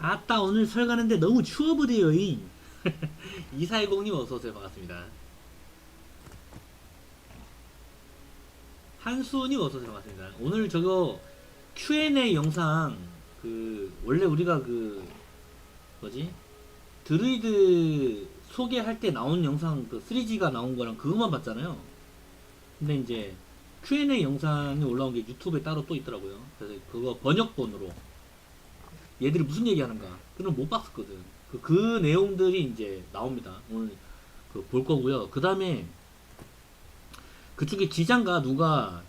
아따 오늘 설 가는데 너무 추워버려요. 2410님 어서오세요. 반갑습니다. 한수님 어서오세요. 반갑습니다. 오늘 저거 Q&A 영상 원래 우리가 뭐지? 드루이드 소개할 때 나온 영상 3G가 나온 거랑 그것만 봤잖아요. 근데 이제 Q&A 영상이 올라온 게 유튜브에 따로 또 있더라고요. 그래서 그거 번역본으로 얘들이 무슨 얘기하는가 그건 못 봤었거든. 그 내용들이 이제 나옵니다. 오늘 볼 거고요. 그 다음에 그쪽에 기장가 누가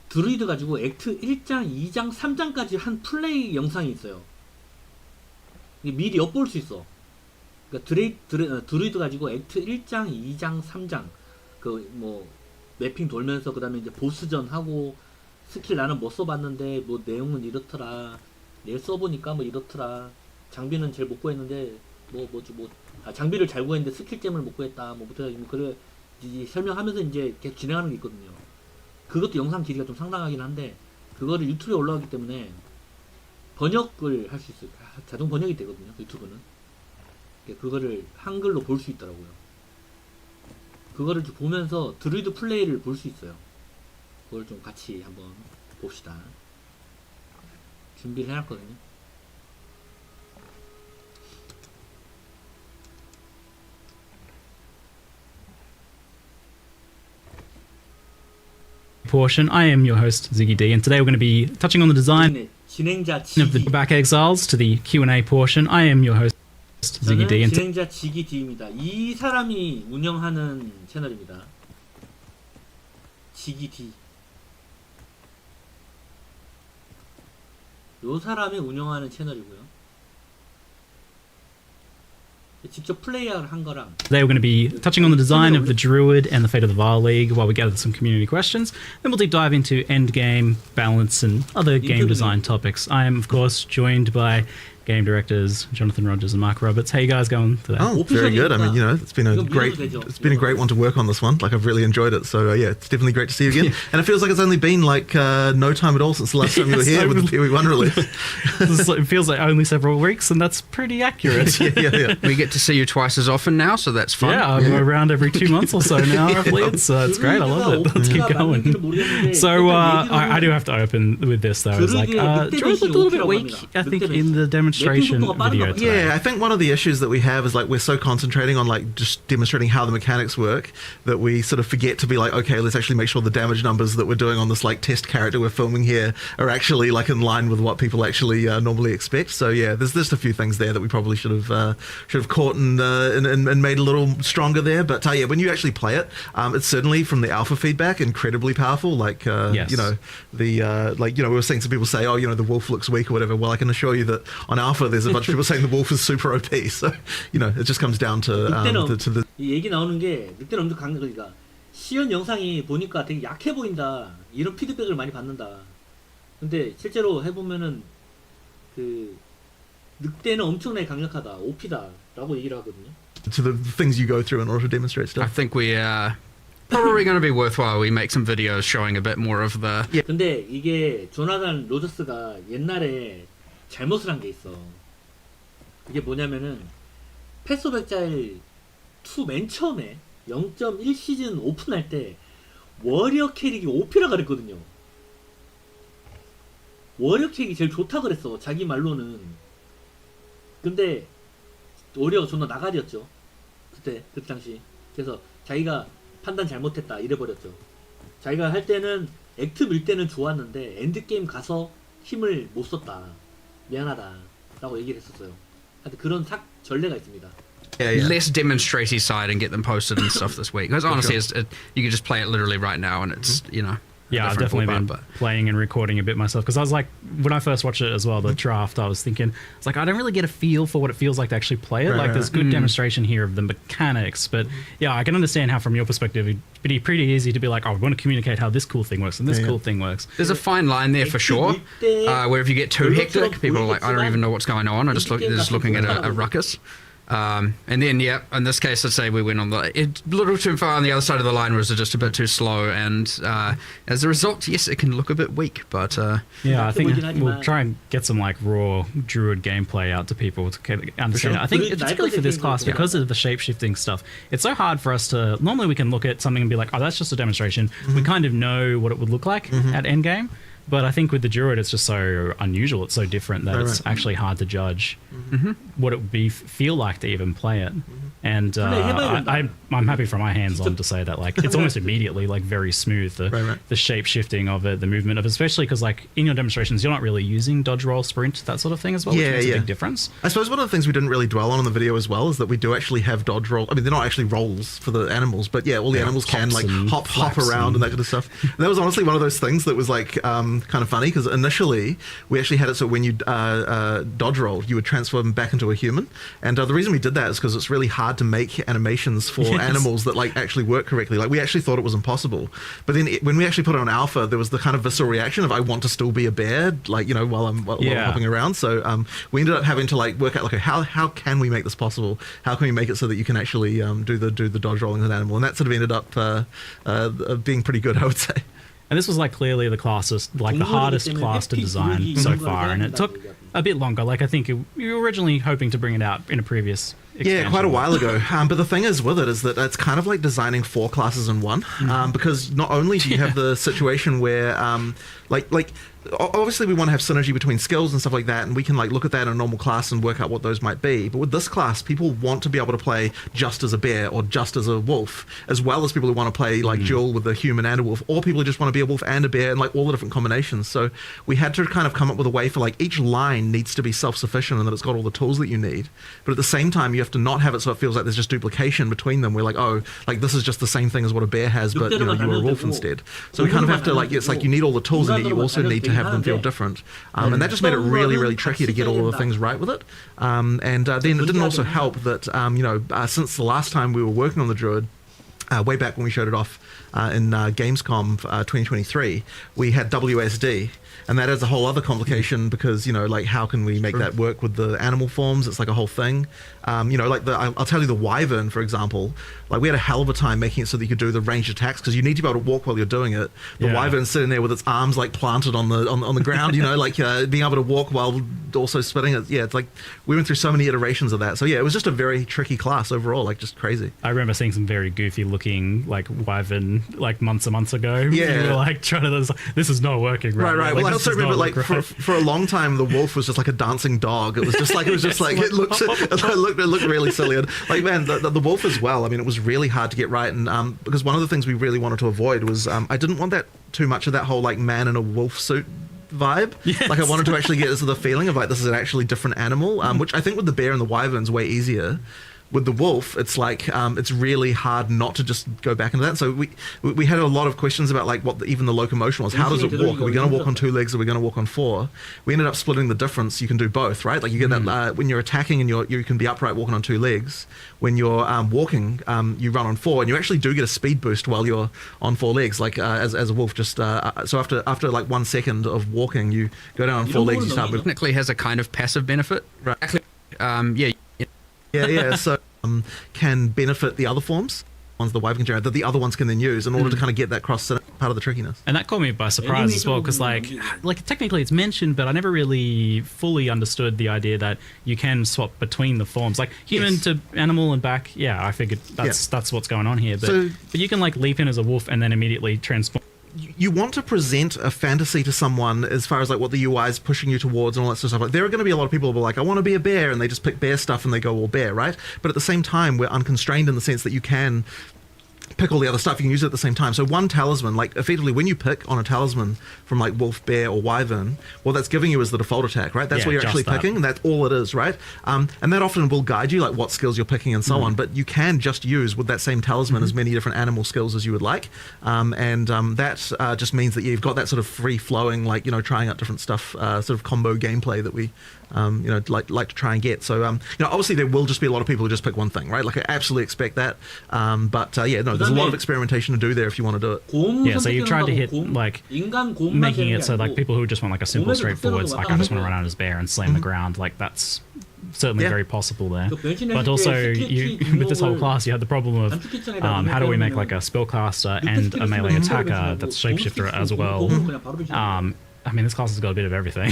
드루이드 가지고 엑트 1장, 2장, 3장까지 한 플레이 영상이 있어요. 미리 엿볼 수 있어. 그러니까 드루이드 가지고 엑트 1장, 2장, 3장 뭐 매핑 돌면서 그 다음에 이제 보스전 하고 스킬 나는 뭐 써봤는데 뭐 내용은 이렇더라. 내일 써보니까 뭐 이렇더라. 장비는 제일 못 구했는데 장비를 잘 구했는데 스킬잼을 못 구했다. 그래 설명하면서 이제 계속 진행하는 게 있거든요. 그것도 영상 길이가 좀 상당하긴 한데 그거를 유튜브에 올라가기 때문에 번역을 할 수 있어요. 자동 번역이 되거든요. 유튜브는 그거를 한글로 볼 수 있더라고요. 그거를 좀 보면서 드루이드 플레이를 볼 수 있어요. 그걸 좀 같이 한번 봅시다. 준비를 해놨거든요. Portion. I am your host, Ziggy D, and today we're going to be touching on the design 진행자 of the back exiles to the Q&A portion. I am your host, Ziggy D. 저는 진행자 지기 D입니다. 이 사람이 운영하는 채널입니다. 지기 D. 요 사람이 운영하는 채널이고요. 직접 플레이를 한 거랑. Today we're going to be touching on the design of the Druid and the fate of the VAR League while we gather some community questions. Then we'll deep dive into endgame, balance, and other game design topics. I am, of course, joined by game directors Jonathan Rogers and Mark Roberts. How you guys going today? Oh, very good. I mean, it's been a great one to work on this one. Like, I've really enjoyed it. So yeah, it's definitely great to see you again. And it feels like it's only been like no time at all since the last time you were here with the POE1 release. It feels like only several weeks, and that's pretty accurate. yeah. We get to see you twice as often now, so that's fun. Yeah, I'm around every 2 months or so now. Roughly. It's great. I love it. Let's keep going. So I do have to open with this though. It's like Druid looked a little bit weak, I think, in the demonstration video today. Yeah, I think one of the issues that we have is like we're so concentrating on like just demonstrating how the mechanics work that we sort of forget to be like, okay, let's actually make sure the damage numbers that we're doing on this like test character we're filming here are actually like in line with what people actually normally expect. So yeah, there's just a few things there that we probably should have caught and made a little stronger there. But yeah, when you actually play it, it's certainly from the alpha feedback incredibly powerful. Like yes. We were seeing some people say, oh, the wolf looks weak or whatever. Well, I can assure you that on alpha there's a bunch of people saying the wolf is super OP. So it just comes down to the. 이 얘기 나오는 게 늑대는 엄청 강력하니까 시연 영상이 보니까 되게 약해 보인다 이런 피드백을 많이 받는다. 근데 실제로 해보면은 늑대는 엄청나게 강력하다, OP다라고 얘기를 하거든요. To the things you go through in order to demonstrate stuff. I think we probably going to be worthwhile. We make some videos showing a bit more of the. Yeah. 근데 이게 조나단 로저스가 옛날에 잘못을 한 게 있어. 이게 뭐냐면은 패스 오브 엑자일 2 맨 처음에 0.1 시즌 오픈할 때 워리어 캐릭이 OP라 그랬거든요. 워리어 캐릭이 제일 좋다 그랬어, 자기 말로는. 근데 워리어가 존나 나가리였죠, 그때 당시. 그래서 자기가 판단 잘못했다 이래버렸죠. 자기가 할 때는 액트 밀 때는 좋았는데 엔드게임 가서 힘을 못 썼다, 미안하다 라고 얘기를 했었어요. 하여튼 그런 전례가 있습니다. Yeah. Less demonstrate side and get them posted and stuff this week. Because honestly, you can just play it literally right now, and it's Yeah, I've definitely been playing and recording a bit myself, because I was like, when I first watched it as well, the draft, I was thinking, it's like, I don't really get a feel for what it feels like to actually play it. There's good demonstration here of the mechanics, but yeah, I can understand how from your perspective it'd be pretty easy to be like, oh, we want to communicate how this cool thing works and this cool thing works. There's a fine line there for sure, where if you get too hectic, people are like, I don't even know what's going on. They're just looking at a ruckus. And then, in this case, I'd say we went on a little too far on the other side of the line, was just a bit too slow. And as a result, yes, it can look a bit weak, but... yeah, I think we'll try and get some like raw Druid gameplay out to people to understand sure. it. I think particularly for this class, because of the shape-shifting stuff, it's so hard for us to... Normally we can look at something and be like, oh, that's just a demonstration. We kind of know what it would look like at Endgame. But I think with the Druid, it's just so unusual. It's so different that it's actually hard to judge what it would feel like to even play it. And I'm happy for my hands-on to say that like it's almost immediately like very smooth, the shape-shifting of it, the movement of it, especially because like in your demonstrations, you're not really using dodge, roll, sprint, that sort of thing as well, which makes a big difference. I suppose one of the things we didn't really dwell on in the video as well is that we do actually have dodge roll. I mean, they're not actually rolls for the animals, but all the animals can like hop around and that kind of stuff. And that was honestly one of those things that was like kind of funny because initially we actually had it so when you dodge roll, you would transform back into a human. And the reason we did that is because it's really hard to make animations for animals that like actually work correctly. Like we actually thought it was impossible, but then when we actually put it on alpha, there was the kind of visceral reaction of I want to still be a bear, like while I'm hopping around. So we ended up having to like work out like how can we make this possible? How can we make it so that you can actually do the dodge rolling as an animal? And that sort of ended up being pretty good, I would say. And this was like clearly the hardest class to design so far, and it took a bit longer. Like I think you were originally hoping to bring it out in a previous expansion. Yeah, quite a while ago. But the thing is with it is that it's kind of like designing 4 classes in one, because not only do you have the situation where like obviously we want to have synergy between skills and stuff like that, and we can like look at that in a normal class and work out what those might be. But with this class, people want to be able to play just as a bear or just as a wolf, as well as people who want to play like dual with a human and a wolf, or people who just want to be a wolf and a bear, and like all the different combinations. So we had to kind of come up with a way for like each line needs to be self-sufficient and that it's got all the tools that you need. But at the same time, you have to not have it so it feels like there's just duplication between them. We're like, oh, like this is just the same thing as what a bear has, but you are a wolf instead. So we kind of have to like, it's like you need all the tools and yet you also need to have them feel different. And that just made it really, really tricky to get all of the things right with it. And then it didn't also help that, since the last time we were working on the Druid, way back when we showed it off in Gamescom 2023, we had WSD. And that adds a whole other complication because, like how can we make that work with the animal forms? It's like a whole thing. Like I'll tell you the Wyvern, for example, like we had a hell of a time making it so that you could do the ranged attacks because you need to be able to walk while you're doing it. The Wyvern's sitting there with its arms like planted on the ground, like being able to walk while also spitting it. Yeah, it's like we went through so many iterations of that. So yeah, it was just a very tricky class overall, like just crazy. I remember seeing some very goofy looking like Wyvern like months and months ago. Yeah, you were like trying to, this is not working. Right. Like, well, I also remember like for a long time the wolf was just like a dancing dog. It was just like it looked really silly. And like man, the wolf as well. I mean, it was really hard to get right, and because one of the things we really wanted to avoid was I didn't want that too much of that whole like man in a wolf suit vibe. Like I wanted to actually get this the feeling of like this is an actually different animal, which I think with the bear and the wyvern's way easier. With the wolf, it's like it's really hard not to just go back into that. So we had a lot of questions about like what even the locomotion was. How does it walk? Are we going to walk on 2 legs? Or are we going to walk on 4? We ended up splitting the difference. You can do both, right? Like you get that when you're attacking and you can be upright walking on 2 legs. When you're walking, you run on 4, and you actually do get a speed boost while you're on 4 legs. Like as a wolf, just so after like 1 second of walking, you go down on 4 legs. You start moving. Technically has a kind of passive benefit, right? Yeah. So can benefit the other forms, ones the Wyvern can generate, that the other ones can then use in order to kind of get that cross part of the trickiness. And that caught me by surprise as well, because like technically it's mentioned, but I never really fully understood the idea that you can swap between the forms, like human to animal and back. Yeah, I figured that's what's going on here. But you can like leap in as a wolf and then immediately transform. You want to present a fantasy to someone as far as like what the UI is pushing you towards and all that sort of stuff. Like there are going to be a lot of people who are like, I want to be a bear, and they just pick bear stuff and they go all bear, right? But at the same time, we're unconstrained in the sense that you can pick all the other stuff. You can use it at the same time. So one talisman, like effectively when you pick on a talisman from like wolf, bear, or wyvern, what that's giving you is the default attack, right? That's what you're actually picking, and that's all it is, right? And that often will guide you, like what skills you're picking and so on, but you can just use with that same talisman as many different animal skills as you would like. That just means that you've got that sort of free-flowing, like, trying out different stuff, sort of combo gameplay that we like to try and get. So, obviously there will just be a lot of people who just pick one thing, right? Like I absolutely expect that. There's a lot of experimentation to do there if you want to do it. Yeah, so you tried to hit like making it so like people who just want like a simple straightforward, like I just want to run out as bear and slam the ground, like that's certainly Yeah. very possible there. 그 변신했을 But 때 also, 스킬 with this whole 기능을 class, you had the problem of 단축키창에다 how do we make 누르면은 like a spellcaster 그 and a melee 스킬을 attacker 쓰면 that's 공격 shapeshifter 스킬 as well? 공격으로 그냥 바로 변신해요. I mean, this class has got a bit of everything.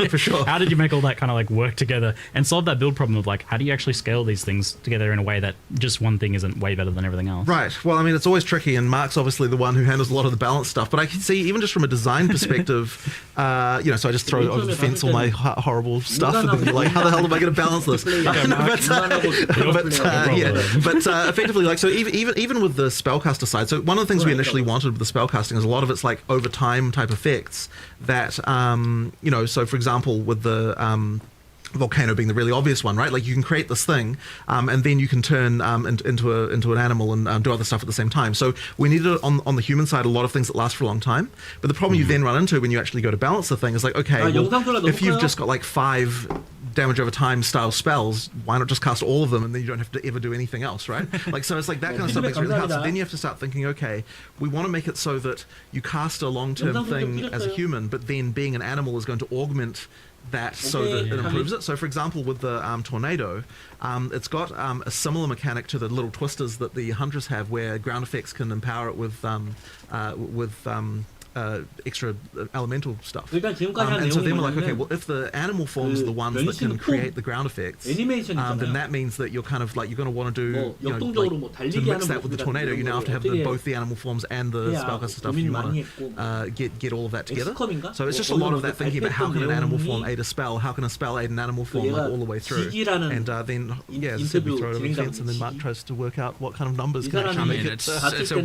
For sure. How did you make all that kind of like work together and solve that build problem of like, how do you actually scale these things together in a way that just one thing isn't way better than everything else? Right. Well, I mean, it's always tricky, and Mark's obviously the one who handles a lot of the balance stuff. But I can see, even just from a design perspective, so I just throw over the fence all my horrible stuff, and then you're like, how the hell am I going to balance this? But effectively, like, so even with the spellcaster side, so one of the things we initially wanted with the spellcasting is a lot of it's like over time type effects that, so for example, with the volcano being the really obvious one, right? Like you can create this thing, and then you can turn into an animal and do other stuff at the same time. So we needed on the human side a lot of things that last for a long time. But the problem you then run into when you actually go to balance the thing is like, okay, well, if you've just got like 5 damage over time style spells, why not just cast all of them and then you don't have to ever do anything else, right? Like, so it's like that kind of stuff makes it really hard. So then you have to start thinking, okay, we want to make it so that you cast a long-term thing as a human, but then being an animal is going to augment that so that it improves it. So for example, with the tornado, it's got a similar mechanic to the little twisters that the hunters have, where ground effects can empower it with extra elemental stuff. 일단 지금까지 한 And so 내용이 then we're like, okay, 뭐냐면 well, if the animal forms are the ones that can create the ground effects, 애니메이션 있잖아요. then that means that you're kind of like, you're going to want to do, 뭐 you know, 역동적으로 뭐 like, 달리기 to mix 하는 that with the tornado, you now have to have both the animal forms and the spellcaster stuff. You want to get all of that together. So it's just a lot of that thinking about how can an animal form aid a spell, how can a spell aid an animal form, like all the way through. And then, as I said, we throw it over the fence, and then Mark tries to work out what kind of numbers can actually I make mean, it. it's a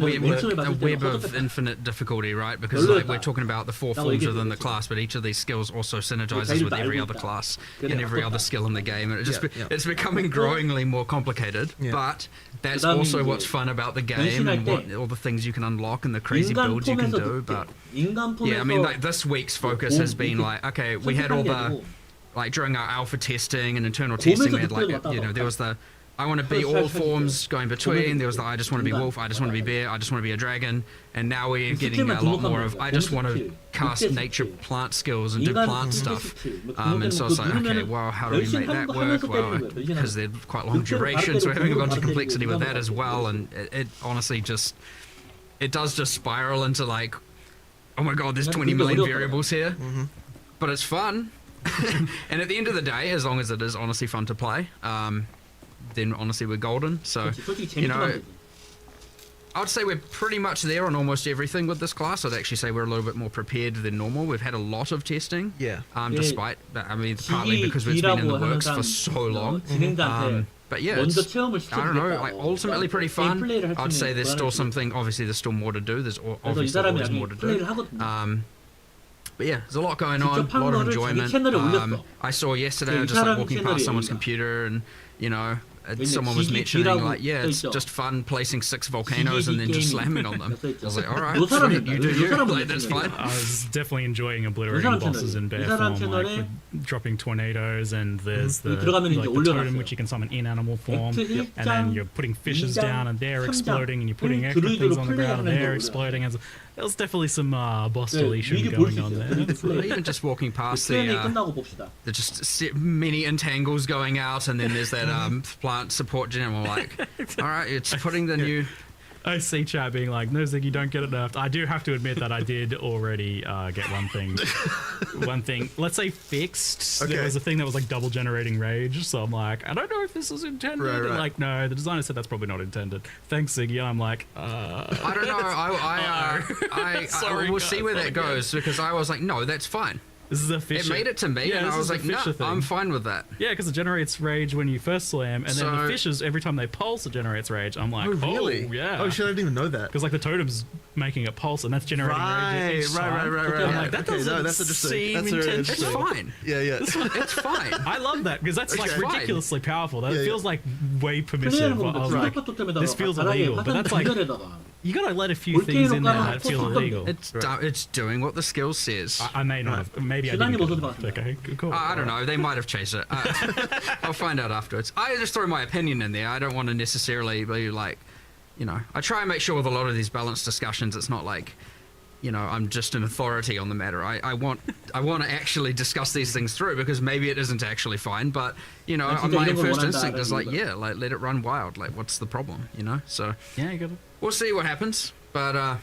web of infinite difficulty, right? Because like we're talking about the 4 forms within the class, but each of these skills also synergizes with every other class and every other skill in the game, and it's becoming growingly more complicated. But that's also what's fun about the game and all the things you can unlock and the crazy builds you can do. But yeah, I mean, like this week's focus has been like, okay, we had all the like during our alpha testing and internal testing, we had like there was the I want to be all forms going between. There was the I just want to be wolf, I just want to be bear, I just want to be a dragon. And now we're getting a lot more of I just want to cast nature plant skills and do plant stuff. And so it's like, okay, well, how do we make that work? Well, because they're quite long duration, so we're having a bunch of complexity with that as well. And it honestly it does just spiral into like, oh my god, there's 20 million variables here. But it's fun. And at the end of the day, as long as it is honestly fun to play, then honestly we're golden. So, you know, I would say we're pretty much there on almost everything with this class. I'd actually say we're a little bit more prepared than normal. We've had a lot of testing. Despite, I mean, partly because it's been in the works for so long. But yeah, it's, I don't know, like ultimately pretty fun. I'd say there's still something, obviously there's still more to do. There's obviously always more to do. But yeah, there's a lot going on, a lot of enjoyment. I saw yesterday, just like walking past someone's computer and, you know, someone was mentioning like, yeah, it's just fun placing 6 volcanoes and then just slamming on them. I was like, all right, sweet, you do you, like, that's fine. I was definitely enjoying obliterating bosses in bear form, like with dropping tornadoes, and there's the totem which you can summon in animal form, and then you're putting fishes down and they're exploding, and you're putting extra things on the ground and they're exploding. And there was definitely some boss deletion going on there. Even just walking past the just many entangles going out, and then there's that plant support general, like, all right, it's putting the new... I see chat being like, no, Ziggy, don't get it nerfed. I do have to admit that I did already get one thing, let's say fixed. There was a thing that was like double generating rage, so I'm like, I don't know if this is intended. Right. And like, no, the designer said that's probably not intended. Thanks, Ziggy. I'm like, I don't know. I will see where that goes, because I was like, no, that's fine. This is a fish. It made it to me, and I was like, no, I'm fine with that. Yeah, because it generates rage when you first slam, and then the fishes, every time they pulse, it generates rage. I'm like, oh, really? Oh, yeah. Oh, shit, I didn't even know that. Because like the totem's making it pulse, and that's generating rage. Right. I'm like, that doesn't that's seem intentional. It's fine. Yeah. It's fine. I love that, because that's like ridiculously powerful. That feels like way permissive. This feels illegal, but that's like, you gotta let a few things in there that feel illegal. It's doing what the skill says. I may not have. Maybe I didn't. Okay, cool. I don't know. They might have changed it. I'll find out afterwards. I just throw my opinion in there. I don't want to necessarily be like, you know, I try and make sure with a lot of these balanced discussions, it's not like, I'm just an authority on the matter. I want to actually discuss these things through, because maybe it isn't actually fine, but my first instinct is like, let it run wild. Like, what's the problem? So yeah, you got it. We'll see what happens, but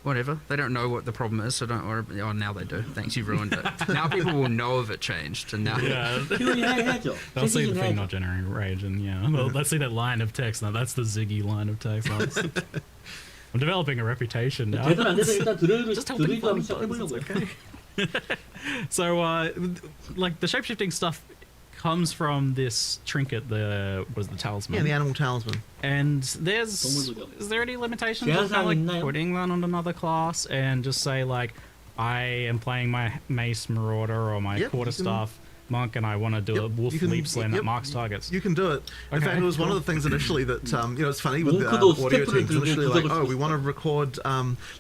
whatever. They don't know what the problem is, so don't worry. Oh, now they do. Thanks, you ruined it. Now people will know if it changed, and now they'll see the thing not generating rage, and let's see that line of text. Now that's the Ziggy line of text. I'm developing a reputation now. Just helping funny bugs, it's okay. So, like, the shapeshifting stuff comes from this trinket, the Talisman? Yeah, the animal talisman. And is there any limitations of kind of like putting that on another class and just say, like, I am playing my mace marauder or my quarterstaff monk, and I want to do a wolf leap slam that marks targets. You can do it. In fact, it was one of the things initially that it's funny with the audio teams initially, like, oh, we want to record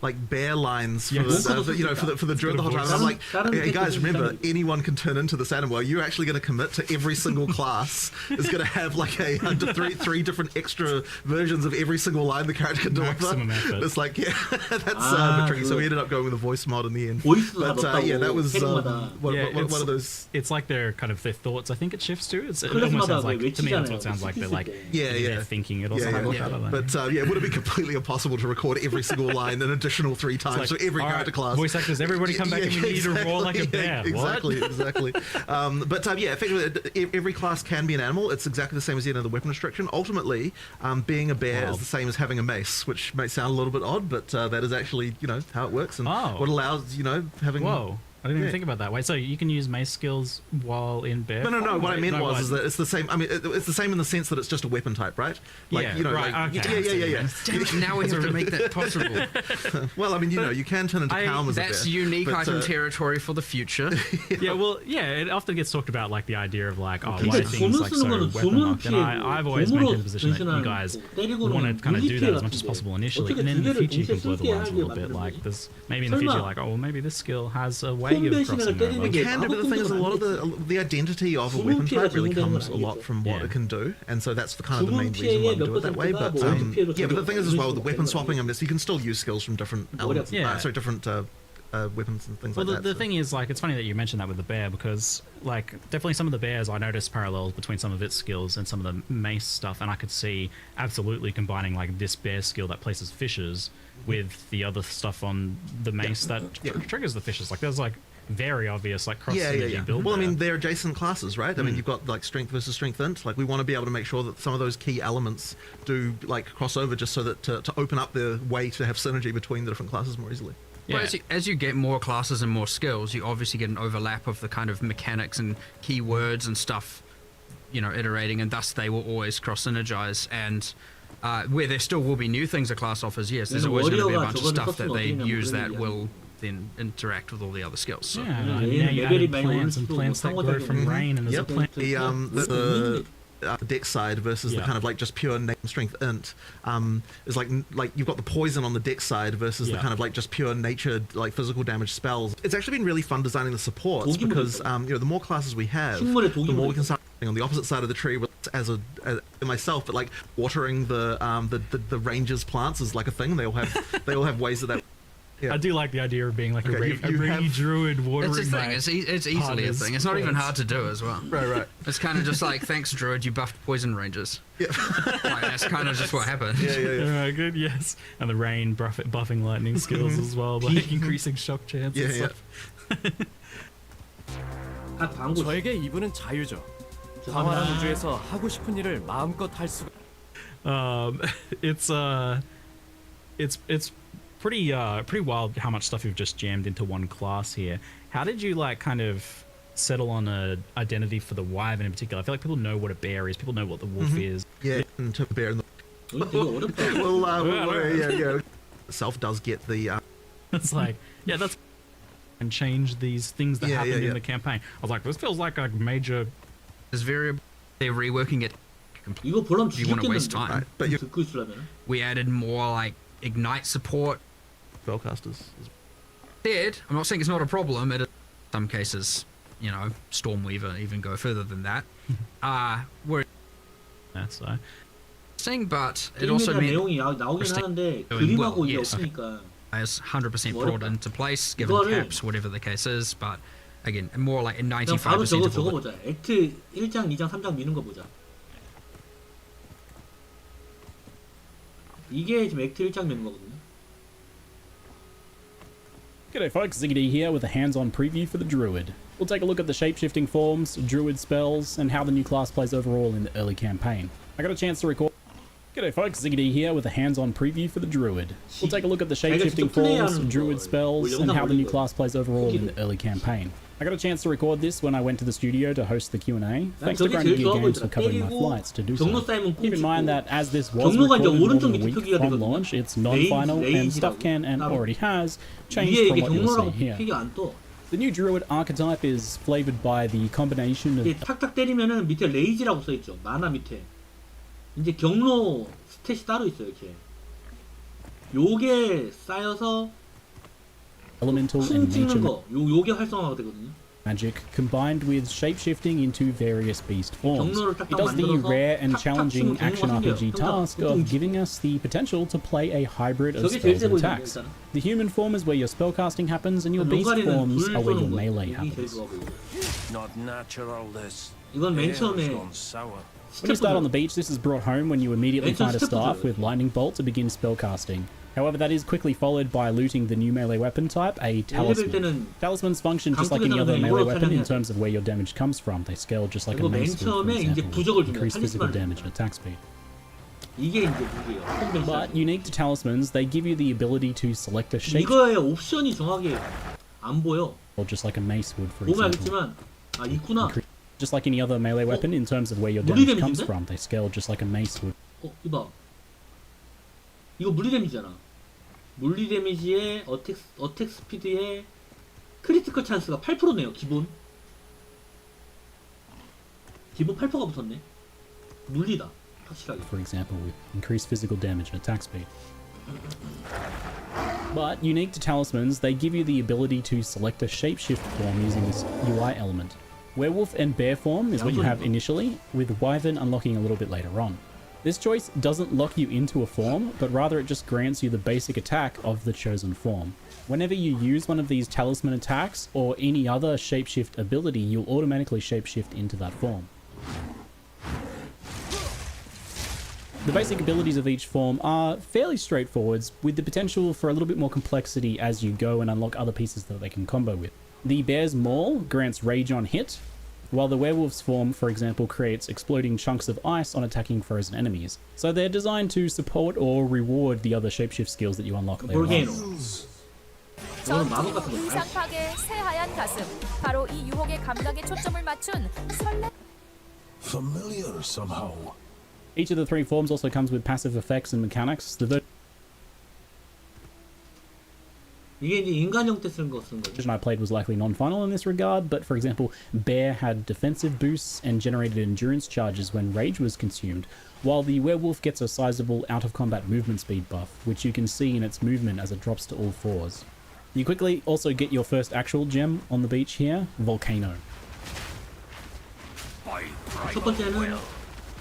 like bear lines for the Druid the whole time. And I'm like, hey guys, remember, anyone can turn into this animal. You're actually going to commit to every single class is going to have like three different extra versions of every single line the character can deliver. It's like, that's a bit tricky. So we ended up going with a voice mod in the end. But that was one of those. It's like their thoughts. I think it shifts to. It almost sounds like, to me, that's what it sounds like. They're like, they're thinking it or something like that. But it would have been completely impossible to record every single line an additional 3 times for every character class. Voice actors, everybody come back and we need to roar like a bear. Exactly. Effectively, every class can be an animal. It's exactly the same as the weapon restriction. Ultimately, being a bear is the same as having a mace, which may sound a little bit odd, but that is actually how it works and what allows having. Whoa. I didn't even think about that. Wait, so you can use mace skills while in bear? No. What I meant was that it's the same. I mean, it's the same in the sense that it's just a weapon type, right? Like, right. Okay. Yeah. Damn it, now we have to make that possible. Well, I mean, you can turn into Calm as a bear. That's unique item territory for the future. It often gets talked about, like, the idea of, like, why things like so weapon locked. And I've always maintained the position that you guys want to kind of do that as much as possible initially, and then in the future you can blur the lines a little bit. Like, there's maybe in the future, like, maybe this skill has a way of crossing over. You can do, but the thing is, a lot of the identity of a weapon type really comes a lot from what it can do, and so that's the main reason why we do it that way. But but the thing is as well, with the weapon swapping, you can still use skills from different elements, different weapons and things like that. Well, the thing is, like, it's funny that you mentioned that with the bear, because, like, definitely some of the bears, I noticed parallels between some of its skills and some of the mace stuff, and I could see absolutely combining, like, this bear skill that places fishes with the other stuff on the mace that triggers the fishes. Like, there's, like, very obvious, like, cross synergy build. Well, I mean, they're adjacent classes, right? I mean, you've got, like, strength versus strength int. Like, we want to be able to make sure that some of those key elements do, like, cross over, just so that to open up the way to have synergy between the different classes more easily. Yeah. Well, as you get more classes and more skills, you obviously get an overlap of the kind of mechanics and keywords and stuff, iterating, and thus they will always cross synergize. And where there still will be new things a class offers, yes, there's always going to be a bunch of stuff that they use that will then interact with all the other skills. So. Now you added plants and plants that grow from rain, and there's a plant. The deck side versus the kind of like just pure name strength int is like you've got the poison on the deck side versus the kind of like just pure nature like physical damage spells. It's actually been really fun designing the supports because the more classes we have, the more we can start on the opposite side of the tree as myself, but like watering the rangers plants is like a thing. They all have ways that. Yeah. I do like the idea of being like a rainy druid watering. It's a thing. It's easily a thing. It's not even hard to do as well. Right. It's kind of just like, thanks, druid, you buffed poison rangers. Yeah. Like, that's kind of just what happened. Yeah. All right, good. Yes, and the rain buffing lightning skills as well, like increasing shock chance. And stuff. 저에게 이분은 자유죠. 광활한 우주에서 하고 싶은 일을 마음껏 할 수가. It's pretty wild how much stuff you've just jammed into one class here. How did you like kind of settle on a identity for the wyvern in particular? I feel like people know what a bear is, people know what the wolf is. Yeah, and to bear in the self does get the it's like that's and change these things that happened in the campaign. I was like, this feels like a major variable. They're reworking it. You want to waste time, right. But we added more like ignite support. Spellcasters. I'm not saying it's not a problem. In some cases, Stormweaver even go further than that. Where that's but it also means is 100% brought into place, given caps, whatever the case is. But again, more like in 그냥 바로 95% of 저거 all the 보자. 액트 1장, 2장, 3장 미는 거 보자. 이게 지금 액트 1장 미는 거거든요. G'day folks, Ziggy here with a hands-on preview for the Druid. We'll take a look at the shape-shifting forms, Druid spells, and how the new class plays overall in the early campaign. I got a chance to record... G'day folks, Ziggy here with a hands-on preview for the Druid. We'll take a look at the shape-shifting forms, Druid spells, and how the new class plays overall in the early campaign. I got a chance to record this when I went to the studio to host the Q&A. Thanks to Games for covering my flights to do so. Keep in mind that as this was recorded more than a week from launch, it's non-final and stuff can and already has changed from what you'll see here. The new Druid archetype is flavored by the combination of... 탁탁 때리면은 밑에 레이지라고 써있죠. 만화 밑에. 이제 경로 스탯이 따로 있어요. 이렇게. 요게 쌓여서 elemental and nature 요게 활성화가 되거든요. magic combined with shapeshifting into various beast forms. It does the rare and challenging action RPG task of giving us the potential to play a hybrid of spells and attacks. The human form is where your spellcasting happens, and your beast forms are where your melee happens. Not natural, this. 이건 맨 처음에 When you start on the beach, this is brought home when you immediately find a staff with lightning bolt to begin spellcasting. However, that is quickly followed by looting the new melee weapon type, a Talisman. Talismans function just like any other melee weapon in terms of where your damage comes from. They scale just like a mace would, for example, increase physical damage and attack speed. But unique to Talismans, they give you the ability to select a shape. 이거의 옵션이 정확히 안 보여. Or just like a mace would, for 보면 example. 알겠지만 아 있구나. Just like any other melee weapon in terms of where your damage comes from. They scale just like a mace would. 이봐. 이거 물리 데미지잖아. 물리 데미지에 어택 스피드에 크리티컬 찬스가 8%네요. 기본 8%가 붙었네. 물리다. 확실하게. For example, with increased physical damage and attack speed. But unique to Talismans, they give you the ability to select a shapeshift form using this UI element. Werewolf and bear form is what you have initially, with Wyvern unlocking a little bit later on. This choice doesn't lock you into a form, but rather it just grants you the basic attack of the chosen form. Whenever you use one of these talisman attacks or any other shapeshift ability, you'll automatically shapeshift into that form. The basic abilities of each form are fairly straightforward, with the potential for a little bit more complexity as you go and unlock other pieces that they can combo with. The Bear's Maul grants rage on hit, while the Werewolf's form, for example, creates exploding chunks of ice on attacking frozen enemies. So they're designed to support or reward the other shapeshift skills that you unlock later on. 인상 파괴 새하얀 가슴. 바로 이 유혹의 감각에 초점을 맞춘 설레. Familiar somehow. Each of the three forms also comes with passive effects and mechanics. The 이게 이제 인간형 때 쓴 거죠. version I played was likely non-final in this regard, but for example, Bear had defensive boosts and generated endurance charges when rage was consumed, while the Werewolf gets a sizable out-of-combat movement speed buff, which you can see in its movement as it drops to all fours. You quickly also get your first actual gem on the beach here, Volcano. 첫 번째는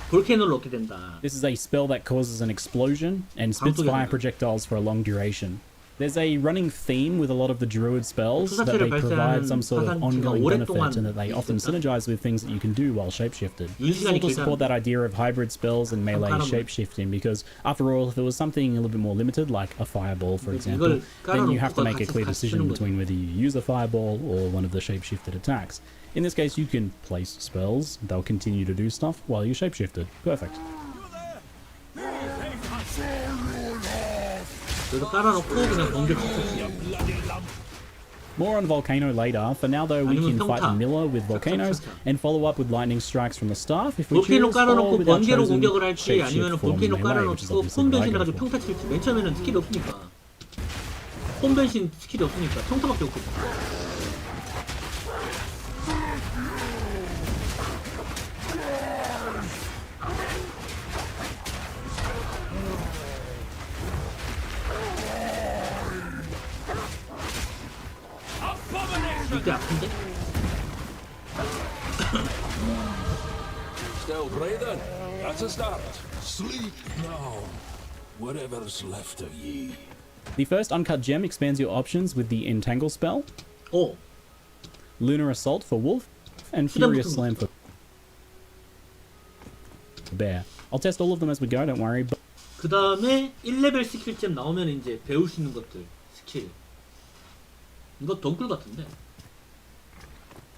볼케이노를 얻게 된다. This is a spell that causes an explosion and spits fire projectiles for a long duration. There's a running theme with a lot of the Druid spells that they provide some sort of ongoing benefit and that they often synergize with things that you can do while shapeshifted. This is all to support that idea of hybrid spells and melee shapeshifting, because after all, if it was something a little bit more limited, like a fireball for example, then you have to make a clear decision between whether you use a fireball or one of the shapeshifted attacks. In this case, you can place spells, they'll continue to do stuff while you're shapeshifted. Perfect. More on Volcano later. For now though, we can fight Miller with volcanoes and follow up with lightning strikes from the staff if we choose, or with our chosen shapeshift form melee, which is obviously what I go for. 평타 칠지. 맨 처음에는 스킬이 없으니까. 폼 변신 스킬이 없으니까 평타밖에 없거든. 이때 아픈데? Still breathing? That's a start. Sleep now, whatever's left of ye. The first uncut gem expands your options with the Entangle spell, 어. Lunar Assault for Wolf, and Furious Slam for Bear. I'll test all of them as we go, don't worry. But 그 다음에 1레벨 스킬잼 나오면 이제 배울 수 있는 것들 스킬. 이거 덩굴 같은데.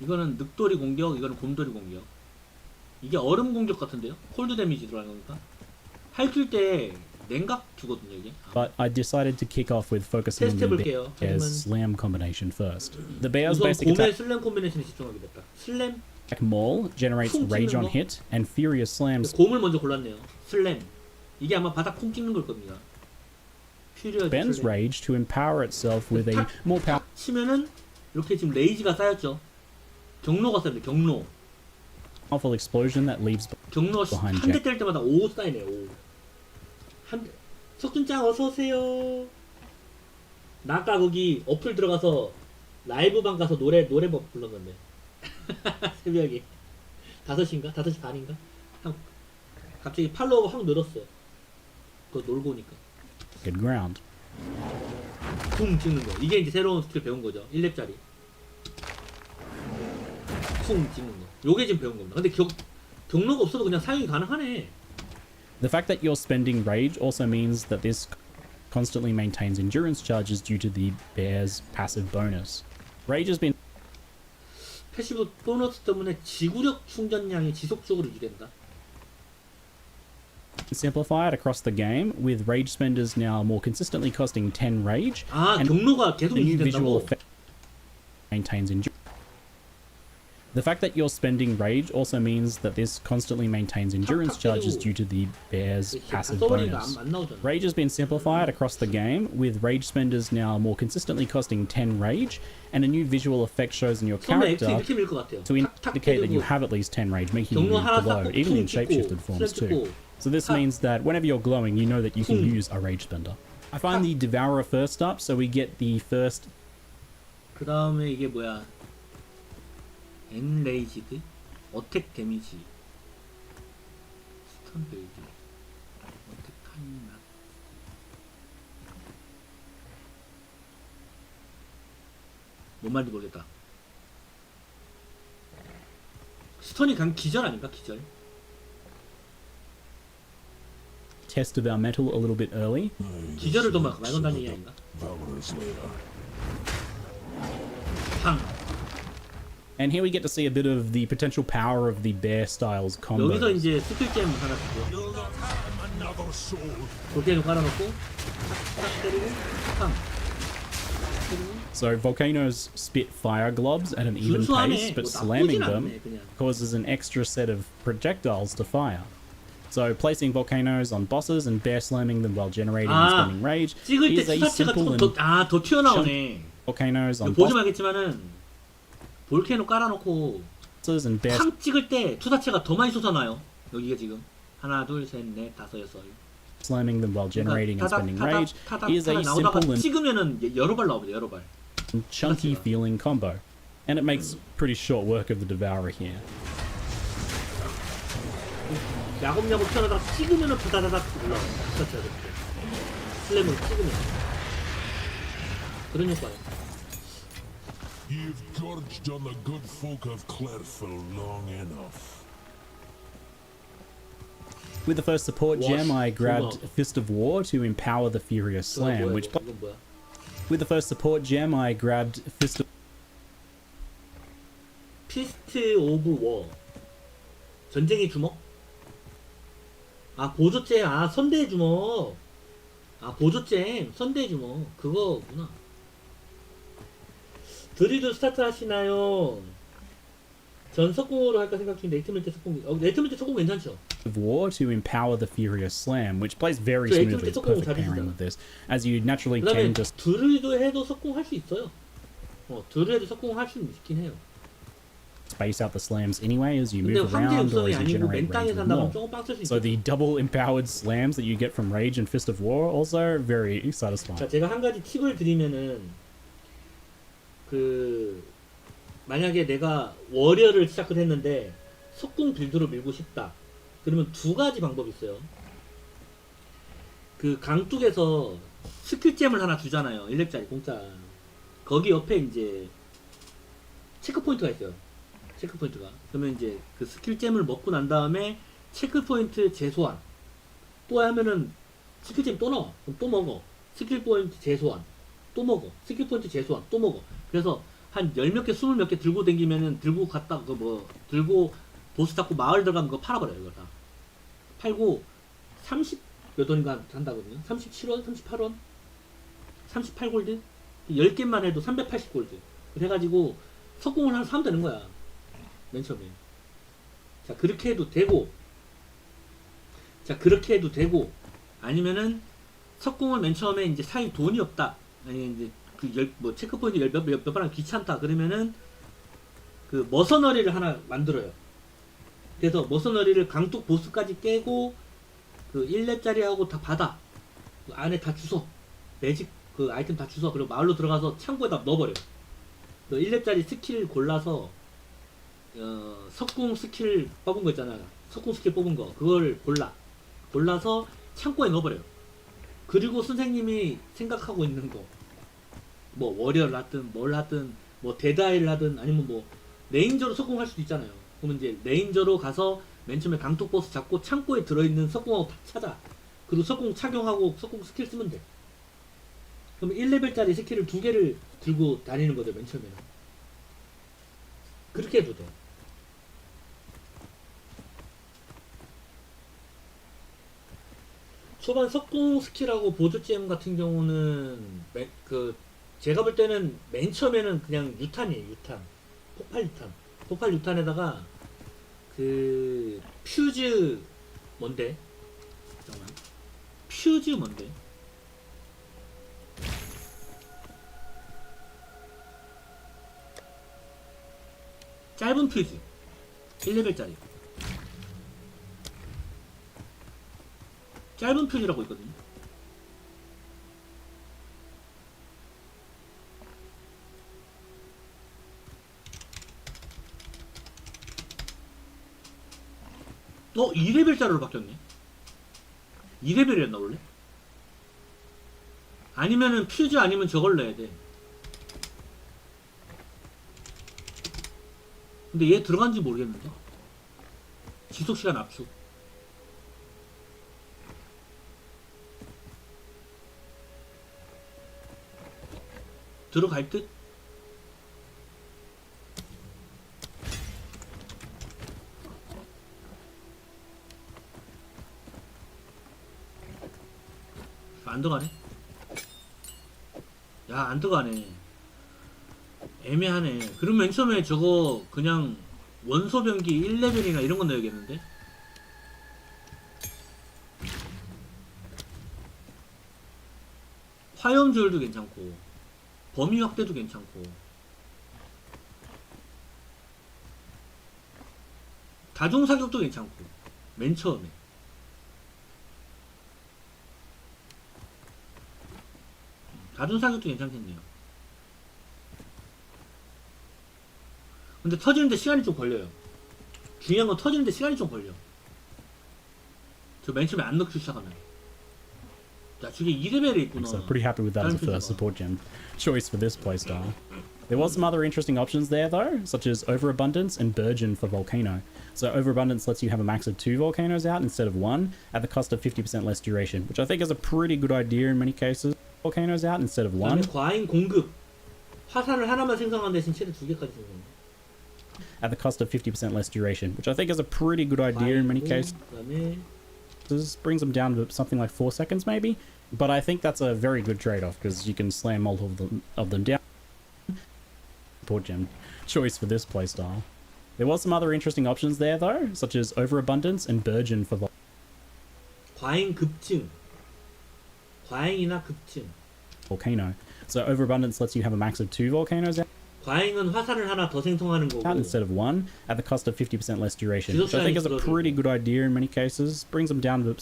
이거는 늑돌이 공격, 이거는 곰돌이 공격. 이게 얼음 공격 같은데요? 콜드 데미지 들어가는 거니까. 할킬 때 냉각 주거든요 이게. But I decided to kick off with focusing on 테스트 the 해볼게요. Bear's 하지만 slam combination first. The Bear's 우선 basic 곰의 attack 슬램 콤비네이션에 집중하게 됐다. 슬램. Maul generates 쿵 rage 찍는 on 거. hit, and Furious Slams 곰을 먼저 골랐네요. 슬램. 이게 아마 바닥 쿵 찍는 걸 겁니다. 퓨리어스 bends 슬램. rage to empower itself with a more 탁 치면은 이렇게 지금 레이지가 쌓였죠. 경로가 쌓입니다. 경로. powerful explosion that leaves 경로 behind 한 대 Jack. 때릴 때마다 5 쌓이네요. 5. 한 대. 석준짱 어서 오세요. 나 아까 거기 어플 들어가서 라이브방 가서 노래법 불렀는데. 새벽에 5시인가? 5시 반인가? 갑자기 팔로워가 확 늘었어. 그거 놀고 오니까. good ground. 쿵 찍는 거. 이게 이제 새로운 스킬 배운 거죠. 1렙짜리. 쿵 찍는 거. 요게 지금 배운 겁니다. 근데 경로가 없어도 그냥 사용이 가능하네. The fact that you're spending rage also means that this constantly maintains endurance charges due to the Bear's passive bonus. Rage has been 패시브 보너스 때문에 지구력 충전량이 지속적으로 유지된다. simplified across the game, with rage spenders now more consistently costing 10 rage. 아, and 경로가 계속 the new visual 유지된다고? effect maintains endurance. The fact that you're spending rage also means that this constantly maintains endurance charges due to the Bear's passive bonus. 안 나오잖아. Rage has been simplified across the game, with rage spenders now more consistently costing 10 rage, and a new visual effect shows in your 처음에 character 엑트 이렇게 밀 것 같아요. to indicate that you have at least 10 rage, making you 경로 하나 glow, 쌓고 even in 쿵 shapeshifted 찍고 forms 슬램 too. 찍고 So this 하. means that whenever you're glowing, you know that you can 쿵. use a rage spender. I find the Devourer first up, so we get the first 그 다음에 이게 뭐야? 엔레이지드 어택 데미지 스턴 빌드 어택 타임 락 뭔 말인지 모르겠다. 스턴이 간 기절 아닌가? 기절. test of our metal a little bit early. 기절을 더 말 건다는 얘기 아닌가? 팡. And here we get to see a bit of the potential power of the Bear Styles combo. 여기서 이제 스킬잼 하나 주죠. 볼케이노 깔아놓고 딱 때리고 팡. So volcanoes spit fire globs at an even 순수하네. pace, but 뭐 slamming 나쁘진 them 않네, 그냥. causes an extra set of projectiles to fire. So placing volcanoes on bosses and bear slamming them while generating and spending rage 찍을 때 is a 투사체가 simple 조금 and 더 튀어나오네. volcanoes on 보지 말겠지만은 볼케이노 깔아놓고 bosses and bear 팡 찍을 때 투사체가 더 많이 솟아나요. 여기가 지금 하나 둘 셋 넷 다섯 여섯. slamming them while generating and spending 타닥 rage 타닥 is a 나오다가 simple and 찍으면은 여러 발 나옵니다. 여러 발. chunky feeling combo. And it makes pretty short work of the Devourer here. 야곱야곱 튀어나다가 찍으면은 부다다닥 올라와요. 투사체가 이렇게. 슬램을 찍으면 그런 효과예요. You've gorged on the good folk of Clairfell long enough. With the first support gem, I grabbed 저거. Fist of War to empower the Furious Slam, which 이건 뭐야? with the first support gem, I grabbed Fist of 피스트 오브 워. 전쟁의 주먹? 아 보조잼. 아 선대의 주먹. 아 보조잼 선대의 주먹 그거구나. 드루이드 스타트 하시나요? 전 석궁으로 할까 생각 중인데 네트밀트 석궁. 네트밀트 석궁 괜찮죠? War to empower the Furious Slam, which plays very 저 smoothly. 네트밀트 It's 석궁 perfect pairing 잘해주잖아. with this, as you naturally 그다음에 tend to 드루이드 해도 석궁 할 수 있어요. 드루이드 석궁 할 수 있긴 해요. space out the slams anyway as you 근데 move 황제 around or 육성이 as you 아니고 generate 맨 땅에 rage with 산다면 more. 조금 빡셀 수 So 있어요. the double empowered slams that you get from Rage and Fist of War also very satisfying. 자, 제가 한 가지 팁을 드리면은 그 만약에 내가 워리어를 시작을 했는데 석궁 빌드로 밀고 싶다. 그러면 두 가지 방법이 있어요. 그 강둑에서 스킬잼을 하나 주잖아요. 1렙짜리 공짜. 거기 옆에 이제 체크포인트가 있어요. 체크포인트가. 그러면 이제 그 스킬잼을 먹고 난 다음에 체크포인트 재소환. 또 하면은 스킬잼 또 나와. 그럼 또 먹어. 스킬포인트 재소환. 또 먹어. 스킬포인트 재소환. 또 먹어. 그래서 한 10몇 개, 20몇 개 들고 댕기면은 들고 갔다, 들고 보스 잡고 마을 들어가면 그거 팔아버려요. 이거 다. 팔고 30몇 원인가 한다거든요. 37원, 38원, 38골드? 10개만 해도 380골드. 그래가지고 석궁을 하나 사면 되는 거야. 맨 처음에. 자, 그렇게 해도 되고, 아니면은 석궁을 맨 처음에 이제 살 돈이 없다. 아니, 이제 체크포인트 몇 번 하면 귀찮다. 그러면은 그 머서너리를 하나 만들어요. 그래서 머서너리를 강뚝 보스까지 깨고 그 1렙짜리하고 다 받아. 그 안에 다 주워. 매직 그 아이템 다 주워. 그리고 마을로 들어가서 창고에다 넣어버려. 그 1렙짜리 스킬 골라서 석궁 스킬 뽑은 거 있잖아. 석궁 스킬 뽑은 거. 그걸 골라서 창고에 넣어버려요. 그리고 선생님이 생각하고 있는 거. 뭐 워리어를 하든 뭘 하든 뭐 데드아이를 하든 아니면 뭐 레인저로 석궁할 수도 있잖아요. 그러면 이제 레인저로 가서 맨 처음에 강톡 보스 잡고 창고에 들어있는 석궁하고 다 찾아. 그리고 석궁 착용하고 석궁 스킬 쓰면 돼. 그럼 1레벨짜리 스킬을 2개를 들고 다니는 거죠, 맨 처음에는. 그렇게 해도 돼. 초반 석궁 스킬하고 보드잼 같은 경우는 제가 볼 때는 맨 처음에는 그냥 유탄이에요. 유탄. 폭발 유탄에다가 그 퓨즈 뭔데? 잠깐만. 퓨즈 뭔데? 짧은 퓨즈 1레벨짜리 짧은 퓨즈라고 있거든요. 어? 2레벨짜리로 바뀌었네. 2레벨이었나 원래? 아니면은 퓨즈 아니면 저걸 넣어야 돼. 근데 얘 들어간지 모르겠는데. 지속시간 압축. 들어갈 듯? 안 들어가네. 야, 안 들어가네. 애매하네. 그럼 맨 처음에 저거 그냥 원소변기 1레벨이나 이런 건 넣어야겠는데? 화염 조율도 괜찮고 범위 확대도 괜찮고 다중 사격도 괜찮고 맨 처음에 다중 사격도 괜찮겠네요. 근데 터지는데 시간이 좀 걸려요. 중요한 건 터지는데 시간이 좀 걸려. 저 맨 처음에 안 넣기 시작하면. 자, 저게 2레벨에 있구나. So pretty happy with that as a first support gem choice for this playstyle. There was some other interesting options there though, such as Overabundance and Burgeon for Volcano. So Overabundance lets you have a max of 2 volcanoes out instead of 1 at the cost of 50% less duration, which I think is a pretty good idea in many cases. Volcanoes out instead of 1. 과잉 공급. 화산을 하나만 생성한 대신 최대 2개까지 생성. At the cost of 50% less duration, which I think is a pretty good idea in many cases. Brings them down to something like 4 seconds maybe, but I think that's a very good trade-off because you can slam multiple of them down. Support gem choice for this playstyle. There was some other interesting options there though, such as Overabundance and Burgeon for 과잉 급증. 과잉이나 급증. Volcano. So Overabundance lets you have a max of 2 volcanoes out. 과잉은 화산을 하나 더 생성하는 거고. Instead of 1 at the cost of 50% less duration, which I think is a pretty good idea in many cases. Brings them down to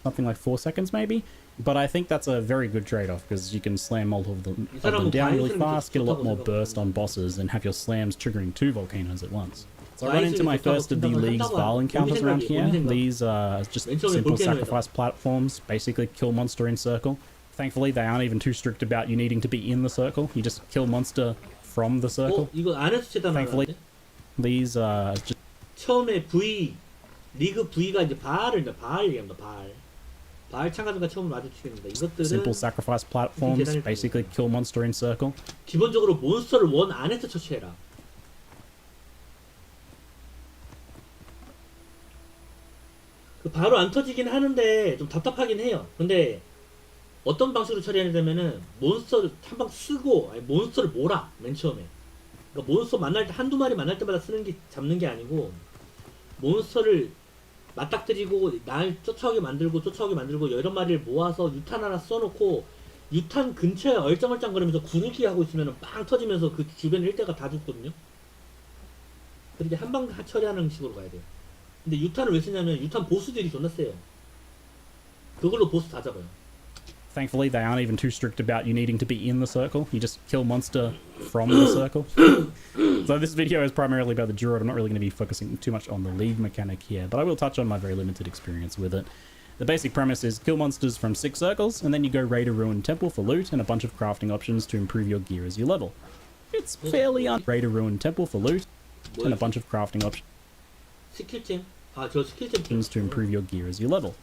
something like 4 seconds maybe, but I think that's a very good trade-off because you can slam multiple of them down really fast, get a lot more burst on bosses, and have your slams triggering 2 volcanoes at once. So I run into my first of the League's Val encounters around here. These are just simple sacrifice platforms, basically kill monster in circle. Thankfully, they aren't even too strict about you needing to be in the circle. You just kill monster from the circle. 이거 안에서 재단하는 Thankfully, these just 처음에 리그 V가 이제 바알 얘기합니다. 바알 참가자가 처음 마주치게 됩니다. 이것들은 simple sacrifice platforms, basically kill monster in circle. 기본적으로 몬스터를 원 안에서 처치해라. 바로 안 터지긴 하는데 좀 답답하긴 해요. 근데 어떤 방식으로 처리해야 되면은 몬스터를 한 방 쓰고 몬스터를 몰아 맨 처음에. 그러니까 몬스터 만날 때 한두 마리 만날 때마다 잡는 게 아니고 몬스터를 맞닥뜨리고 날 쫓아오게 만들고 여러 마리를 모아서 유탄 하나 써놓고 유탄 근처에 얼짱얼짱거리면서 구르기 하고 있으면 빵 터지면서 그 주변 일대가 다 죽거든요. 그렇게 한 방 처리하는 식으로 가야 돼요. 근데 유탄을 왜 쓰냐면 유탄 보스들이 존나 세요. 그걸로 보스 다 잡아요. Thankfully, they aren't even too strict about you needing to be in the circle. You just kill monster from the circle. So this video is primarily about the Druid. I'm not really going to be focusing too much on the league mechanic here, but I will touch on my very limited experience with it. The basic premise is kill monsters from 6 circles, and then you go raid a ruined temple for loot and a bunch of crafting options to improve your gear as you level. It's fairly raid a ruined temple for loot and a bunch of crafting options 스킬잼? 저 스킬잼 to improve your gear as you level.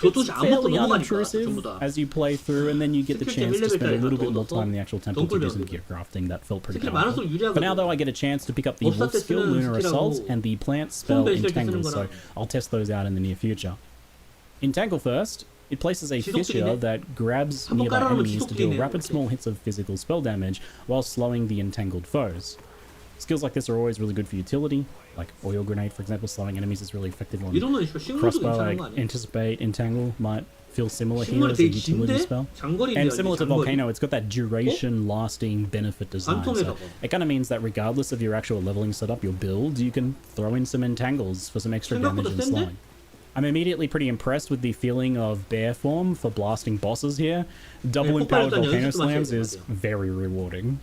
It's It's fairly unintrusive as you play through, and then you get the chance to spend a little bit more time in the actual temple to do some gear crafting. That felt pretty powerful. For now, though, I get a chance to pick up the Wolf skill, Lunar Assault, and the plant spell Entangle, so I'll test those out in the near future. Entangle first, it places a fissure that grabs nearby enemies to deal rapid small hits of physical spell damage while slowing the entangled foes. Skills like this are always really good for utility, like Oil Grenade, for example. Slowing enemies is really effective on crossbow. Like Anticipate, Entangle might feel similar here as a utility spell. And similar to Volcano, it's got that duration-lasting benefit design. So it kind of means that regardless of your actual leveling setup, your build, you can throw in some Entangles for some extra damage and slowing. I'm immediately pretty impressed with the feeling of bear form for blasting bosses here. Double Empowered Volcano Slams is very rewarding.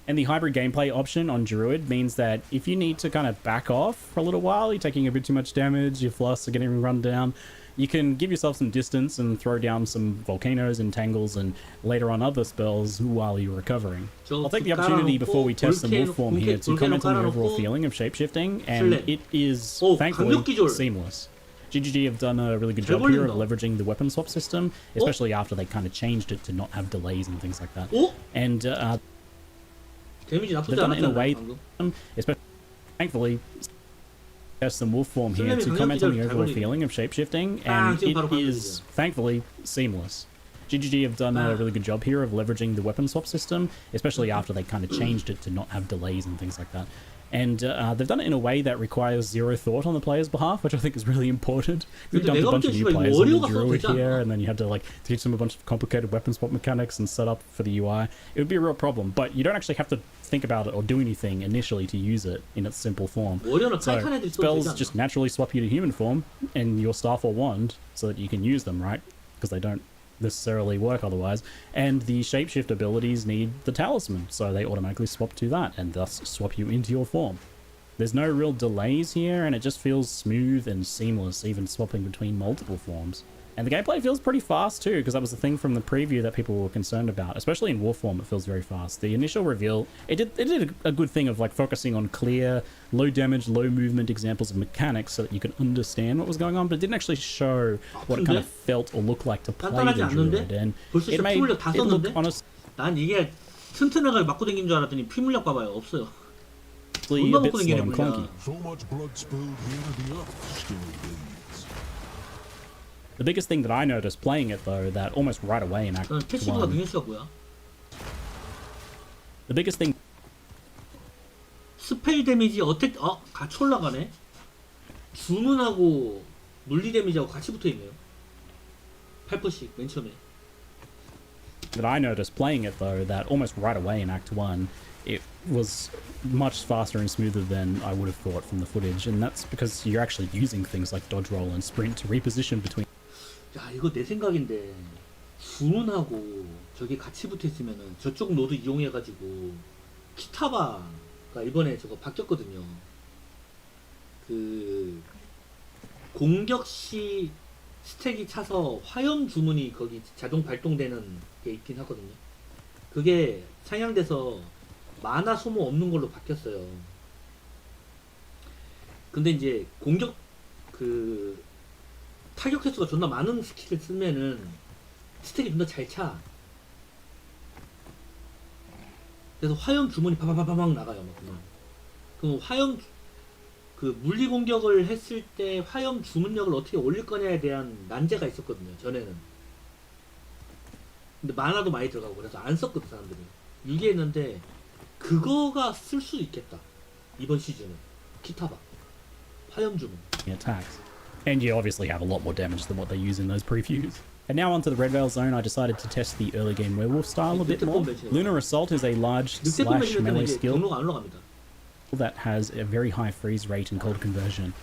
And the hybrid gameplay option on Druid means that if you need to kind of back off for a little while, you're taking a bit too much damage, your flasks are getting run down, you can give yourself some distance and throw down some volcanoes, entangles, and later on other spells while you're recovering. I'll take the opportunity before we test the wolf form here to comment on the overall feeling of shapeshifting, and it is thankfully seamless. GGG have done a really good job here of leveraging the weapon swap system, especially after they kind of changed it to not have delays and things like that. And they've done it in a way, especially thankfully, there's some wolf form here to comment on the overall feeling of shapeshifting, and it is thankfully seamless. GGG have done a really good job here of leveraging the weapon swap system, especially after they kind of changed it to not have delays and things like that. And they've done it in a way that requires zero thought on the player's behalf, which I think is really important. We've dumped a bunch of new players on the Druid here, and then you had to like teach them a bunch of complicated weapon swap mechanics and set up for the UI. It would be a real problem, but you don't actually have to think about it or do anything initially to use it in its simple form. So spells just naturally swap you to human form and your staff or wand so that you can use them, right? Because they don't necessarily work otherwise, and the shapeshift abilities need the talisman, so they automatically swap to that and thus swap you into your form. There's no real delays here, and it just feels smooth and seamless, even swapping between multiple forms. And the gameplay feels pretty fast too, because that was the thing from the preview that people were concerned about. Especially in wolf form, it feels very fast. The initial reveal, it did a good thing of like focusing on clear, low damage, low movement examples of mechanics so that you could understand what was going on, but it didn't actually show what it kind of felt or looked like to play the Druid. And it made it look honest. 난 이게 튼튼하게 맞고 다니는 줄 알았더니 피 물약 봐봐요. 없어요. A bit slow and clunky. So much blood spilled here the earth still bleeds. The biggest thing that I noticed playing it though, that almost right away in Act 1. The biggest thing. 스펠 데미지 어택 같이 올라가네. 주문하고 물리 데미지하고 같이 붙어 있네요. 8%씩 맨 처음에. That I noticed playing it though, that almost right away in Act 1, it was much faster and smoother than I would have thought from the footage, and that's because you're actually using things like dodge roll and sprint to reposition between. 야, 이거 내 생각인데 주문하고 저기 같이 붙어 있으면은 저쪽 노드 이용해가지고 키타바가 이번에 저거 바뀌었거든요. 그 공격 시 스택이 차서 화염 주문이 거기 자동 발동되는 게 있긴 하거든요. 그게 상향돼서 마나 소모 없는 걸로 바뀌었어요. 근데 이제 공격 그 타격 횟수가 존나 많은 스킬을 쓰면은 스택이 존나 잘 차. 그래서 화염 주문이 파파파파막 나가요. 막 그냥. 그럼 화염 그 물리 공격을 했을 때 화염 주문력을 어떻게 올릴 거냐에 대한 난제가 있었거든요. 전에는. 근데 만화도 많이 들어가고 그래서 안 썼거든 사람들이. 유기했는데 그거가 쓸 수 있겠다. 이번 시즌에 키타바 화염 주문. attacks. And you obviously have a lot more damage than what they use in those previews. And now onto the Red Veil Zone, I decided to test the early game werewolf style a bit more. Lunar Assault is a large slash melee skill that has a very high freeze rate and cold conversion.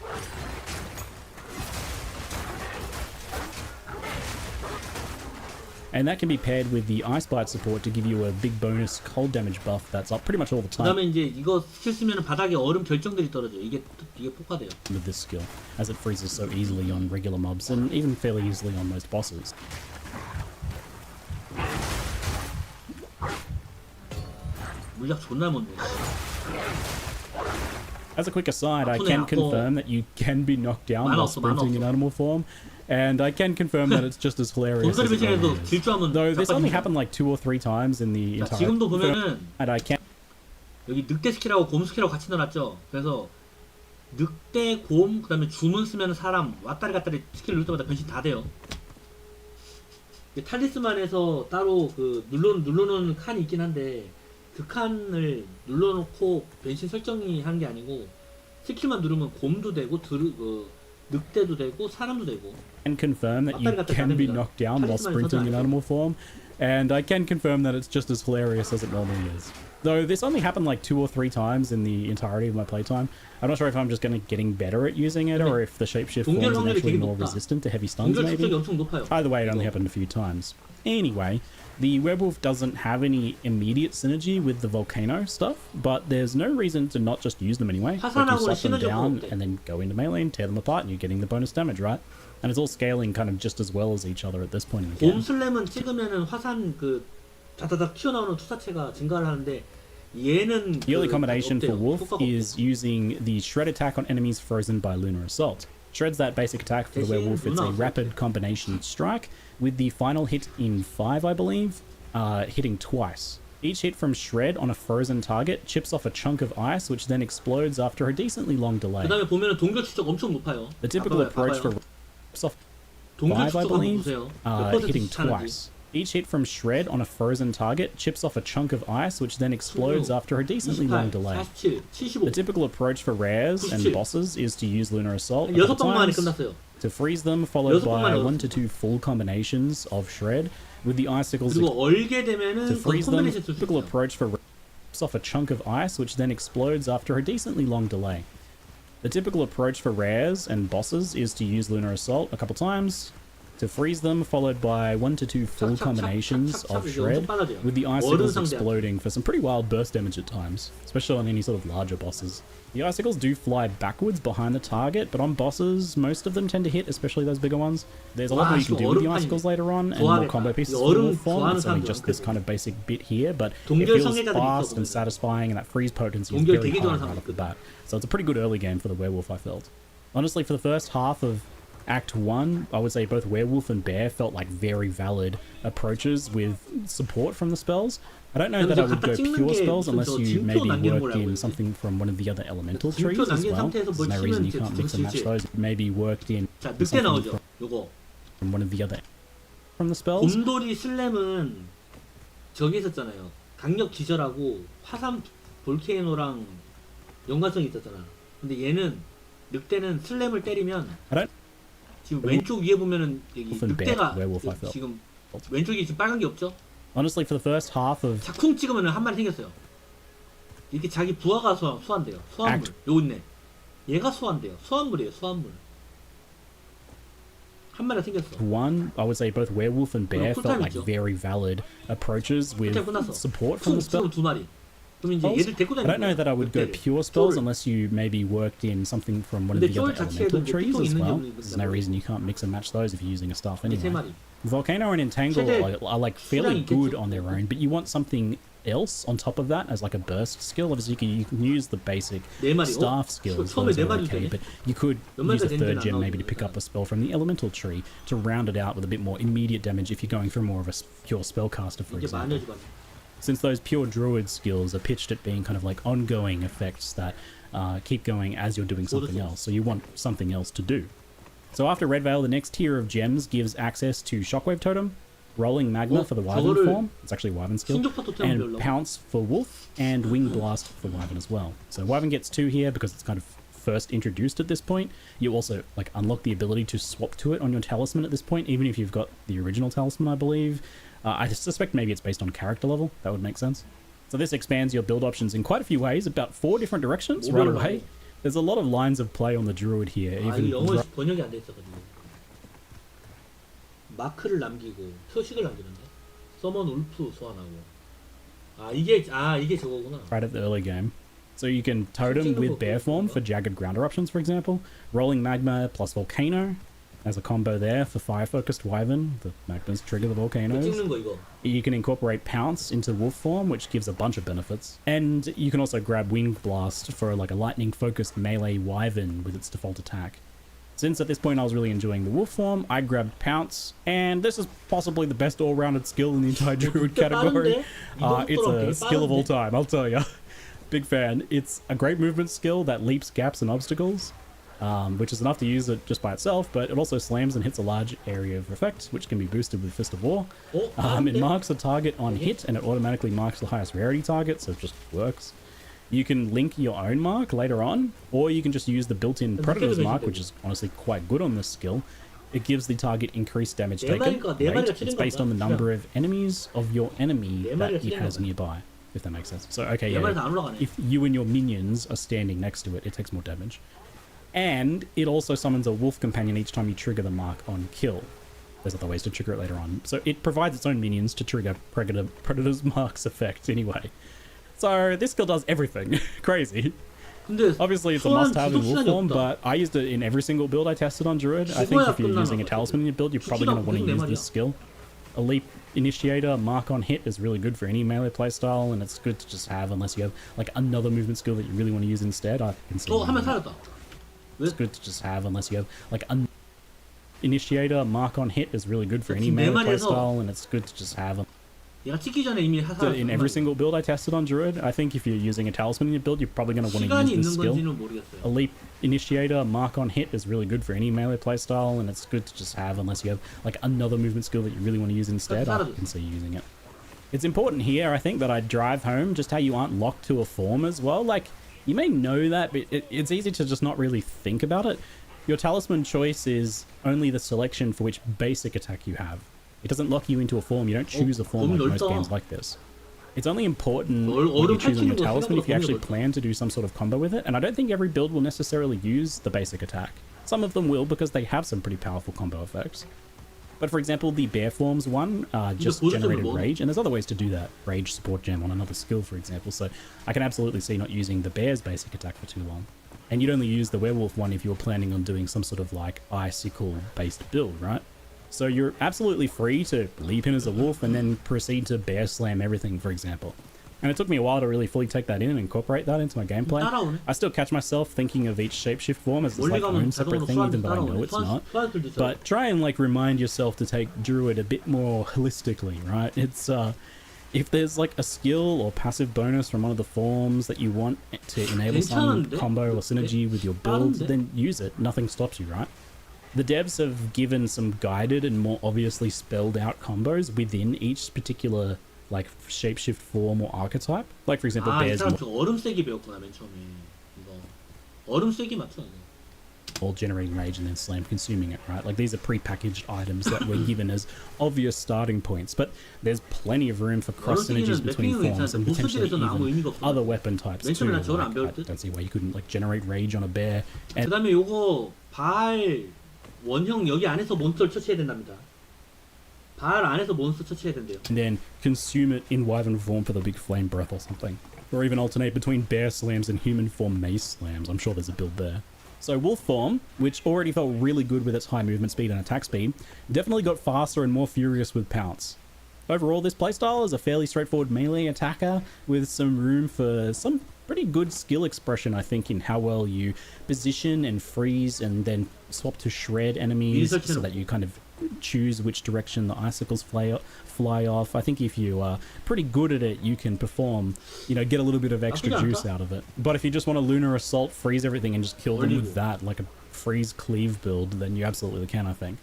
And that can be paired with the Ice Bite support to give you a big bonus cold damage buff that's up pretty much all the time. 그다음에 이제 이거 스킬 쓰면 바닥에 얼음 결정들이 떨어져. 이게 폭파돼요. With this skill, as it freezes so easily on regular mobs and even fairly easily on most bosses. 물약 존나 못내. As a quick aside, I can confirm that you can be knocked down while sprinting in animal form. And I can confirm that it's just as hilarious as it is. Though this only happened like 2 or 3 times in the entire 지금도 보면은 and I can 여기 늑대 스킬하고 곰 스킬하고 같이 넣어놨죠. 그래서 늑대, 곰, 그 다음에 주문 쓰면 사람 왔다리 갔다리 스킬 누를 때마다 변신 다 돼요. 탈리스만에서 따로 그 눌러놓은 칸이 있긴 한데 그 칸을 눌러놓고 변신 설정이 하는 게 아니고 스킬만 누르면 곰도 되고 늑대도 되고 사람도 되고. And confirm that you can be knocked down while sprinting in animal form, and I can confirm that it's just as hilarious as it normally is. Though this only happened like 2 or 3 times in the entirety of my playtime. I'm not sure if I'm just getting better at using it, or if the shapeshift forms are actually more resistant to heavy stuns maybe. Either way, it only happened a few times. Anyway, the werewolf doesn't have any immediate synergy with the volcano stuff, but there's no reason to not just use them anyway. Like you slap them down and then go into melee and tear them apart and you're getting the bonus damage, right? And it's all scaling kind of just as well as each other at this point in the game. 곰 슬램은 찍으면은 화산 그 다다닥 튀어나오는 투사체가 증가를 하는데 얘는 the early combination for Wolf is using the Shred attack on enemies frozen by Lunar Assault. Shred's that basic attack for the werewolf. It's a rapid combination strike with the final hit in 5, I believe, hitting twice. Each hit from Shred on a frozen target chips off a chunk of ice, which then explodes after a decently long delay. 그다음에 보면은 동결 추적 엄청 높아요. The typical approach for off 5, I believe, hitting twice. Each hit from Shred on a frozen target chips off a chunk of ice, which then explodes after a decently long delay. The typical approach for rares and bosses is to use Lunar Assault a couple times to freeze them, followed by 1 to 2 full combinations of Shred with the icicles to freeze them. The typical approach for chips off a chunk of ice, which then explodes after a decently long delay. The typical approach for rares and bosses is to use Lunar Assault a couple times to freeze them, followed by 1 to 2 full combinations of Shred, with the icicles exploding for some pretty wild burst damage at times, especially on any sort of larger bosses. The icicles do fly backwards behind the target, but on bosses, most of them tend to hit, especially those bigger ones. There's a lot more you can do with the icicles later on, and more combo pieces for the Wolf form. It's only just this kind of basic bit here, but it feels fast and satisfying, and that freeze potency is very high right off the bat. So it's a pretty good early game for the werewolf, I felt. Honestly, for the first half of Act 1, I would say both Werewolf and Bear felt like very valid approaches with support from the spells. I don't know that I would go pure spells unless you maybe worked in something from one of the other elemental trees as well. There's no reason you can't mix and match those. Maybe worked in something from one of the other from the spells. 곰돌이 슬램은 저기 있었잖아요. 강력 기절하고 화산 볼케이노랑 연관성이 있었잖아. 근데 얘는 늑대는 슬램을 때리면 지금 왼쪽 위에 보면은 여기 늑대가 지금 왼쪽에 지금 빨간 게 없죠? Honestly, for the first half of 자쿵 찍으면 한 마리 생겼어요. 이렇게 자기 부하가 소환돼요. 소환물. 요거 있네. 얘가 소환돼요. 소환물이에요. 소환물. 한 마리 생겼어. One, I would say both Werewolf and Bear felt like very valid approaches with support from the spell. 두 마리. 그럼 이제 얘들 데리고 I 다니는 don't know that I would go 그때 pure spells 소울. unless you maybe worked in something from one of 근데 the other 소울 자체에도 elemental 이제 trees 피통 as 있는지 well. 없는지 There's no reason you can't mix and match those if you're using a staff 이게 세 anyway. 마리. Volcano and Entangle 최대 are like fairly 수량이 good 있겠죠? on their own, but you want something else on top of that as like a burst skill. Obviously, you can use the basic 네 마리. staff skills, 처음에 those 네 are 마리 okay, 되네. but you could 몇 use a 마리가 third 되는지는 gem 안 maybe to pick up 나오니까. a spell from the elemental tree to round it out with a bit more immediate damage if you're going for more of a pure spellcaster, for 이게 example. 마녀 집안. Since those pure druid skills are pitched at being kind of like ongoing effects that keep going as you're doing something else, so you want something else to do. So after Red Veil, the next tier of gems gives access to Shockwave Totem, Rolling Magma for the Wyvern form, it's actually Wyvern skill, and Pounce for Wolf, and Wing Blast for Wyvern as well. So Wyvern gets 2 here because it's kind of first introduced at this point. You also like unlock the ability to swap to it on your talisman at this point, even if you've got the original talisman, I believe. I suspect maybe it's based on character level. That would make sense. So this expands your build options in quite a few ways, about 4 different directions right away. There's a lot of lines of play on the druid here. 아, Even 이 영어 번역이 안 돼 있어가지고. 마크를 남기고 표식을 남기는데. 서먼 울프 소환하고. 이게 저거구나. right at the early game. So you can totem with bear form for jagged ground eruptions, for example. Rolling magma plus volcano as a combo there for fire-focused wyvern. The magmas trigger the volcanoes. 찍는 거 이거. You can incorporate pounce into wolf form, which gives a bunch of benefits. And you can also grab wing blast for like a lightning-focused melee wyvern with its default attack. Since at this point I was really enjoying the wolf form, I grabbed pounce, and this is possibly the best all-rounded skill in the entire druid category. It's a skill of all time, I'll tell you. Big fan. It's a great movement skill that leaps gaps and obstacles, which is enough to use it just by itself, but it also slams and hits a large area of effect, which can be boosted with Fist of War. It marks a target on hit, and it automatically marks the highest rarity target, so it just works. You can link your own mark later on, or you can just use the built-in Predator's mark, which is honestly quite good on this skill. It gives the target increased damage taken rate. It's based on the number of enemies of your enemy that it has nearby, if that makes sense. So, okay, yeah, if you and your minions are standing next to it, it takes more damage. And it also summons a wolf companion each time you trigger the mark on kill. There's other ways to trigger it later on. So it provides its own minions to trigger Predator's mark's effect anyway. So this skill does everything. Crazy. Obviously it's a must-have in wolf form, but I used it in every single build I tested on Druid. I think if you're using a talisman in your build, you're probably going to want to use this skill. Elite Initiator, mark on hit is really good for any melee playstyle, and it's good to just have unless you have like another movement skill that you really want to use instead. I can see it's good to just have unless you have like Initiator, mark on hit is really good for any melee playstyle, and it's good to just have in every single build I tested on Druid. I think if you're using a talisman in your build, you're probably going to want to use this skill. Elite Initiator, mark on hit is really good for any melee playstyle, and it's good to just have unless you have like another movement skill that you really want to use instead. I can see you using it. It's important here, I think, that I drive home just how you aren't locked to a form as well. Like, you may know that, but it's easy to just not really think about it. Your talisman choice is only the selection for which basic attack you have. It doesn't lock you into a form. You don't choose a form like most games like this. It's only important when you're choosing your talisman if you actually plan to do some sort of combo with it, and I don't think every build will necessarily use the basic attack. Some of them will because they have some pretty powerful combo effects. But for example, the bear forms one just generated rage, and there's other ways to do that. Rage support gem on another skill, for example, so I can absolutely see not using the bear's basic attack for too long. And you'd only use the werewolf one if you were planning on doing some sort of like icicle based build, right? So you're absolutely free to leap in as a wolf and then proceed to bear slam everything, for example. And it took me a while to really fully take that in and incorporate that into my gameplay. I still catch myself thinking of each shapeshift form as this like own separate thing, even though I know it's not. But try and like remind yourself to take Druid a bit more holistically, right? It's if there's like a skill or passive bonus from one of the forms that you want to enable some combo or synergy with your build, then use it. Nothing stops you, right? The devs have given some guided and more obviously spelled out combos within each particular like shapeshift form or archetype. Like for example, bears all generating rage and then slam consuming it, right? Like these are pre-packaged items that were given as obvious starting points, but there's plenty of room for cross synergies between forms and potentially even other weapon types too. Like, I don't see why you couldn't like generate rage on a bear. And 그다음에 요거 발 원형 여기 안에서 몬스터를 처치해야 된답니다. 발 안에서 몬스터 처치해야 된대요. And then consume it in wyvern form for the big flame breath or something. or even alternate between bear slams and human form mace slams. I'm sure there's a build there. So wolf form, which already felt really good with its high movement speed and attack speed, definitely got faster and more furious with pounce. Overall, this playstyle is a fairly straightforward melee attacker with some room for some pretty good skill expression, I think, in how well you position and freeze and then swap to shred enemies so that you kind of choose which direction the icicles fly off. I think if you are pretty good at it, you can perform, you know, get a little bit of extra juice out of it. But if you just want to Lunar Assault, freeze everything and just kill them with that, like a freeze cleave build, then you absolutely can, I think.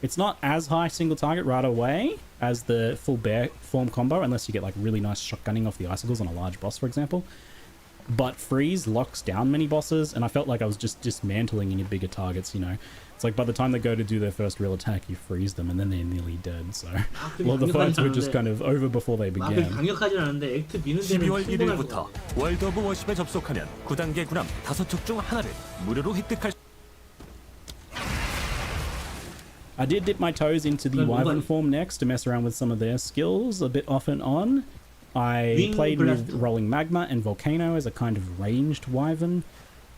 It's not as high single target right away as the full bear form combo, unless you get like really nice shotgunning off the icicles on a large boss, for example. But freeze locks down many bosses, and I felt like I was just dismantling any bigger targets, you know. It's like by the time they go to do their first real attack, you freeze them and then they're nearly dead, so a lot of the fights were just kind of over before they began. 12월 1일부터 월드 오브 워십에 접속하면 9단계 군함 5척 중 하나를 무료로 획득할 I did dip my toes into the Wyvern form next to mess around with some of their skills a bit off and on. I played with Rolling Magma and Volcano as a kind of ranged Wyvern.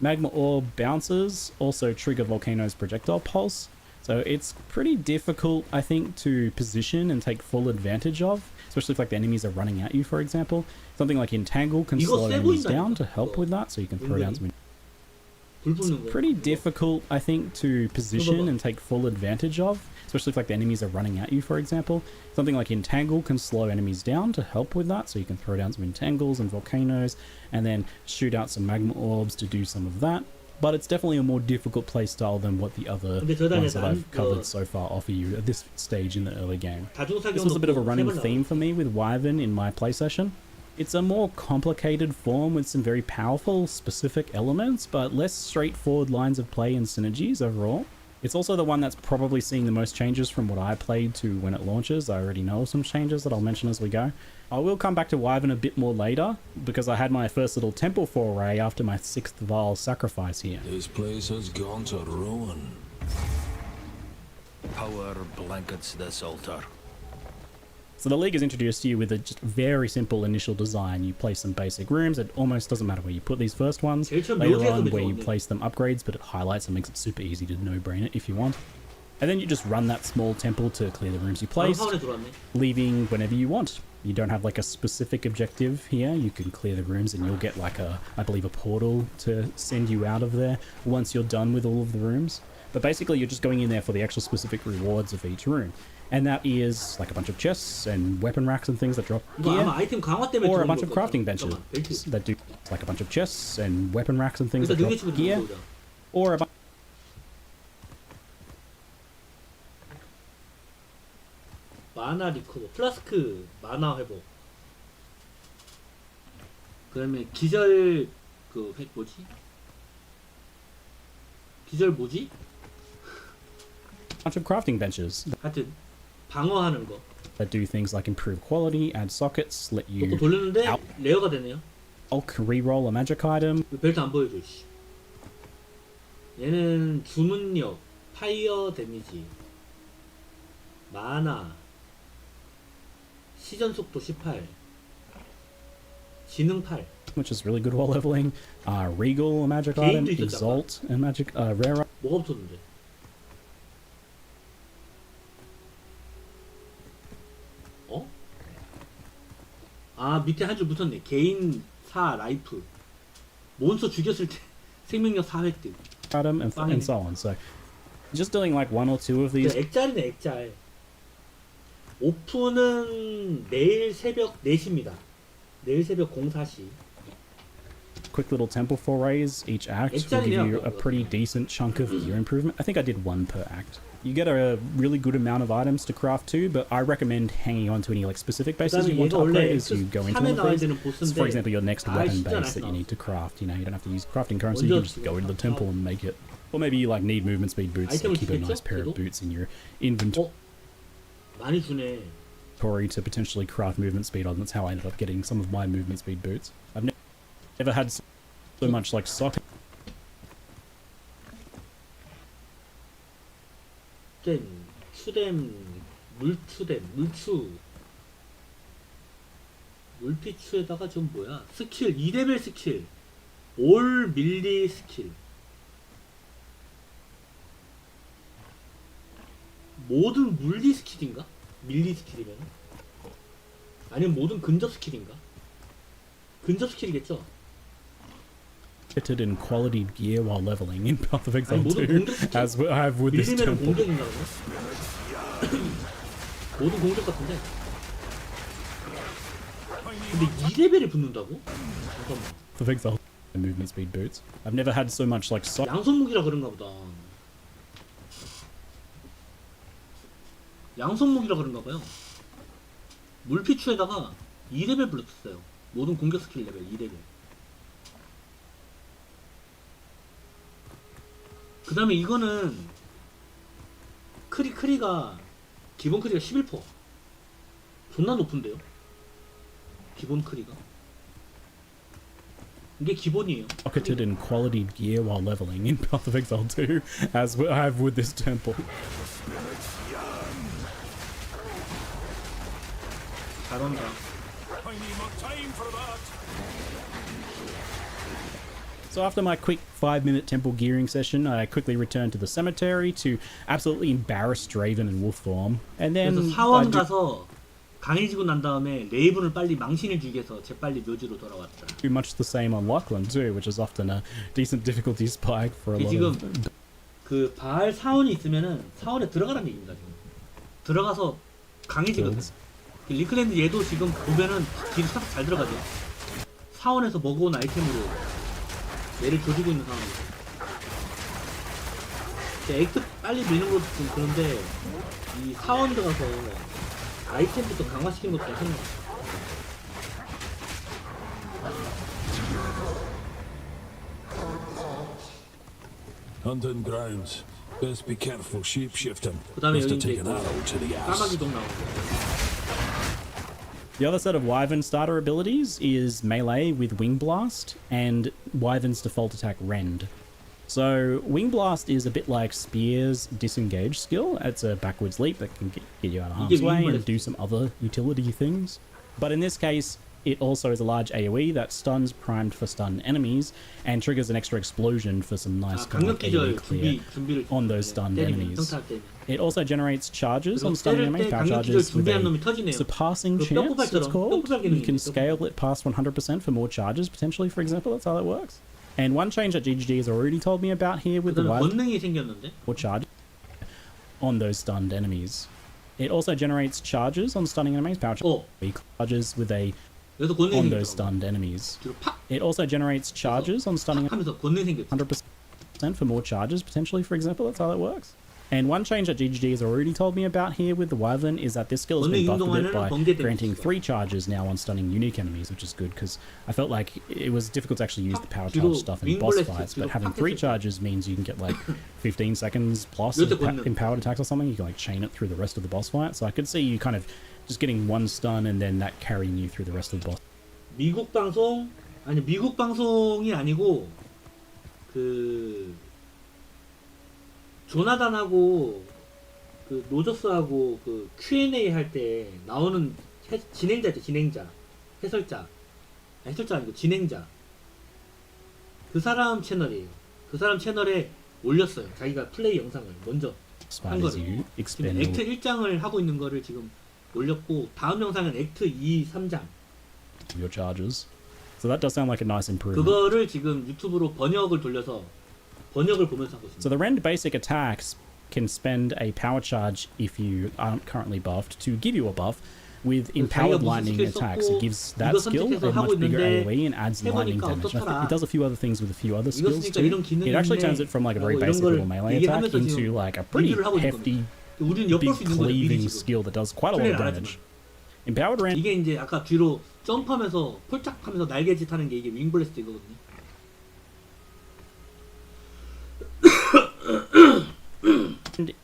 Magma Orb bounces also trigger Volcano's projectile pulse, so it's pretty difficult, I think, to position and take full advantage of, especially if like the enemies are running at you, for example. Something like Entangle can slow enemies down to help with that, so you can throw down some... It's pretty difficult, I think, to position and take full advantage of, especially if like the enemies are running at you, for example. Something like Entangle can slow enemies down to help with that, so you can throw down some Entangles and Volcanoes, and then shoot out some Magma Orbs to do some of that. But it's definitely a more difficult playstyle than what the other ones that I've covered so far offer you at this stage in the early game. This was a bit of a running theme for me with Wyvern in my play session. It's a more complicated form with some very powerful, specific elements, but less straightforward lines of play and synergies overall. It's also the one that's probably seeing the most changes from what I played to when it launches. I already know some changes that I'll mention as we go. I will come back to Wyvern a bit more later, because I had my first little temple foray after my 6th Vaal sacrifice here. This place has gone to ruin. Power blankets this altar. So the League is introduced to you with a just very simple initial design. You place some basic rooms. It almost doesn't matter where you put these first ones. Later on, where you place them upgrades, but it highlights and makes it super easy to no-brain it if you want. And then you just run that small temple to clear the rooms you placed, leaving whenever you want. You don't have like a specific objective here. You can clear the rooms and you'll get like a, I believe, a portal to send you out of there once you're done with all of the rooms. But basically you're just going in there for the actual specific rewards of each room. And that is like a bunch of chests and weapon racks and things that drop gear, or a bunch of crafting benches that do like a bunch of chests and weapon racks and things that drop gear, or a bunch 마나 리커버, 플라스크 마나 회복. 그다음에 기절 그 뭐지? 기절 뭐지? bunch of crafting benches 하여튼 방어하는 거. that do things like improve quality, add sockets, let you 돌렸는데 레어가 되네요. reroll a magic item. 벨트 안 보여줘. 씨. 얘는 주문력, 파이어 데미지, 마나, 시전 속도 18, 지능 8. Which is really good while leveling. Regal, a magic item. Exalt, a magic rare. 뭐가 붙었는데? 어? 아 밑에 한 줄 붙었네. 개인 4 라이프. 몬스터 죽였을 때 생명력 4 획득. Item and so on. So just doing like one or two of these. 액짤이네 액짤. 오픈은 내일 새벽 4시입니다. 내일 새벽 04시. Quick little temple forays each act will give you a pretty decent chunk of gear improvement. I think I did one per act. You get a really good amount of items to craft too, but I recommend hanging on to any like specific bases you want to upgrade as you go into one of these. So for example, your next weapon base that you need to craft, you know, you don't have to use crafting currency, you can just go into the temple and make it. Or maybe you like need movement speed boots, so keep a nice pair of boots in your inventory 많이 주네. to potentially craft movement speed on. That's how I ended up getting some of my movement speed boots. I've never had so much like sock. 추뎀, 물추뎀, 물추 물피추에다가 좀 뭐야 스킬 2레벨 스킬 올 밀리 스킬 모든 물리 스킬인가? 밀리 스킬이면 아니면 모든 근접 스킬인가? 근접 스킬이겠죠? Fitted in quality gear while leveling in Path of 아니 Exile 모든 2, 공격 스킬 as I have with this 밀리면은 temple. 공격인가 그러면? 모든 공격 같은데 근데 2레벨이 붙는다고? 잠깐만 Path of Exile movement speed boots. I've never had so much like 양손무기라 그런가 보다 양손무기라 그런가 봐요 물피추에다가 2레벨 불렀어요 모든 공격 스킬 레벨 2레벨 그 다음에 이거는 크리가 기본 크리가 11% 존나 높은데요 기본 크리가 이게 기본이에요 pocketed in quality gear while leveling in Path of Exile 2, as I have with this temple. 잘한다 I need more time for that. So after my quick 5-minute temple gearing session, I quickly returned to the cemetery to absolutely embarrass Draven in wolf form, and then 그래서 사원 가서 강해지고 난 다음에 레이븐을 빨리 망신을 주기 위해서 재빨리 묘지로 돌아왔다 do much the same on Lachlan too, which is often a decent difficulty spike for a lot 지금 of... 그 바알 사원이 있으면은 사원에 들어가라는 얘기입니다 지금 들어가서 강해지거든 리클랜드 얘도 지금 보면은 딜 살짝 잘 들어가죠 사원에서 먹어온 아이템으로 얘를 조지고 있는 상황이죠 액트 빨리 밀는 것도 좀 그런데 이 사원 들어가서 아이템부터 강화시키는 것도 생각 Hunting grounds. Best be careful shapeshifting. 그 다음에 Best 여기 to 이제 take an arrow to the ass. 까마귀 동 나오고 The other set of Wyvern starter abilities is melee with Wing Blast and Wyvern's default attack Rend. So Wing Blast is a bit like Spear's disengage skill. It's a backwards leap that can get you out of harm's way and do some other utility things. But in this case, it also is a large AoE that stuns primed for stun enemies and triggers an extra explosion for some nice kind of AoE clear on those stunned enemies. It also generates charges on stunning enemies, power charges with a surpassing chance, it's called. You can scale it past 100% for more charges, potentially, for example. That's how that works. And one change that GGG has already told me about here with the more charges on those stunned enemies. It also generates charges on stunning enemies, power charges with a on those stunned enemies. It also generates charges on stunning 100% for more charges, potentially, for example. That's how that works. And one change that GGG has already told me about here with the Wyvern is that this skill has been buffed a bit by granting 3 charges now on stunning unique enemies, which is good, because I felt like it was difficult to actually use the power charge stuff in boss fights, but having 3 charges means you can get like 15 seconds plus of empowered attacks or something. You can like chain it through the rest of the boss fight, so I could see you kind of just getting 1 stun and then that carrying you through the rest of the boss. 미국 방송 아니 미국 방송이 아니고 그 조나단하고 그 노저스하고 그 Q&A 할 때 나오는 진행자죠. 진행자 해설자 아니고 진행자 그 사람 채널이에요. 그 사람 채널에 올렸어요. 자기가 플레이 영상을 먼저 한 거를 지금 엑트 1장을 하고 있는 거를 지금 올렸고 다음 영상은 엑트 2, 3장 Your charges. So that does sound like a nice improvement. 그거를 지금 유튜브로 번역을 돌려서 번역을 보면서 하고 있습니다. So the Rend basic attacks can spend a power charge if you aren't currently buffed to give you a buff. With empowered lightning attacks, it gives that skill a much bigger AoE and adds lightning damage. It does a few other things with a few other skills too. It actually turns it from like a very basic little melee attack into like a pretty hefty, big cleaving skill that does quite a lot of damage. Empowered Rend. 이게 이제 아까 뒤로 점프하면서 폴짝하면서 날개짓 하는 게 이게 윙블래스트 이거거든요.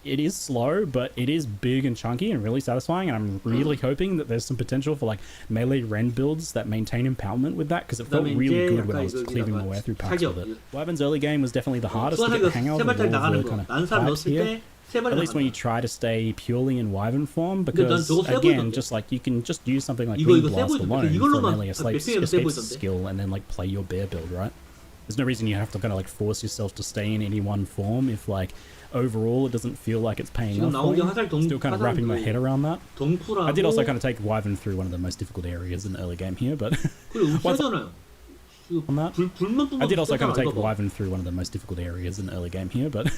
It is slow, but it is big and chunky and really satisfying, and I'm really hoping that there's some potential for like melee Rend builds that maintain empowerment with that, because it felt really good when I was cleaving my way through packs with it. Wyvern's early game was definitely the hardest to get the hang of all the kind of fights here. 세 발에 At least when you 나간다. try to stay purely in Wyvern form, 근데 난 because 저거 세 again, 보이던데? just like you can just use something like 이거 Green 세 Blast 보이던데? alone for 이걸로만 melee escapes 세 보이던데? skill, and then like play your bear build, right? There's no reason you have to kind of like force yourself to stay in any one form if like overall it doesn't feel like it's paying 지금 off for 나온 게 you. 화살 Still kind of wrapping my head around that. 덩쿨하고 I did also kind of take Wyvern through one of the most difficult areas in the early game here, but 그리고 once 세잖아요. on that. 불만 I did also kind of take 봐봐. Wyvern through one of the most difficult areas in the early game here, but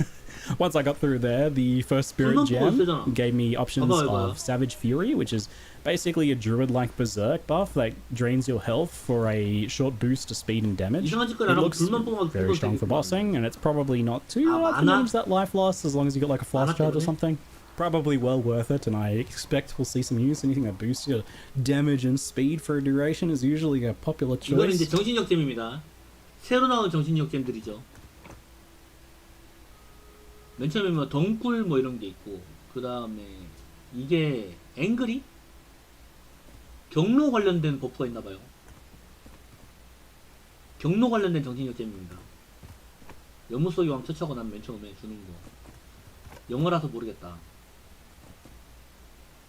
once I got through there, the first Spirit 불만 Gem 세잖아. gave me options 봐봐요. of Savage Fury, which is basically a Druid-like Berserk buff that drains your health for a short boost to speed and damage. 이상한 짓거리 It 안 하고 looks 불만 뽑아서 very strong for bossing, and it's probably not too 아, hard to 많아? manage that life loss as long as you got like a flash 많아 charge or 때문에? something. Probably well worth it, and I expect we'll see some use. Anything that boosts your damage and speed for a duration is usually a popular 이거는 이제 choice. 정신력 잼입니다. 새로 나온 정신력 잼들이죠. 맨 처음에 뭐 덩굴 뭐 이런 게 있고, 그 다음에 이게 앵그리? 경로 관련된 버프가 있나봐요. 경로 관련된 정신력 잼입니다. 연무 속의 왕 처치하고 난 맨 처음에 주는 거. 영어라서 모르겠다.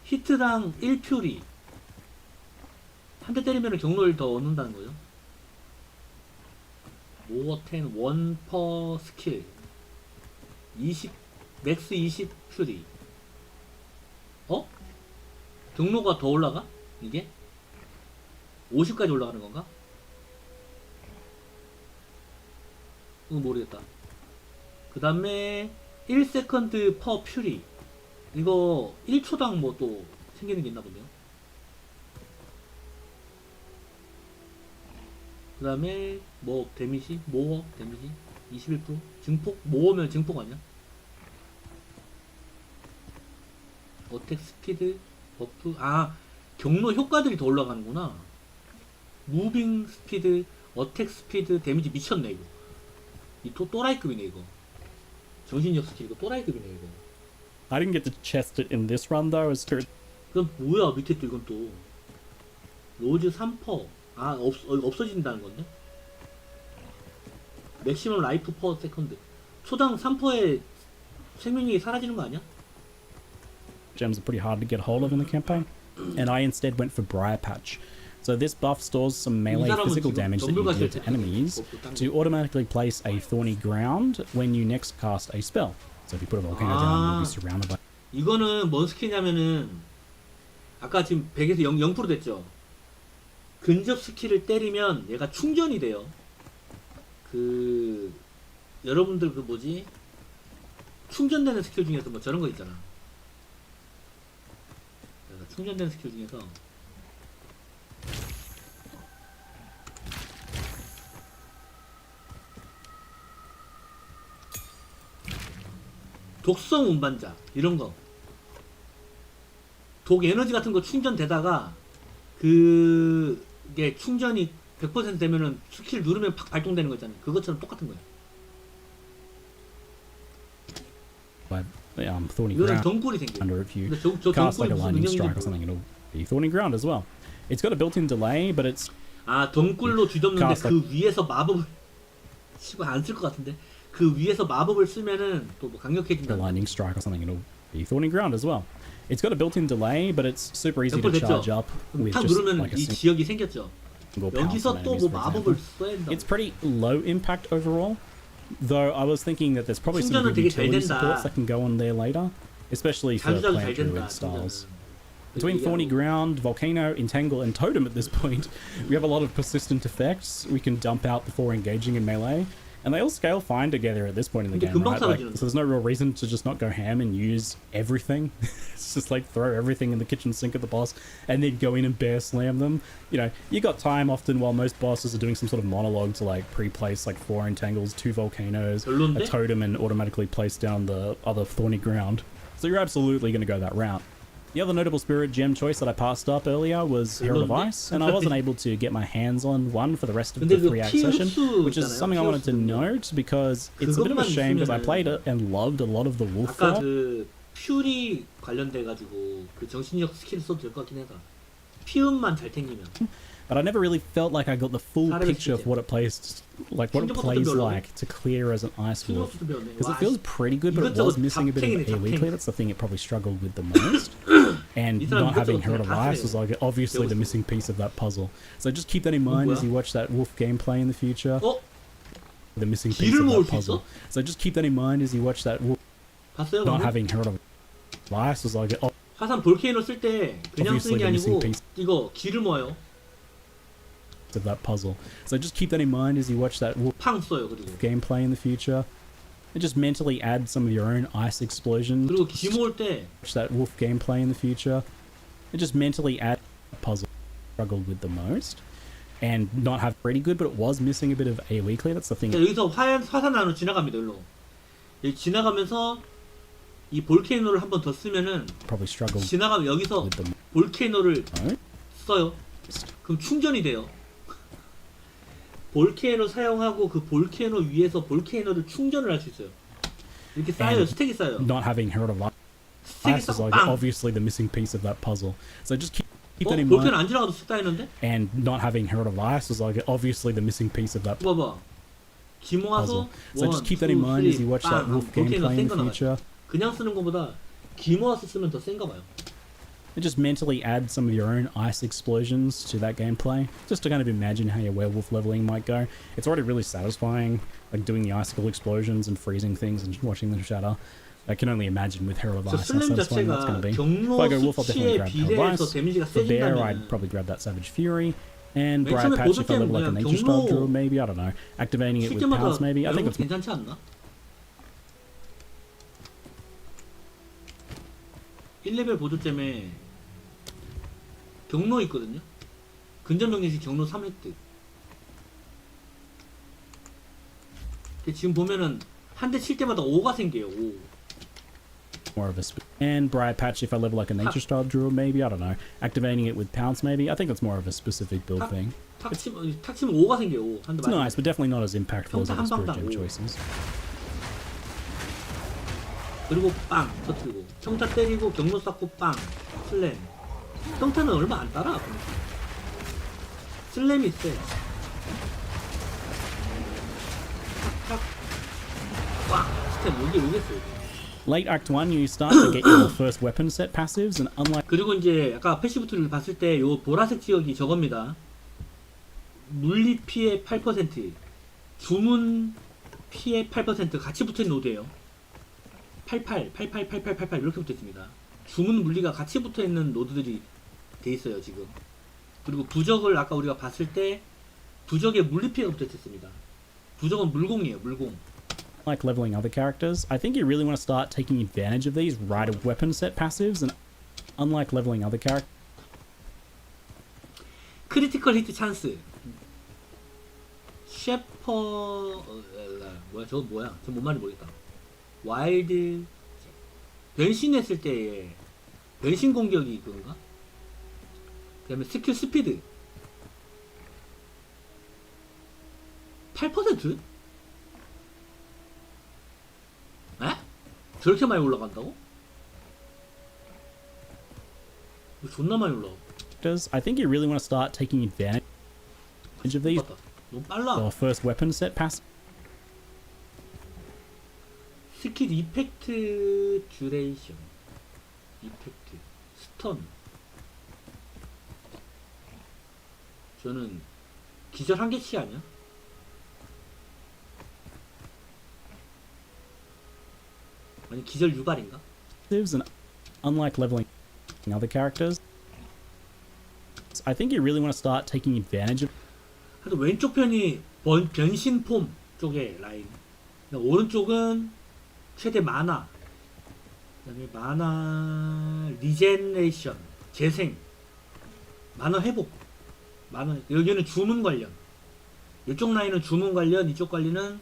히트당 1퓨리. 한 대 때리면 경로를 더 얻는다는 거죠. 모어 10 1 per 스킬 20 맥스 20 퓨리. 어? 경로가 더 올라가? 이게? 50까지 올라가는 건가? 모르겠다. 그 다음에 1세컨드 퍼 퓨리. 이거 1초당 뭐 또 생기는 게 있나 본데요. 그 다음에 뭐 데미지? 모어 데미지 21% 증폭? 모어면 증폭 아니야? 어택 스피드 버프. 아, 경로 효과들이 더 올라가는구나. 무빙 스피드, 어택 스피드, 데미지 미쳤네 이거. 이 또라이급이네 이거. 정신력 스킬 이거 또라이급이네 이거. I didn't get to test it in this run though, as to 그럼 뭐야 밑에 또 이건 또 로즈 3퍼. 아, 없어진다는 건데? 맥시멈 라이프 퍼 세컨드. 초당 3퍼에 생명력이 사라지는 거 아니야? gems are pretty hard to get hold of in the campaign, and I instead went for Briar Patch. So this buff stores some melee physical damage that you deal to enemies to automatically place a thorny ground when you next cast a spell. So if you put a volcano down, you'll be surrounded by. 이거는 뭔 스킬이냐면은 아까 지금 100에서 0% 됐죠. 근접 스킬을 때리면 얘가 충전이 돼요. 그 여러분들 그 뭐지? 충전되는 스킬 중에서 뭐 저런 거 있잖아. 충전되는 스킬 중에서 독성 운반자 이런 거, 독 에너지 같은 거 충전되다가 그게 충전이 100% 되면은 스킬 누르면 팍 발동되는 거 있잖아요. 그것처럼 똑같은 거예요. Thorny 이거는 ground 덩굴이 생겨. under if you 근데 저 cast like 덩굴이 a 무슨 lightning 능력인지 strike or something, it'll be thorny ground as well. It's got a built-in delay, but it's 아, 덩굴로 뒤덮는데 cast 그 위에서 마법을 치고 안 쓸 것 같은데 그 위에서 마법을 쓰면은 또 뭐 a 강력해진다. lightning strike or something, it'll be thorny ground as well. It's got a built-in delay, but it's super easy to charge up with 탁 just 누르면 like a 이 지역이 생겼죠. single pounce 여기서 on 또 enemies, 뭐 for 마법을 example. 써야 된다. It's pretty low impact overall, though I was thinking that there's probably some 충전은 good 되게 잘 utility 된다. supports that can go on there later, especially for 자주자주 잘 plant 된다. druid styles. 충전은. Between Thorny Ground, Volcano, Entangle, and Totem at this point, we have a lot of persistent effects we can dump out before engaging in melee, and they all scale fine together at this point in the 근데 game, 금방 right? Like, 사라지는데. so there's no real reason to just not go ham and use everything. It's just like throw everything in the kitchen sink at the boss, and then go in and bear slam them. You know, you got time often while most bosses are doing some sort of monologue to like pre-place like 4 Entangles, 2 Volcanoes, 별론데? a Totem, and automatically place down the other Thorny Ground. So you're absolutely going to go that route. The other notable spirit gem choice that I passed up earlier was Herald of Ice, and I wasn't able to get my hands on one for the rest of the 근데 그 3-act 피 session, 흡수 which is 있잖아요. something I 피 wanted to 흡수. note because it's a bit of a 그것만 shame because I 있으면은 played it and loved a lot of the wolf 아까 form. 그 퓨리 관련돼 가지고 그 정신력 스킬 써도 될 것 같긴 하다. 피음만 잘 탱기면. but I never really felt like I got the full picture of what it plays, like what it plays like to clear as an ice wolf. Because it feels pretty good, but it was missing a bit of AoE clear. That's the thing it probably struggled with the most. And not having Herald of Ice was like obviously the missing piece of that puzzle. So just keep that in mind as you watch that wolf gameplay in the future. The missing piece of that puzzle. So just keep that in mind as you watch that wolf. Not having Herald of Ice was like 화산 볼케이노 쓸 때 그냥 쓰는 게 아니고 이거 기를 모아요. Of that puzzle. So just keep that in mind as you watch that wolf 팡 써요. 그리고 gameplay in the future. And just mentally add some of your own ice explosions. 그리고 기 모을 때 watch that wolf gameplay in the future. And just mentally add a puzzle struggled with the most. And not have pretty good, but it was missing a bit of AoE clear. That's the thing. 여기서 화산 안으로 지나갑니다. 일로. 여기 지나가면서 이 볼케이노를 한 번 더 쓰면은 probably struggled. 지나가면 여기서 볼케이노를 써요. 그럼 충전이 돼요. 볼케이노 사용하고 그 볼케이노 위에서 볼케이노를 충전을 할 수 있어요. 이렇게 쌓여요. 스택이 쌓여요. Not having Herald of Ice is like obviously the missing piece of that puzzle. So just keep that in mind. 볼케이노 안 지나가도 쌓이는데? And not having Herald of Ice is like obviously the missing piece of that 봐봐. 기 모아서 So just keep that in mind as you watch that wolf gameplay in the future. 그냥 쓰는 것보다 기 모아서 쓰면 더 센가 봐요. And just mentally add some of your own ice explosions to that gameplay, just to kind of imagine how your werewolf leveling might go. It's already really satisfying, like doing the icicle explosions and freezing things and watching them shatter. I can only imagine with Herald of Ice how satisfying that's going to be. If I go wolf, I'll definitely grab Herald of Ice. For bear, I'd probably grab that Savage Fury. And Briar Patch if I level like a nature style druid, maybe, I don't know. Activating it with powers, maybe. I think it's 괜찮지 않나? 1레벨 보조잼에 경로 있거든요. 근접명령시 경로 3획득. 지금 보면은 한 대 칠 때마다 5가 생겨요. 5. more of a and Briar Patch if I level like a nature style druid, maybe, I don't know. Activating it with pounce, maybe. I think that's more of a specific build thing. 탁 치면 5가 생겨요. 5. It's nice, but definitely not as impactful as other spirit gem choices. 그리고 빵 터뜨리고 평타 때리고 경로 쌓고 빵 슬램. 평타는 얼마 안 따라. 슬램이 세. 탁탁 빵 스텝 여기 오겠어요. Late Act 1, you start to get your first weapon set passives, and unlike 그리고 이제 아까 패시브 툴을 봤을 때 요 보라색 지역이 저겁니다. 물리 피해 8%, 주문 피해 8% 같이 붙은 노드예요. 88, 88, 88, 88 이렇게 붙어 있습니다. 주문 물리가 같이 붙어 있는 노드들이 돼 있어요 지금. 그리고 부적을 아까 우리가 봤을 때 부적에 물리 피해가 붙어 있습니다. 부적은 물공이에요, 물공. like leveling other characters, I think you really want to start taking advantage of these right of weapon set passives, and unlike leveling other characters. 크리티컬 히트 찬스. 셰퍼 뭐야 저거 뭐야? 저 뭔 말인지 모르겠다. 와일드 변신했을 때의 변신 공격이 그건가? 그 다음에 스킬 스피드 8%? 에? 저렇게 많이 올라간다고? 존나 많이 올라가. I think you really want to start taking advantage of these. 너무 빨라. Your first weapon set pass. 스킬 이펙트 듀레이션 이펙트 스턴. 저는 기절 한 개치 아니야? 아니 기절 유발인가? And unlike leveling other characters, I think you really want to start taking advantage of. 하여튼 왼쪽 편이 변신 폼 쪽에 라인. 오른쪽은 최대 마나. 그다음에 마나 리제네이션 재생. 마나 회복. 마나 여기는 주문 관련. 이쪽 라인은 주문 관련, 이쪽 관리는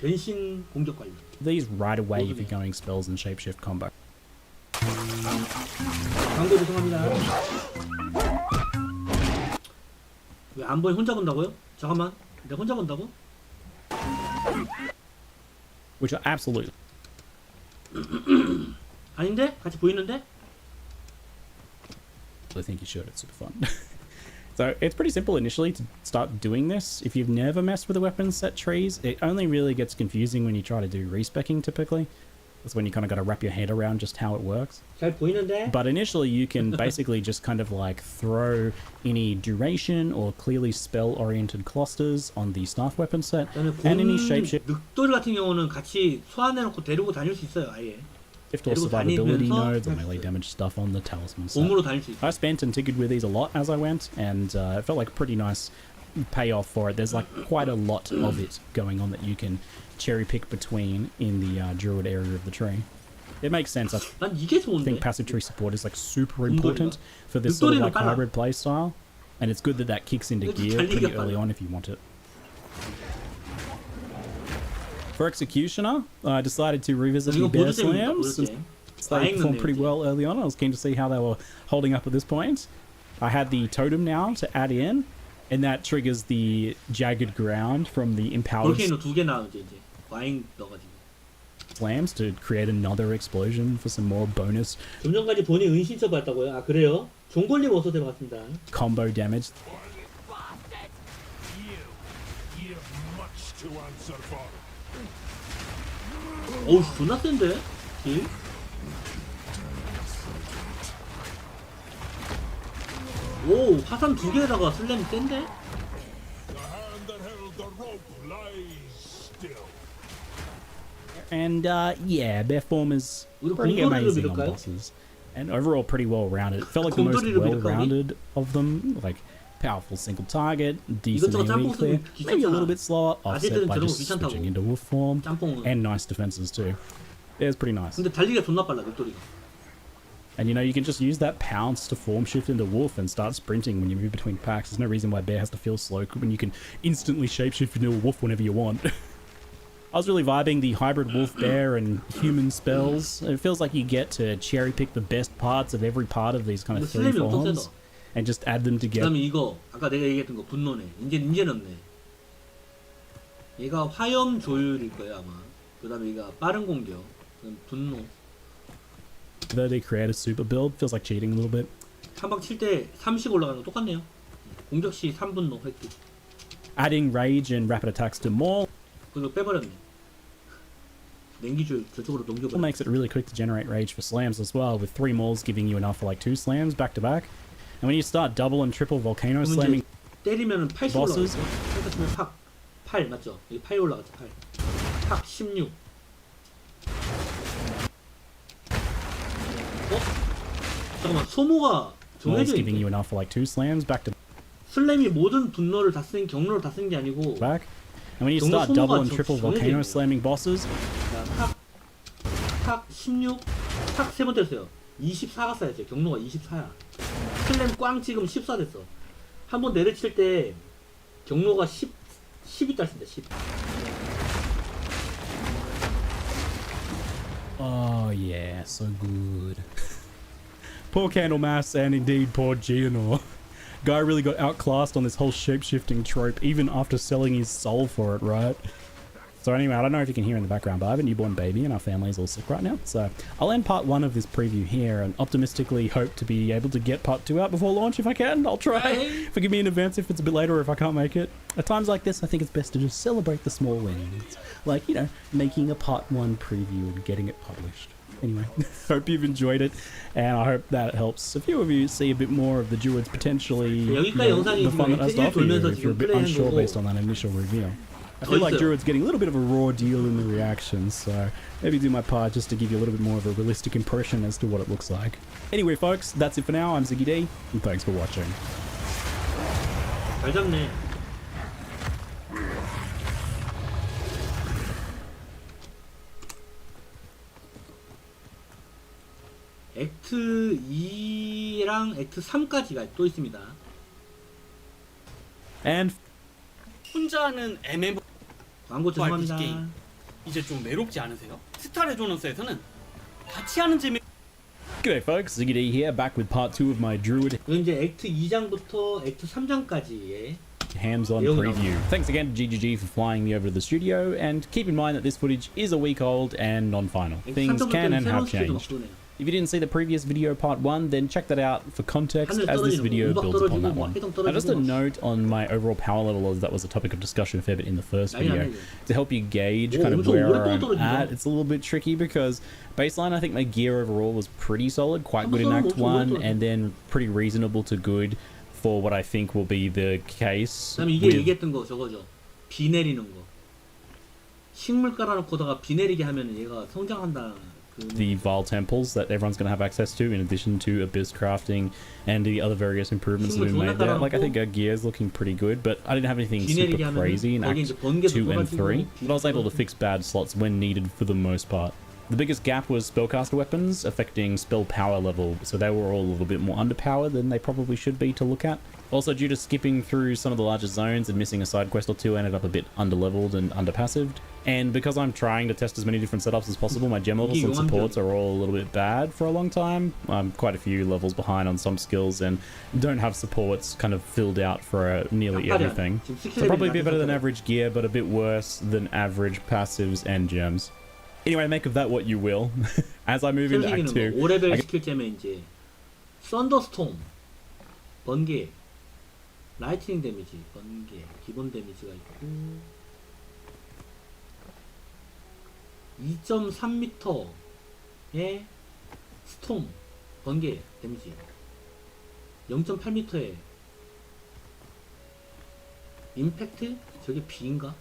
변신 공격 관련. These right away if you're going spells and shapeshift combo. 광고 죄송합니다. 왜 안 보이 혼자 본다고요? 잠깐만, 내가 혼자 본다고? Which are absolutely. 아닌데? 같이 보이는데? I think you should. It's super fun. So it's pretty simple initially to start doing this. If you've never messed with the weapon set trees, it only really gets confusing when you try to do respecking typically. That's when you kind of got to wrap your head around just how it works. 잘 보이는데? But initially you can basically just kind of like throw any duration or clearly spell-oriented clusters on the staff weapon set and any shapeshift 늑돌 같은 경우는 같이 소환해놓고 데리고 다닐 수 있어요, 아예. or survivability nodes or melee damage stuff on the Talisman set. 몸으로 다닐 수 있어. I spent and tinkered with these a lot as I went, and it felt like a pretty nice payoff for it. There's like quite a lot of it going on that you can cherry pick between in the Druid area of the tree. It makes sense. I 난 이게 좋은데. think passive tree support is like super important for this sort of like hybrid play style, and it's good that that kicks into gear pretty early on if you want it. For Executioner, I decided to revisit the Bear Slams. They performed pretty well early on. I was keen to see how they were holding up at this point. I had the totem now to add in, and that triggers the jagged ground from the empowered slams to create another explosion for some more bonus 좀 전까지 본인 은신처 봤다고요? 아 그래요? 종골님 어서 들어갔습니다. combo damage. 어우 존나 센데? 딜? 오 화산 2개에다가 슬램이 센데? And yeah, their form is pretty amazing on bosses, and overall pretty well rounded. It felt like the most well rounded of them, like powerful single target, decent AoE clear, maybe a little bit slower, offset by just switching into wolf form, and nice defenses too. It was pretty nice. 근데 달리기가 존나 빨라 늑돌이가. And you know, you can just use that pounce to form shift into wolf and start sprinting when you move between packs. There's no reason why bear has to feel slow when you can instantly shapeshift into a wolf whenever you want. I was really vibing the hybrid wolf bear and human spells. It feels like you get to cherry pick the best parts of every part of these kind of 3 forms and just add them together. 그다음에 이거 아까 내가 얘기했던 거 분노네. 이제는 없네. 얘가 화염 조율일 거예요 아마. 그다음에 얘가 빠른 공격. 그다음 분노. They create a super build. Feels like cheating a little bit. 한 방 칠 때 30 올라가는 거 똑같네요. 공격 시 3분노 획득. Adding rage and rapid attacks to maul. 그거 빼버렸네. 냉기줄 저쪽으로 넘겨버렸네. Makes it really quick to generate rage for slams as well, with 3 mauls giving you enough for like 2 slams back to back. And when you start double and triple volcano slamming 때리면은 80 bosses, 올라가죠. 그러니까 팍 8 맞죠? 여기 8 올라가죠. 8. 팍 16. 잠깐만 소모가 정해져 giving you 있네. enough for like 2 slams back to 슬램이 모든 분노를 다 쓴 경로를 다 쓴 게 아니고 back. And when you start double and triple volcano slamming bosses, 팍 16, 팍 3번 때렸어요. 24가 쌓였어요. 경로가 24야. 슬램 꽝 지금 14 됐어. 한 번 내려칠 때 경로가 10이 딸습니다. 10. oh yeah, so good. Poor Candlemass and indeed poor Geonor. Guy really got outclassed on this whole shape-shifting trope, even after selling his soul for it, right? So anyway, I don't know if you can hear in the background, but I have a newborn baby and our family's all sick right now. So I'll end part 1 of this preview here and optimistically hope to be able to get part 2 out before launch if I can. I'll try. Forgive me in advance if it's a bit later or if I can't make it. At times like this, I think it's best to just celebrate the small wins. Like, you know, making a part 1 preview and getting it published. Anyway, hope you've enjoyed it, and I hope that helps a few of you see a bit more of the Druids potentially, you know, the fun that has to offer you if you're a bit unsure based on that initial reveal. I feel like Druid's getting a little bit of a raw deal in the reactions, so maybe do my part just to give you a little bit more of a realistic impression as to what it looks like. Anyway, folks, that's it for now. I'm Ziggy D, and thanks for watching. 잘 잡네. 엑트 2랑 엑트 3까지가 또 있습니다. And 혼자는 MMO 광고 죄송합니다. 게임 이제 좀 외롭지 않으세요? 스타 레조넌스에서는 같이 하는 재미. G'day folks, Ziggy D here, back with part 2 of my Druid 그럼 이제 엑트 2장부터 엑트 3장까지의 hands-on preview. Thanks again to GGG for flying me over to the studio, and keep in mind that this footage is a week old and non-final. Things can and have changed. If you didn't see the previous video part 1, then check that out for context as this video builds upon that one. Now just a note on my overall power level, as that was a topic of discussion a fair bit in the first video. To help you gauge kind of where I'm at, it's a little bit tricky because baseline I think my gear overall was pretty solid, quite good in Act 1, and then pretty reasonable to good for what I think will be the case 이게 얘기했던 거 저거죠. 비 내리는 거. 식물 깔아놓고다가 비 내리게 하면 얘가 성장한다. The Vile Temples that everyone's going to have access to, in addition to Abyss Crafting and the other various improvements that have been made there. Like, I think our gear's looking pretty good, but I didn't have anything super crazy in Act 2 and 3. But I was able to fix bad slots when needed for the most part. The biggest gap was spellcaster weapons, affecting spell power level, so they were all a little bit more underpowered than they probably should be to look at. Also, due to skipping through some of the larger zones and missing a side quest or two, I ended up a bit underleveled and underpassived. And because I'm trying to test as many different setups as possible, my gem levels and supports are all a little bit bad for a long time. I'm quite a few levels behind on some skills and don't have supports kind of filled out for nearly everything. So probably a bit better than average gear, but a bit worse than average passives and gems. Anyway, make of that what you will. As I move into Act 2, 5레벨 스킬 잼에 이제 썬더스톰, 번개, 라이트닝 데미지, 번개, 기본 데미지가 있고 2.3m의 스톰, 번개 데미지, 0.8m의 임팩트? 저게 B인가?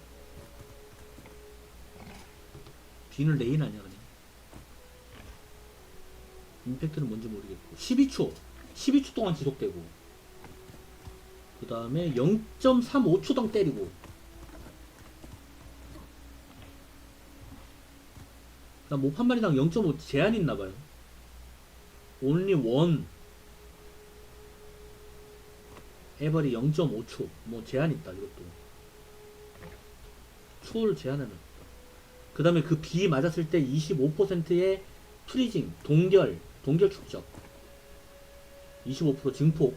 B는 레인 아니야 그냥. 임팩트는 뭔지 모르겠고 12초 동안 지속되고 그 다음에 0.35초당 때리고 몹 한 마리당 0.5 제한이 있나봐요. only one 에버리 0.5초 뭐 제한 있다. 이것도 초를 제한해놨다. 그 다음에 그 비 맞았을 때 25%의 프리징, 동결 축적 25% 증폭,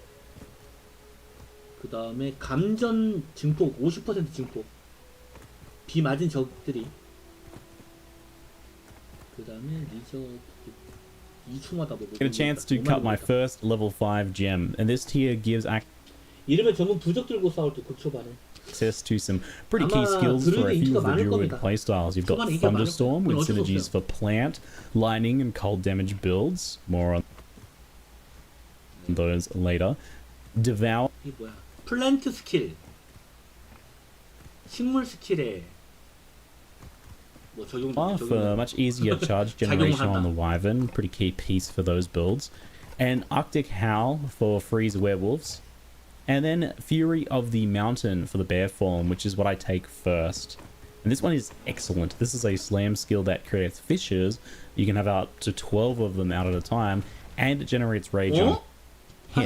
그 다음에 감전 증폭 50% 증폭, 비 맞은 적들이, 그 다음에 리저 2초마다 뭐 get a chance to cut my first level 5 gem, and this tier gives 이러면 전부 부적 들고 싸울 때 9초 반에 access to some pretty key skills for a few of the Druid playstyles. You've got Thunderstorm with synergies for plant, lightning, and cold damage builds. More on those later. Devour. 이게 뭐야? 플랜트 스킬, 식물 스킬에 뭐 적용. For much easier charge generation on the Wyvern, pretty key piece for those builds. And Arctic Howl for freeze werewolves. And then Fury of the Mountain for the bear form, which is what I take first. And this one is excellent. This is a slam skill that creates fissures. You can have up to 12 of them out at a time, and it generates rage on hit.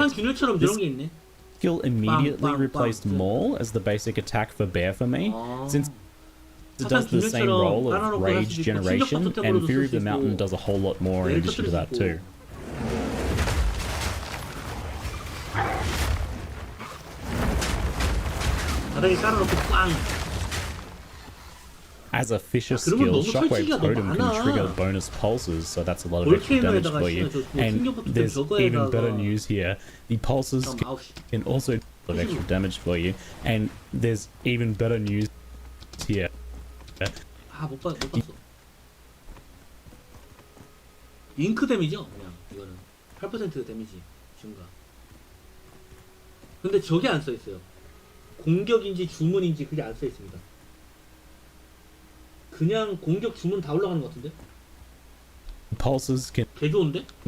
This skill immediately replaced Maul as the basic attack for bear for me, since it does the same role of rage generation, and Fury of the Mountain does a whole lot more in addition to that too. As a Fisher skill, Shockwave Totem can trigger bonus pulses, so that's a lot of extra damage for you. And there's even better news here. The pulses can also do a lot of extra damage for you. And there's even better news here. 못 봤어. 잉크 데미지요? 그냥 이거는 8% 데미지 증가. 근데 저게 안 써있어요. 공격인지 주문인지 그게 안 써있습니다. 그냥 공격 주문 다 올라가는 것 같은데? Pulses can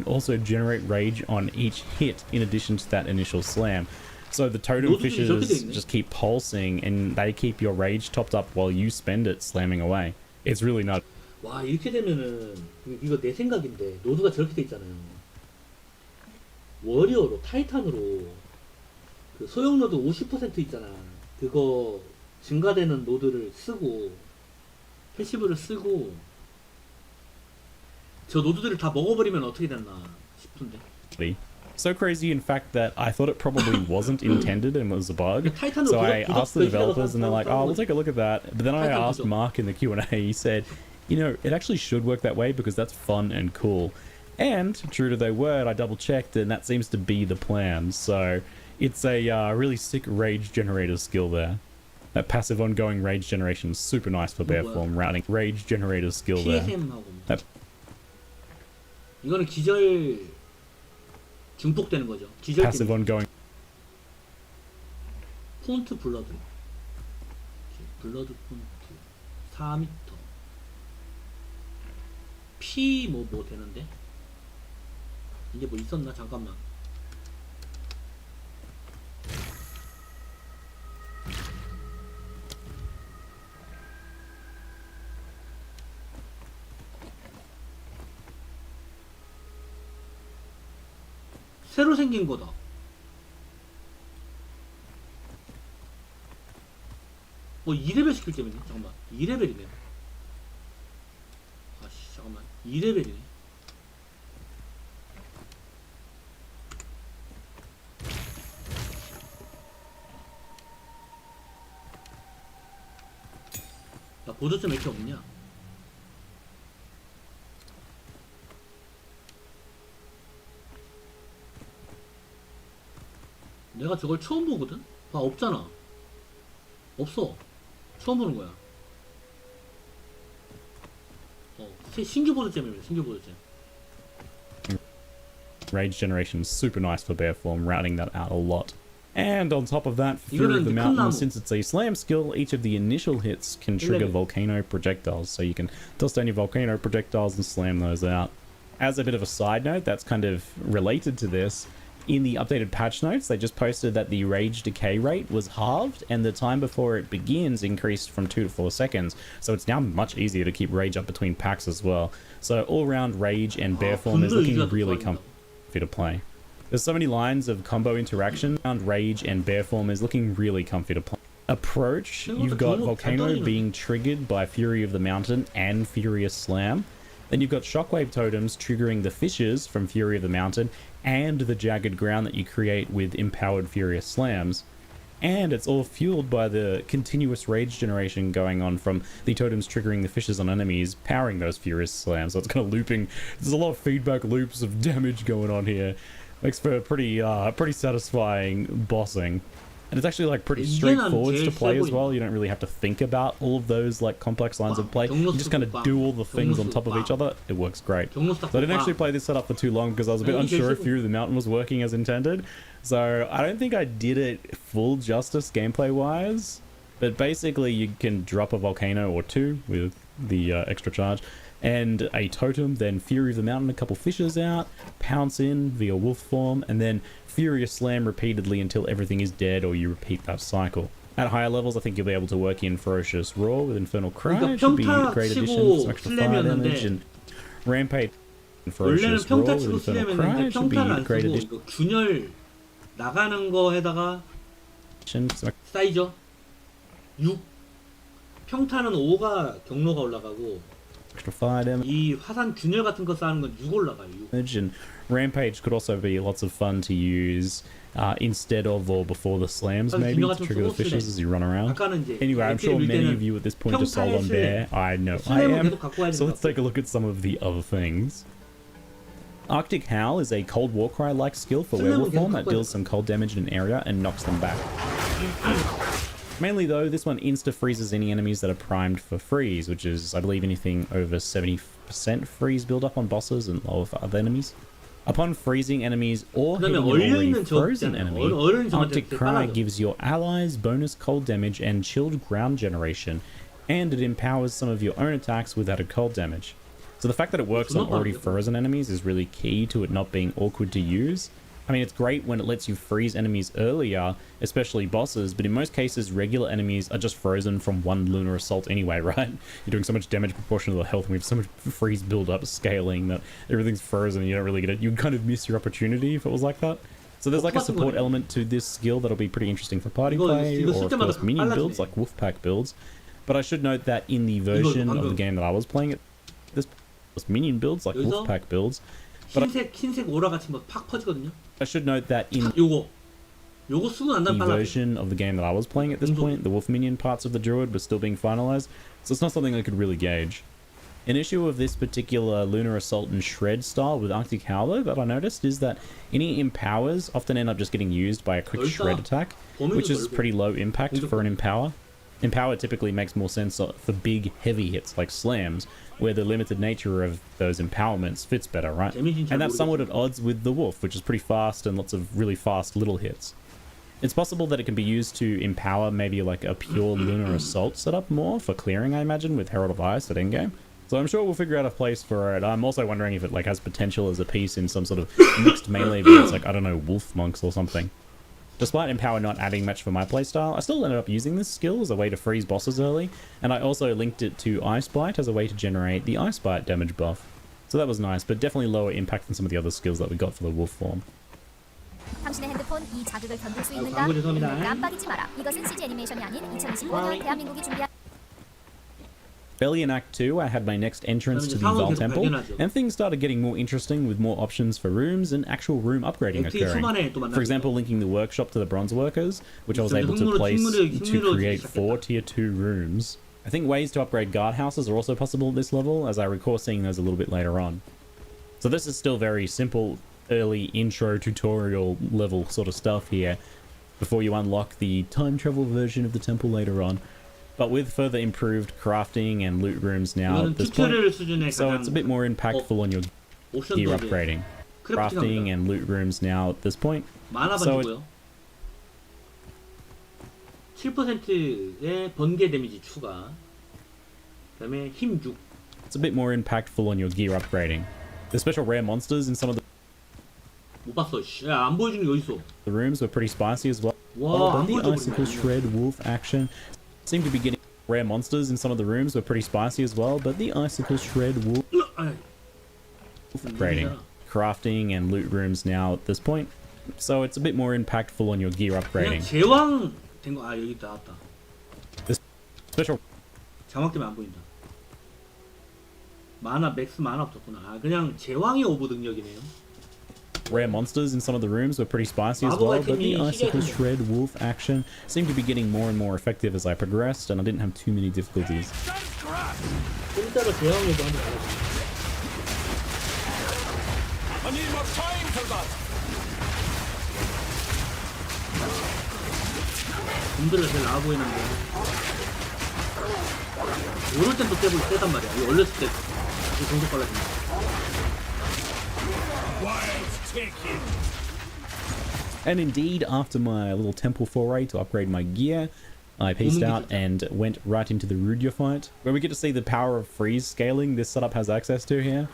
also generate rage on each hit in addition to that initial slam. So the totem fishes just keep pulsing and they keep your rage topped up while you spend it slamming away. It's really not. 와, 이렇게 되면은 이거 내 생각인데 노드가 저렇게 돼 있잖아요. 워리어로 타이탄으로 그 소형 노드 50% 있잖아. 그거 증가되는 노드를 쓰고 패시브를 쓰고 저 노드들을 다 먹어버리면 어떻게 됐나 싶은데. So crazy, in fact, that I thought it probably wasn't intended and was a bug. So I asked the developers, and they're like, "Oh, we'll take a look at that." But then I asked Mark in the Q&A. He said, "You know, it actually should work that way because that's fun and cool." And true to their word, I double checked and that seems to be the plan. So it's a really sick rage generator skill there. That passive ongoing rage generation is super nice for bear form routing. Rage generator skill there. That 이거는 기절 증폭되는 거죠. 기절 passive ongoing. 폰트 블러드. 블러드 폰트 4m. P 뭐 되는데? 이게 뭐 있었나? 잠깐만. 새로 생긴 거다. 2레벨 시킬 때문에 잠깐만. 2레벨이네. 아씨 잠깐만. 2레벨이네. 나 보조점 왜 이렇게 없냐? 내가 저걸 처음 보거든? 봐, 없잖아. 없어. 처음 보는 거야. 신규 보조잼이에요, 신규 보조잼. Rage generation is super nice for bear form, routing that out a lot. And on top of that, Fury of the Mountain, since it's a slam skill, each of the initial hits can trigger volcano projectiles. So you can dust down your volcano projectiles and slam those out. As a bit of a side note, that's kind of related to this. In the updated patch notes, they just posted that the rage decay rate was halved and the time before it begins increased from 2 to 4 seconds. So it's now much easier to keep rage up between packs as well. So all around rage and bear form is looking really comfy to play. There's so many lines of combo interaction around rage and bear form is looking really comfy to play. Approach, you've got Volcano being triggered by Fury of the Mountain and Furious Slam. Then you've got Shockwave Totems triggering the Fissures from Fury of the Mountain and the Jagged Ground that you create with Empowered Furious Slams. And it's all fueled by the continuous rage generation going on from the totems triggering the Fissures on enemies, powering those Furious Slams. So it's kind of looping. There's a lot of feedback loops of damage going on here. Makes for pretty satisfying bossing. And it's actually like pretty straightforward to play as well. You don't really have to think about all of those like complex lines of play. You just kind of do all the things on top of each other. It works great. So I didn't actually play this setup for too long because I was a bit unsure if Fury of the Mountain was working as intended. So I don't think I did it full justice gameplay wise. But basically you can drop a volcano or two with the extra charge and a totem, then Fury of the Mountain, a couple Fissures out, pounce in via wolf form, and then Furious Slam repeatedly until everything is dead or you repeat that cycle. At higher levels, I think you'll be able to work in Ferocious Roar with Infernal Cry, should be a great addition, some extra fire damage, and Rampage and Ferocious Roar with Infernal Cry should be a great addition. 균열 나가는 거에다가 쌓이죠. 6 평타는 5가 경로가 올라가고 extra fire damage. 이 화산 균열 같은 거 쌓는 건 6 올라가요. 6. And Rampage could also be lots of fun to use instead of or before the slams, maybe, to trigger the Fissures as you run around. Anyway, I'm sure many of you at this point are sold on Bear. I know I am. So let's take a look at some of the other things. Arctic Howl is a Cold War Cry-like skill for Werewolf form that deals some cold damage in an area and knocks them back. Mainly though, this one insta-freezes any enemies that are primed for freeze, which is, I believe, anything over 70% freeze build-up on bosses and lower for other enemies. Upon freezing enemies or hitting an already frozen enemy, Arctic Cry gives your allies bonus cold damage and chilled ground generation, and it empowers some of your own attacks with added cold damage. So the fact that it works on already frozen enemies is really key to it not being awkward to use. I mean, it's great when it lets you freeze enemies earlier, especially bosses, but in most cases, regular enemies are just frozen from one Lunar Assault anyway, right? You're doing so much damage proportional to the health, and we have so much freeze build-up scaling that everything's frozen and you don't really get it. You kind of miss your opportunity if it was like that. So there's like a support element to this skill that'll be pretty interesting for party play, or of course minion builds, like Wolfpack builds. But I should note that in the version of the game that I was playing, this was minion builds, like Wolfpack builds. 흰색 오라 같은 거 팍 퍼지거든요. I should note that in 요거 쓰고 난 다음에 the version of the game that I was playing at this point, the wolf minion parts of the druid were still being finalized, so it's not something I could really gauge. An issue of this particular Lunar Assault and Shred style with Arctic Howler that I noticed is that any empowers often end up just getting used by a quick shred attack, which is pretty low impact for an empower. Empower typically makes more sense for big, heavy hits like slams, where the limited nature of those empowerments fits better, right? And that's somewhat at odds with the Wolf, which is pretty fast and lots of really fast little hits. It's possible that it can be used to empower maybe like a pure Lunar Assault setup more for clearing, I imagine, with Herald of Ice at endgame. So I'm sure we'll figure out a place for it. I'm also wondering if it like has potential as a piece in some sort of mixed melee builds, like, I don't know, Wolf Monks or something. Despite Empower not adding much for my playstyle, I still ended up using this skill as a way to freeze bosses early, and I also linked it to Ice Bite as a way to generate the Ice Bite damage buff. So that was nice, but definitely lower impact than some of the other skills that we got for the Wolf form. 당신의 핸드폰 이 자극을 견딜 수 있는가? 깜빡이지 마라. 이것은 CG 애니메이션이 아닌 2025년 대한민국이 준비한 Early in Act 2, I had my next entrance to the Val Temple, and things started getting more interesting with more options for rooms and actual room upgrading occurring. For example, linking the workshop to the bronze workers, which I was able to place to create 4 tier 2 rooms. I think ways to upgrade guardhouses are also possible at this level, as I recall seeing those a little bit later on. So this is still very simple, early intro tutorial level sort of stuff here, before you unlock the time travel version of the temple later on. But with further improved crafting and loot rooms now at this point, so it's a bit more impactful on your gear upgrading. Crafting and loot rooms now at this point, so 7%의 번개 데미지 추가. 그다음에 힘 6. It's a bit more impactful on your gear upgrading. The special rare monsters in some of the 못 봤어. 야, 안 보여주는 게 어딨어? The rooms were pretty spicy as well. 와, Then the icicle shred wolf action seemed to be getting rare monsters in some of the rooms were pretty spicy as well, but the icicle shred wolf upgrading, crafting and loot rooms now at this point, so it's a bit more impactful on your gear upgrading. 제왕 된 거. 아, 여기 나왔다. This special 자막 때문에 안 보인다. 만화 맥스 만화 없었구나. 아, 그냥 제왕의 오브 능력이네요. rare monsters in some of the rooms were pretty spicy as well, but the icicle shred wolf action seemed to be getting more and more effective as I progressed, and I didn't have too many difficulties. I need more time for that. 곰들을 제일 나아 보이는데 오를 땐 또 세단 말이야. 이 얼렸을 때 공속 빨라진다. And indeed, after my little temple foray to upgrade my gear, I peaced out and went right into the Rudia fight, where we get to see the power of freeze scaling this setup has access to here.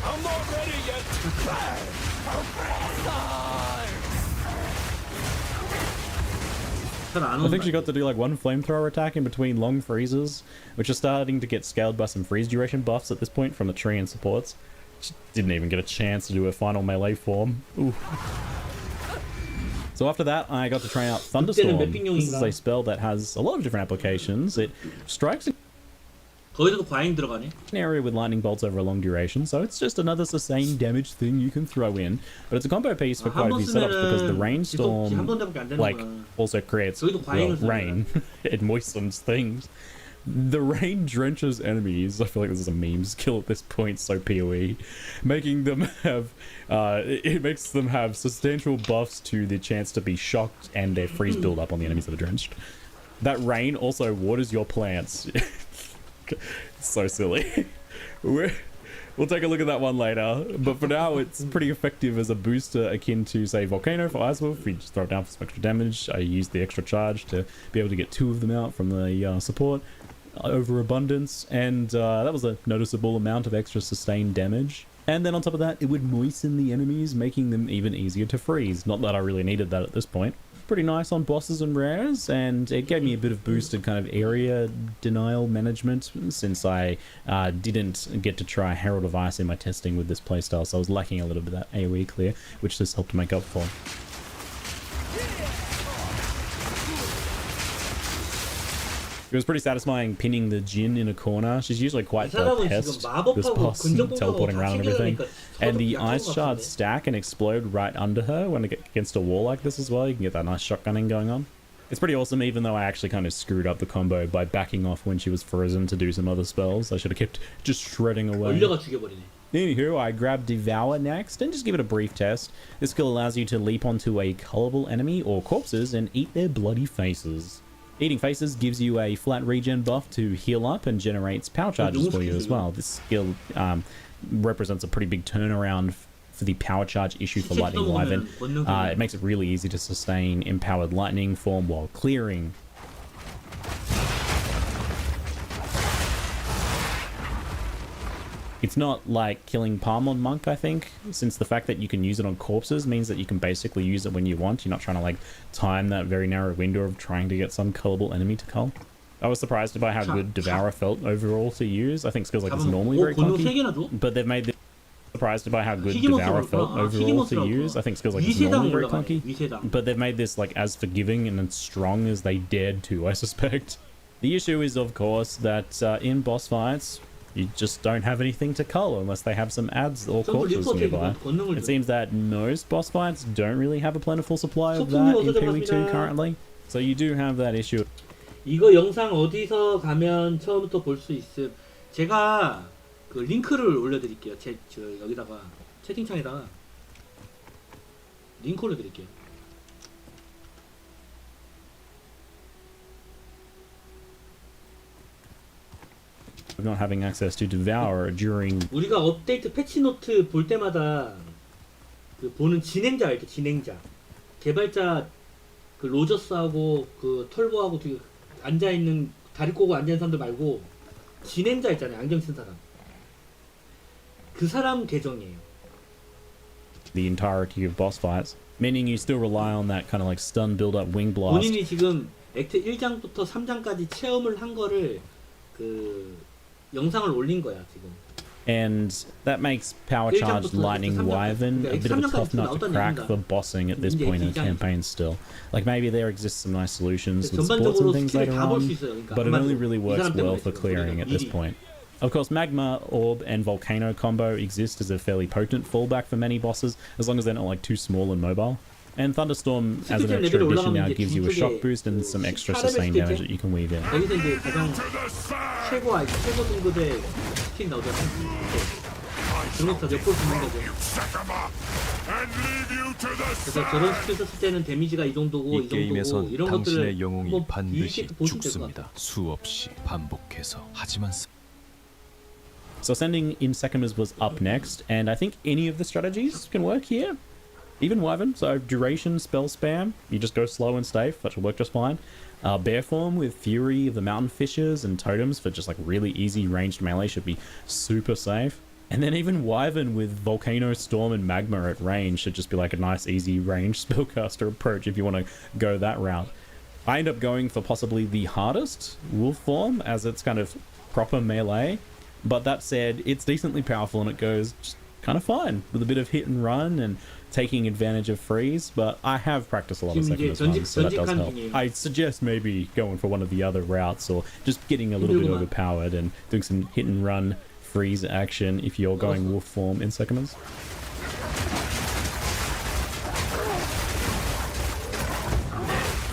I'm not ready yet. I think she got to do like one flamethrower attack in between long freezes, which are starting to get scaled by some freeze duration buffs at this point from the tree and supports. She didn't even get a chance to do her final melee form. Ooh. So after that, I got to try out Thunderstorm. This is a spell that has a lot of different applications. It strikes 거기서도 과잉 들어가네. an area with lightning bolts over a long duration, so it's just another sustained damage thing you can throw in. But it's a combo piece for quite a few setups because the rainstorm like also creates rain. It moistens things. The rain drenches enemies. I feel like this is a meme skill at this point, so POE, making them have it makes them have substantial buffs to the chance to be shocked and their freeze build up on the enemies that are drenched. That rain also waters your plants. So silly. We'll take a look at that one later, but for now it's pretty effective as a booster akin to, say, Volcano for Ice Wolf. We just throw it down for some extra damage. I used the extra charge to be able to get 2 of them out from the support overabundance, and that was a noticeable amount of extra sustained damage. And then on top of that, it would moisten the enemies, making them even easier to freeze. Not that I really needed that at this point. Pretty nice on bosses and rares, and it gave me a bit of boosted kind of area denial management since I didn't get to try Herald of Ice in my testing with this playstyle, so I was lacking a little bit of that AoE clear, which this helped make up for. It was pretty satisfying pinning the Jin in a corner. She's usually quite the 사람은 pest, 지금 this 마법하고 boss, and 근접공격하고 teleporting 다 around and 챙겨야 everything. 되니까 And the 약한 ice 것 shards 같은데. stack and explode right under her when it gets against a wall like this as well. You can get that nice shotgunning going on. It's pretty awesome, even though I actually kind of screwed up the combo by backing off when she was frozen to do some other spells. I should have kept just shredding away. 얼려가 죽여버리네. Anywho, I grabbed Devour next, and just give it a brief test. This skill allows you to leap onto a colourable enemy or corpses and eat their bloody faces. Eating faces gives you a flat regen buff to heal up and generates power charges for you as well. This skill represents a pretty big turnaround for the power charge issue for Lightning Wyvern. It makes it really easy to sustain empowered lightning form while clearing. It's not like killing Palmon Monk, I think, since the fact that you can use it on corpses means that you can basically use it when you want. You're not trying to like time that very narrow window of trying to get some cullable enemy to cull. I was surprised by how good Devourer felt overall to use. I think skills like this are normally very clunky, but they've made this surprised by how good Devourer felt overall to use. I think skills like this are normally very clunky, but they've made this like as forgiving and as strong as they dared to, I suspect. The issue is, of course, that in boss fights, you just don't have anything to cull unless they have some ads or corpses nearby. It seems that most boss fights don't really have a plentiful supply of that in POE2 currently, so you do have that issue. 이거 영상 어디서 가면 처음부터 볼 수 있음. 제가 그 링크를 올려드릴게요. 저 여기다가 채팅창에다가 링크 올려드릴게요. Not having access to Devour during 우리가 업데이트 패치노트 볼 때마다 그 보는 진행자 알죠? 진행자 개발자 그 로저스하고 그 털보하고 되게 앉아 있는 다리 꼬고 앉아 있는 사람들 말고 진행자 있잖아요. 안경 쓴 사람. 그 사람 계정이에요. the entirety of boss fights, meaning you still rely on that kind of like stun build up wing blast. 본인이 지금 엑트 1장부터 3장까지 체험을 한 거를 그 영상을 올린 거야 지금. And that makes power charged lightning wyvern a bit of a tough nut to crack for bossing at this point in the campaign still. Like maybe there exists some nice solutions with sports and things later on, but it only really works well for clearing at this point. Of course, Magma, Orb, and Volcano combo exist as a fairly potent fallback for many bosses, as long as they're not like too small and mobile. And Thunderstorm as an extra addition now gives you a shock boost and some extra sustained damage that you can weave in. 여기서 이제 가장 최고 등급의 스킨 나오잖아. 등급사 몇 볼 주는 거죠. 그래서 저런 스킬 썼을 때는 데미지가 이 정도고 이 정도고 이런 것들을 뭐 반드시 죽습니다. 수없이 반복해서 하지만 So Ascending in Sekimas was up next, and I think any of the strategies can work here. Even Wyvern, so duration, spell spam, you just go slow and safe, that should work just fine. Bear form with Fury of the Mountain Fishers and Totems for just like really easy ranged melee should be super safe. And then even Wyvern with Volcano, Storm, and Magma at range should just be like a nice easy ranged spellcaster approach if you want to go that route. I end up going for possibly the hardest Wolf form, as it's kind of proper melee. But that said, it's decently powerful and it goes just kind of fine with a bit of hit and run and taking advantage of freeze. But I have practiced a lot of Sekimas ones, so that does help. I suggest maybe going for one of the other routes or just getting a little bit overpowered and doing some hit and run freeze action if you're going wolf form in Sekimas.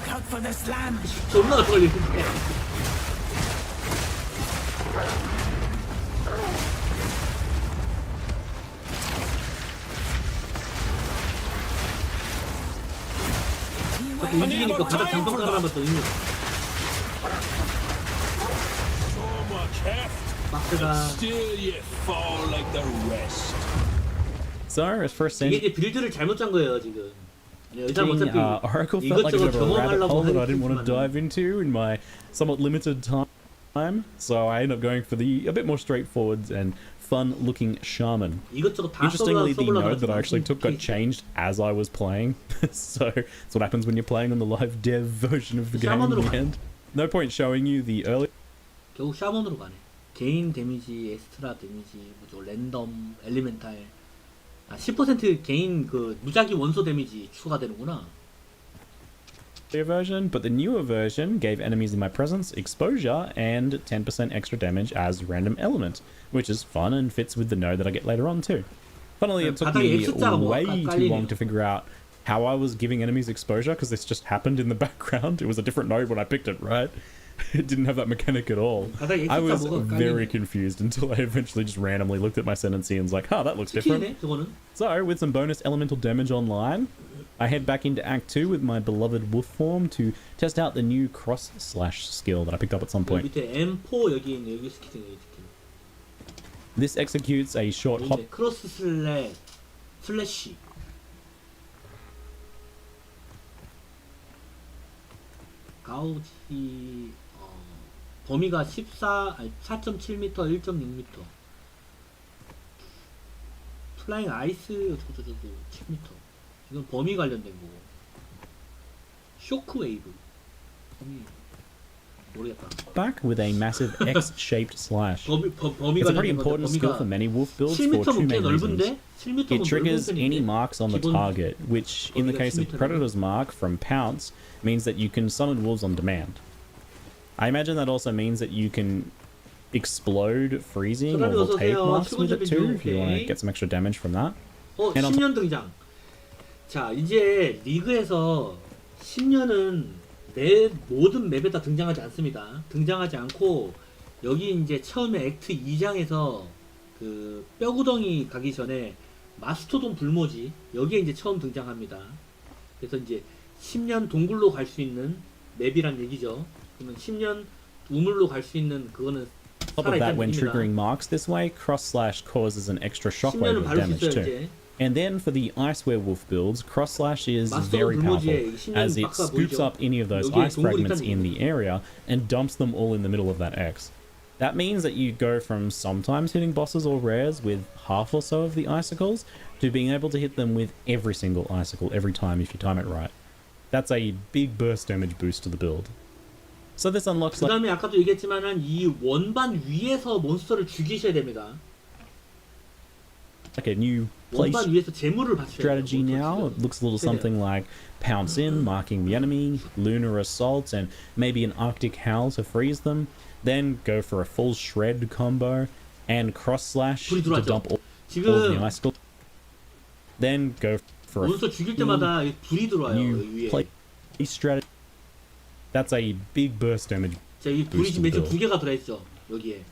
Out for the slam. 움직이니까 바닥 장성 사람만 더 있는. 막대가. So as first 이게 이제 빌드를 잘못 짠 거예요 지금. Oracle felt like a bit of a rabbit hole that I didn't want to dive into in my somewhat limited time, so I ended up going for the a bit more straightforward and fun-looking shaman. Interestingly, the node that I actually took got changed as I was playing, so that's what happens when you're playing on the live dev version of the game in the end. No point showing you the early. 결국 샤먼으로 가네. 개인 데미지, 에스트라 데미지, 뭐죠? 랜덤, 엘리멘탈. 10% 개인 그 무작위 원소 데미지 추가되는구나. version, but the newer version gave enemies in my presence exposure and 10% extra damage as random element, which is fun and fits with the node that I get later on too. Funnily, it took me way too long to figure out how I was giving enemies exposure because this just happened in the background. It was a different node when I picked it, right? It didn't have that mechanic at all. I was very confused until I eventually just randomly looked at my Ascendancy and was like, huh, that looks different. So, with some bonus elemental damage online, I head back into Act 2 with my beloved wolf form to test out the new cross/slash skill that I picked up at some point. This executes a short hop. 슬래시. 가우지 범위가 4.7m, 1.6m. 플라잉 아이스 저거 7m. 이건 범위 관련된 거고. 쇼크웨이브. 모르겠다. Back with a massive X-shaped slash. It's a pretty important skill for many wolf builds for two main reasons. It triggers any marks on the target, which in the case of Predator's mark from Pounce means that you can summon wolves on demand. I imagine that also means that you can explode freezing or voltaic marks with it too, if you want to get some extra damage from that. 10년 등장. 자, 이제 리그에서 10년은 모든 맵에 다 등장하지 않습니다. 등장하지 않고 여기 이제 처음에 엑트 2장에서 그 뼈구덩이 가기 전에 마스토돈 불모지 여기에 이제 처음 등장합니다. 그래서 이제 10년 동굴로 갈 수 있는 맵이란 얘기죠. 그러면 10년 우물로 갈 수 있는 그거는 On top of that, when triggering marks this way, cross/slash causes an extra shockwave of damage too. And then for the Ice Werewolf builds, cross/slash is very powerful as it scoops up any of those ice fragments in the area and dumps them all in the middle of that X. That means that you go from sometimes hitting bosses or rares with half or so of the icicles to being able to hit them with every single icicle every time if you time it right. That's a big burst damage boost to the build. So this unlocks 그 다음에 아까도 얘기했지만은 이 원반 위에서 몬스터를 죽이셔야 됩니다. Like a new play strategy now. It looks a little something like Pounce In, marking the enemy, Lunar Assault, and maybe an Arctic Howl to freeze them. Then go for a full Shred combo and cross/slash to dump all of the icicles. Then go for a new play strategy. That's a big burst damage. 자, 이 불이 지금 두 개가 들어있죠. 여기에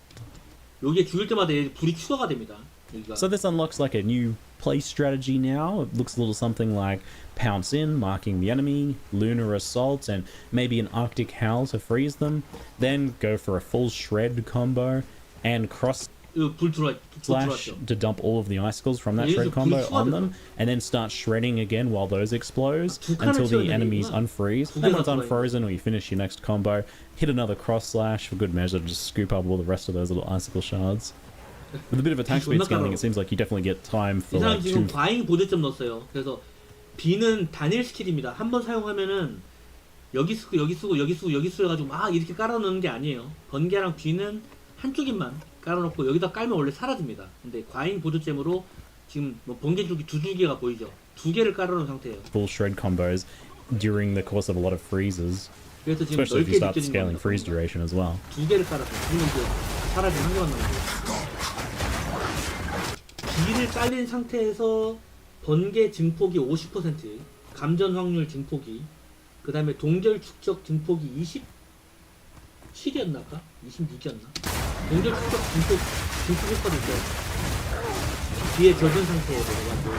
죽일 때마다 불이 추가가 됩니다. 여기가. So this unlocks like a new play strategy now. It looks a little something like Pounce In, marking the enemy, Lunar Assault, and maybe an Arctic Howl to freeze them. Then go for a full Shred combo and cross/slash to dump all of the icicles from that Shred combo on them, and then start shredding again while those explode until the enemies unfreeze. And when it's unfrozen or you finish your next combo, hit another cross/slash for good measure to just scoop up all the rest of those little icicle shards. With a bit of attack speed scaling, it seems like you definitely get time for like 지금 과잉 보조점 넣었어요. 그래서 B는 단일 스킬입니다. 한번 사용하면은 여기 쓰고 해가지고 막 이렇게 깔아놓는 게 아니에요. 번개랑 B는 한쪽에만 깔아놓고 여기다 깔면 원래 사라집니다. 근데 과잉 보조잼으로 지금 뭐 번개 줄기 두 줄기가 보이죠? 두 개를 깔아놓은 상태예요. Full shred combos during the course of a lot of freezes. 그래서 지금 Especially if you start scaling freeze duration as well. 두 개를 깔았어요. 그러면 이제 사라진 한 개만 남은 거예요. B를 깔린 상태에서 번개 증폭이 50%, 감전 확률 증폭이, 그 다음에 동절 축적 증폭이 27이었나 아까? 26이었나? 동절 축적 증폭 효과도 있어요. 뒤에 젖은 상태에 들어가고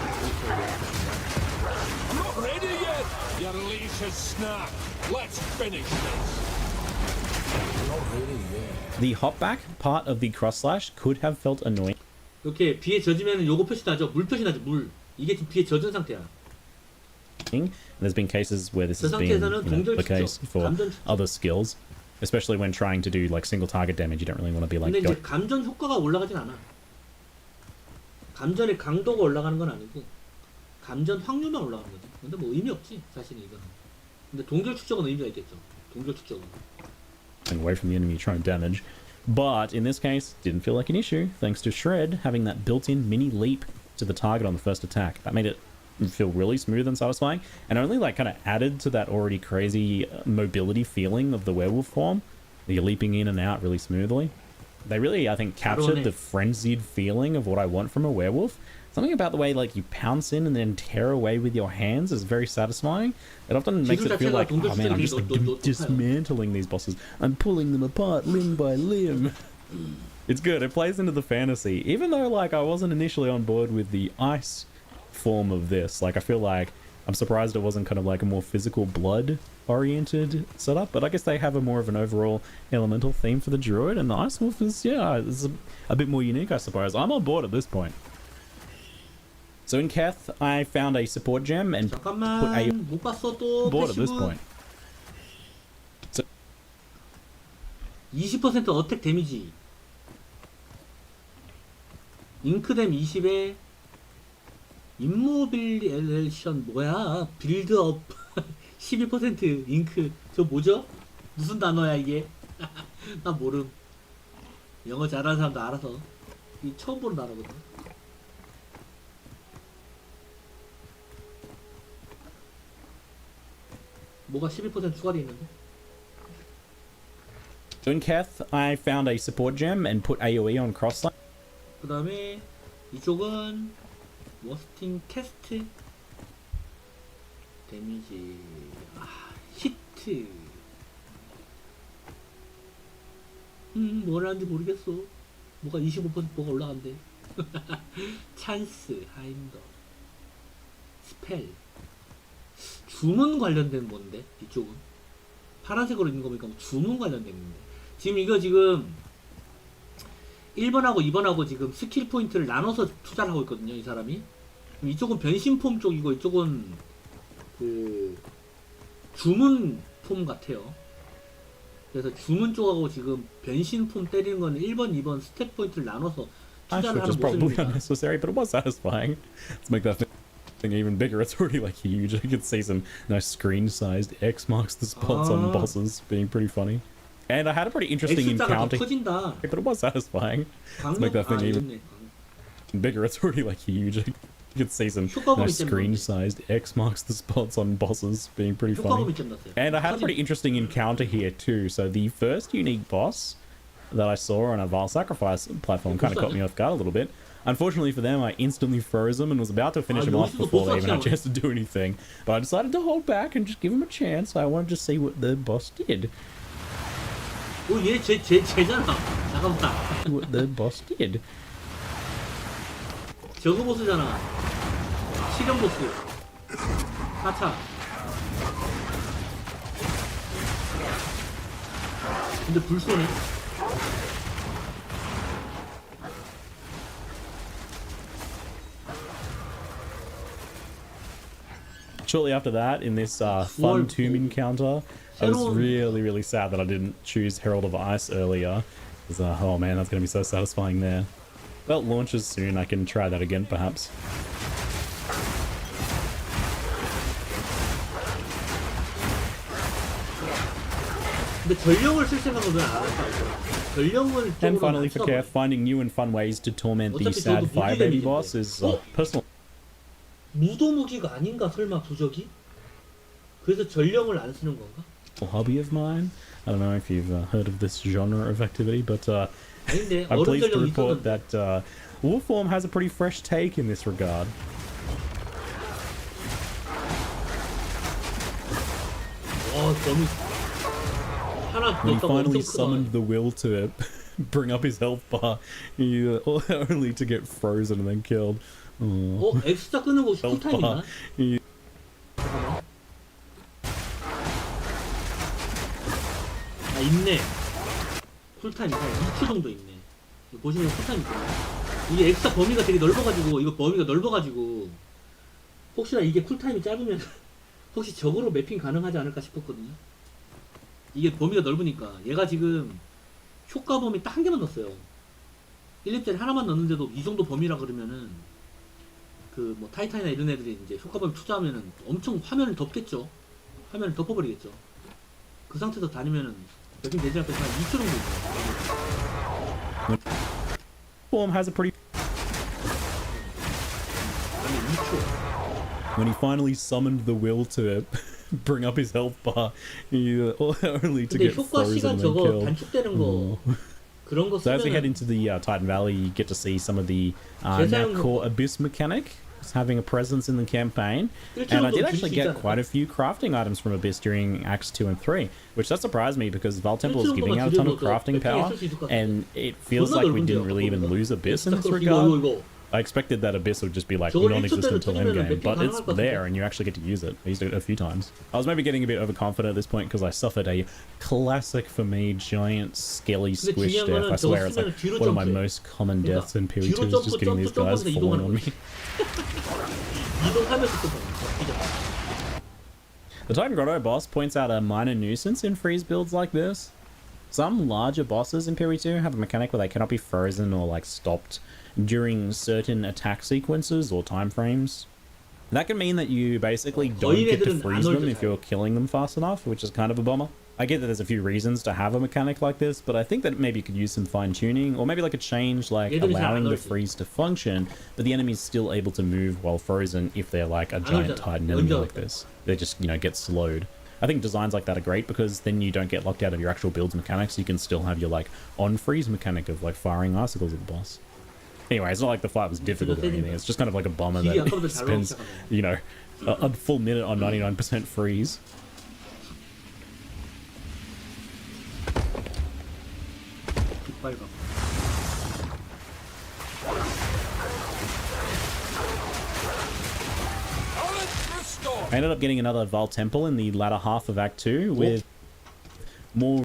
I'm not ready yet. Your leash is snapped. Let's finish this. Not ready yet. The hopback part of the cross/slash could have felt annoying. 이렇게 비에 젖으면 요거 표시 나죠? 물 표시 나죠? 물. 이게 지금 비에 젖은 상태야. And there's been cases where this has been the case for other skills, especially when trying to do like single target damage. You don't really want to be like. 근데 이제 감전 효과가 올라가진 않아. 감전의 강도가 올라가는 건 아니고 감전 확률만 올라가는 거지. 근데 뭐 의미 없지 사실 이거는. 근데 동절 축적은 의미가 있겠죠. 동절 축적은. Away from the enemy you're trying to damage. But in this case, didn't feel like an issue, thanks to Shred having that built-in mini leap to the target on the first attack. That made it feel really smooth and satisfying, and only like kind of added to that already crazy mobility feeling of the werewolf form. You're leaping in and out really smoothly. They really, I think, captured the frenzied feeling of what I want from a werewolf. Something about the way like you pounce in and then tear away with your hands is very satisfying. It often makes it feel like, oh man, I'm just like dismantling these bosses. I'm pulling them apart limb by limb. It's good. It plays into the fantasy. Even though like I wasn't initially on board with the ice form of this. Like I feel like I'm surprised it wasn't kind of like a more physical blood oriented setup, but I guess they have a more of an overall elemental theme for the druid, and the ice wolf is, yeah, is a bit more unique, I suppose. I'm on board at this point. So in Keth, I found a support gem and put a board at this point. So 20% 어택 데미지, 잉크댐 20에 임모빌리에이션 뭐야? 빌드업 12% 잉크. 저 뭐죠? 무슨 단어야 이게? 나 모름. 영어 잘하는 사람도 알아서. 이 처음 보는 단어거든. 뭐가 12% 추가돼 있는데? So in Keth, I found a support gem and put AoE on crossline. 그 다음에 이쪽은 워스팅 캐스트 데미지, 히트. 뭘 하는지 모르겠어. 뭐가 25% 뭐가 올라간대. 찬스, 하인더, 스펠. 주문 관련된 뭔데? 이쪽은 파란색으로 있는 거 보니까 주문 관련된 건데. 지금 이거 지금 1번하고 2번하고 지금 스킬 포인트를 나눠서 투자를 하고 있거든요, 이 사람이. 이쪽은 변신 폼 쪽이고 이쪽은 그 주문 폼 같아요. 그래서 주문 쪽하고 지금 변신 폼 때리는 거는 1번, 2번 스탯 포인트를 나눠서 투자를 하는 probably 모습입니다. unnecessary, but it was satisfying. Let's make that thing even bigger. It's already like huge. I could see some nice screen-sized X marks the spots on bosses, being pretty funny. And I had a pretty interesting encounter, but it was satisfying. Let's make that thing even bigger. It's already like huge. You could see some nice screen-sized X marks the spots on bosses, being pretty funny. And I had a pretty interesting encounter here too. So the first unique boss that I saw on a Vile Sacrifice platform kind of caught me off guard a little bit. Unfortunately for them, I instantly froze them and was about to finish them off before they even had a chance to do anything. But I decided to hold back and just give them a chance. I wanted to see what the boss did. 쟤잖아. 잠깐만. What the boss did. 저거 보스잖아. 실현 보스. 4차. 근데 불 쏘네. Shortly after that, in this fun tomb encounter, I was really sad that I didn't choose Herald of Ice earlier. Because, oh man, that's going to be so satisfying there. Well, it launches soon. I can try that again, perhaps. And finally for Keth, finding new and fun ways to torment the sad fire baby boss is personal. 무도무기가 아닌가 설마 부적이? 그래서 전령을 안 쓰는 건가? A hobby of mine. I don't know if you've heard of this genre of activity, but I'm pleased to report that Warform has a pretty fresh take in this regard. He finally summoned the will to bring up his health bar, only to get frozen and then killed. 엑스타 끄는 거 쿨타임이나? 있네. 쿨타임이 한 2초 정도 있네. 보시면 쿨타임이 있거든요. 이게 엑스타 범위가 되게 넓어가지고, 이거 범위가 넓어가지고, 혹시나 이게 쿨타임이 짧으면, 혹시 적으로 매핑 가능하지 않을까 싶었거든요. 이게 범위가 넓으니까. 얘가 지금 효과 범위 딱 한 개만 넣었어요. 1렙짜리 하나만 넣는데도 이 정도 범위라 그러면은, 그 뭐 타이탄이나 이런 애들이 이제 효과범위 투자하면은 엄청 화면을 덮겠죠. 화면을 덮어버리겠죠. 그 상태에서 다니면은 매핑 되지 않고 한 2초 정도 있어요. Form has a pretty. 아니 2초. when he finally summoned the will to bring up his health bar, he only to 근데 get 효과 frozen 시간 and 저거 killed. 단축되는 거 그런 거 So as we head 쓰면은 into the Titan Valley, you get to see some of the now 재사용 core Abyss mechanic having a presence in the campaign. And I did actually get quite a few crafting items from Abyss during Acts 2 and 3, which that surprised me because Val Temple is giving out a ton of crafting power, and it feels like we didn't really even lose Abyss in this regard. I expected that Abyss would just be like non-existent until endgame, but it's there and you actually get to use it. I used it a few times. I was maybe getting a bit overconfident at this point because I suffered a classic for me giant skelly squish death. I swear it's like one of my most common deaths in POE2 is just getting these guys falling on me. The Titan Grotto boss points out a minor nuisance in freeze builds like this. Some larger bosses in POE2 have a mechanic where they cannot be frozen or like stopped during certain attack sequences or time frames. That can mean that you basically don't get to freeze them if you're killing them fast enough, which is kind of a bummer. I get that there's a few reasons to have a mechanic like this, but I think that maybe you could use some fine-tuning, or maybe like a change like allowing the freeze to function, but the enemy's still able to move while frozen if they're like a giant Titan enemy like this. They just, you know, get slowed. I think designs like that are great because then you don't get locked out of your actual build's mechanics. You can still have your like on-freeze mechanic of like firing icicles at the boss. Anyway, it's not like the fight was difficult or anything. It's just kind of like a bummer that it spends, you know, a full minute on 99% freeze. I ended up getting another Val Temple in the latter half of Act 2 with more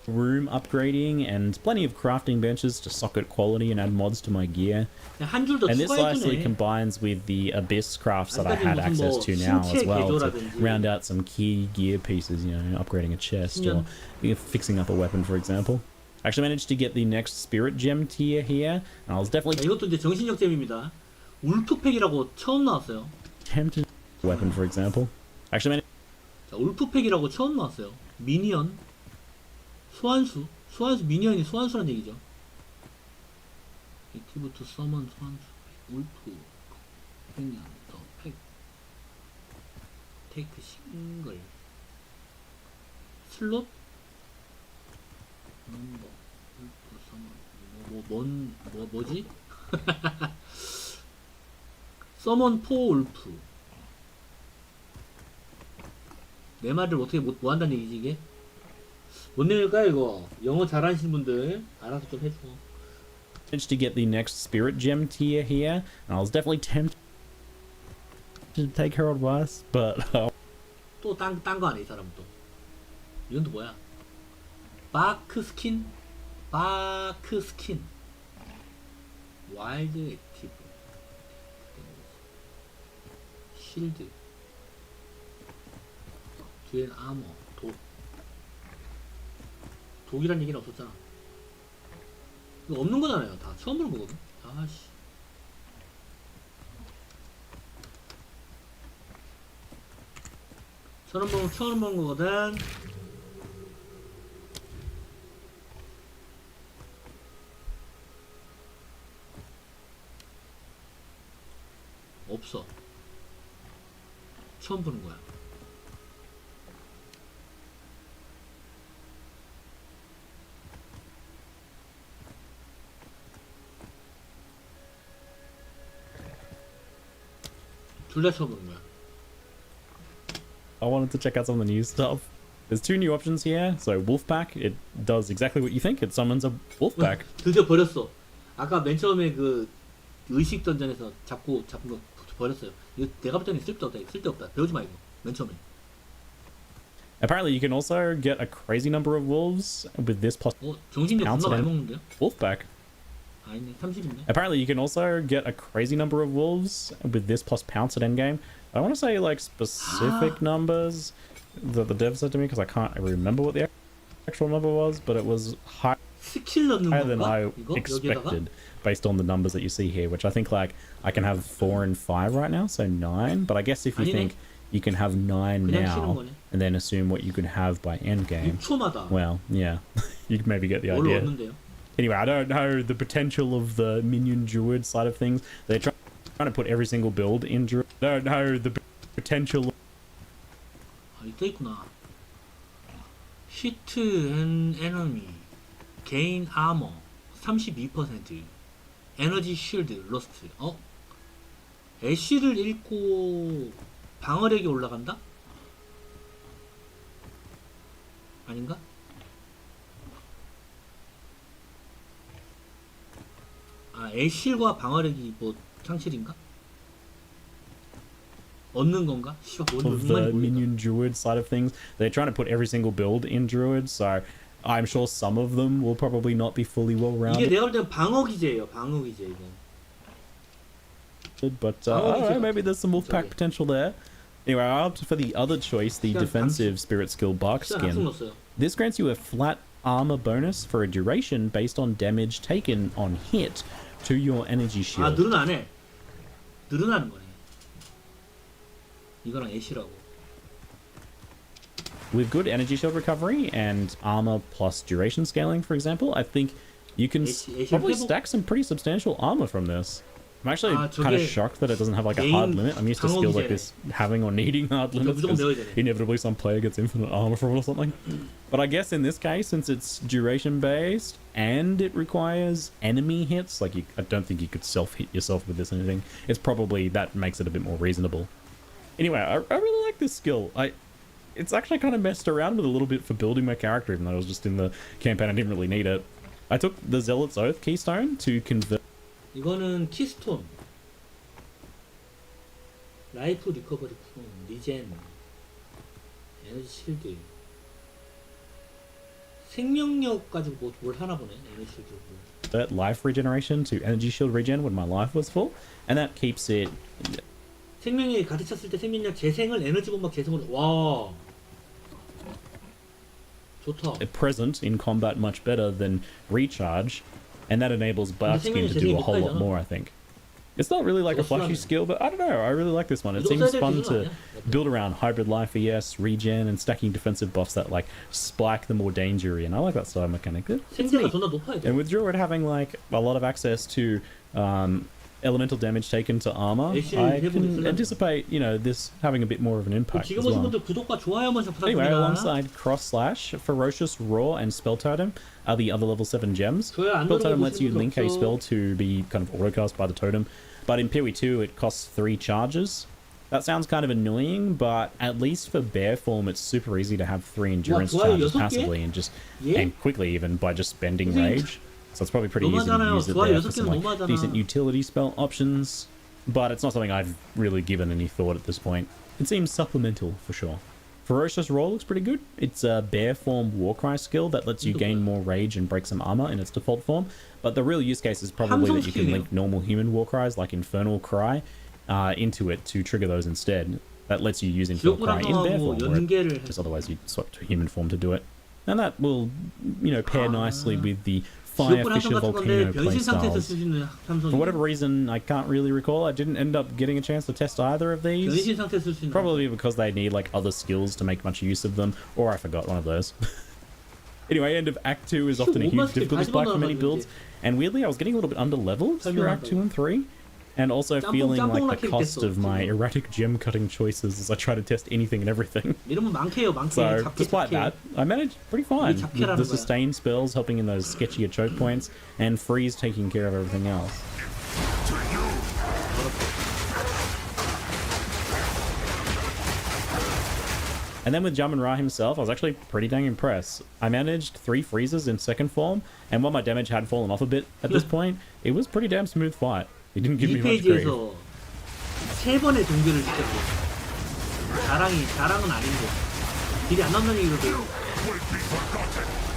room upgrading and plenty of crafting benches to socket quality and add mods to my gear. And this nicely combines with the Abyss crafts that I had access to now as well to round out some key gear pieces, you know, upgrading a chest or fixing up a weapon, for example. I actually managed to get the next Spirit Gem tier here, and I was definitely 이것도 이제 정신력 잼입니다. 울프팩이라고 처음 나왔어요. tempted weapon, for example. Actually managed. 자, 울프팩이라고 처음 나왔어요. 미니언, 소환수 미니언이 소환수란 얘기죠. 액티브 투 서먼 소환수, 울프, 미니언, 더 팩, 테이크 싱글, 슬롯, 넘버, 울프 서먼, 뭐지? 서먼 포 울프. 내 말을 어떻게 뭐 한다는 얘기지 이게? 뭔 내용일까요 이거? 영어 잘하시는 분들 알아서 좀 해줘. Managed to get the next Spirit Gem tier here, and I was definitely tempted to take her advice, but 또 딴 거 아니야 이 사람 또. 이건 또 뭐야? 바크 스킨, 와일드 액티브, 실드, 듀얼 아머, 독이란 얘기는 없었잖아. 이거 없는 거잖아요. 다 처음 보는 거거든. 아씨. 처음 보는 거거든. 없어. 처음 보는 거야. 둘 다 처음 보는 거야. I wanted to check out some of the new stuff. There's two new options here. So Wolfpack, it does exactly what you think. It summons a Wolfpack. 드디어 버렸어. 아까 맨 처음에 그 의식 던전에서 잡은 거 버렸어요. 이거 내가 볼 때는 쓸데없다. 배우지 마 이거. 맨 처음에. Apparently, you can also get a crazy number of wolves with this plus. 정신력 존나 많이 먹는데요? Wolfpack. 아니네, 30인데. Apparently, you can also get a crazy number of wolves with this plus pounce at endgame. I want to say like specific numbers that the dev said to me because I can't remember what the actual number was, but it was higher than I expected based on the numbers that you see here, which I think like I can have 4 and 5 right now, so 9. But I guess if you think you can have 9 now and then assume what you could have by endgame, well, yeah, you can maybe get the idea. Anyway, I don't know the potential of the minion druid side of things. They're trying trying to put every single build in Druid. Don't know the potential. 아, 이따 있구나. Hit and enemy. Gain armor 32%. 에너지 쉴드 로스트. 애쉬를 잃고 방어력이 올라간다? 아닌가? 아, 애쉬과 방어력이 뭐 상실인가? 얻는 건가? Of the minion druid side of things, they're trying to put every single build in druid, so I'm sure some of them will probably not be fully well rounded. 이게 내가 볼 때는 방어 기제예요. 방어 기제 이건. But I don't know, maybe there's some wolfpack potential there. Anyway, I opted for the other choice, the defensive spirit skill bark skin. This grants you a flat armor bonus for a duration based on damage taken on hit to your energy shield. 아, 늘어나네. 늘어나는 거네. 이거랑 애쉬라고. With good energy shield recovery and armor plus duration scaling, for example, I think you can probably stack some pretty substantial armor from this. I'm actually kind of shocked that it doesn't have like a hard limit. I'm used to skills like this having or needing hard limits because inevitably some player gets infinite armor from it or something. But I guess in this case, since it's duration based and it requires enemy hits, like I don't think you could self-hit yourself with this or anything. It's probably, that makes it a bit more reasonable. Anyway, I really like this skill. It's actually kind of messed around with a little bit for building my character, even though I was just in the campaign. I didn't really need it. I took the Zealot's Oath keystone to convert. 이거는 키스톤, 라이프 리커버리 품, 리젠, 에너지 실드, 생명력 가지고 뭘 하나 보네. 에너지 실드. Life regeneration to energy shield regen when my life was full, and that keeps it. 생명력이 가득 찼을 때 생명력 재생을 에너지 bomb 재생으로. 와. 좋다. Present in combat much better than recharge, and that enables bark skin to do a whole lot more, I think. It's not really like a flashy skill, but I don't know, I really like this one. It seems fun to build around hybrid life ES, regen, and stacking defensive buffs that like spike the more dangery, and I like that style mechanic. It's neat. And with Druid having like a lot of access to elemental damage taken to armor, I can anticipate, you know, this having a bit more of an impact as well. Anyway, alongside Cross Slash, Ferocious Roar, and Spell Totem are the other level 7 gems. Spell Totem lets you link a spell to be kind of autocast by the totem, but in POE2 it costs 3 charges. That sounds kind of annoying, but at least for bear form it's super easy to have 3 endurance charges passively and just and quickly even by just spending rage. So it's probably pretty easy to use it there for some like decent utility spell options, but it's not something I've really given any thought at this point. It seems supplemental for sure. Ferocious Roar looks pretty good. It's a bear form Warcry skill that lets you gain more rage and break some armor in its default form, but the real use case is probably that you can link normal human Warcries like Infernal Cry into it to trigger those instead. That lets you use Infernal Cry in bear form, because otherwise you'd swap to human form to do it. And that will, you know, pair nicely with the Fire Fisher Volcano playstyles. For whatever reason, I can't really recall. I didn't end up getting a chance to test either of these. Probably because they need like other skills to make much use of them, or I forgot one of those. Anyway, end of Act 2 is often a huge difficulty spike for many builds, and weirdly I was getting a little bit under-leveled through Act 2 and 3. And also feeling like the cost of my erratic gem cutting choices as I try to test anything and everything. So, despite that, I managed pretty fine, with the sustained spells helping in those sketchier choke points, and freeze taking care of everything else. And then with Jamin Ra himself, I was actually pretty dang impressed. I managed 3 freezes in second form, and while my damage had fallen off a bit at this point, it was pretty damn smooth fight. He didn't give me much grief. 3번의 동결을 시켰어. 자랑은 아닌데. 딜이 안 나온다는 얘기로 돼요.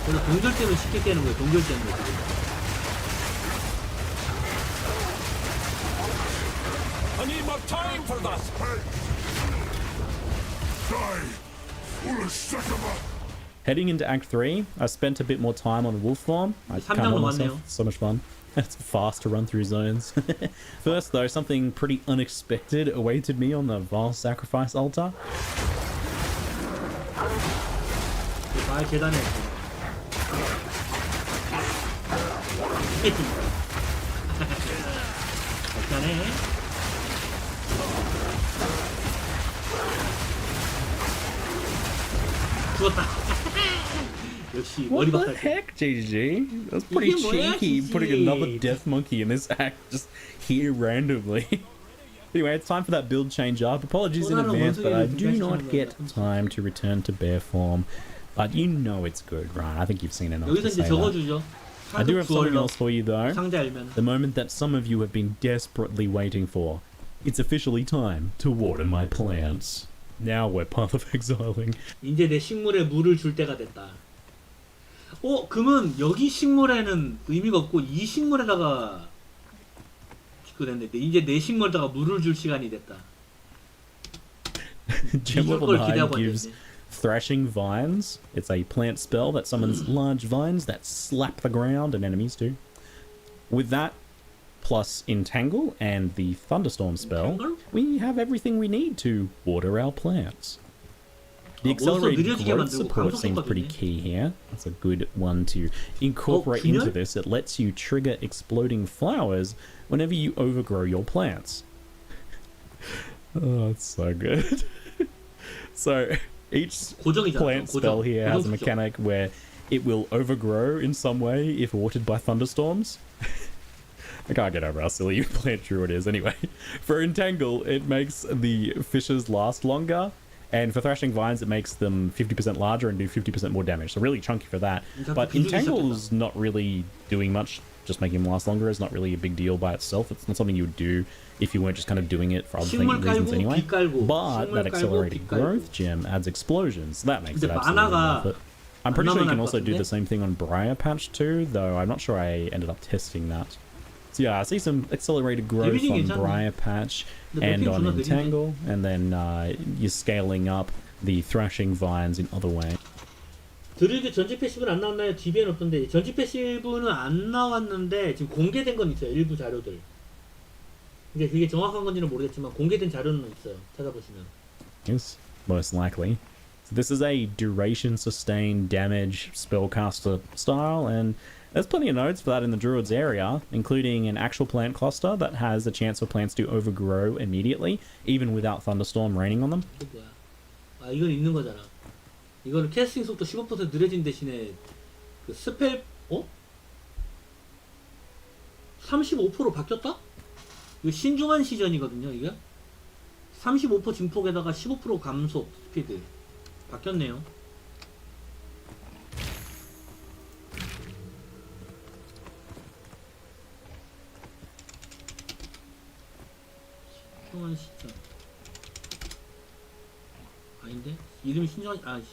그래서 동결 때문에 쉽게 깨는 거예요. 동결 때문에 지금. I need more time for this. Heading into Act 3, I spent a bit more time on wolf form. I can't help myself. It's so much fun. It's fast to run through zones. First, though, something pretty unexpected awaited me on the Vile Sacrifice altar. 죽었다. 역시 What 머리 the 박살. heck, GG? That's pretty 이게 뭐야, cheeky, GG? putting another death monkey in this act just here randomly. Anyway, it's time for that build change up. Apologies in advance, but I do not get time to return to bear form. But you know it's good, right? I think you've seen enough 여기서 to 이제 say that. 적어주죠. I do have something else for you though. 상자 열면. The moment that some of you have been desperately waiting for. It's officially time to water my plants. Now we're path of exiling. 이제 내 식물에 물을 줄 때가 됐다. 그러면 여기 식물에는 의미가 없고 이 식물에다가 됐는데 이제 내 식물에다가 물을 줄 시간이 됐다. Gem level 이걸 9 기대하고 gives 있는데. Thrashing Vines. It's a plant spell that summons large vines that slap the ground and enemies too. With that, plus Entangle and the Thunderstorm spell, Entangle? we have everything we need to water our plants. The accelerated growth support seems pretty key here. That's a good one to incorporate into this. It lets you trigger exploding flowers whenever you overgrow your plants. Oh, it's so good. So each plant spell here has a mechanic where it will overgrow in some way if watered by thunderstorms. I can't get over how silly plant druid is. Anyway, for Entangle, it makes the fishes last longer. And for Thrashing Vines, it makes them 50% larger and do 50% more damage. So really chunky for that. But Entangle's not really doing much. Just making them last longer is not really a big deal by itself. It's not something you would do if you weren't just kind of doing it for other reasons anyway. But that accelerated growth gem adds explosions. So that makes it absolutely worth it. I'm pretty sure you can also do the same thing on Briar Patch too, though I'm not sure I ended up testing that. So yeah, I see some accelerated growth on Briar Patch and on Entangle, and then you're scaling up the Thrashing Vines in other ways. 드루이드 전지 패시브는 안 나왔나요? DB는 없던데 전지 패시브는 안 나왔는데 지금 공개된 건 있어요. 일부 자료들. 근데 그게 정확한 건지는 모르겠지만 공개된 자료는 있어요. 찾아보시면. Yes, most likely. So this is a duration sustained damage spellcaster style, and there's plenty of nodes for that in the Druid's area, including an actual plant cluster that has a chance for plants to overgrow immediately, even without thunderstorm raining on them. 이게 뭐야? 아 이건 있는 거잖아. 이거는 캐스팅 속도 15% 느려진 대신에 그 스펠 35% 바뀌었다? 이거 신중한 시전이거든요. 이게 35% 증폭에다가 15% 감속 스피드 바뀌었네요. 신중한 시전 아닌데? 이름이 신중한 아씨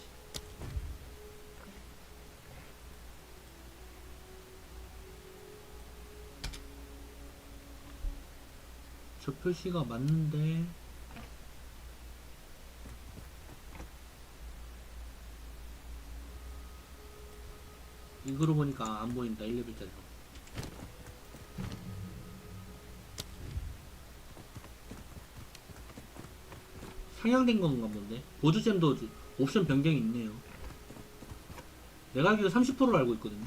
저 표시가 맞는데 이거로 보니까 안 보인다. 1레벨짜리 상향된 건가 본데. 보드잼도 옵션 변경이 있네요. 내가 알기로 30%로 알고 있거든요.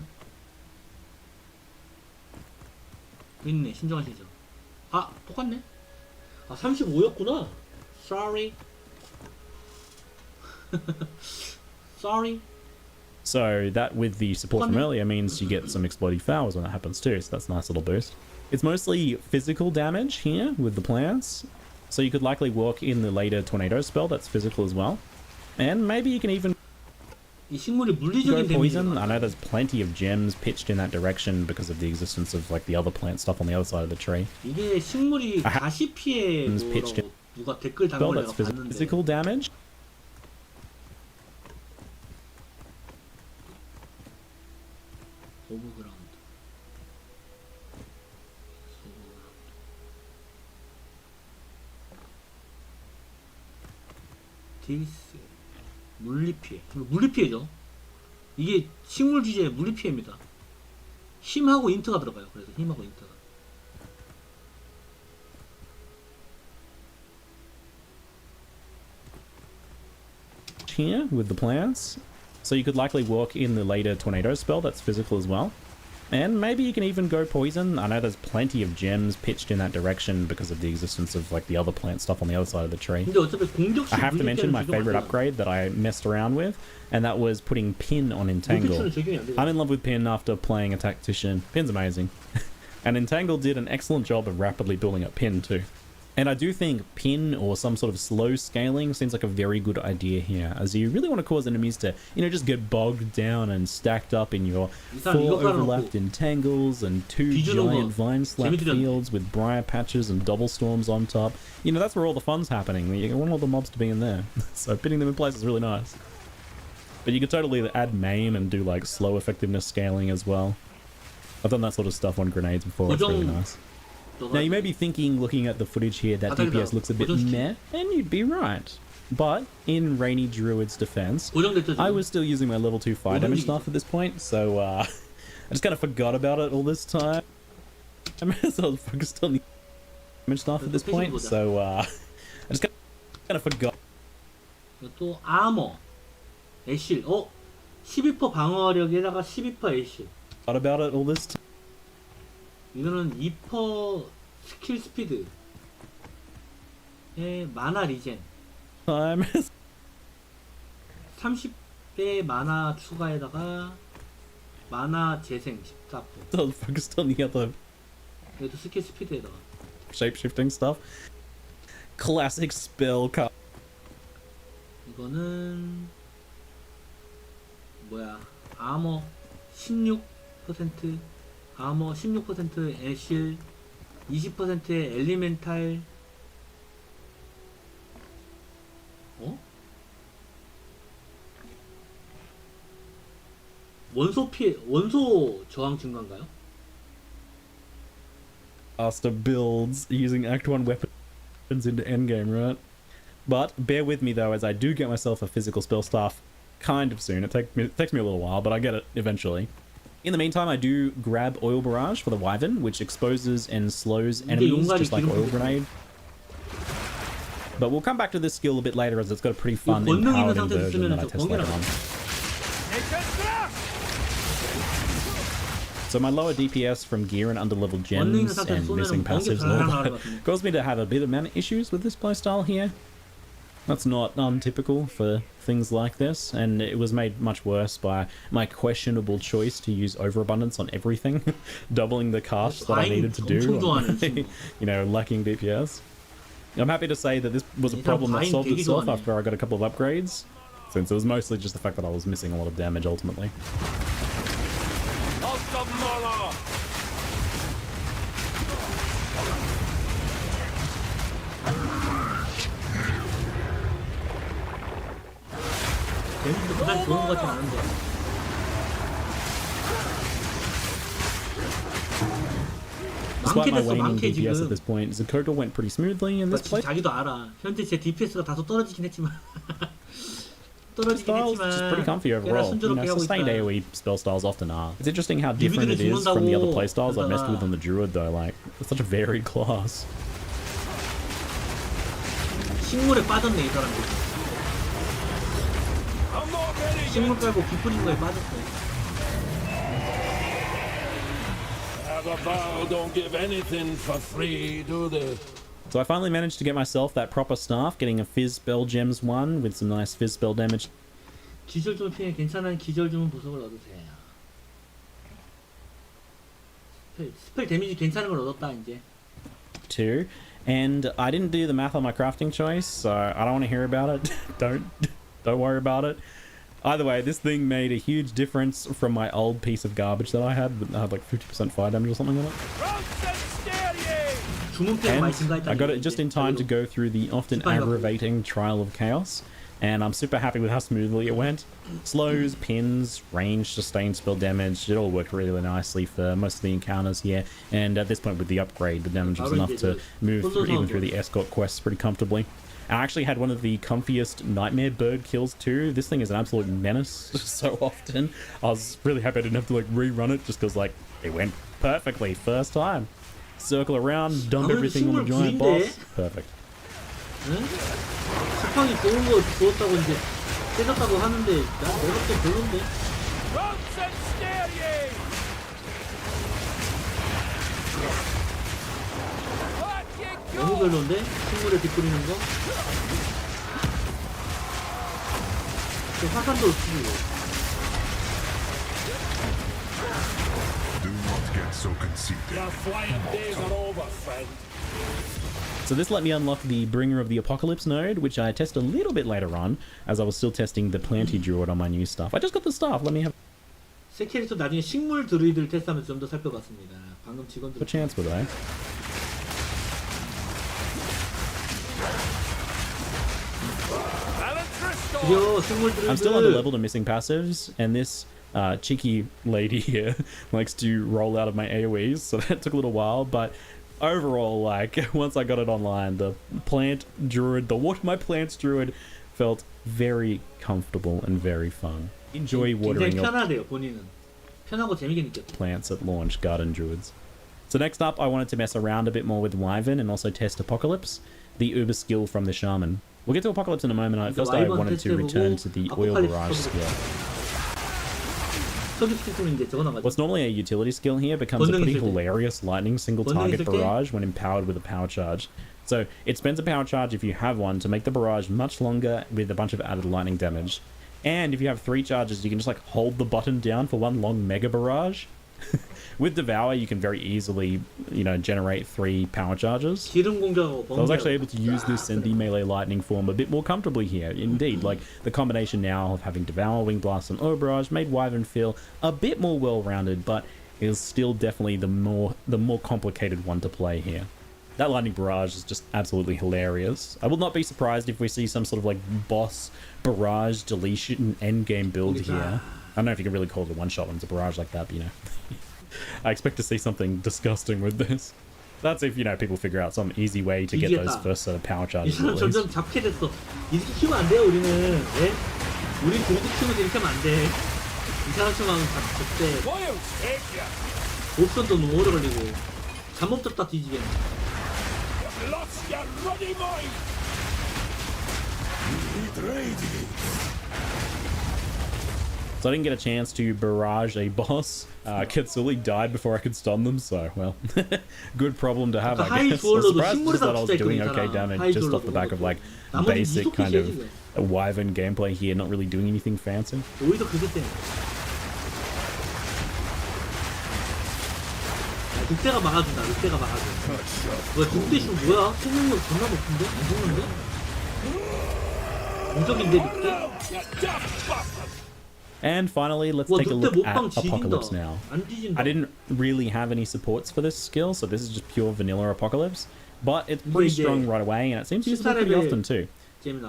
있네. 신중한 시죠. 아 똑같네. 아 35였구나. Sorry. Sorry. So that with the support from earlier means you get some exploding flowers when that happens too, so that's a nice little boost. It's mostly physical damage here with the plants, so you could likely walk in the later tornado spell that's physical as well. And maybe you can even 이 식물이 go 물리적인 poison. 데미지가 I know there's plenty of gems pitched in that direction because of the existence of like the other plant stuff on the other side of the tree. 이게 식물이 가시 피해 pitched 뭐라고 누가 댓글 Spell 담은 걸 that's 내가 봤는데 physical damage. 오버그라운드 디스 물리피해. 물리피해죠. 이게 식물 주제의 물리피해입니다. 힘하고 인트가 들어가요. 그래서 힘하고 인트가. Here with the plants, so you could likely walk in the later tornado spell that's physical as well. And maybe you can even go poison. I know there's plenty of gems pitched in that direction because of the existence of like the other plant stuff on the other side of the tree. 근데 어차피 공격식 I have to mention my 적용 안 favorite 돼요. upgrade that I messed around with, and that was putting Pin on Entangle. 공격식은 적용이 안 돼요. I'm in love with Pin after playing a Tactician. Pin's amazing. And Entangle did an excellent job of rapidly building up Pin too. And I do think Pin or some sort of slow scaling seems like a very good idea here, as you really want to cause enemies to, you know, just get bogged down and stacked up in your 4 overlapped entangles and 2 giant vine slap fields with briar patches and double storms on top. You know, that's where all the fun's happening. You want all the mobs to be in there. So pitting them in place is really nice. But you could totally add maim and do like slow effectiveness scaling as well. I've done that sort of stuff on grenades before, it's really nice. Now you may be thinking, looking at the footage here, that DPS looks a bit meh, and you'd be right. But in Rainy Druid's defense, I was still using my level 2 fire damage staff at this point, so I just kind of forgot about it all this time. I was focused on the damage staff at this point, so I just kind of forgot. 또 아머, 애실. 12% 방어력에다가 12% 애실. Forgot about it all this time. 이거는 2% 스킬 스피드 에 마나 리젠 30배 마나 추가에다가 마나 재생 14%. So focused on the other 얘도 스킬 스피드에다가 shape-shifting stuff. Classic spell cut. 이거는 뭐야, 아머 16%, 아머 16%, 애실 20%의 엘리멘탈. 원소 피해, 원소 저항 증가인가요? Faster builds using Act 1 weapons into Endgame, right? But bear with me though, as I do get myself a physical spell staff kind of soon. It takes me a little while, but I get it eventually. In the meantime, I do grab Oil Barrage for the Wyvern, which exposes and slows enemies just like Oil Grenade. But we'll come back to this skill a bit later, as it's got a pretty fun empowered version that I test later on. So my lower DPS from gear and underleveled gems and missing passives and all that caused me to have a bit of mana issues with this playstyle here. That's not untypical for things like this, and it was made much worse by my questionable choice to use overabundance on everything, doubling the cast that I needed to do, you know, lacking DPS. I'm happy to say that this was a problem that solved itself after I got a couple of upgrades, since it was mostly just the fact that I was missing a lot of damage ultimately. 데미지도 그다지 좋은 것 같진 않은데. Despite my waning DPS at this point, Zakoto went pretty smoothly in this play. 자기도 알아. 현재 제 DPS가 다소 떨어지긴 했지만. 떨어지긴 Styles 했지만. just pretty comfy overall. You know, sustained AoE spell styles often are. It's interesting how different it is from the other playstyles I've messed with on the Druid though. Like, it's such a varied class. 식물에 빠졌네 이 사람들. 식물 깔고 기 뿌린 거에 빠졌어. Don't give anything for free, do they? So I finally managed to get myself that proper staff, getting a Fizz Spell Gems one with some nice Fizz Spell damage. 기절 좀 피해 괜찮은 기절 주문 보석을 얻으세요. 스펠 데미지 괜찮은 걸 얻었다 이제. Two, and I didn't do the math on my crafting choice, so I don't want to hear about it. Don't worry about it. Either way, this thing made a huge difference from my old piece of garbage that I had. I had like 50% fire damage or something on it. And I got it just in time to go through the often aggravating Trial of Chaos, and I'm super happy with how smoothly it went. Slows, pins, range, sustained spell damage, it all worked really nicely for most of the encounters here, and at this point with the upgrade, the damage was enough to move through, even through the escort quests pretty comfortably. I actually had one of the comfiest Nightmare Bird kills too. This thing is an absolute menace so often. I was really happy I didn't have to like rerun it, just because like it went perfectly first time. Circle around, dump everything on the giant boss. Perfect. 스팡이 좋은 거 주었다고 이제 깨졌다고 하는데 난 내가 또 별론데. 너무 별론데? 식물에 빛 뿌리는 거? 화산도 없고. Do not get so conceited. Your flying days are over, friend. So this let me unlock the Bringer of the Apocalypse node, which I test a little bit later on, as I was still testing the Planty Druid on my new stuff. I just got the stuff, let me have 새 캐릭터 나중에 식물 드루이드를 테스트하면서 좀 더 살펴봤습니다. 방금 직원들 a chance with that. 드디어 식물 드루이드. I'm still under-leveled and missing passives, and this cheeky lady here likes to roll out of my AoEs, so that took a little while, but overall, like, once I got it online, the plant druid, the water my plants druid felt very comfortable and very fun. Enjoy watering your 편하대요, 본인은. 편하고 재밌게 느꼈대. plants at launch, garden druids. So next up, I wanted to mess around a bit more with Wyvern and also test Apocalypse, the uber skill from the Shaman. We'll get to Apocalypse in a moment. First, I wanted to return to the Oil Barrage skill. What's normally a utility skill here becomes a pretty hilarious lightning single target barrage when empowered with a power charge. So it spends a power charge if you have one to make the barrage much longer with a bunch of added lightning damage. And if you have 3 charges, you can just like hold the button down for one long mega barrage. With Devour, you can very easily, you know, generate 3 power charges. So I was actually able to use this in the melee lightning form a bit more comfortably here. Indeed, like the combination now of having Devour, Wing Blast, and Oil Barrage made Wyvern feel a bit more well-rounded, but is still definitely the more complicated one to play here. That lightning barrage is just absolutely hilarious. I will not be surprised if we see some sort of like boss barrage deletion endgame build here. I don't know if you can really call it a one-shot when it's a barrage like that, but you know. I expect to see something disgusting with this. That's if, you know, people figure out some easy way to get those first set of power charges. 점점 잡게 됐어. 이렇게 키우면 안 돼요, 우리는. 예? 우리 드루이드 키우면 이렇게 하면 안 돼. 이 사람처럼 하면 적대. 옵션도 너무 오래 걸리고. 잠못 잡다 뒤지겠네. So I didn't get a chance to barrage a boss. Kitsuli died before I could stun them, so, well, good problem to have, I guess. I was surprised just that I was doing okay damage just off the back of, like, basic kind of Wyvern gameplay here, not really doing anything fancy. 늑대가 막아준다, 늑대가 막아줘. 뭐야, 늑대 지금 뭐야? 생명력 존나 높은데? 안 죽는데? 무적인데, 늑대? And finally, let's take a look at Apocalypse now. I didn't really have any supports for this skill, so this is just pure vanilla Apocalypse. But it's pretty strong right away, and it seems useful pretty often too.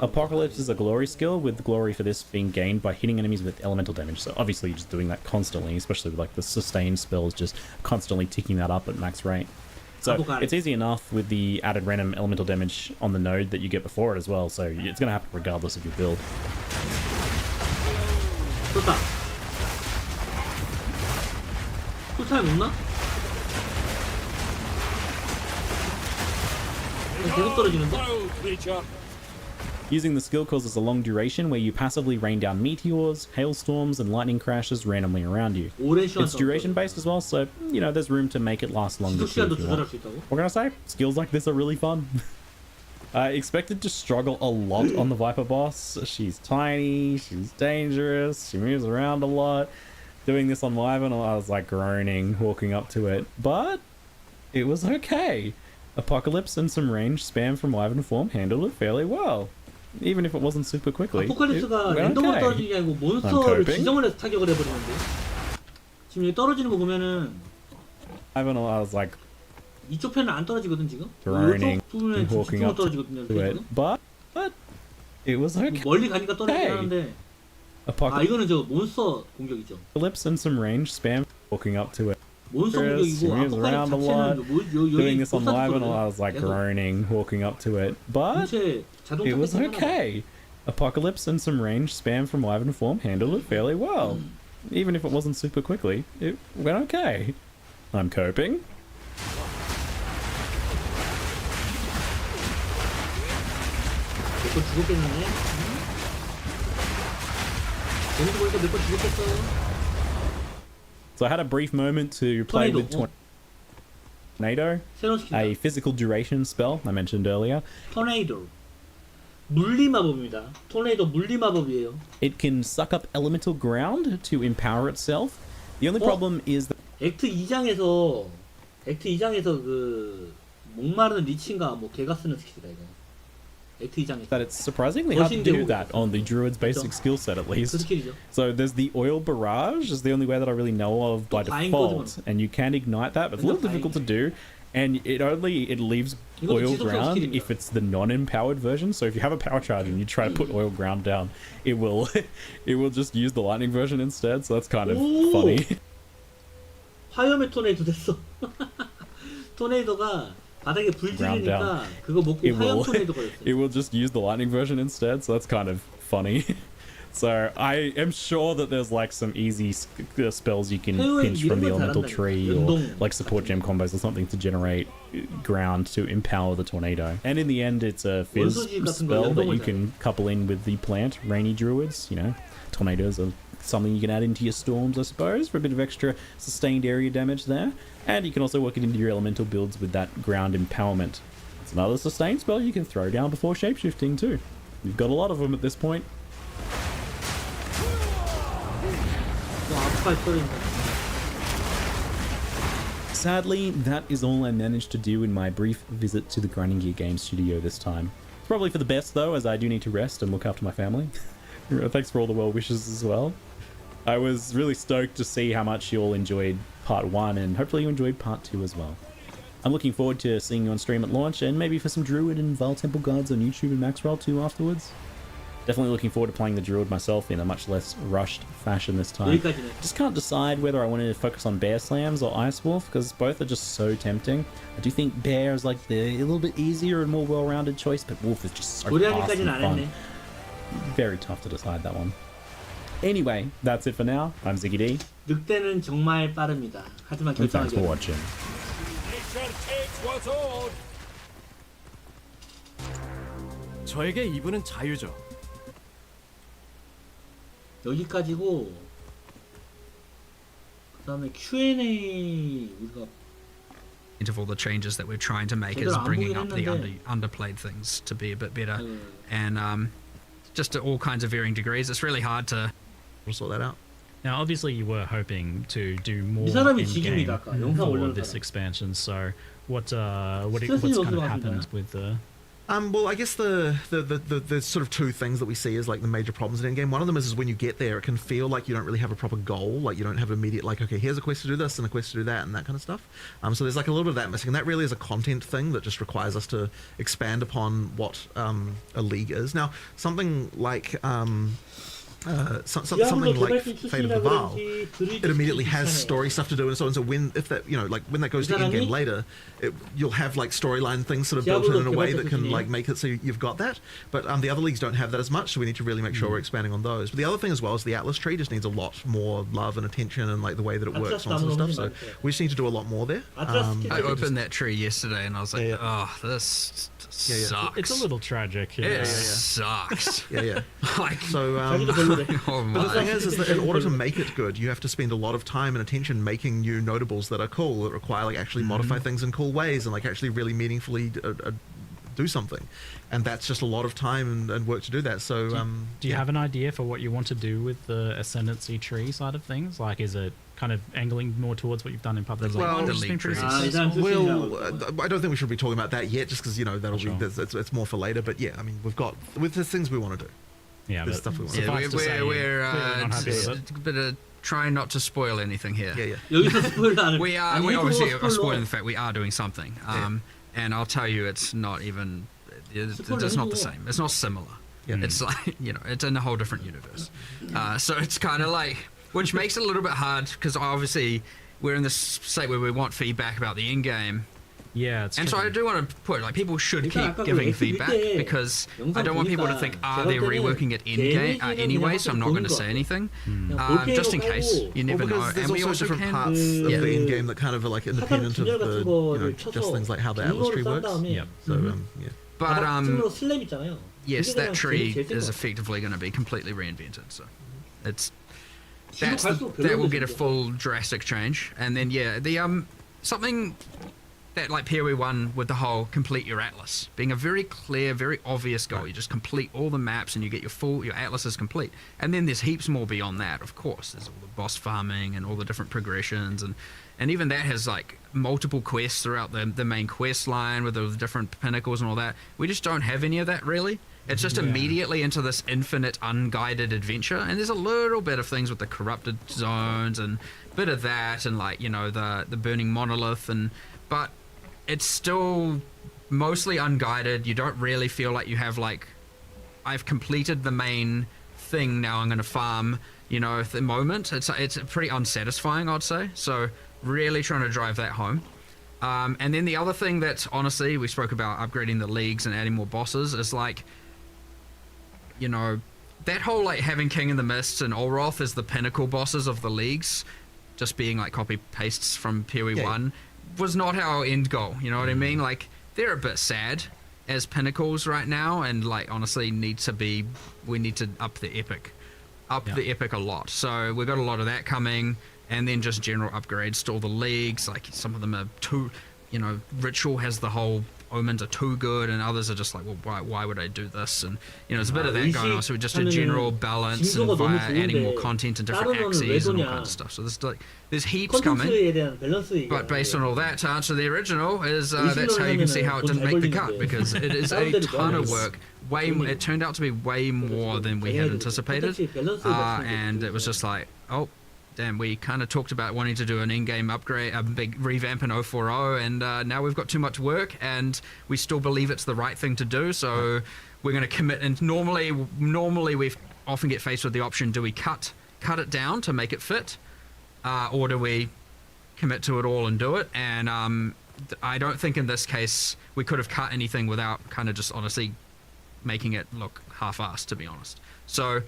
Apocalypse is a glory skill, with glory for this being gained by hitting enemies with elemental damage. So obviously you're just doing that constantly, especially with like the sustained spells, just constantly ticking that up at max rate. So it's easy enough with the added random elemental damage on the node that you get before it as well, so it's going to happen regardless of your build. 좋다. 쿨타임 없나? 계속 떨어지는데? Using the skill causes a long duration where you passively rain down meteors, hailstorms, and lightning crashes randomly around you. It's duration based as well, so, you know, there's room to make it last longer too if you want. What can I say? Skills like this are really fun. I expected to struggle a lot on the Viper boss. She's tiny, she's dangerous, she moves around a lot. Doing this on Wyvern, I was like groaning walking up to it, but it was okay. Apocalypse and some range spam from Wyvern form handled it fairly well. Even if it wasn't super quickly. 아포칼립스가 랜덤으로 떨어지는 게 아니고 몬스터를 지정을 해서 타격을 해버리는데. 지금 여기 떨어지는 거 보면은 Wyvern, I was like 이쪽 편은 안 떨어지거든 지금. groaning, 이쪽 부분은 walking up 떨어지거든요. to it, but it was okay. 멀리 가니까 떨어지긴 하는데. 아 이거는 저 몬스터 공격이죠. Apocalypse and some range spam walking up to it. 몬스터 공격이고 around a lot. Doing this on Wyvern, I was like 계속 groaning, walking up to it, but it was okay. Apocalypse and some range spam from Wyvern form handled it fairly well. Even if it wasn't super quickly, it went okay. I'm coping. 내거 죽었겠네. 재밌어 보니까 내거 죽었겠어. So I had a brief moment to play with Tornado, 새로운 스킬이다. a physical duration spell I mentioned earlier. 토네이도. 물리 마법입니다. 토네이도 물리 마법이에요. It can suck up elemental ground to empower itself. The only problem is that 엑트 2장에서 그 목마르는 리친가 뭐 걔가 쓰는 스킬이다 이거. 엑트 2장에서. it's surprisingly hard to do that on the druid's basic skill set at 그 least. 스킬이죠. So there's the oil barrage is the only way that I really know of by default, and you can ignite that, but it's a little difficult to do, and it leaves oil ground if it's the non-empowered version. So if you have a power charge and you try to put oil ground down, it will just use the lightning version instead. So that's kind of funny. 화염의 토네이도 됐어. 토네이도가 바닥에 불 지르니까 그거 먹고 화염 토네이도가 됐어. It will just use the lightning version instead. So that's kind of funny. So I am sure that there's like some easy spells you can pinch from the elemental tree, or like support gem combos or something to generate ground to empower the tornado. And in the end, it's a fizz spell that you can couple in with the plant, rainy druids. You know, tornadoes are something you can add into your storms, I suppose, for a bit of extra sustained area damage there. And you can also work it into your elemental builds with that ground empowerment. It's another sustained spell you can throw down before shapeshifting too. You've got a lot of them at this point. Sadly, that is all I managed to do in my brief visit to the Grinding Gear Games studio this time. It's probably for the best though, as I do need to rest and look after my family. Thanks for all the well wishes as well. I was really stoked to see how much you all enjoyed part 1, and hopefully you enjoyed part 2 as well. I'm looking forward to seeing you on stream at launch, and maybe for some Druid and Vile Temple guides on YouTube and Maxroll too afterwards. Definitely looking forward to playing the Druid myself in a much less rushed fashion this time. Just can't decide whether I want to focus on Bear Slams or Ice Wolf, because both are just so tempting. I do think Bear is like a little bit easier and more well-rounded choice, but Wolf is just so fast and fun. Very tough to decide that one. Anyway, that's it for now. I'm Ziggy D. 늑대는 정말 빠릅니다. 하지만 And thanks for 결정하기 watching. Nature takes what's owed. 저에게 이분은 자유죠. 여기까지고 그다음에 Q&A 우리가 of all the changes that we're trying to make is bringing up the underplayed things to be a bit better, and just to all kinds of varying degrees. It's really hard to sort that out. Now, obviously, you were hoping to do more in-game for this expansion. So, what's kind of happened with the? Well, I guess the sort of two things that we see as like the major problems in Endgame. One of them is when you get there, it can feel like you don't really have a proper goal. Like you don't have immediate, like, okay, here's a quest to do this and a quest to do that and that kind of stuff. So there's like a little bit of that missing. And that really is a content thing that just requires us to expand upon what a league is. Now, something like something like Fate of the Val, it immediately has story stuff to do and so on. So when when that goes to Endgame later, you'll have like storyline things sort of built in a way that can like make it so you've got that. But the other leagues don't have that as much, so we need to really make sure we're expanding on those. But the other thing as well is the Atlas tree just needs a lot more love and attention and like the way that it works and all sort of stuff. So we just need to do a lot more there. I opened that tree yesterday and I was like, oh, this sucks. It's a little tragic. It sucks. Like, so but the thing is that in order to make it good, you have to spend a lot of time and attention making new notables that are cool, that require like actually modify things in cool ways and like actually really meaningfully do something, and that's just a lot of time and work to do that. So do you have an idea for what you want to do with the Ascendancy tree side of things? Like, is it kind of angling more towards what you've done in public? Well, I don't think we should be talking about that yet, just because that'll be it's more for later. But yeah, I mean, there's things we want to do. Yeah, there's stuff we want to do. We're trying not to spoil anything here. We are obviously spoiling the fact we are doing something. And I'll tell you, it's not even. It's not the same. It's not similar. It's like it's in a whole different universe. So it's kind of like, which makes it a little bit hard because obviously we're in this state where we want feedback about the end game. Yeah, and so I do want to put people should keep giving feedback because I don't want people to think they're reworking it in game anyway, so I'm not going to say anything just in case. You never know. There's and we also different parts of the end game that kind of are like independent of the just things like how the Atlas tree works. So but yes, that tree is effectively going to be completely reinvented. So that will get a full drastic change, and then the something that like POE1 with the whole complete your atlas being a very clear, very obvious goal. You just complete all the maps and you get your atlas is complete. And then there's heaps more beyond that, of course. There's all the boss farming and all the different progressions, and even that has like multiple quests throughout the main quest line with the different pinnacles and all that. We just don't have any of that really. It's just immediately into this infinite unguided adventure, and there's a little bit of things with the corrupted zones and a bit of that, and like, you know, the burning monolith, but it's still mostly unguided. You don't really feel like you have like, I've completed the main thing, now I'm going to farm, you know, at the moment. It's pretty unsatisfying, I'd say. So really trying to drive that home. And then the other thing that, honestly, we spoke about upgrading the leagues and adding more bosses, is like, you know, that whole like having King in the Mists and Olroth as the pinnacle bosses of the leagues, just being like copy pastes from POE1, was not our end goal. You know what I mean? Like, they're a bit sad as pinnacles right now, and like honestly we need to up the epic a lot. So we've got a lot of that coming, and then just general upgrades to all the leagues. Like, some of them are too, you know, Ritual has the whole omens are too good, and others are just like, well, why would I do this? And you know, there's a bit of that going on. So just a general balance and via adding more content and different axes and all kinds of stuff. So there's heaps coming. But based on all that, to answer the original, is that's how you can see how it didn't make the cut, because it is a ton of work. It turned out to be way more than we had anticipated, and it was just like, oh damn, we kind of talked about wanting to do an in-game upgrade, a big revamp in 040, and now we've got too much work, and we still believe it's the right thing to do, so we're going to commit. And normally we often get faced with the option, do we cut it down to make it fit, or do we commit to it all and do it? And I don't think in this case we could have cut anything without kind of just honestly making it look half-assed, to be honest. So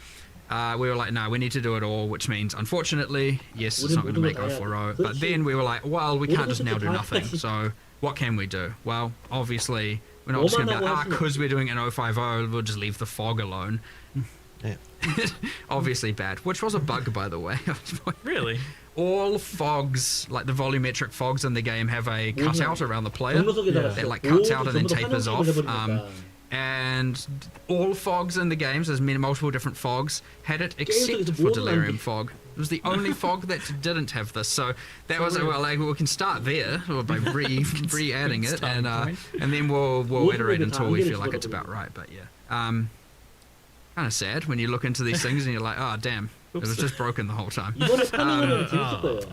we were like, no, we need to do it all, which means, unfortunately, yes, it's not going to make 040. But then we were like, well, we can't just now do nothing. So what can we do? Well, obviously, we're not just going to be because we're doing an 050, we'll just leave the fog alone. Yeah. Obviously bad, which was a bug, by the way. Really? All fogs, like the volumetric fogs in the game, have a cutout around the player that like cuts out and then tapers off. And all fogs in the games, there's multiple different fogs, had it except for Delirium Fog. It was the only fog that didn't have this. So that was, well, like, we can start there by re-adding it, and then we'll iterate until we feel like it's about right. But yeah, kind of sad when you look into these things and you're like, oh damn, it was just broken the whole time.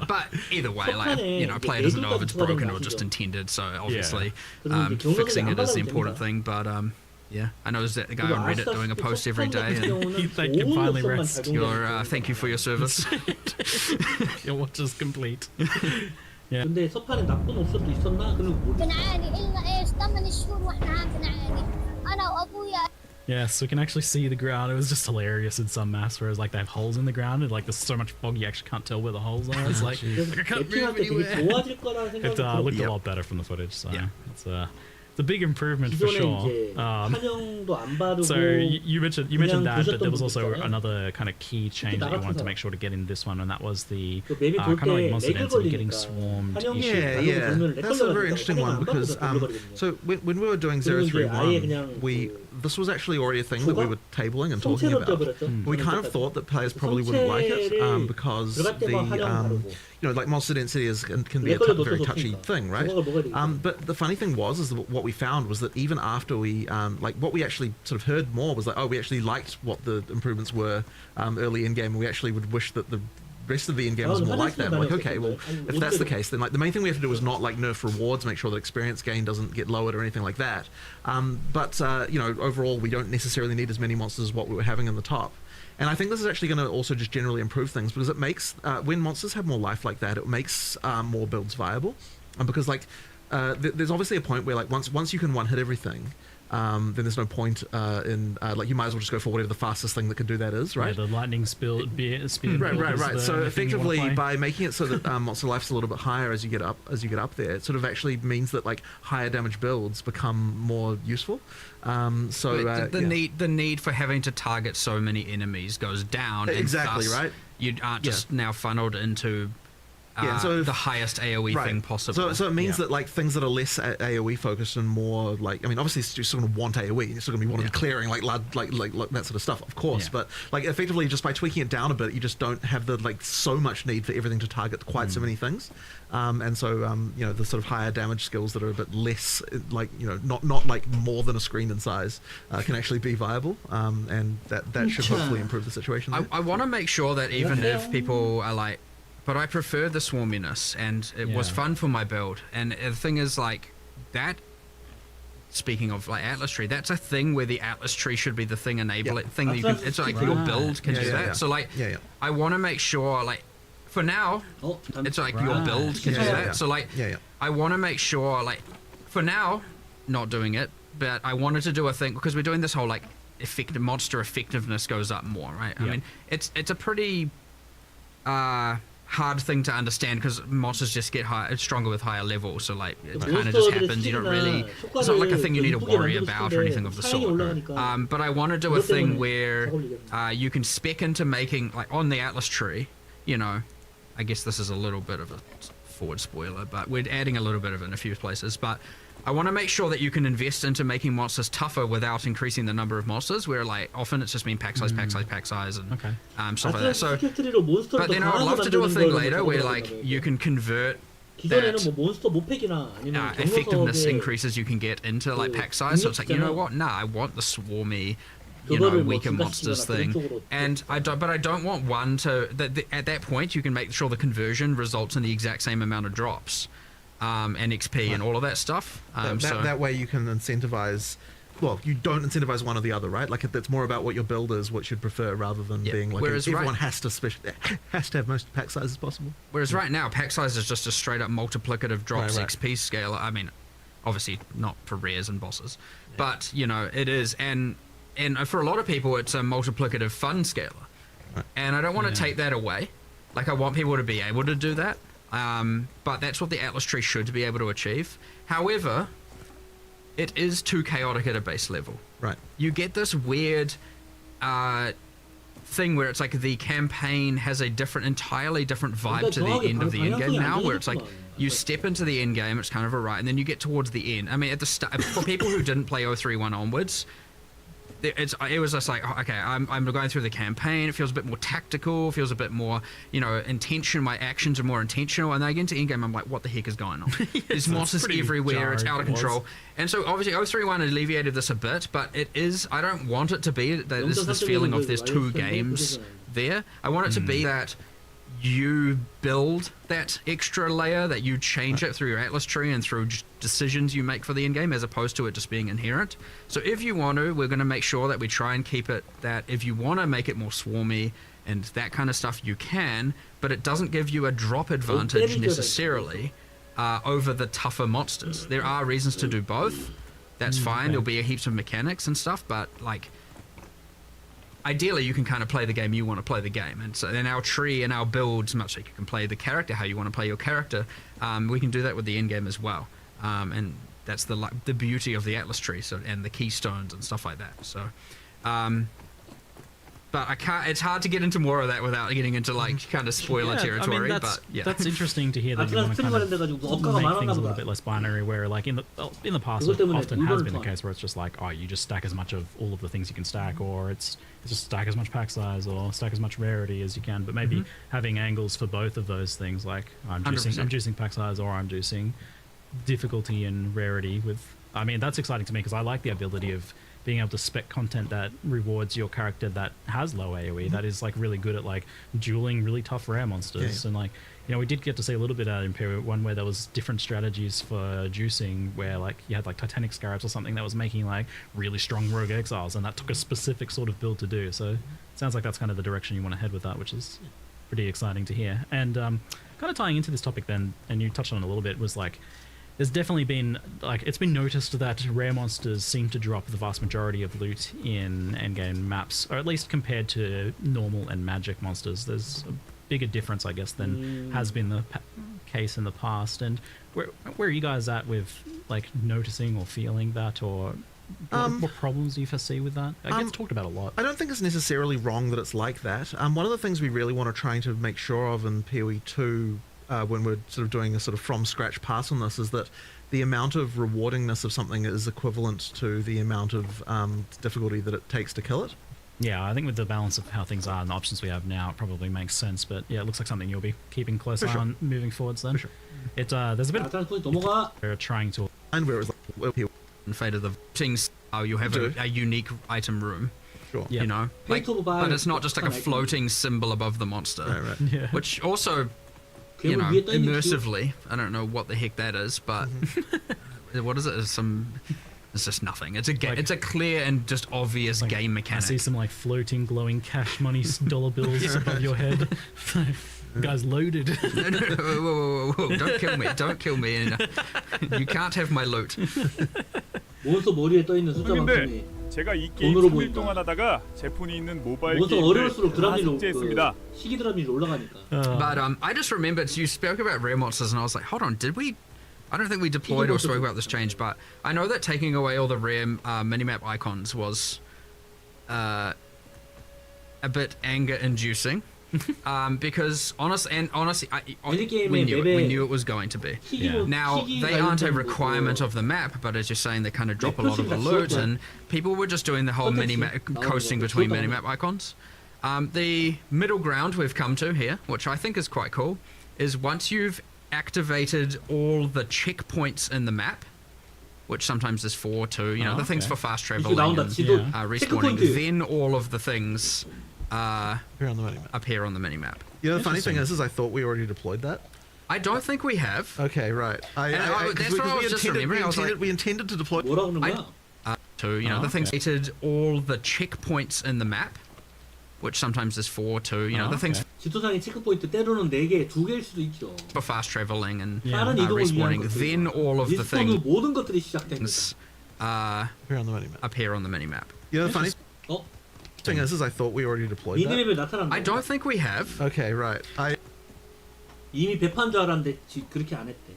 But either way, like, you know, player doesn't know if it's broken or just intended. So obviously, fixing it is the important thing. But yeah, I know there's that guy on Reddit doing a post every day, and you can finally rest. Thank you for your service. Your watch is complete. Yeah. 근데 서판에 나쁜 옵션도 있었나? 그는 모르겠어. Yes, we can actually see the ground. It was just hilarious in some maps, whereas like they have holes in the ground, and like there's so much fog you actually can't tell where the holes are. It's like I can't move anywhere. It looked a lot better from the footage, so it's a big improvement for sure. So you mentioned that, but there was also another kind of key change that you wanted to make sure to get in this one, and that was the kind of like monster density getting swarmed issue. Yeah, that's a very interesting one, because so when we were doing 031, this was actually already a thing that we were tabling and talking about. We kind of thought that players probably wouldn't like it because you know, like monster density can be a very touchy thing, right? But the funny thing is that what we found was that even after we like, what we actually sort of heard more was like, oh, we actually liked what the improvements were early in game, and we actually would wish that the rest of the in-game was more like that. We're like, okay, well, if that's the case, then like the main thing we have to do is not like nerf rewards, make sure that experience gain doesn't get lowered or anything like that. But you know, overall, we don't necessarily need as many monsters as what we were having in the top. And I think this is actually going to also just generally improve things, because it makes when monsters have more life like that, it makes more builds viable. And because like there's obviously a point where like once you can one-hit everything, then there's no point in like, you might as well just go for whatever the fastest thing that can do that is, right? Yeah, the lightning speed. Right. So effectively, by making it so that monster life's a little bit higher as you get up there, it sort of actually means that like higher damage builds become more useful. So the need for having to target so many enemies goes down. Exactly, and thus right. You aren't just now funneled into so the highest AoE thing possible. So it means that like things that are less AoE focused and more like, I mean, obviously you're still going to want AoE, you're still going to be wanting clearing like that sort of stuff, of course. But like effectively, just by tweaking it down a bit, you just don't have the like so much need for everything to target quite so many things. And so you know, the sort of higher damage skills that are a bit less like, you know, not like more than a screen in size can actually be viable. And that should hopefully improve the situation. I want to make sure that even if people are like, but I prefer the swarminess, and it was fun for my build. And the thing is, like, that, speaking of, like, Atlas Tree, that's a thing where the Atlas Tree should be the thing enabling thing that you can, it's like your build can do that. So, like, I want to make sure, like, for now, it's like your build can do that. So, like, I want to make sure, like, for now, not doing it, but I wanted to do a thing, because we're doing this whole, like, monster effectiveness goes up more, right? I mean, it's a pretty, hard thing to understand, because monsters just get stronger with higher levels, so like it kind of just happens. You don't really, it's not like a thing you need to worry about or anything of the sort. But I want to do a thing where you can spec into making, like on the Atlas Tree, you know, I guess this is a little bit of a forward spoiler, but we're adding a little bit of it in a few places, but I want to make sure that you can invest into making monsters tougher without increasing the number of monsters, where like often it's just been pack size, and stuff like that. So, but then I would love to do a thing later where like you can convert that effectiveness increases you can get into like pack size. So it's like, you know what? Nah, I want the swarmy, you know, weaker monsters thing, and I don't want one to. At that point, you can make sure the conversion results in the exact same amount of drops. And XP and all of that stuff. That way you can incentivize. Well, you don't incentivize one or the other, right? Like it's more about what your build is, what you'd prefer, rather than being like everyone has to have most pack sizes possible. Whereas right now, pack size is just a straight up multiplicative drops XP scaler. I mean, obviously not for rares and bosses, but you know it is, and for a lot of people, it's a multiplicative fun scaler. Right. And I don't want to take that away. Like I want people to be able to do that. But that's what the Atlas Tree should be able to achieve. However, it is too chaotic at a base level. Right. You get this weird thing where it's like the campaign has a entirely different vibe to the end of the endgame now, where it's like you step into the endgame, it's kind of a right, and then you get towards the end. I mean, at the start, for people who didn't play 031 onwards, it was just like, okay, I'm going through the campaign, it feels a bit more tactical, feels a bit more, you know, my actions are more intentional, and then I get into endgame, I'm like, what the heck is going on? There's monsters everywhere, it's out of control. And so obviously 031 alleviated this a bit, but it is, I don't want it to be that this feeling of there's two games there. I want it to be that you build that extra layer, that you change it through your Atlas Tree and through decisions you make for the endgame, as opposed to it just being inherent. So if you want to, we're going to make sure that we try and keep it that if you want to make it more swarmy and that kind of stuff, you can, but it doesn't give you a drop advantage necessarily over the tougher monsters. There are reasons to do both. That's fine. There'll be heaps of mechanics and stuff, but like, ideally, you can kind of play the game you want to play the game, and so in our tree and our builds, much like you can play the character how you want to play your character, we can do that with the end game as well, and that's the beauty of the Atlas Tree, so and the keystones and stuff like that. So, but I can't. It's hard to get into more of that without getting into like kind of spoiler territory. I mean, that's interesting to hear that you want to kind of make things a little bit less binary. Where like in the past, it often has been the case where it's just like, oh, you just stack as much of all of the things you can stack, or it's just stack as much pack size or stack as much rarity as you can. But maybe having angles for both of those things, like I'm juicing pack size or I'm juicing difficulty and rarity with. I mean, that's exciting to me because I like the ability of being able to spec content that rewards your character that has low AoE, that is like really good at like dueling really tough rare monsters. And like, you know, we did get to see a little bit out of Imperial 1 where there was different strategies for juicing, where like you had like Titanic Scarabs or something that was making like really strong rogue exiles, and that took a specific sort of build to do. So it sounds like that's kind of the direction you want to head with that, which is pretty exciting to hear. And kind of tying into this topic then, and you touched on it a little bit, was like, there's definitely been, like, it's been noticed that rare monsters seem to drop the vast majority of loot in endgame maps, or at least compared to normal and magic monsters. There's a bigger difference, I guess, than has been the case in the past. And where are you guys at with, like, noticing or feeling that, or what problems do you foresee with that? It gets talked about a lot. I don't think it's necessarily wrong that it's like that. One of the things we really want to try to make sure of in POE2 when we're sort of doing a sort of from scratch pass on this is that the amount of rewardingness of something is equivalent to the amount of difficulty that it takes to kill it. Yeah, I think with the balance of how things are and the options we have now, it probably makes sense. But yeah, it looks like something you'll be keeping close eye on moving forwards then. Sure. It, there's a bit of they're trying to... And where it was like... In Fate of the things, you have a unique item room. Sure. Yeah. You know? Like, but it's not just like a floating symbol above the monster. Right. Yeah. Which also, you know, immersively, I don't know what the heck that is, but what is it? It's just nothing. It's a clear and just obvious like, game mechanic. I see some like floating, glowing cash money dollar bills above your head. Guy's loaded. Whoa. Don't kill me. Don't kill me. You can't have my loot. 몬스터 머리에 떠 있는 숫자만큼이 제가 이 게임 돈으로 3일 보인다. 동안 하다가 제품이 있는 모바일 몬스터 게임을 어려울수록 다 드랍률이 삭제했습니다. 시기 드랍률이 올라가니까. But I just remembered you spoke about rare monsters, and I was like, hold on, did we? I don't think we deployed or spoke about this change, but I know that taking away all the rare minimap icons was a bit anger-inducing. Because honestly, we knew it was going to be. Yeah. Now they aren't a requirement of the map, but as you're saying, they kind of drop a lot of the loot, and people were just doing the whole coasting between minimap icons. The middle ground we've come to here, which I think is quite cool, is once you've activated all the checkpoints in the map, which sometimes is 4, 2, you know, the things for fast traveling and respawning, then all of the things Appear on the minimap. Appear on the minimap. You know, the funny thing is I thought we already deployed that. I don't think we have. Okay, right. That's what I was just remembering. We intended to deploy... 뭐라고 그러는 거야? You know, the things activated all the checkpoints in the map, which sometimes is 4, 2, you know, the things 지도상의 체크포인트 때로는 4개, 2개일 수도 있죠. for fast traveling and 빠른 이동을 위한 respawning, 것들. then all of the 리스폰은 things 모든 것들이 시작됩니다. Appear on the minimap. appear on the minimap. You know, the funny 어? thing is I thought we already deployed that. 미니맵에 나타난다. I don't think we have. Okay, right. 이미 배파한 줄 알았는데 그렇게 안 했대.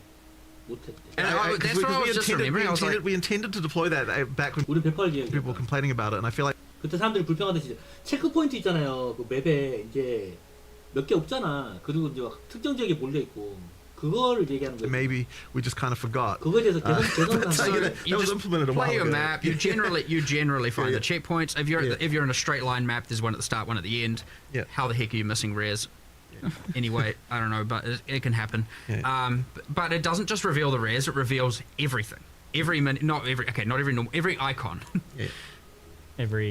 못 했대. That's what I was just remembering. I was like, we intended to deploy that back when 우리 배파를 얘기해. people were complaining about it, and I feel like 그때 사람들이 불평하듯이 체크포인트 있잖아요. 그 맵에 이제 몇 개 없잖아. 그리고 이제 막 특정 지역에 몰려 있고 그거를 얘기하는 거예요. maybe we just kind of forgot. 그거에 대해서 개선한 so 거예요. you just play your map. You generally find the checkpoints. If you're in a straight line map, there's one at the start, one at the end. Yeah. How the heck are you missing rares? Anyway, I don't know, but it can happen. Yeah. But it doesn't just reveal the rares; it reveals everything. Every icon. Yeah.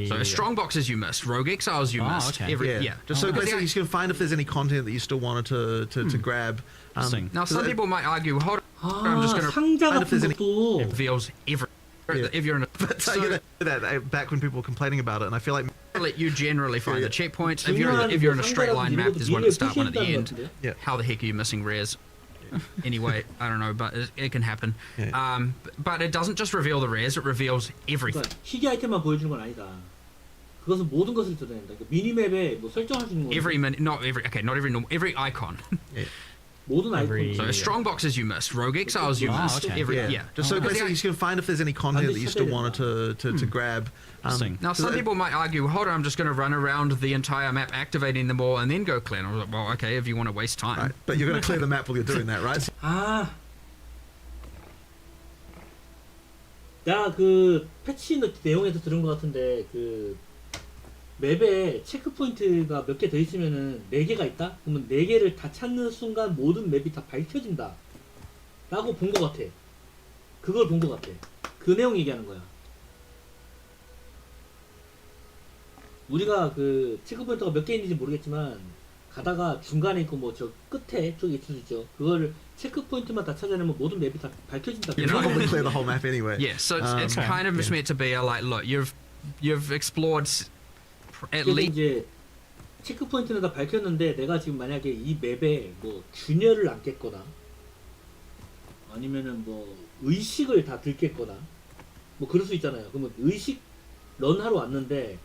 So strong boxes you missed, rogue exiles you missed. Okay. Just so basically you can find if there's any content that you still wanted to grab. Now some people might argue, hold on, I'm just going to 상자 같은 것도 reveals every. If you're in a that back when people were complaining about it, and I feel like you generally find the checkpoints. If you're in a straight line map, there's one at the start, one at the end. Yeah. How the heck are you missing rares? Anyway, I don't know, but it can happen. But it doesn't just reveal the rares; it reveals everything. 그러니까 희귀 아이템만 보여주는 건 아니다. 그것은 모든 것을 드러낸다. 그러니까 미니맵에 뭐 설정할 수 있는 거. Every icon. 모든 아이템. So strong boxes you missed, rogue exiles you missed. Just so basically you can find if there's any content that you still wanted to grab. Now some people might argue, hold on, I'm just going to run around the entire map, activating them all, and then go clear. And I was like, well, okay, if you want to waste time. Right. But you're going to clear the map while you're doing that, right? 아, 나 그 패치 내용에서 들은 것 같은데 그 맵에 체크포인트가 몇 개 더 있으면은 4개가 있다? 그러면 4개를 다 찾는 순간 모든 맵이 다 밝혀진다 라고 본 것 같아. 그걸 본 것 같아. 그 내용 얘기하는 거야. 우리가 그 체크포인트가 몇 개 있는지 모르겠지만 가다가 중간에 있고 뭐 저 끝에 쪽에 있을 수 있죠. 그걸 체크포인트만 다 찾아내면 모든 맵이 다 밝혀진다. You know, probably clear the whole map anyway. Yeah, so it's kind of just meant to be a like, look, you've explored at least. 이제 체크포인트는 다 밝혔는데 내가 지금 만약에 이 맵에 뭐 균열을 안 깼거나 아니면은 뭐 의식을 다 들겠거나 뭐 그럴 수 있잖아요. 그러면 의식 런하러 왔는데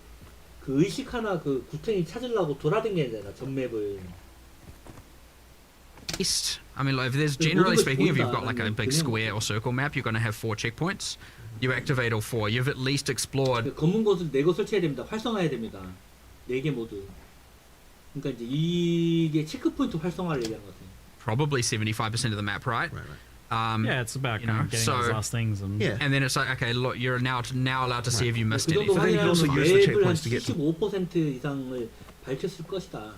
그 의식 하나 그 구탱이 찾으려고 돌아다녀야 되나 전 맵을. I mean, like, if there's generally speaking, if you've got like a big square or circle map, you're going to have 4 checkpoints. You activate all 4. You've at least explored. 검은 곳을 4곳 설치해야 됩니다. 활성화해야 됩니다. 4개 모두. 그러니까 이제 이게 체크포인트 활성화를 얘기하는 것 같아요. probably 75% of the map, right? Yeah, it's about getting those last things, and and then it's like, okay, look, you're now allowed to see if you missed 그 정도 anything. 확인하면 맵을 한 75% 이상을 밝혔을 것이다.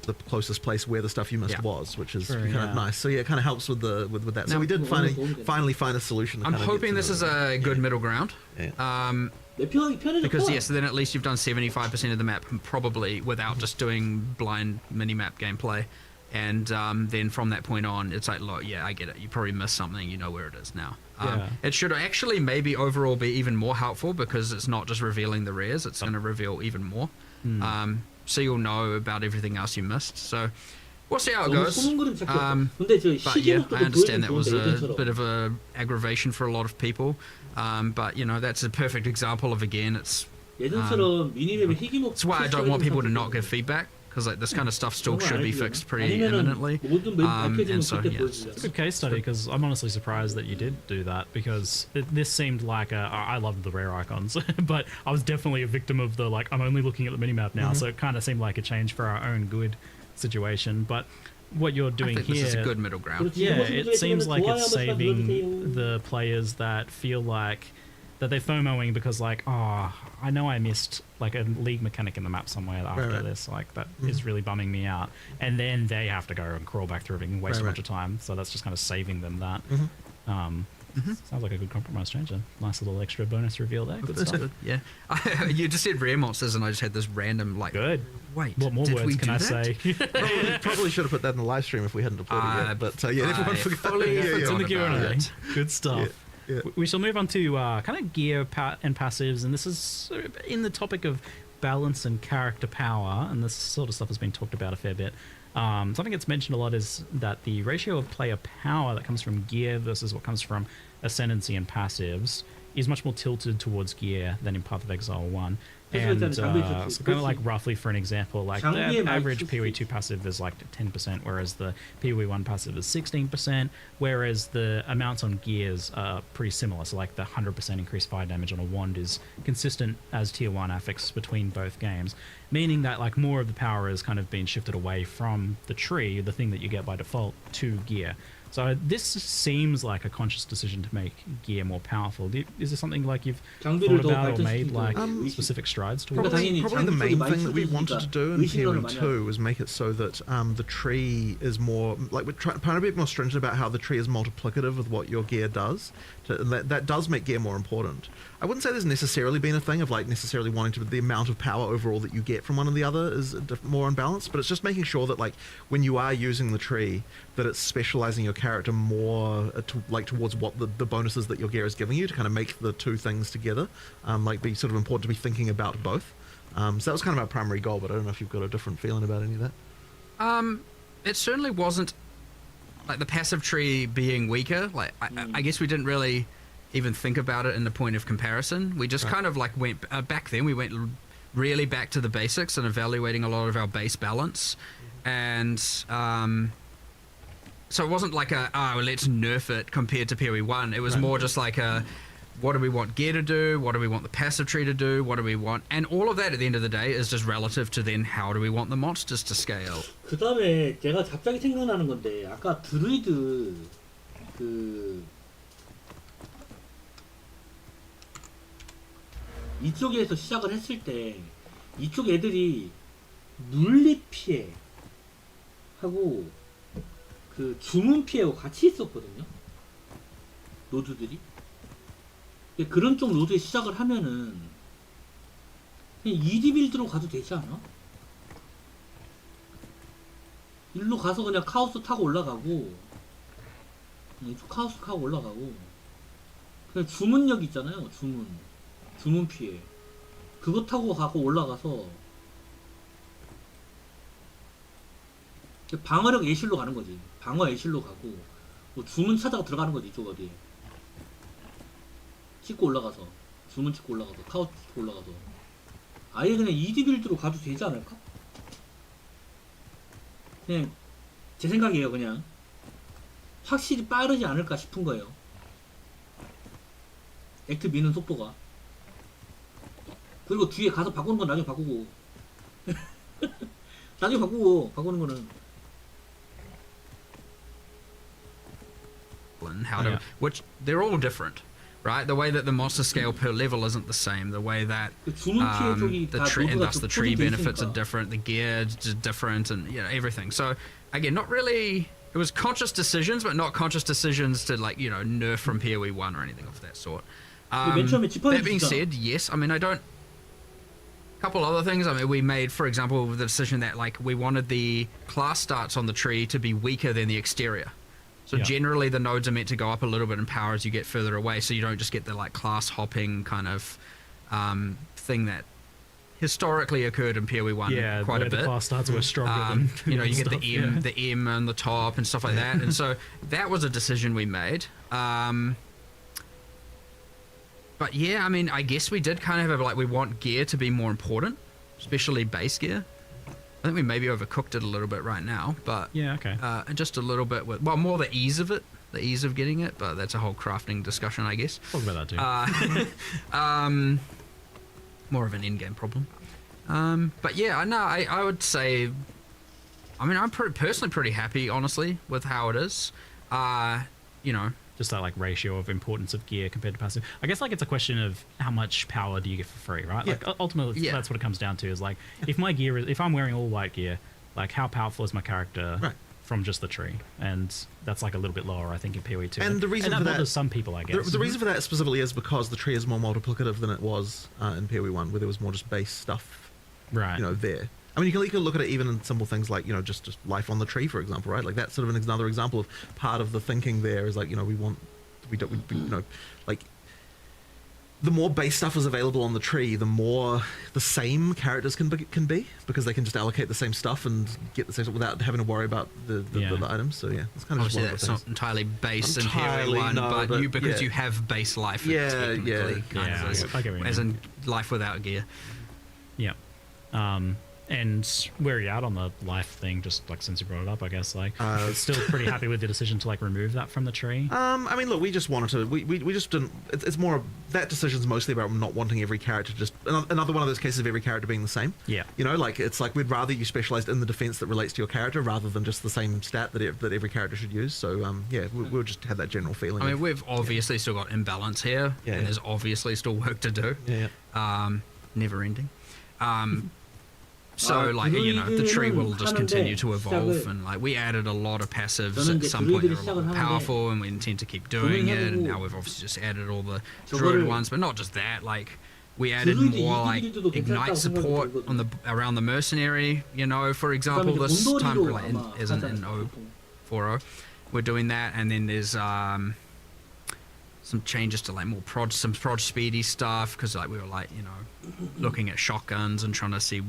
The closest place where the stuff you missed was, which is kind of nice. So it kind of helps with that. So Now, we did finally find a solution. I'm hoping this is a good middle ground. Because yes, then at least you've done 75% of the map probably without just doing blind mini-map gameplay. And then from that point on, it's like, look, yeah, I get it. You probably missed something. You know where it is now. It should actually maybe overall be even more helpful because it's not just revealing the rares. It's going to reveal even more. So you'll know about everything else you missed. So we'll see how it goes. But yeah, I understand that was a bit of a aggravation for a lot of people. But you know, that's a perfect example of, again, it's why I don't want people to not give feedback. Because like this kind of stuff still should be fixed pretty imminently. And so yeah, it's a good case study, because I'm honestly surprised that you did do that, because this seemed like I loved the rare icons, but I was definitely a victim of the I'm only looking at the minimap now, so it kind of seemed like a change for our own good situation. But what you're doing here, this is a good middle ground. Yeah, it seems like it's saving the players that feel like that they're FOMOing because I know I missed a league mechanic in the map somewhere after this, that is really bumming me out, and then they have to go and crawl back through everything and waste a bunch of time, so that's just kind of saving them that. Sounds like a good compromise change. A nice little extra bonus reveal there. Good stuff. Yeah. You just said rare monsters and I just had this random good. Wait, what more words can I say? Probably should have put that in the live stream if we hadn't deployed it yet, but everyone forgot. It's in the Q&A. Good stuff. Yeah. We shall move on to kind of gear and passives, and this is in the topic of balance and character power, and this sort of stuff has been talked about a fair bit. Something that's mentioned a lot is that the ratio of player power that comes from gear versus what comes from Ascendancy and passives is much more tilted towards gear than in Path of Exile 1. And so kind of roughly for an example, the average POE2 passive is 10%, whereas the POE1 passive is 16%, whereas the amounts on gears are pretty similar. So the 100% increased fire damage on a wand is consistent as tier 1 affix between both games, meaning that more of the power is kind of being shifted away from the tree, the thing that you get by default, to gear. So this seems like a conscious decision to make gear more powerful. Is this something you've thought about or made specific strides towards? Probably the main thing that we wanted to do in POE2 was make it so that the tree is more we're trying to be more stringent about how the tree is multiplicative with what your gear does. That does make gear more important. I wouldn't say there's necessarily been a thing of necessarily wanting to the amount of power overall that you get from one and the other is more unbalanced, but it's just making sure that when you are using the tree, that it's specializing your character more towards what the bonuses that your gear is giving you to kind of make the two things together be sort of important to be thinking about both. So that was kind of our primary goal, but I don't know if you've got a different feeling about any of that. It certainly wasn't the passive tree being weaker. I guess we didn't really even think about it in the point of comparison. We just kind of went back then. We went really back to the basics and evaluating a lot of our base balance, and so it wasn't let's nerf it compared to POE1. It was more just what do we want gear to do? What do we want the passive tree to do? What do we want? And all of that at the end of the day is just relative to then how do we want the monsters to scale. 그 다음에 제가 갑자기 생각나는 건데 아까 드루이드 이쪽에서 시작을 했을 때 이쪽 애들이 물리 피해 하고 주문 피해하고 같이 있었거든요. 노드들이. 그런 쪽 노드에 시작을 하면은 그냥 2D 빌드로 가도 되지 않아? 일로 가서 그냥 카오스 타고 올라가고 이쪽 카오스 타고 올라가고 그냥 주문력 있잖아요. 주문 피해 그거 타고 가고 올라가서 방어력 애실로 가는 거지. 방어 애실로 가고 주문 찾아가 들어가는 거지. 이쪽 어디에 찍고 올라가서 주문 찍고 올라가서 카오스 찍고 올라가서 아예 그냥 2D 빌드로 가도 되지 않을까? 그냥 제 생각이에요. 그냥 확실히 빠르지 않을까 싶은 거예요. 액트 미는 속도가. 그리고 뒤에 가서 바꾸는 건 나중에 바꾸고 나중에 바꾸는 거는 and how to, which they're all different, right? The way that the monster scale per level isn't the same, the way that the tree and thus the tree benefits are different, the gear is different, and everything. So again, not really. It was conscious decisions, but not conscious decisions to nerf from POE1 or anything of that sort. That being said, yes, I mean couple other things. I mean, we made, for example, the decision that we wanted the class starts on the tree to be weaker than the exterior. So generally the nodes are meant to go up a little bit in power as you get further away, so you don't just get the class hopping kind of thing that historically occurred in POE1 quite a bit. The class starts were stronger than you get the M on the top and stuff like that. And so that was a decision we made. But yeah, I mean, I guess we did kind of have we want gear to be more important, especially base gear. I think we maybe overcooked it a little bit right now, but just a little bit with more the ease of it, the ease of getting it. But that's a whole crafting discussion, I guess. Talk about that too. More of an in-game problem. But yeah, no, I would say, I mean, I'm personally pretty happy, honestly, with how it is. Just that ratio of importance of gear compared to passive. I guess it's a question of how much power do you get for free, right? Ultimately that's what it comes down to is if my gear is, if I'm wearing all white gear, how powerful is my character from just the tree? And that's a little bit lower, I think, in POE2. And the reason for that bothers some people, I guess. The reason for that specifically is because the tree is more multiplicative than it was in POE1, where there was more just base stuff, there. I mean, you can look at it even in simple things like, just life on the tree, for example, right? That's sort of another example of part of the thinking there is the more base stuff is available on the tree, the more the same characters can be because they can just allocate the same stuff and get the same stuff without having to worry about the items. So yeah, it's kind of obviously that's not entirely base in POE1, but because you have base life, as in life without gear. Yeah. And where are you at on the life thing? Just since you brought it up, I guess still pretty happy with the decision to remove that from the tree. I mean, look, we just wanted to. We just didn't. It's more that decision's mostly about not wanting every character just another one of those cases of every character being the same. Yeah. It's we'd rather you specialized in the defense that relates to your character rather than just the same stat that every character should use. So we'll just have that general feeling. I mean, we've obviously still got imbalance here, and there's obviously still work to do. Never ending. So, the tree will just continue to evolve, and we added a lot of passives at some point that are a lot more powerful, and we intend to keep doing it. And now we've obviously just added all the Druid ones, but not just that. We added more ignite support on around the mercenary. For example, this time isn't in 040. We're doing that, and then there's some changes to more prod speedy stuff because we were looking at shotguns and trying to see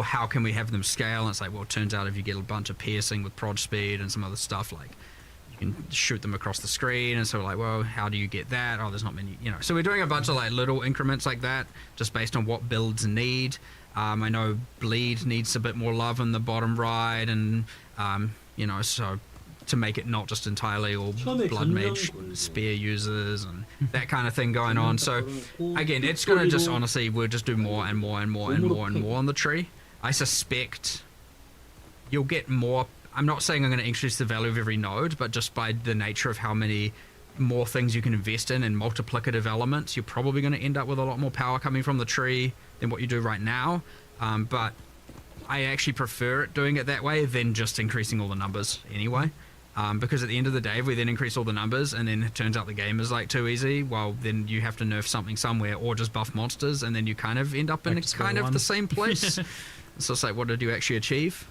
how can we have them scale, and it's it turns out if you get a bunch of piercing with prod speed and some other stuff you can shoot them across the screen, and so well, how do you get that? There's not many, so we're doing a bunch of little increments like that just based on what builds need. I know bleed needs a bit more love in the bottom right, and so to make it not just entirely all blood mage spear users and that kind of thing going on. So again, it's going to just honestly, we'll just do more and more and more and more and more on the tree. I suspect you'll get more. I'm not saying I'm going to increase the value of every node, but just by the nature of how many more things you can invest in and multiplicative elements, you're probably going to end up with a lot more power coming from the tree than what you do right now. But I actually prefer it doing it that way than just increasing all the numbers anyway. Because at the end of the day, if we then increase all the numbers and then it turns out the game is too easy, well, then you have to nerf something somewhere or just buff monsters, and then you kind of end up in the same place. So it's what did you actually achieve?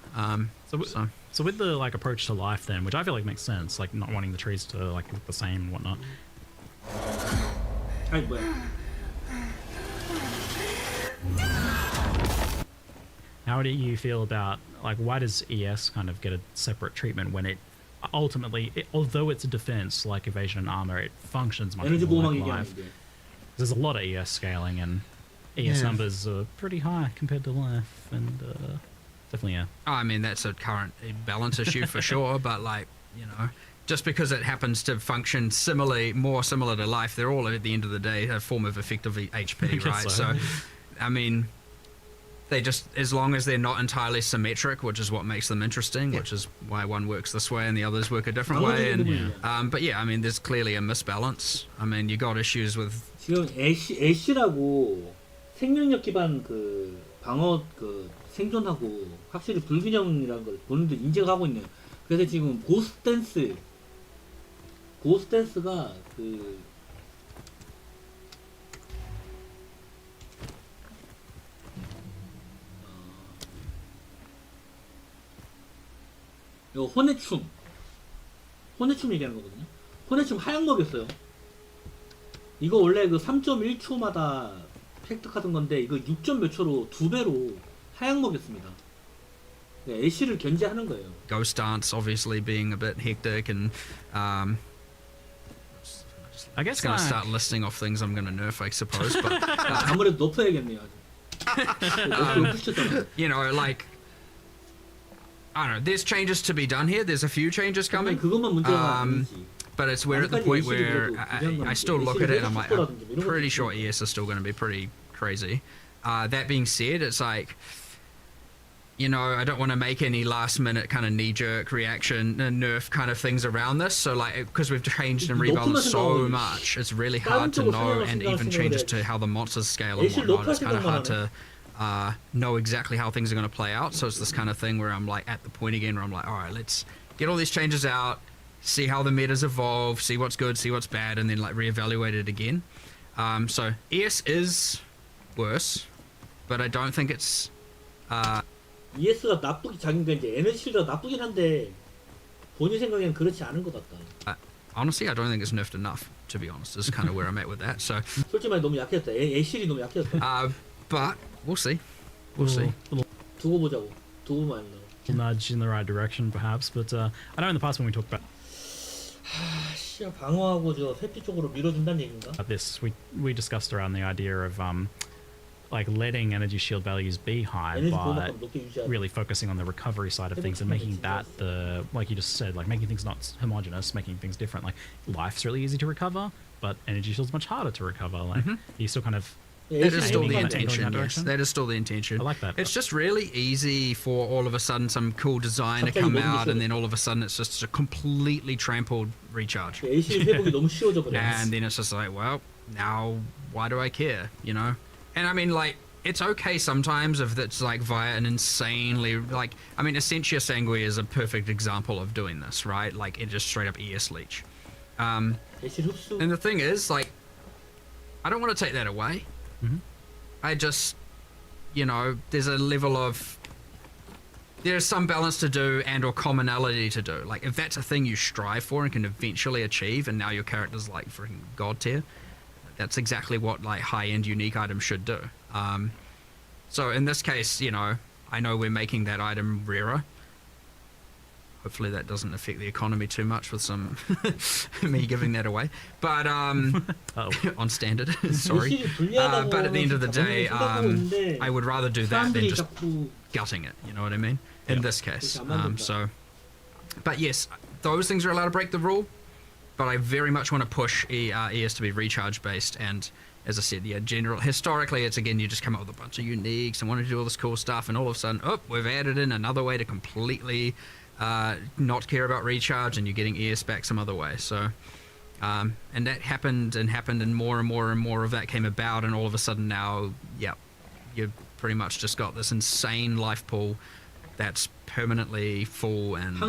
So with the approach to life then, which I feel makes sense, not wanting the trees to look the same and whatnot. How do you feel about why does ES kind of get a separate treatment when it ultimately, although it's a defense like evasion and armor, it functions much more like life? There's a lot of ES scaling, and ES numbers are pretty high compared to life, and definitely I mean, that's a current balance issue for sure, but just because it happens to function more similar to life, they're all at the end of the day a form of effective HP, right? So I mean, they just, as long as they're not entirely symmetric, which is what makes them interesting, which is why one works this way and the others work a different way. And but yeah, I mean, there's clearly a misbalance. I mean, you got issues with. 지금 애쉬라고 생명력 기반 그 방어 그 생존하고 확실히 불균형이라는 걸 본인도 인지가 하고 있네요. 그래서 지금 고스댄스가 그 요 혼해춤 얘기하는 거거든요. 혼해춤 하향 먹였어요. 이거 원래 그 3.1초마다 획득하던 건데 이거 6점 몇 초로 2배로 하향 먹였습니다. 네, 애쉬를 견제하는 거예요. Ghost Dance obviously being a bit hectic and I guess going to start listing off things I'm going to nerf, I suppose. But 아무래도 높여야겠네요. you know, like I don't know. There's changes to be done here. There's a few changes coming. But it's we're at the point where I still look at it and I'm like, I'm pretty sure ES is still going to be pretty crazy. That being said, it's like, you know, I don't want to make any last minute kind of knee jerk reaction nerf kind of things around this. So like, because we've changed and rebalanced so much, it's really hard to know, and even changes to how the monsters scale and whatnot. It's kind of hard to know exactly how things are going to play out. So it's this kind of thing where I'm like at the point again where I'm like, all right, let's get all these changes out, see how the metas evolve, see what's good, see what's bad, and then like reevaluate it again. So ES is worse, but I don't think it's ES가 나쁘기 작은가 이제 에너지가 나쁘긴 한데 본인 생각에는 그렇지 않은 것 같다. Honestly, I don't think it's nerfed enough, to be honest. Is kind of where I'm at with that. So 솔직히 말해 너무 약해졌다. 애쉬이 너무 약해졌다. But we'll see. We'll see. 두고 보자고. 두고 보면 nudge in the right direction, perhaps. But I know in the past when we talked about 방어하고 저 세피 쪽으로 밀어준다는 얘긴가? this, we discussed around the idea of like letting energy shield values be high, but really focusing on the recovery side of things and making that the, like you just said, like making things not homogenous, making things different. Like life's really easy to recover, but energy shield's much harder to recover. Like you still kind of. That is still the intention, yes. That is still the intention. I like that. It's just really easy for all of a sudden some cool design to come out and then all of a sudden it's just a completely trampled recharge. And then it's just like, well, now why do I care, you know? And I mean, like, it's okay sometimes if it's like via an insanely, like, I mean, Essentia Sanguis is a perfect example of doing this, right? Like, it just straight up ES leech. And the thing is, like, I don't want to take that away. I just, you know, there's a level of, there's some balance to do and or commonality to do. Like, if that's a thing you strive for and can eventually achieve, and now your character's like freaking god tier, that's exactly what like high-end unique items should do. So in this case, you know, I know we're making that item rarer. Hopefully that doesn't affect the economy too much with some me giving that away. But on standard, sorry. But at the end of the day, I would rather do that than just gutting it. You know what I mean? In this case, so. But yes, those things are allowed to break the rule. But I very much want to push ES to be recharge based, and as I said, yeah, historically it's again you just come up with a bunch of uniques and want to do all this cool stuff, and all of a sudden, oh, we've added in another way to completely not care about recharge, and you're getting ES back some other way. So, and that happened, and more and more and more of that came about, and all of a sudden now, yeah, you've pretty much just got this insane life pool that's permanently full, and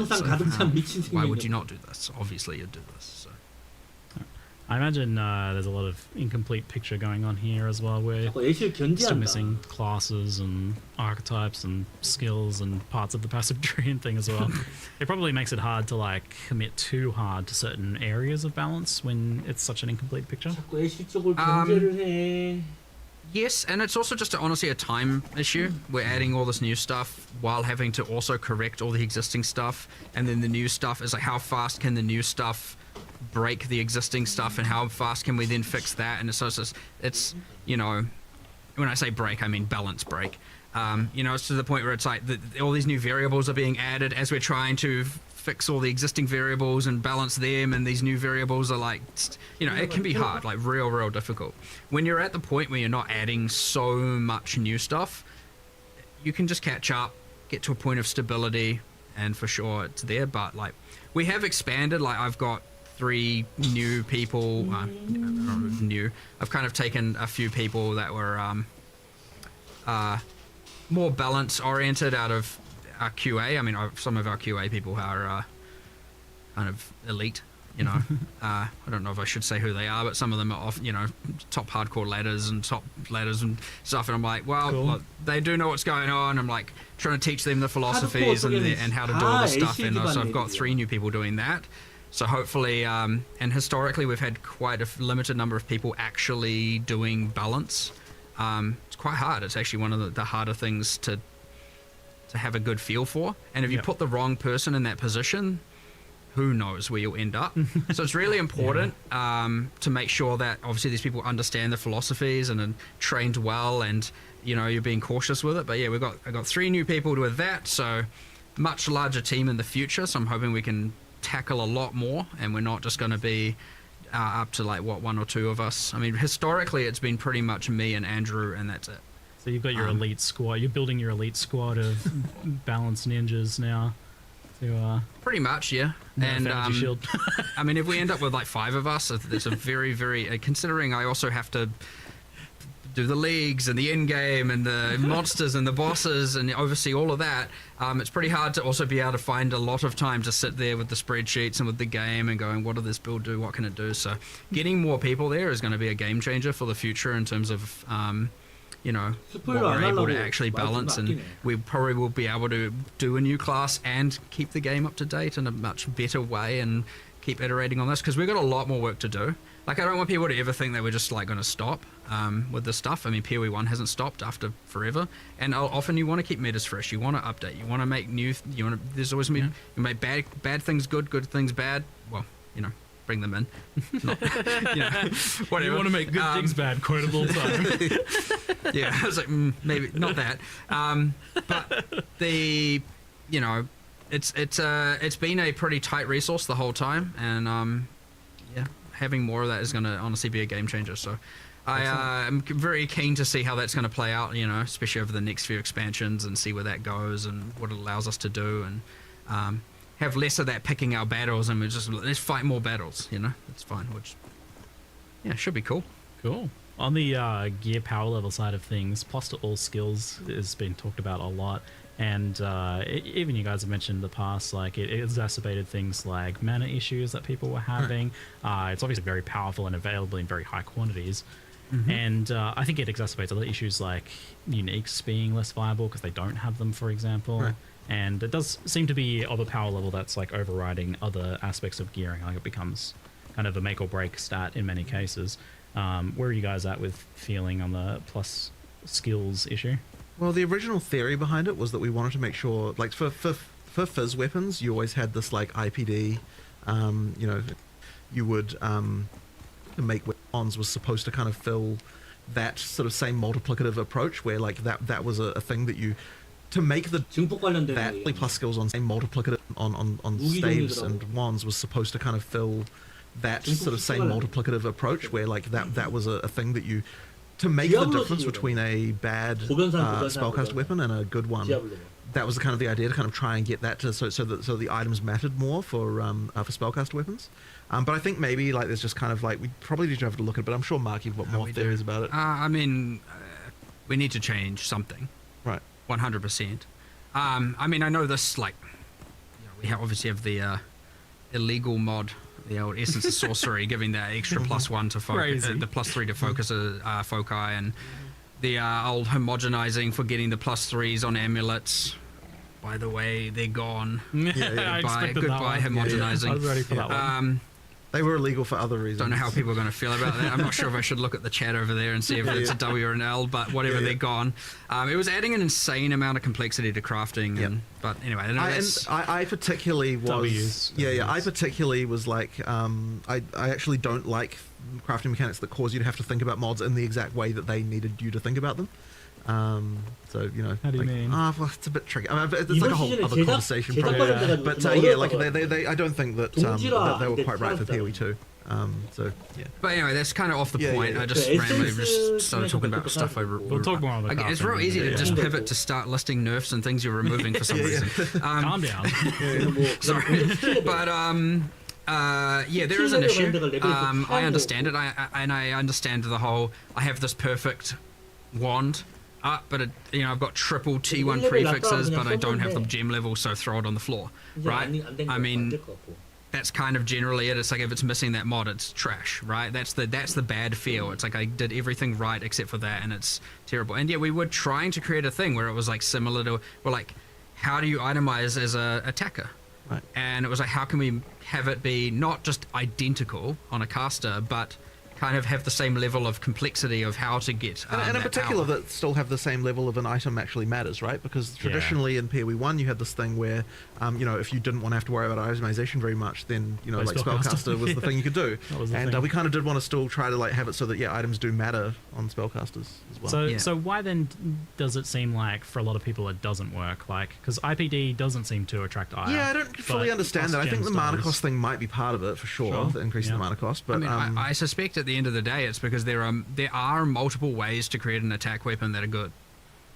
why would you not do this? Obviously you'd do this. So. I imagine there's a lot of incomplete picture going on here as well, where still missing classes and archetypes and skills and parts of the passive Druid thing as well. It probably makes it hard to like commit too hard to certain areas of balance when it's such an incomplete picture. Yes, and it's also just honestly a time issue. We're adding all this new stuff while having to also correct all the existing stuff, and then the new stuff is like, how fast can the new stuff break the existing stuff, and how fast can we then fix that? And so it's you know, when I say break, I mean balance break. You know, it's to the point where it's like all these new variables are being added as we're trying to fix all the existing variables and balance them, and these new variables are like, you know, it can be hard, like real difficult. When you're at the point where you're not adding so much new stuff, you can just catch up, get to a point of stability, and for sure it's there. But like we have expanded. Like I've got 3 new people. New. I've kind of taken a few people that were more balance oriented out of our QA. I mean, some of our QA people are kind of elite. You know, I don't know if I should say who they are, but some of them are off, you know, top hardcore ladders and stuff. And I'm like, well, look, they do know what's going on. I'm like trying to teach them the philosophies and how to do all this stuff. And so I've got 3 new people doing that. So hopefully, and historically, we've had quite a limited number of people actually doing balance. It's quite hard. It's actually one of the harder things to have a good feel for. And if you put the wrong person in that position, who knows where you'll end up. So it's really important to make sure that obviously these people understand the philosophies and are trained well, and you know, you're being cautious with it. But yeah, I got 3 new people with that, so much larger team in the future. So I'm hoping we can tackle a lot more, and we're not just going to be up to like 1 or 2 of us. I mean, historically it's been pretty much me and Andrew, and that's it. So you've got your elite squad. You're building your elite squad of balanced ninjas now. Pretty much, yeah. And shield. I mean, if we end up with like 5 of us, there's a very, very considering I also have to do the leagues and the end game and the monsters and the bosses and oversee all of that. It's pretty hard to also be able to find a lot of time to sit there with the spreadsheets and with the game and going, what does this build do? What can it do? So getting more people there is going to be a game changer for the future in terms of you know, what we're able to actually balance, and we probably will be able to do a new class and keep the game up to date in a much better way and keep iterating on this, because we've got a lot more work to do. Like, I don't want people to ever think that we're just like going to stop with this stuff. I mean, POE1 hasn't stopped after forever, and often you want to keep metas fresh, you want to update, you want to make new, there's always you make bad things good, good things bad. Well, you know, bring them in. Not, you know, whatever. You want to make good things bad, quotable time. Yeah, I was like, maybe not that. But the, you know, it's been a pretty tight resource the whole time, and yeah, having more of that is going to honestly be a game changer. So I'm very keen to see how that's going to play out, you know, especially over the next few expansions, and see where that goes and what it allows us to do, and have less of that picking our battles, and let's fight more battles, you know. It's fine, which, yeah, should be cool. Cool. On the gear power level side of things, plus to all skills has been talked about a lot, and even you guys have mentioned in the past, like it exacerbated things like mana issues that people were having. It's obviously very powerful and available in very high quantities. And I think it exacerbates other issues like uniques being less viable because they don't have them, for example. And it does seem to be of a power level that's like overriding other aspects of gearing. Like it becomes kind of a make or break stat in many cases. Where are you guys at with feeling on the plus skills issue? Well, the original theory behind it was that we wanted to make sure, like for fizz weapons, you always had this like IPD, you know, you would make weapons was supposed to kind of fill that sort of same multiplicative approach where like that was a thing that you, to make the that plus skills on same multiplicative on staves and wands was supposed to kind of fill that sort of same multiplicative approach where like that was a thing that you, to make the difference between a bad spellcast weapon and a good one. That was kind of the idea, to kind of try and get that to so the items mattered more for spellcast weapons. But I think maybe like there's just kind of like, we probably need to have to look at it, but I'm sure Mark, you've got more theories about it. I mean, we need to change something. Right. 100%. I mean, I know this, like, you know, we obviously have the illegal mod, the old Essence of Sorcery, giving that extra +1 to focus, the +3 to focus foci, and the old homogenizing for getting the +3s on amulets. By the way, they're gone. Goodbye homogenizing. I was ready for that one. They were illegal for other reasons. Don't know how people are going to feel about that. I'm not sure if I should look at the chat over there and see if it's a W or an L, but whatever, they're gone. It was adding an insane amount of complexity to crafting. And, but anyway, I particularly was... I particularly was like... I actually don't like crafting mechanics that cause you to have to think about mods in the exact way that they needed you to think about them. So, you know, how do you mean? Well, it's a bit tricky. I mean, it's like a whole other conversation, probably. But yeah, like they I don't think that that they were quite right for POE2. So yeah. But anyway, that's kind of off the point. I just randomly just started talking about stuff over. We'll talk more on the It's real easy to just pivot to start listing nerfs and things you're removing for some reason. Calm down. Sorry, but there is an issue. I understand it. I understand the whole. I have this perfect wand. But I've got triple T1 prefixes, but I don't have the gem level, so throw it on the floor, right? I mean, that's kind of generally it. It's like if it's missing that mod, it's trash, right? That's the bad feel. It's like I did everything right except for that, and it's terrible. And yeah, we were trying to create a thing where it was like similar to, well, like, how do you itemize as a attacker? Right. And it was like, how can we have it be not just identical on a caster, but kind of have the same level of complexity of how to get and in particular power. that still have the same level of an item actually matters, right? Because traditionally in POE1 you had this thing where if you didn't want to have to worry about itemization very much, then like spellcaster was the thing you could do. And we kind of did want to still try to like have it so that items do matter on spellcasters as well. So why then does it seem like for a lot of people it doesn't work? Like, because IPD doesn't seem to attract ire. Yeah, I don't fully understand that. I think the mana cost thing might be part of it for sure. Increasing the mana cost, but I suspect at the end of the day it's because there are multiple ways to create an attack weapon that are good.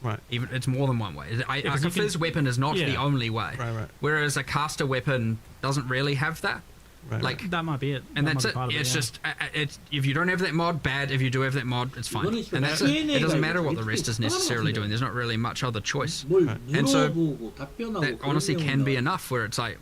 Right. Even it's more than one way. A fizz weapon is not the only way. Right. Whereas a caster weapon doesn't really have that. Right. Like that might be it. And that's it. It's just if you don't have that mod, bad. If you do have that mod, it's fine. And that's it. It doesn't matter what the rest is necessarily doing. There's not really much other choice. Right. And so that honestly can be enough. Where it's like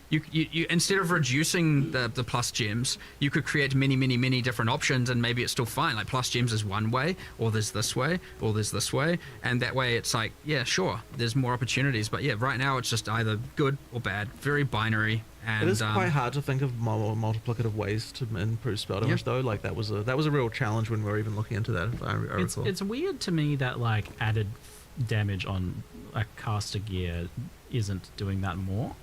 you instead of reducing the plus gems, you could create many different options, and maybe it's still fine. Like plus gems is one way, or there's this way, or there's this way, and that way it's like, yeah, sure, there's more opportunities. But yeah, right now it's just either good or bad, very binary. And it is quite hard to think of more multiplicative ways to improve spell damage, though. Like that was a real challenge when we were even looking into that. If I recall. It's weird to me that like added damage on a caster gear isn't doing that more.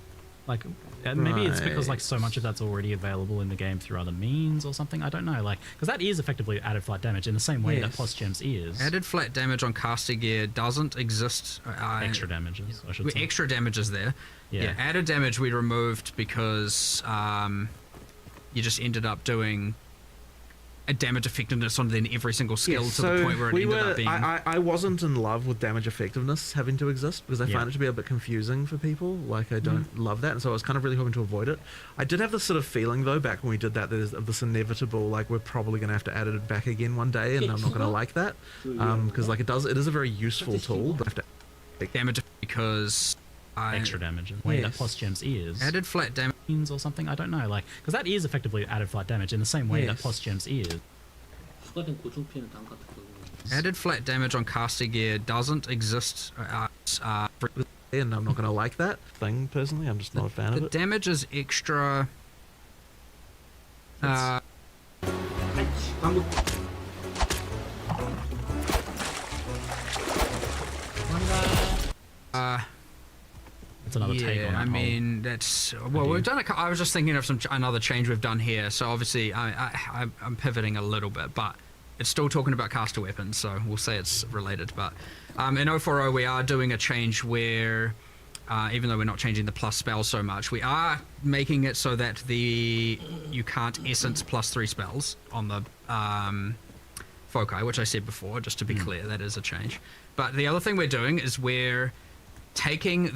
Like maybe it's because like so much of that's already available in the game through other means or something. I don't know. Like because that is effectively added flat damage in the same way that plus gems is. Added flat damage on caster gear doesn't exist. Extra damages, I should say. Extra damages there. Yeah. Added damage we removed because you just ended up doing a damage effectiveness on then every single skill to the point where it ended up being... I wasn't in love with damage effectiveness having to exist because I find it to be a bit confusing for people. Like, I don't love that, and so I was kind of really hoping to avoid it. I did have this sort of feeling, though, back when we did that, of this inevitable, like, we're probably going to have to add it back again one day, and I'm not going to like that. Because, like, it is a very useful tool, but I have to... Damage because... extra damage in the way that plus gems is. Added flat damage or something, I don't know, like because that is effectively added flat damage in the same way that plus gems is. Added flat damage on caster gear doesn't exist. And I'm not going to like that thing personally. I'm just not a fan of it. The damage is extra. It's another take on that I mean, that's... Well, we've done I was just thinking of another change we've done here. So obviously, I'm pivoting a little bit, but it's still talking about caster weapons, so we'll say it's related. But in 040, we are doing a change where, even though we're not changing the plus spell so much, we are making it so that you can't essence +3 spells on the foci, which I said before, just to be clear, that is a change. But the other thing we're doing is we're taking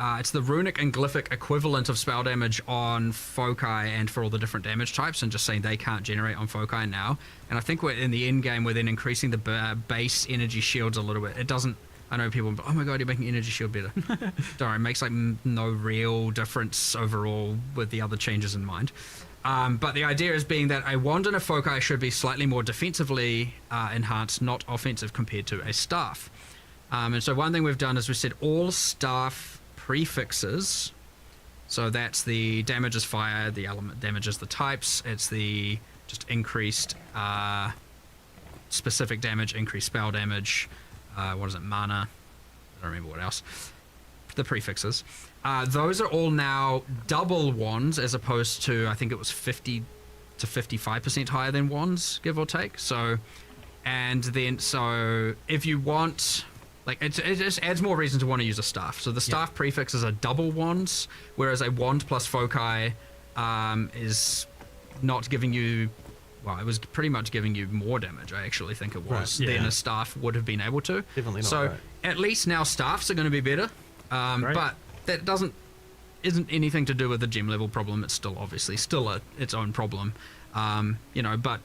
it's the runic and glyphic equivalent of spell damage on foci and for all the different damage types, and just saying they can't generate on foci now. And I think we're in the end game, we're then increasing the base energy shields a little bit. It doesn't... I know people, oh my god, you're making energy shield better. Don't worry, it makes like no real difference overall with the other changes in mind. But the idea is being that a wand and a foci should be slightly more defensively enhanced, not offensive compared to a staff. And so one thing we've done is we said all staff prefixes, so that's the damage is fire, the element damage is the types, it's the just increased specific damage, increased spell damage, what is it, mana, I don't remember what else, the prefixes. Those are all now double wands as opposed to, I think it was 50 to 55% higher than wands, give or take. So, and then, so if you want... Like, it just adds more reason to want to use a staff. So the staff prefixes are double wands, whereas a wand plus foci is not giving you, well, it was pretty much giving you more damage, I actually think it was, than a staff would have been able to. Definitely not. So at least now staffs are going to be better, but that isn't anything to do with the gem level problem. It's still obviously its own problem, but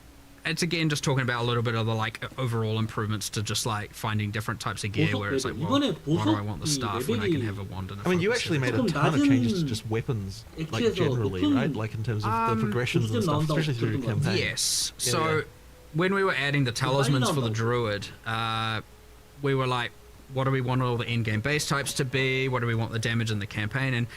it's again just talking about a little bit of the like overall improvements to just like finding different types of gear where it's like, well, why do I want the staff when I can have a wand and a you actually made a ton of changes to just weapons, like generally, right? Like in terms of the progressions and stuff, especially through the campaign. Yes. So when we were adding the talismans for the druid, we were like, what do we want all the endgame base types to be? What do we want the damage in the campaign? And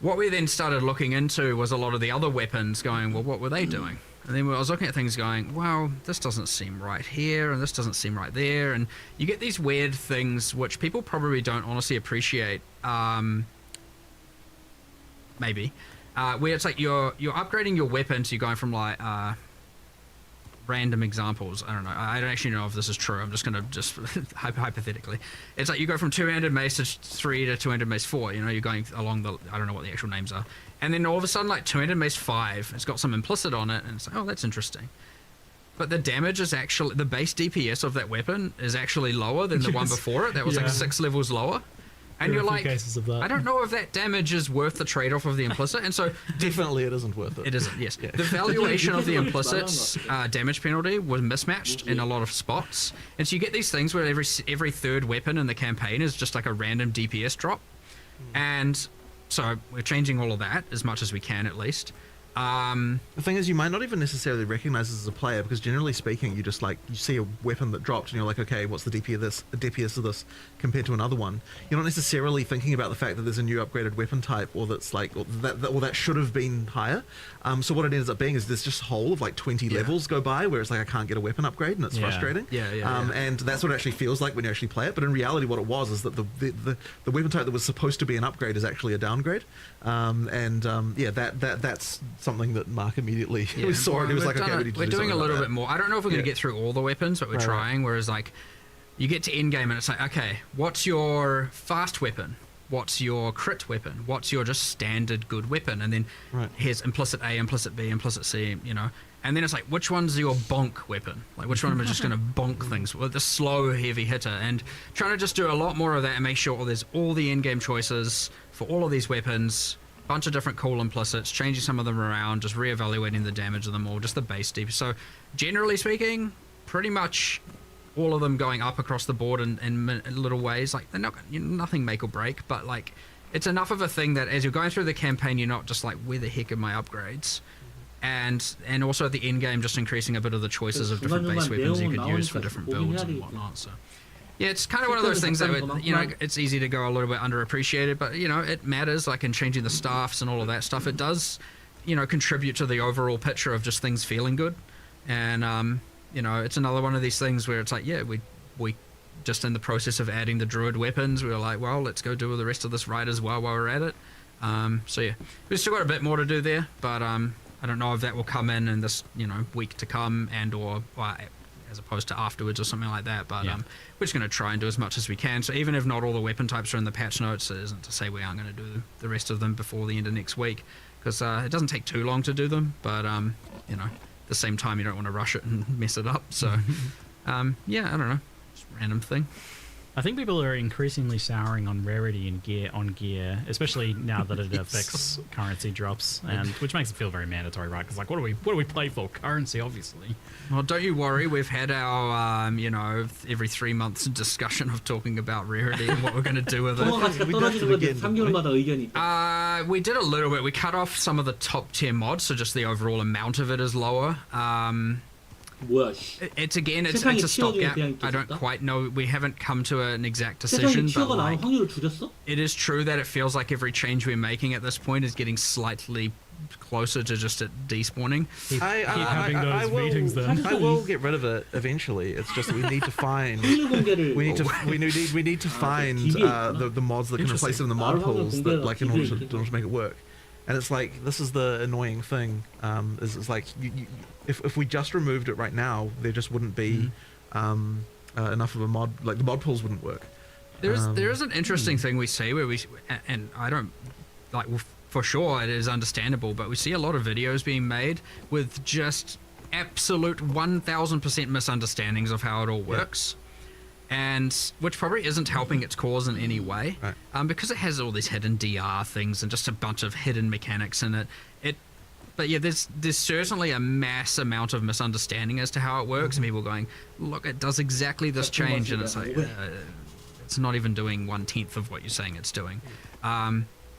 what we then started looking into was a lot of the other weapons going, well, what were they doing? And then I was looking at things going, well, this doesn't seem right here, and this doesn't seem right there. And you get these weird things which people probably don't honestly appreciate, maybe, where it's like you're upgrading your weapon, so you're going from like random examples. I don't know. I don't actually know if this is true. I'm just going to hypothetically. It's like you go from two-handed mace to 3 to two-handed mace 4. You're going along the, I don't know what the actual names are. And then all of a sudden, like two-handed mace 5, it's got some implicit on it, and it's like, oh, that's interesting. But the damage is actually, the base DPS of that weapon is actually lower than the one before it. That was like 6 levels lower. And you're like, I don't know if that damage is worth the trade-off of the implicit. And so definitely it isn't worth it. It isn't, yes. The valuation of the implicit's damage penalty was mismatched in a lot of spots. And so you get these things where every third weapon in the campaign is just like a random DPS drop. And so we're changing all of that as much as we can, at least. The thing is, you might not even necessarily recognize this as a player, because generally speaking, you just like, you see a weapon that dropped and you're like, okay, what's the DPS of this compared to another one? You're not necessarily thinking about the fact that there's a new upgraded weapon type, or that's like, or that should have been higher. So what it ends up being is there's just a whole of like 20 levels go by where it's like, I can't get a weapon upgrade, and it's frustrating. And that's what it actually feels like when you actually play it. But in reality, what it was is that the weapon type that was supposed to be an upgrade is actually a downgrade. That's something that Mark immediately saw, and he was like, okay, we're doing a little bit more. I don't know if we're going to get through all the weapons, but we're trying. Whereas like, you get to endgame and it's like, okay, what's your fast weapon? What's your crit weapon? What's your just standard good weapon? And then here's implicit A, implicit B, implicit C, And then it's like, which one's your bonk weapon? Like, which one am I just going to bonk things with? The slow, heavy hitter. And trying to just do a lot more of that and make sure there's all the endgame choices for all of these weapons, bunch of different cool implicits, changing some of them around, just reevaluating the damage of them all, just the base deep. So generally speaking, pretty much all of them going up across the board in little ways. Like, they're not nothing make or break, but like, it's enough of a thing that as you're going through the campaign, you're not just like, where the heck are my upgrades? And also at the end game, just increasing a bit of the choices of different base weapons you could use for different builds and whatnot. So yeah, it's kind of one of those things that it's easy to go a little bit underappreciated, but it matters. Like in changing the staffs and all of that stuff, it does contribute to the overall picture of just things feeling good. And it's another one of these things where it's like, we just in the process of adding the druid weapons, we were like, well, let's go do the rest of this right as well while we're at it. So yeah, we've still got a bit more to do there, but I don't know if that will come in this week to come, and or as opposed to afterwards or something like that. But we're just going to try and do as much as we can. So even if not all the weapon types are in the patch notes, it isn't to say we aren't going to do the rest of them before the end of next week, because it doesn't take too long to do them. But at the same time, you don't want to rush it and mess it up. So I don't know, just a random thing. I think people are increasingly souring on rarity and gear, especially now that it affects currency drops, and which makes it feel very mandatory, right? Because like, what do we play for? Currency, obviously. Well, don't you worry. We've had our every 3 months discussion of talking about rarity and what we're going to do with it. We did a little bit. We cut off some of the top tier mods, so just the overall amount of it is lower. It's a stopgap. I don't quite know. We haven't come to an exact decision, but like, it is true that it feels like every change we're making at this point is getting slightly closer to just it despawning. I will get rid of it eventually. It's just we need to find we need to find the mods that can replace it in the mod pools that like in order to make it work. And it's like, this is the annoying thing. It's like if we just removed it right now, there just wouldn't be enough of a mod. Like the mod pools wouldn't work. There is an interesting thing we see where and I don't like, for sure it is understandable, but we see a lot of videos being made with just absolute 1000% misunderstandings of how it all works. And which probably isn't helping its cause in any way, because it has all these hidden DR things and just a bunch of hidden mechanics in it. But yeah, there's certainly a mass amount of misunderstanding as to how it works, and people going, look, it does exactly this change, and it's like, it's not even doing 1/10 of what you're saying it's doing.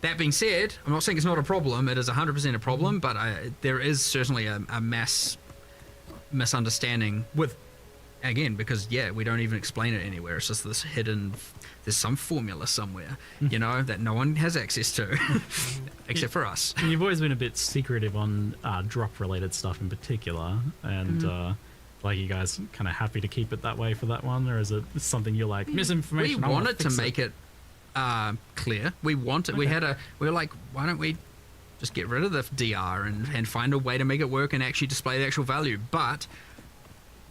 That being said, I'm not saying it's not a problem. It is 100% a problem, but there is certainly a mass misunderstanding with, again, because we don't even explain it anywhere. It's just this hidden, there's some formula somewhere, you know, that no one has access to except for us. And you've always been a bit secretive on drop related stuff in particular, and like, you guys kind of happy to keep it that way for that one, or is it something you're like, misinformation? We wanted to make it clear. We wanted, we were like, why don't we just get rid of the DR and find a way to make it work and actually display the actual value? But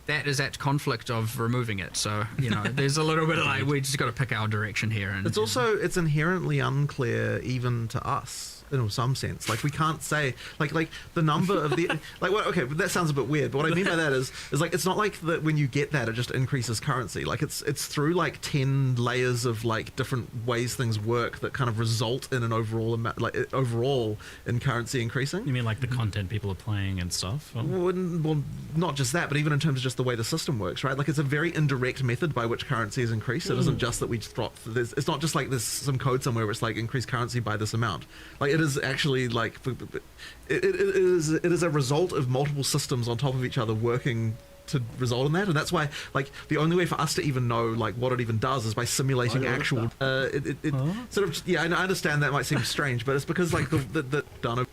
that is at conflict of removing it, so, you know, there's a little bit of like, we just got to pick our direction here. And it's also, it's inherently unclear even to us in some sense. Like, we can't say like the number of the like, what, okay, that sounds a bit weird, but what I mean by that is like, it's not like that when you get that it just increases currency. Like, it's through like 10 layers of like different ways things work that kind of result in an overall amount, like overall in currency increasing. You mean like the content people are playing and stuff? Well, not just that, but even in terms of just the way the system works, right? Like, it's a very indirect method by which currency is increased. It isn't just that we just drop. It's not just like there's some code somewhere where it's like increase currency by this amount. Like, it is actually like it is a result of multiple systems on top of each other working to result in that, and that's why like the only way for us to even know like what it even does is by simulating actual sort of, I understand that might seem strange, but it's because like the done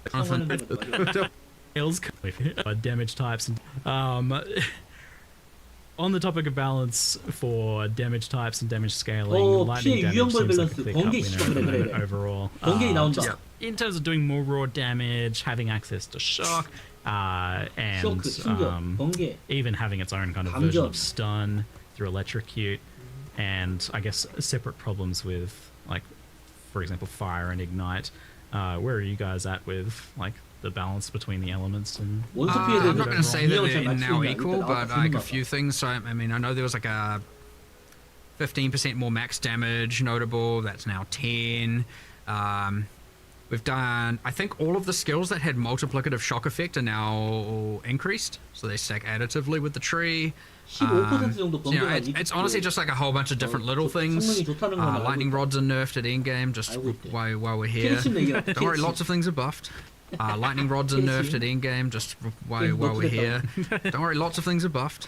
damage types. On the topic of balance for damage types and damage scaling, lightning damage seems like a clear-cut winner overall. In terms of doing more raw damage, having access to shock, and even having its own kind of version of stun through electrocute, and I guess separate problems with, like, for example, fire and ignite. Where are you guys at with like the balance between the elements? And I'm not going to say that they're now equal, but like a few things. So I mean, I know there was like a 15% more max damage notable. That's now 10. We've done, I think, all of the skills that had multiplicative shock effect are now increased, so they stack additively with the tree. You know, it's honestly just like a whole bunch of different little things. Lightning rods are nerfed at endgame, just while we're here. Don't worry, lots of things are buffed. Lightning rods are nerfed at endgame, just while we're here. Don't worry, lots of things are buffed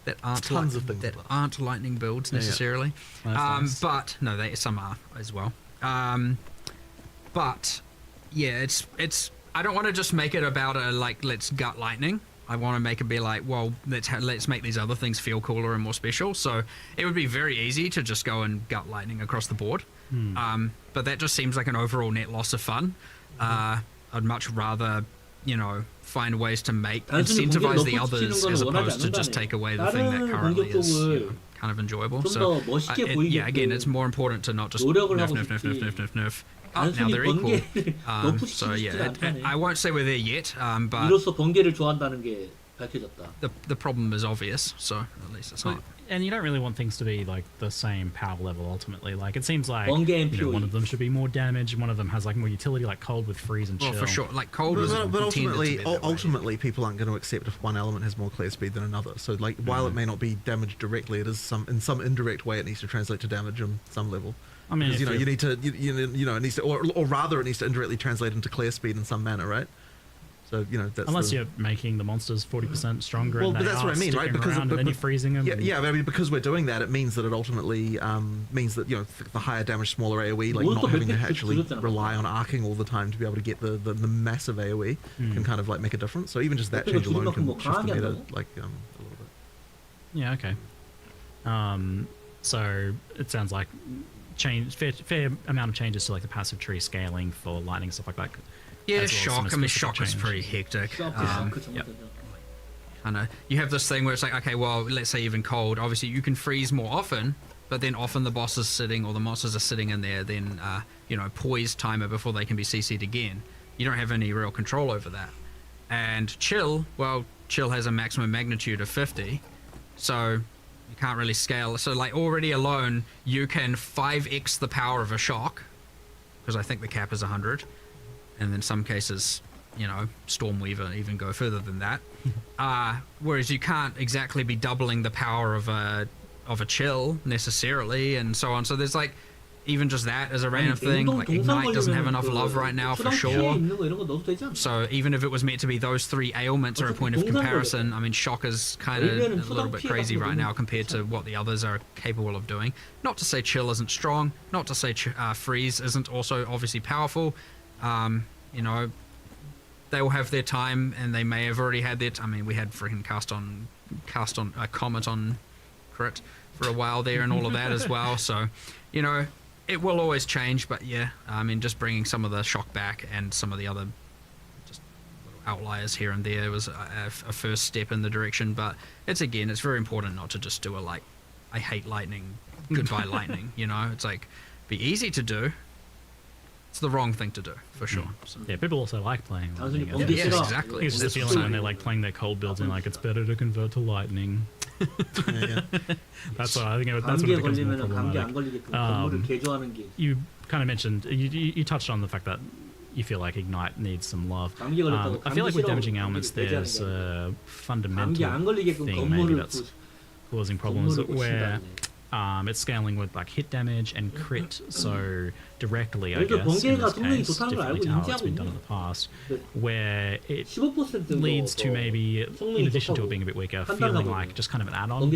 that aren't lightning builds necessarily. But no, some are as well. But yeah, it's I don't want to just make it about let's gut lightning. I want to make it be like, well, let's make these other things feel cooler and more special. So it would be very easy to just go and gut lightning across the board. But that just seems like an overall net loss of fun. I'd much rather, you know, find ways to incentivize the others as opposed to just take away the thing that currently is, you know, kind of enjoyable. So yeah, again, it's more important to not just nerf. Now they're equal. So yeah, I won't say we're there yet, but the problem is obvious, so at least it's not. And you don't really want things to be like the same power level ultimately. Like, it seems like, you know, one of them should be more damage, one of them has like more utility, like cold with freeze and chill. Well, for sure, like cold but ultimately people aren't going to accept if one element has more clear speed than another. So like, while it may not be damaged directly, it is in some indirect way it needs to translate to damage on some level. I mean, you know, you need to, you know, it needs to, or rather, it needs to indirectly translate into clear speed in some manner, right? So, you know, that's unless you're making the monsters 40% stronger. Well, but that's what I mean, right? Because and then you're freezing them. Yeah, but I mean, because we're doing that, it means that it ultimately means that, you know, the higher damage, smaller AOE, like not having to actually rely on arcing all the time to be able to get the massive AOE can kind of like make a difference. So even just that change alone can shift the meta like a little bit. Yeah. Okay. So it sounds like fair amount of changes to like the passive tree scaling for lightning and stuff like that. Yeah, shock. I mean, shock is pretty hectic. I know you have this thing where it's like, okay, well, let's say even cold. Obviously, you can freeze more often, but then often the boss is sitting, or the monsters are sitting in there, then, poise timer before they can be CC'd again. You don't have any real control over that. And chill has a maximum magnitude of 50, so you can't really scale. So, like, already alone, you can 5x the power of a shock, because I think the cap is 100, and in some cases, Stormweaver even go further than that. Whereas you can't exactly be doubling the power of a chill necessarily, and so on. So there's like, even just that as a random thing, like Ignite doesn't have enough love right now for sure. So even if it was meant to be those 3 ailments are a point of comparison, I mean, Shock is kind of a little bit crazy right now compared to what the others are capable of doing. Not to say Chill isn't strong, not to say Freeze isn't also obviously powerful. They will have their time, and they may have already had their I mean, we had freaking cast on Comet on crit for a while there and all of that as well. So, it will always change, but yeah, I mean, just bringing some of the shock back and some of the other just little outliers here and there was a first step in the direction. But it's very important not to just do I hate lightning, goodbye lightning. It's like, be easy to do. It's the wrong thing to do, for sure. So. Yeah, people also like playing lightning. Yeah, exactly. It's just the feeling when they're like playing their cold builds and like, it's better to convert to lightning. That's what I think. That's what it becomes more problematic. You kind of mentioned, you touched on the fact that you feel like Ignite needs some love. I feel like with damaging elements, there's a fundamental thing maybe that's causing problems where it's scaling with like hit damage and crit so directly, I guess, in this case, differently to how it's been done in the past, where it leads to maybe, in addition to it being a bit weaker, feeling like just kind of an add-on,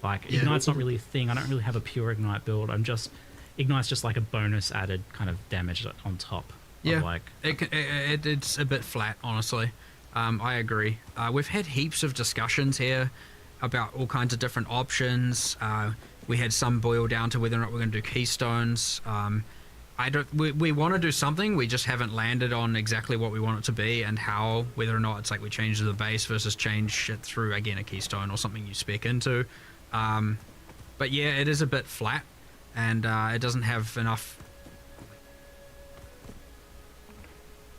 like Ignite's not really a thing. I don't really have a pure Ignite build. Ignite's just like a bonus added kind of damage on top. Yeah, it's a bit flat, honestly. I agree. We've had heaps of discussions here about all kinds of different options. We had some boil down to whether or not we're going to do keystones. We want to do something, we just haven't landed on exactly what we want it to be and how, whether or not it's like we change the base versus change it through, again, a keystone or something you spec into. But yeah, it is a bit flat, and it doesn't have enough.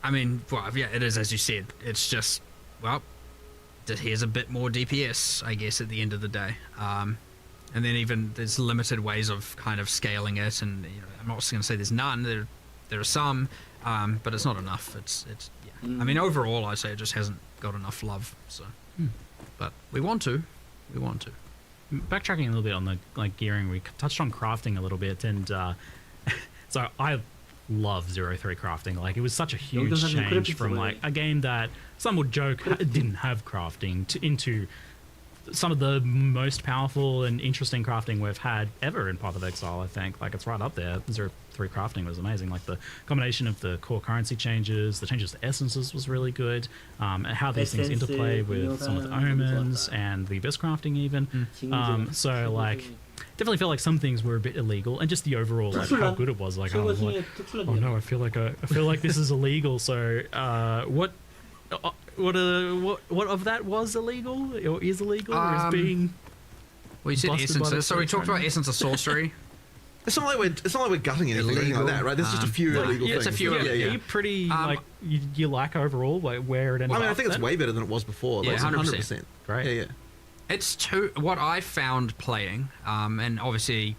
I mean, well, yeah, it is, as you said. It's just, well, here's a bit more DPS, I guess, at the end of the day. And then even there's limited ways of kind of scaling it, and I'm not going to say there's none. There are some, but it's not enough. It's I mean, overall, I say it just hasn't got enough love. So, but we want to. Backtracking a little bit on the gearing, we touched on crafting a little bit, and so I love 0-3 crafting. Like, it was such a huge change from like a game that some would joke didn't have crafting into some of the most powerful and interesting crafting we've had ever in Path of Exile. I think like it's right up there. 0-3 crafting was amazing. Like the combination of the core currency changes, the changes to essences was really good. How these things interplay with some of the omens and the abyss crafting even. So like, definitely felt like some things were a bit illegal, and just the overall like how good it was. Like, I was like, oh no, I feel like this is illegal. So what of that was illegal or is illegal or is being? Well, you said essences. So we talked about essence of sorcery. It's not like we're gutting anything like that, right? There's just a few illegal things. It's a few. Yeah. Are you pretty like you like overall like where it ended up? I mean, I think it's way better than it was before. Yeah, 100%. Right. Yeah. It's what I found playing, and obviously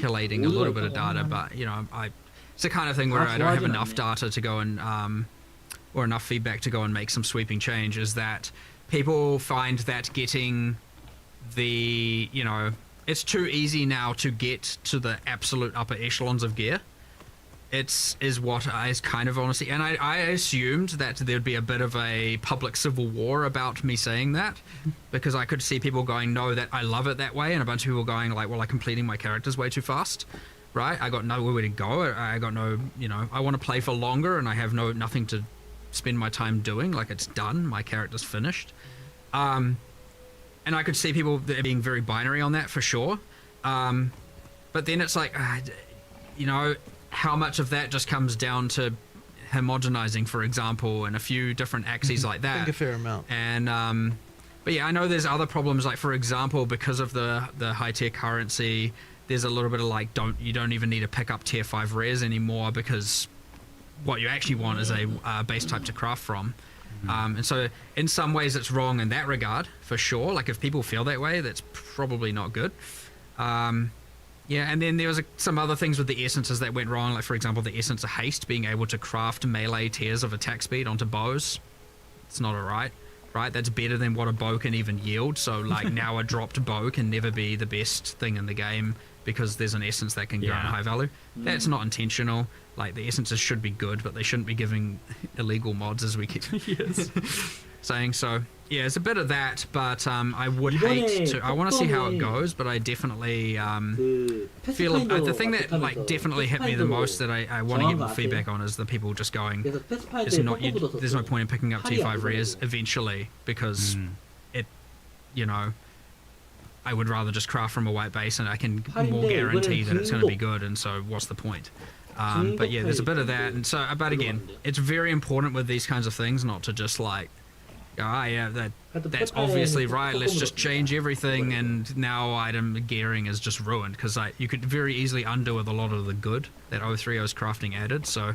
collating a little bit of data, but it's the kind of thing where I don't have enough data to go and or enough feedback to go and make some sweeping change. Is that people find that getting the it's too easy now to get to the absolute upper echelons of gear. Is what I kind of honestly, and I assumed that there'd be a bit of a public civil war about me saying that, because I could see people going, no, that I love it that way, and a bunch of people going like, well, I'm completing my characters way too fast, right? I got nowhere to go. I got no, I want to play for longer, and I have nothing to spend my time doing. Like, it's done, my character's finished, and I could see people being very binary on that for sure, but then it's like, how much of that just comes down to homogenizing, for example, and a few different axes like that. I think a fair amount. And But yeah, I know there's other problems. Like for example, because of the high tier currency, there's a little bit of like you don't even need to pick up tier 5 rares anymore, because what you actually want is a base type to craft from. And so in some ways it's wrong in that regard, for sure. Like if people feel that way, that's probably not good. Yeah, and then there was some other things with the essences that went wrong. Like for example, the essence of haste, being able to craft melee tiers of attack speed onto bows. It's not alright, right? That's better than what a bow can even yield. So like now a dropped bow can never be the best thing in the game, because there's an essence that can go in high value. That's not intentional. Like the essences should be good, but they shouldn't be giving illegal mods, as we keep saying. So yeah, it's a bit of that, but I would hate to. I want to see how it goes, but I definitely feel the thing that like definitely hit me the most, that I want to get more feedback on, is the people just going, there's no point in picking up T5 rares eventually, because it, you know, I would rather just craft from a white base and I can more guarantee that it's going to be good, and so what's the point? But yeah, there's a bit of that, and so, but again, it's very important with these kinds of things not to just like, yeah, that's obviously right, let's just change everything, and now item gearing is just ruined, because like you could very easily undo with a lot of the good that 030's crafting added. So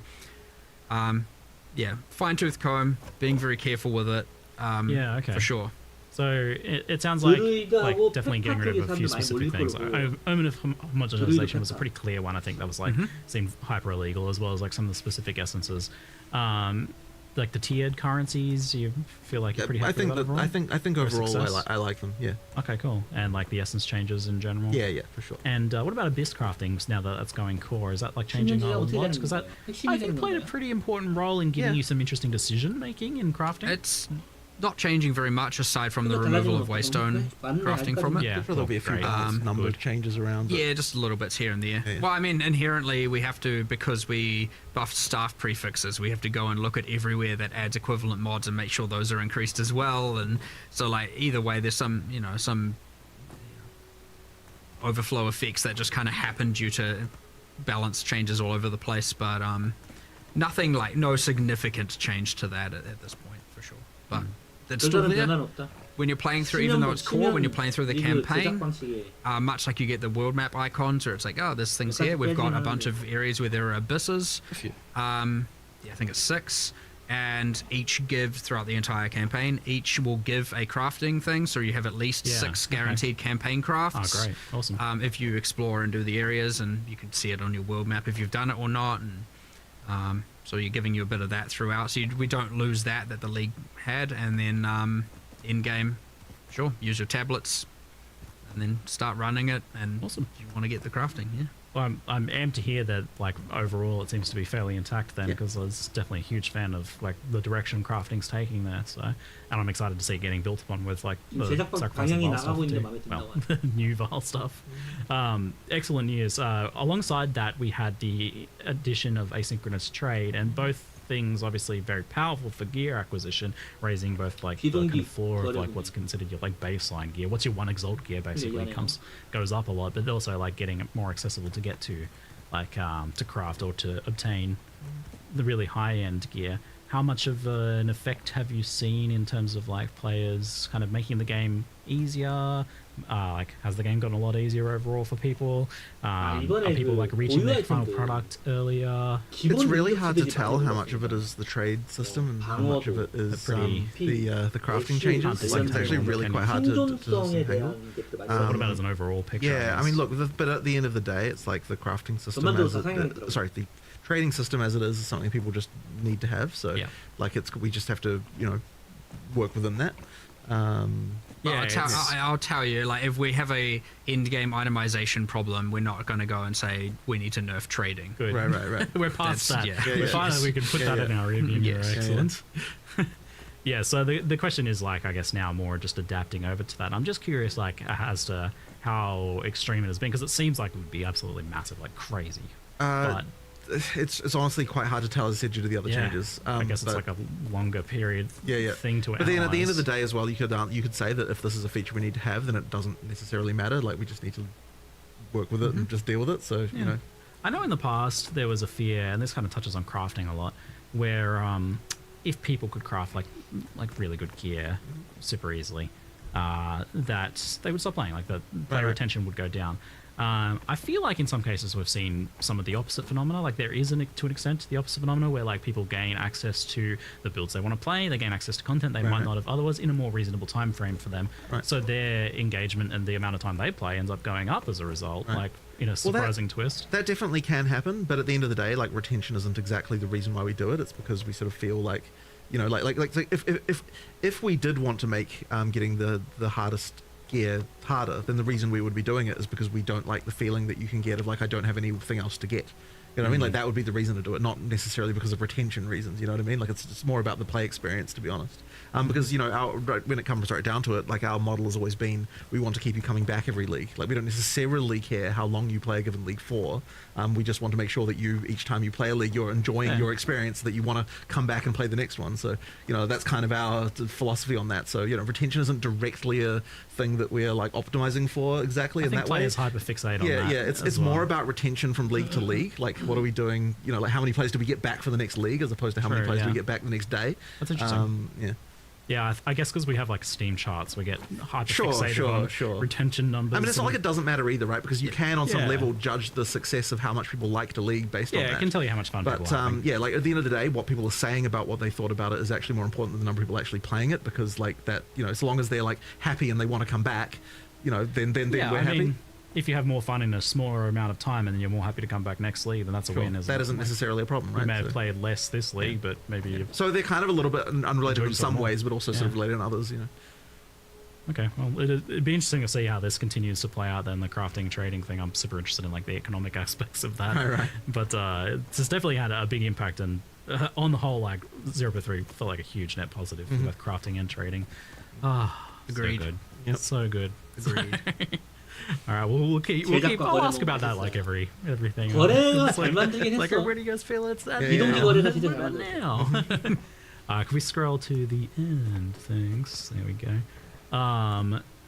yeah, fine-tooth comb, being very careful with it, yeah, okay, for sure. So it sounds like definitely getting rid of a few specific things. Omen of homogenization was a pretty clear one. I think that was like seemed hyper illegal, as well as like some of the specific essences. Like the tiered currencies, you feel like you're pretty happy with that overall? I think overall I like them. Yeah. Okay, cool. And like the essence changes in general. Yeah, for sure. And what about abyss crafting? Now that that's going core, is that like changing a lot? Because that I think played a pretty important role in giving you some interesting decision making in crafting. It's not changing very much, aside from the removal of waystone crafting from it. Yeah, there'll be a few number changes around. Yeah, just little bits here and there. Yeah. Well, I mean, inherently we have to, because we buffed staff prefixes, we have to go and look at everywhere that adds equivalent mods and make sure those are increased as well. And so, like, either way, there's some overflow effects that just kind of happen due to balance changes all over the place. But nothing like no significant change to that at this point, for sure. But that's still there. When you're playing through, even though it's core, when you're playing through the campaign, much like you get the world map icons, where it's like, oh, there's things here. We've got a bunch of areas where there are abysses. I think it's 6, and each give throughout the entire campaign. Each will give a crafting thing, so you have at least 6 guaranteed campaign crafts. Oh, great, awesome. If you explore and do the areas, and you can see it on your world map if you've done it or not, and so you're giving you a bit of that throughout, so we don't lose that the league had. And then in-game, sure, use your tablets and then start running it, and you want to get the crafting. Well, I'm amped to hear that, like, overall it seems to be fairly intact then, because I was definitely a huge fan of like the direction crafting's taking there. So, and I'm excited to see it getting built upon with like the sacrifice of Vile stuff too. Well, new Vile stuff. Excellent news. Alongside that, we had the addition of asynchronous trade, and both things obviously very powerful for gear acquisition, raising both like the kind of floor of like what's considered your like baseline gear. What's your 1 exalt gear basically goes up a lot, but also like getting it more accessible to get to, like to craft or to obtain the really high end gear. How much of an effect have you seen in terms of like players kind of making the game easier? Like, has the game gotten a lot easier overall for people? Are people like reaching their final product earlier? It's really hard to tell how much of it is the trade system and how much of it is the crafting changes. Like, it's actually really quite hard to handle. What about as an overall picture? Yeah, I mean, look, but at the end of the day, it's like the crafting system the trading system as it is something people just need to have. So, like, we just have to, work within that. I'll tell you, like, if we have a end-game itemization problem, we're not going to go and say we need to nerf trading. Good. Right. We're past that. Finally, we can put that in our review mirror. Excellent. Yeah, so the question is, like, I guess now more just adapting over to that. I'm just curious, like, as to how extreme it has been, because it seems like it would be absolutely massive, like crazy. But it's honestly quite hard to tell, as I said, due to the other changes. I guess it's like a longer period thing to analyze. But then at the end of the day as well, you could say that if this is a feature we need to have, then it doesn't necessarily matter. Like, we just need to work with it and just deal with it. So, I know in the past there was a fear, and this kind of touches on crafting a lot, where if people could craft like really good gear super easily, that they would stop playing. Like the player retention would go down. I feel like in some cases we've seen some of the opposite phenomena. Like there is, to an extent, the opposite phenomena where like people gain access to the builds they want to play. They gain access to content they might not have otherwise in a more reasonable time frame for them. So their engagement and the amount of time they play ends up going up as a result. Like in a surprising twist. That definitely can happen, but at the end of the day, like retention isn't exactly the reason why we do it. It's because we sort of feel like, you know, like if we did want to make getting the hardest gear harder, then the reason we would be doing it is because we don't like the feeling that you can get of like, I don't have anything else to get. You know what I mean? Like that would be the reason to do it, not necessarily because of retention reasons. You know what I mean? Like it's more about the play experience, to be honest. Because you know, when it comes right down to it, like our model has always been, we want to keep you coming back every league. Like we don't necessarily care how long you play a given league for. We just want to make sure that you, each time you play a league, you're enjoying your experience, that you want to come back and play the next one. So you know, that's kind of our philosophy on that. So you know, retention isn't directly a thing that we're like optimizing for exactly in that way. Players hyper-fixate on that. Yeah, it's more about retention from league to league. Like what are we doing? You know, like how many players do we get back for the next league, as opposed to how many players do we get back the next day? That's interesting. Yeah, I guess because we have like Steam charts, we get hyper-fixated on retention numbers. I mean, it's not like it doesn't matter either, right? Because you can, on some level, judge the success of how much people like the league based on that. Yeah, it can tell you how much fun people are. Yeah, like at the end of the day, what people are saying about what they thought about it is actually more important than the number of people actually playing it, because like that, you know, so long as they're like happy and they want to come back, you know, then we're happy. Mean, if you have more fun in a smaller amount of time and then you're more happy to come back next league, then that's a win. That isn't necessarily a problem, right? You may have played less this league, but maybe... So they're kind of a little bit unrelated in some ways, but also sort of related in others, you know. Okay, well, it'd be interesting to see how this continues to play out then, the crafting, trading thing. I'm super interested in like the economic aspects of that. Right. But it's definitely had a big impact, and on the whole, like 0.3 felt like a huge net positive for both crafting and trading. Agreed. So good. Yep. So good. Agreed. All right, we'll keep. I'll ask about that like everything. 거래가 잘 만들긴 했어. Like, where do you guys feel it's at? 이동기 거래가 진짜 잘 now. Can we scroll to the end? Thanks. There we go.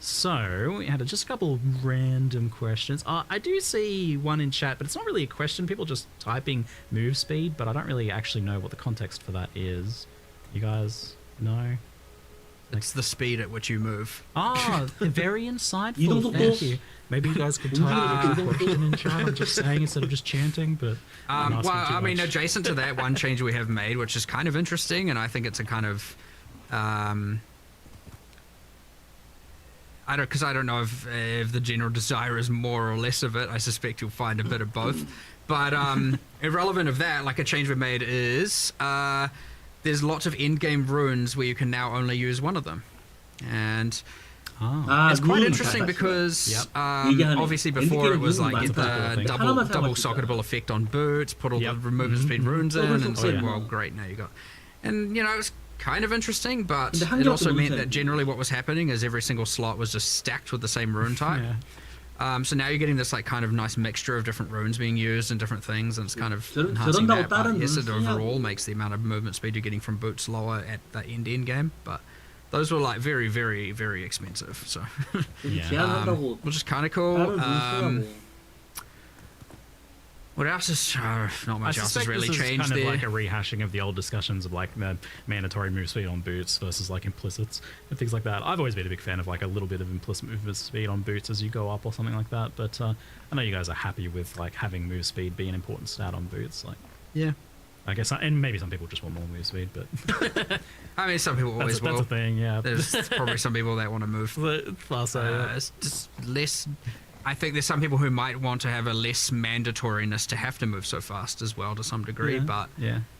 So we had just a couple of random questions. I do see one in chat, but it's not really a question. People just typing move speed, but I don't really actually know what the context for that is. You guys know? It's the speed at which you move. Very insightful. Thank you. Maybe you guys could type a question in chat. I'm just saying instead of just chanting, but... well, I mean, adjacent to that, one change we have made, which is kind of interesting, and I think it's a kind of... I don't know if the general desire is more or less of it. I suspect you'll find a bit of both. But irrelevant of that, like a change we made is... there's lots of endgame runes where you can now only use one of them. And it's quite interesting because obviously before it was like get the double socketable effect on boots, put all the removal speed runes in, and it's like, well, great, now you got... And, you know, it's kind of interesting, but it also meant that generally what was happening is every single slot was just stacked with the same rune type. So now you're getting this like kind of nice mixture of different runes being used and different things, and it's kind of enhancing that. But yes, it overall makes the amount of movement speed you're getting from boots lower at the end game. But those were like very, very, very expensive. So which is kind of cool. What else is not much else has really changed kind of there. Like a rehashing of the old discussions of like the mandatory move speed on boots versus like implicits and things like that. I've always been a big fan of like a little bit of implicit movement speed on boots as you go up or something like that. But I know you guys are happy with like having move speed be an important stat on boots. Like, yeah, I guess, and maybe some people just want more move speed, but I mean, some people always will. That's a thing, yeah. There's probably some people that want to move faster. It's just less. I think there's some people who might want to have a less mandatoriness to have to move so fast as well to some degree, but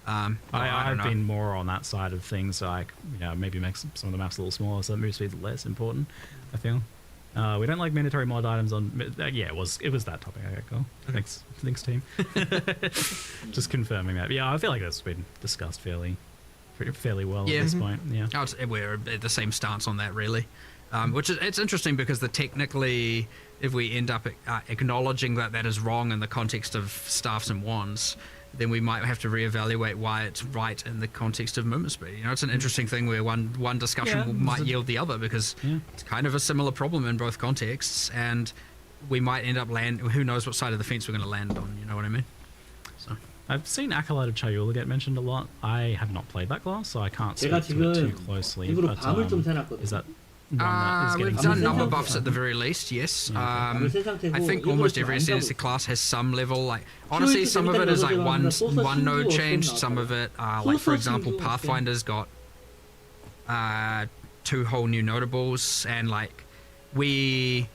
I've been more on that side of things, like, you know, maybe make some of the maps a little smaller so move speed less important, I feel. We don't like mandatory mod items on... it was that topic. Okay, cool. Thanks team. Just confirming that. Yeah, I feel like that's been discussed fairly well at this point. Yeah, we're at the same stance on that, really. Which is, it's interesting because technically, if we end up acknowledging that is wrong in the context of staffs and wands, then we might have to reevaluate why it's right in the context of movement speed. You know, it's an interesting thing where one discussion might yield the other, because it's kind of a similar problem in both contexts, and we might end up who knows what side of the fence we're going to land on. You know what I mean? So I've seen Acolyte of Chayula get mentioned a lot. I have not played that class, so I can't speak to it too closely. But, is that that is getting we've done number Ascendancy. buffs at the very least, yes. 상태고 I think 이거 almost 좀 every 안 Ascendancy 잡을 class has some level, like, honestly, some of it is like one node changed, some of it, like, for example, Pathfinder's got 2 whole new notables, and, like, we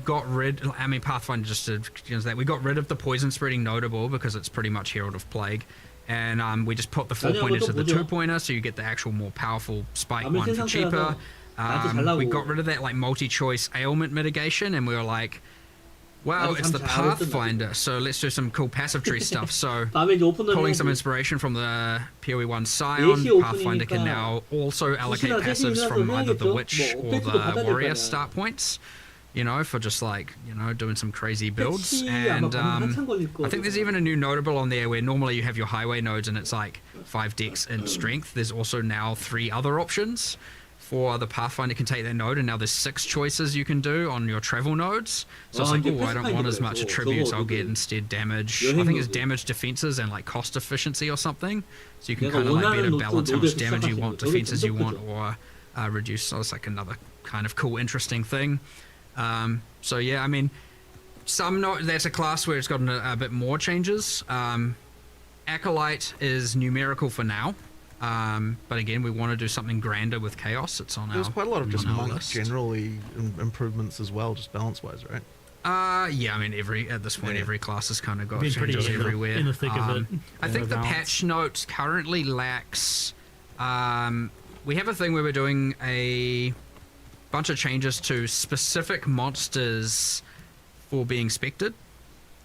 got rid, I mean, Pathfinder just did that, we got rid of the poison spreading notable because it's pretty much Herald of Plague. And we just put the 4-pointer to the 2-pointer, so you get the actual more powerful spike one for cheaper. We got rid of that like multi-choice ailment mitigation, and we were like, well, it's the Pathfinder, so let's do some cool passive tree stuff. So pulling some inspiration from the POE1 Scion, Pathfinder can now also allocate passives from either the Witch or the Warrior start points, you know, for just like, you know, doing some crazy builds. And I think there's even a new notable on there where normally you have your highway nodes and it's like 5 dex and strength. There's also now 3 other options for the Pathfinder can take that node, and now there's 6 choices you can do on your travel nodes. So it's like, oh, I don't want as much attributes, I'll get instead damage. I think it's damage, defenses, and like cost efficiency or something. So you can kind of like better balance how much damage you want, defenses you want, or reduce. So it's like another kind of cool, interesting thing. So yeah, I mean, that's a class where it's gotten a bit more changes. Acolyte is numerical for now, but again, we want to do something grander with Chaos. It's on There's quite a lot of just monk list. generally improvements as well, just balance-wise, right? Yeah, I mean, at this point, every class has kind of got Been pretty changes everywhere. in the thick of it. I think the patch note currently lacks. We have a thing where we're doing a bunch of changes to specific monsters for being spectered.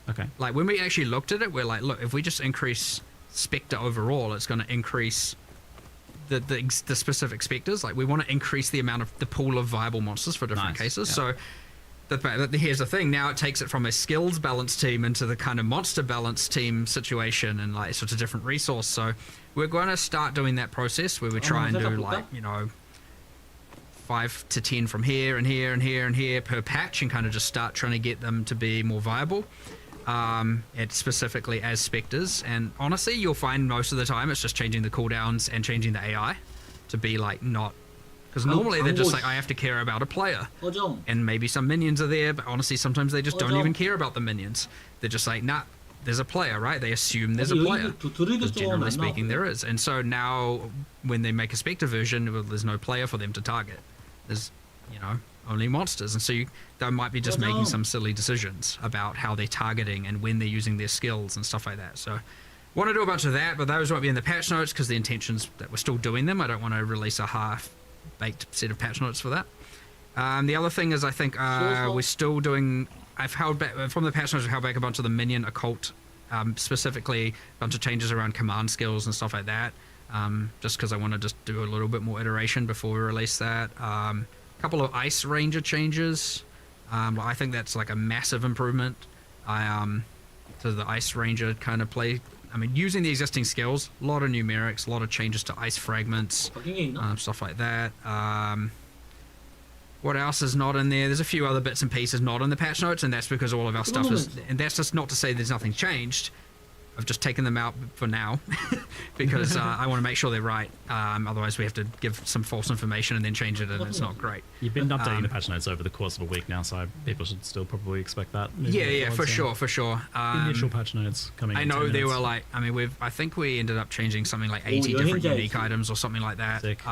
Okay. Like when we actually looked at it, we're like, look, if we just increase Spectre overall, it's going to increase the specific specters. Like we want to increase the amount of the pool of viable monsters for different cases. Yeah. So here's the thing. Now it takes it from a skills balance team into the kind of monster balance team situation, and like sort of different resource. So we're going to start doing that process where we try and do like, you know, 5 to 10 from here and here and here and here per patch, and kind of just start trying to get them to be more viable. It's specifically as specters, and honestly, you'll find most of the time it's just changing the cooldowns and changing the AI to be like not, because normally they're just like, I have to care about a player, and maybe some minions are there, but honestly sometimes they just don't even care about the minions. They're just like, nah, there's a player, right? They assume there's a player, because generally speaking there is. And so now when they make a specter version, well, there's no player for them to target. There's, you know, only monsters, and so they might be just making some silly decisions about how they're targeting and when they're using their skills and stuff like that. So want to do a bunch of that, but those won't be in the patch notes because the intention's that we're still doing them. I don't want to release a half-baked set of patch notes for that. The other thing is, I think we're still doing, I've held back from the patch notes, I've held back a bunch of the minion occult, specifically a bunch of changes around command skills and stuff like that, just because I want to just do a little bit more iteration before we release that. Couple of Ice Ranger changes. I think that's like a massive improvement to the Ice Ranger kind of play. I mean, using the existing skills, a lot of numerics, a lot of changes to ice fragments, stuff like that. What else is not in there? There's a few other bits and pieces not in the patch notes, and that's because all of our stuff is, and that's just not to say there's nothing changed. I've just taken them out for now because I want to make sure they're right. Otherwise, we have to give some false information and then change it, and it's not great. You've been updating the patch notes over the course of a week now, so people should still probably expect that. Yeah, for sure. Initial patch notes coming. I know they were like, I mean, I think we ended up changing something like 80 different unique items or something like that. Sick.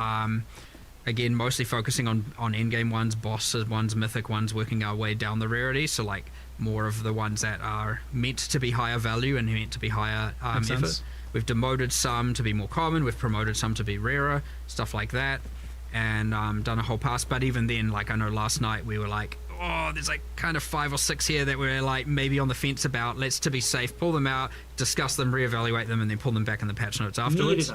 Again, mostly focusing on endgame ones, bosses ones, mythic ones, working our way down the rarity. So like more of the ones that are meant to be higher value and meant to be higher effort. We've demoted some to be more common, we've promoted some to be rarer, stuff like that, and done a whole pass. But even then, like I know last night we were like, oh, there's like kind of 5 or 6 here that we're like maybe on the fence about. Let's, to be safe, pull them out, discuss them, reevaluate them, and then pull them back in the patch notes afterwards.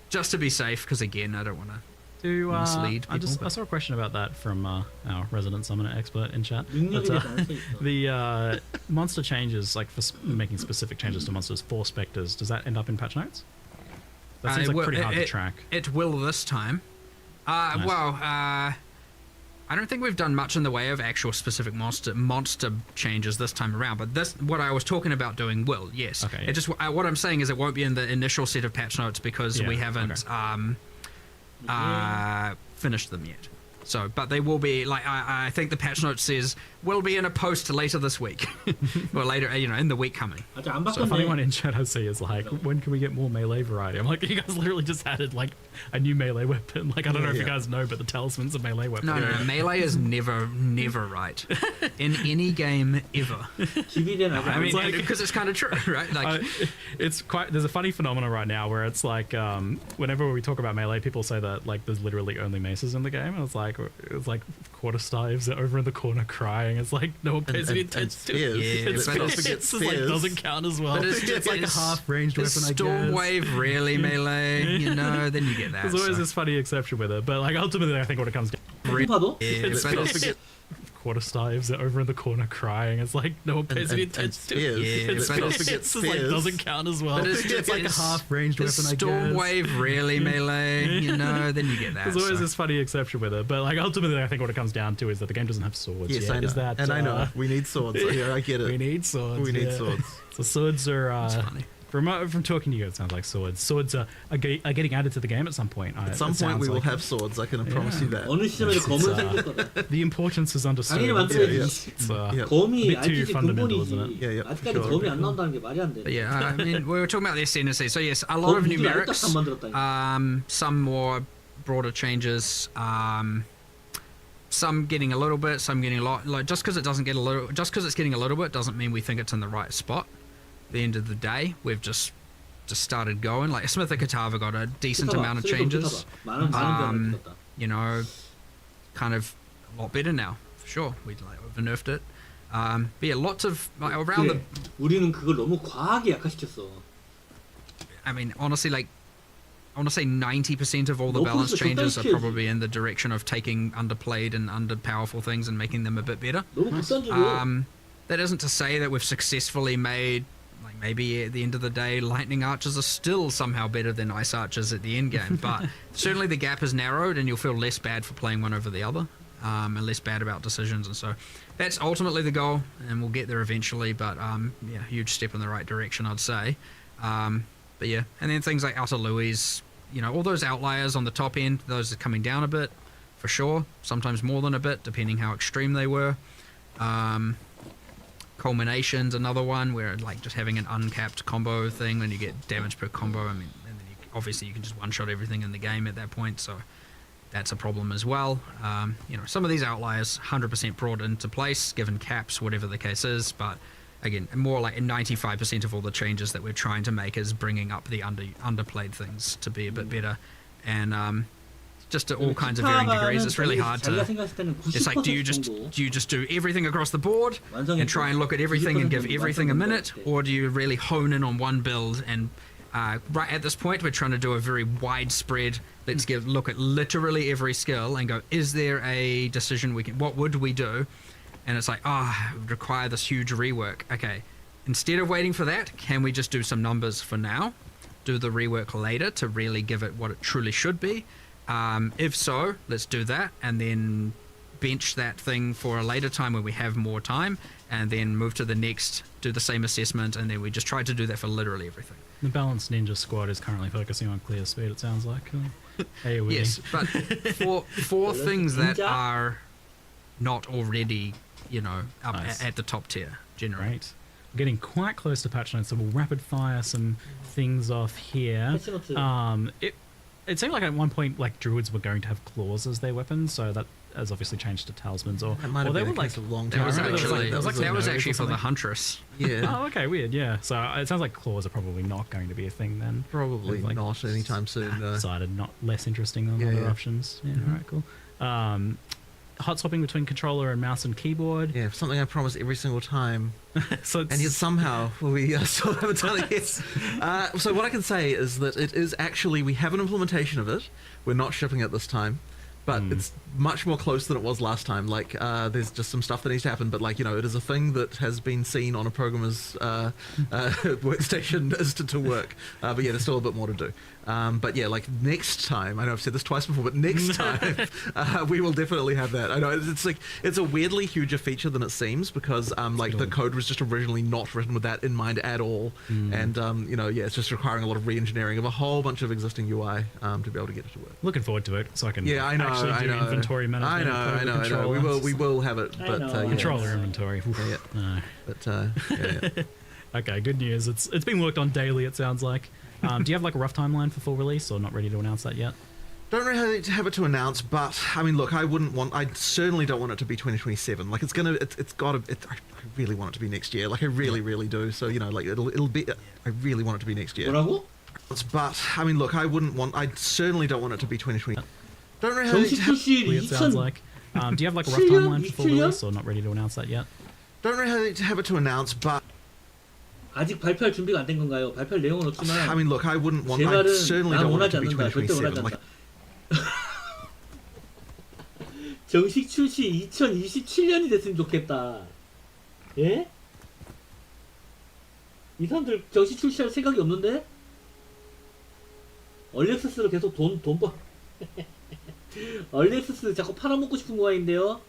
Just to be safe, because again, I don't want to mislead people. I saw a question about that from our resident summoner expert in chat. But, the monster changes, like for making specific changes to monsters for specters, does that end up in patch notes? That seems like pretty hard to track. It will this time. Nice. Well, I don't think we've done much in the way of actual specific monster changes this time around, but this, what I was talking about doing will, yes. Okay, yeah. It just, what I'm saying is it won't be in the initial set of patch notes because we haven't finished them yet. So, but they will be, like, I think the patch note says, will be in a post later this week. Or later, you know, in the week coming. So a funny one in chat I see is like, when can we get more melee variety? I'm like, you guys literally just added like a new melee weapon. Like, I don't know if you guys know, but the Talisman's a melee weapon. No, melee is never right. In any game, ever. I mean, because it's kind of true, right? Like, it's quite, there's a funny phenomenon right now where it's like, whenever we talk about melee, people say that like there's literally only maces in the game. And it's like quarterstaves over in the corner crying. It's like no one pays any attention to it. It's like doesn't count as well. But it's like a half-ranged weapon, I guess. Storm Wave really melee, you know, then you get that. There's always this funny exception with it, but like ultimately I think what it comes down to quarterstaves over in the corner crying. It's like no one pays any attention to it. It's like doesn't count as well. But it's like a half-ranged weapon, I guess. Storm Wave really melee, you know, then you get that. There's always this funny exception with it, but like ultimately I think what it comes down to is that the game doesn't have swords yes, yet. I know. Is that, and I know we need swords. Yeah, I get it. We need swords. We need swords. So swords are funny. From talking to you, it sounds like swords. Swords are getting added to the game at some point. At some point, we will have swords. I can promise you that. The importance is understood. It's a bit too fundamental, isn't it? But yeah, I mean, we were talking about the Ascendancy. So yes, a lot of numerics. Some more broader changes. Some getting a little bit, some getting a lot. Like just because it's getting a little bit doesn't mean we think it's in the right spot. At the end of the day, we've just started going. Like Smith and Katava got a decent amount of changes. You know, kind of a lot better now, for sure. We've nerfed it. But yeah, lots of like, around the. 우리는 그걸 너무 과하게 약화시켰어. I mean, honestly, like I want to say 90% of all the balance changes are probably in the direction of taking underplayed and underpowerful things and making them a bit better. That isn't to say that we've successfully made, like maybe at the end of the day, lightning archers are still somehow better than ice archers at the end game, but certainly the gap is narrowed and you'll feel less bad for playing one over the other, and less bad about decisions, and so that's ultimately the goal, and we'll get there eventually, but yeah, huge step in the right direction, I'd say. But yeah, and then things like Outer Louis, you know, all those outliers on the top end, those are coming down a bit, for sure, sometimes more than a bit, depending how extreme they were. Culmination's another one where like just having an uncapped combo thing when you get damage per combo. I mean, and then obviously you can just one-shot everything in the game at that point, so that's a problem as well. You know, some of these outliers 100% brought into place given caps, whatever the case is, but again, more like 95% of all the changes that we're trying to make is bringing up the underplayed things to be a bit better, and just to all kinds of varying degrees. It's really hard to. It's like, do you just do everything across the board and try and look at everything and give everything a minute, or do you really hone in on one build? And right at this point, we're trying to do a very widespread. Let's look at literally every skill and go, is there a decision we can? What would we do? And it's like, it would require this huge rework. Okay, instead of waiting for that, can we just do some numbers for now? Do the rework later to really give it what it truly should be. If so, let's do that, and then bench that thing for a later time when we have more time, and then move to the next, do the same assessment, and then we just try to do that for literally everything. The Balanced Ninja Squad is currently focusing on clear speed, it sounds like. Yes, but for things that are not already, you know, up at the top tier, generally. Right. We're getting quite close to patch notes, so we'll rapid fire some things off here. It seemed like at one point, like Druids were going to have claws as their weapons, so that has obviously changed to Talismans. Or they were like a long time. That was actually for the Huntress. Yeah. Oh, okay, weird. Yeah. So it sounds like claws are probably not going to be a thing then. Probably like, not anytime soon. Decided not less interesting than other options. Yeah. All right. Cool. Hot swapping between controller and mouse and keyboard. Yeah, something I promise every single time. And yet somehow we still haven't done it yet. So what I can say is that it is actually, we have an implementation of it. We're not shipping it this time. But it's much more close than it was last time. Like, there's just some stuff that needs to happen. But, like, you know, it is a thing that has been seen on a programmer's workstation as to work. But, yeah, there's still a bit more to do. But, yeah, like, next time, I know I've said this twice before, but next time, we will definitely have that. I know, it's like, it's a weirdly huger feature than it seems because, like, the code was just originally not written with that in mind at all. And, you know, yeah, it's just requiring a lot of re-engineering of a whole bunch of existing UI to be able to get it to work. Looking forward to it so I can I know. actually do inventory management. I know. We will have it, but controller inventory. Okay, good news. It's been worked on daily. It sounds like. Do you have like a rough timeline for full release, or not ready to announce that yet? Don't really have it to announce, but I mean, look, I certainly don't want it to be 2027. Like, I really want it to be next year. Like, I really do. So, you know, like, it'll be, I really want it to be next year. But, I mean, look, I certainly don't want it to be 2020. Don't really it sounds like. Do you have like a rough timeline for full release, or not ready to announce that yet? Don't really have it to announce, but 아직 발표할 준비가 안 된 건가요? 발표할 내용은 없지만 I mean, look, I certainly don't want it to be 2027. Like, 정식 출시 2027년이 됐으면 좋겠다. 예? 이 사람들 정식 출시할 생각이 없는데? 얼리엑세스로 계속 돈 얼리엑세스 자꾸 팔아먹고 싶은 모양인데요?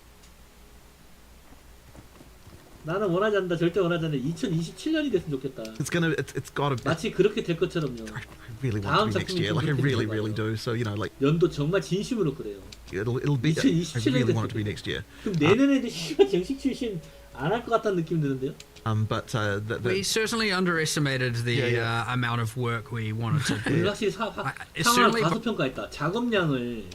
나는 원하지 않는다. 절대 원하지 않는다. 2027년이 됐으면 좋겠다. it's gotta be. 마치 그렇게 될 것처럼요. I really want it to be next year. Like, I really do. So, you know, like, 연도 정말 진심으로 그래요. it'll be. I really want it to be next year. 그럼 내년에도 시간 정식 출시 안 할 것 같다는 느낌이 드는데요? But we certainly underestimated the amount of work we wanted to do. 확실히 상황을 과소평가했다. 작업량이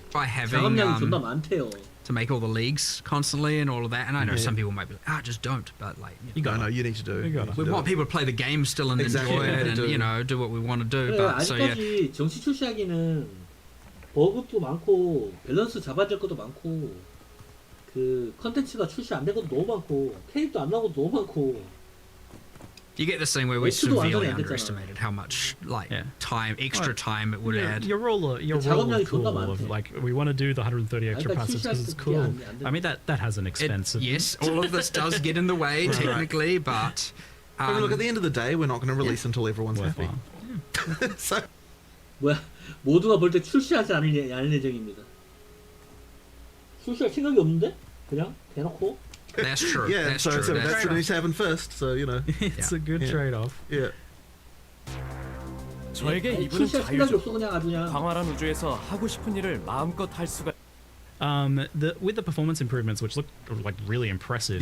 존나 많대요. To make all the leagues constantly and all of that, and I know some people might be like, just don't, but like, you need to do. We want people to play the game still and enjoy it, and you know, do what we want to do. But so 아직까지 정식 출시하기는 버그도 많고 밸런스 잡아야 될 것도 많고 그 컨텐츠가 출시 안 된 것도 너무 많고 캐릭터 안 나온 것도 너무 많고. You get this thing where we severely underestimated how much extra time it would add. You're all cool of like, we want to do the 130 extra passes because it's cool. I mean, that has an expense. Yes, all of this does get in the way technically, but I mean, look, at the end of the day, we're not going to release until everyone's happy. So 뭐야, 모두가 볼 때 출시하지 않을 예정입니다. 출시할 생각이 없는데 그냥 대놓고. That's true. Yeah, that's so true. that's what needs to happen first. So, you know, it's a good trade-off. Yeah. 저에게 이분은 자유죠. 광활한 우주에서 하고 싶은 일을 마음껏 할 수가. With the performance improvements, which look like really impressive,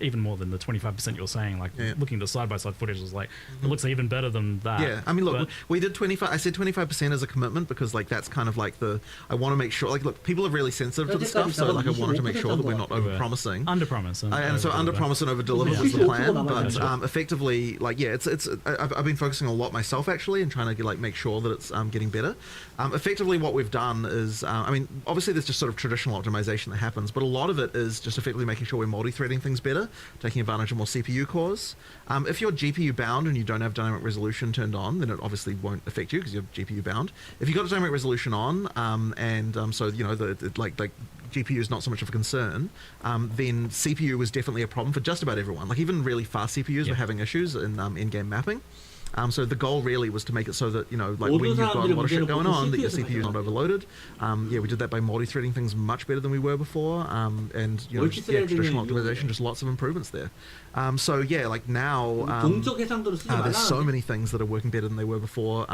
even more than the 25% you're saying, like looking at the side-by-side footage is like, it looks even better than that. Yeah, I mean, look, we did 25. I said 25% as a commitment because, like, that's kind of like I want to make sure, like, look, people are really sensitive to the stuff, so like, I wanted to make sure that we're not over-promising. Under-promise. And so under-promise and over-deliver was the plan, but effectively, like, I've been focusing a lot myself, actually, and trying to, like, make sure that it's getting better. Effectively, what we've done is, I mean, obviously there's just sort of traditional optimization that happens, but a lot of it is just effectively making sure we're multi-threading things better, taking advantage of more CPU cores. If you're GPU bound and you don't have dynamic resolution turned on, then it obviously won't affect you because you're GPU bound. If you've got dynamic resolution on, so you know like GPU is not so much of a concern, then CPU was definitely a problem for just about everyone. Like, even really fast CPUs were having issues in in-game mapping. So the goal really was to make it so that, you know, like, when you've got a lot of shit going on, that your CPU is not overloaded. We did that by multi-threading things much better than we were before. And, you know, traditional optimization, just lots of improvements there. So yeah, like now, there's so many things that are working better than they were before.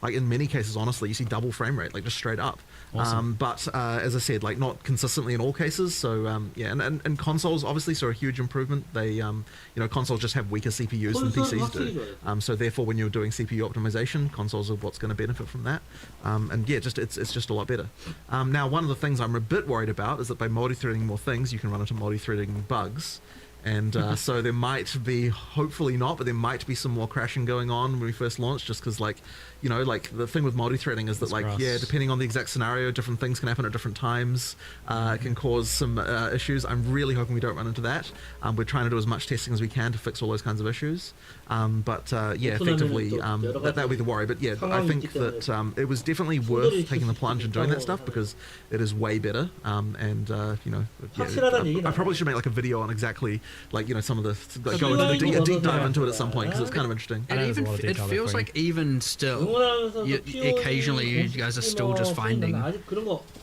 Like, in many cases, honestly, you see double frame rate, like, just straight up. Awesome. But as I said, like, not consistently in all cases. So and consoles obviously saw a huge improvement. They, you know, consoles just have weaker CPUs than PCs do. So therefore, when you're doing CPU optimization, consoles are what's going to benefit from that. And yeah, it's just a lot better. Now, one of the things I'm a bit worried about is that by multi-threading more things, you can run into multi-threading bugs. And so there might be, hopefully not, but there might be some more crashing going on when we first launch, just because, like, you know, like, the thing with multi-threading is that, like, depending on the exact scenario, different things can happen at different times. It can cause some issues. I'm really hoping we don't run into that. We're trying to do as much testing as we can to fix all those kinds of issues. Effectively, that would be the worry. But yeah, I think that it was definitely worth taking the plunge and doing that stuff because it is way better. You know, I probably should make, like, a video on exactly like some of the go into a deep dive into it at some point because it's kind of interesting. I know there's a Even lot of it detail feels there. like even still, occasionally you guys are still just finding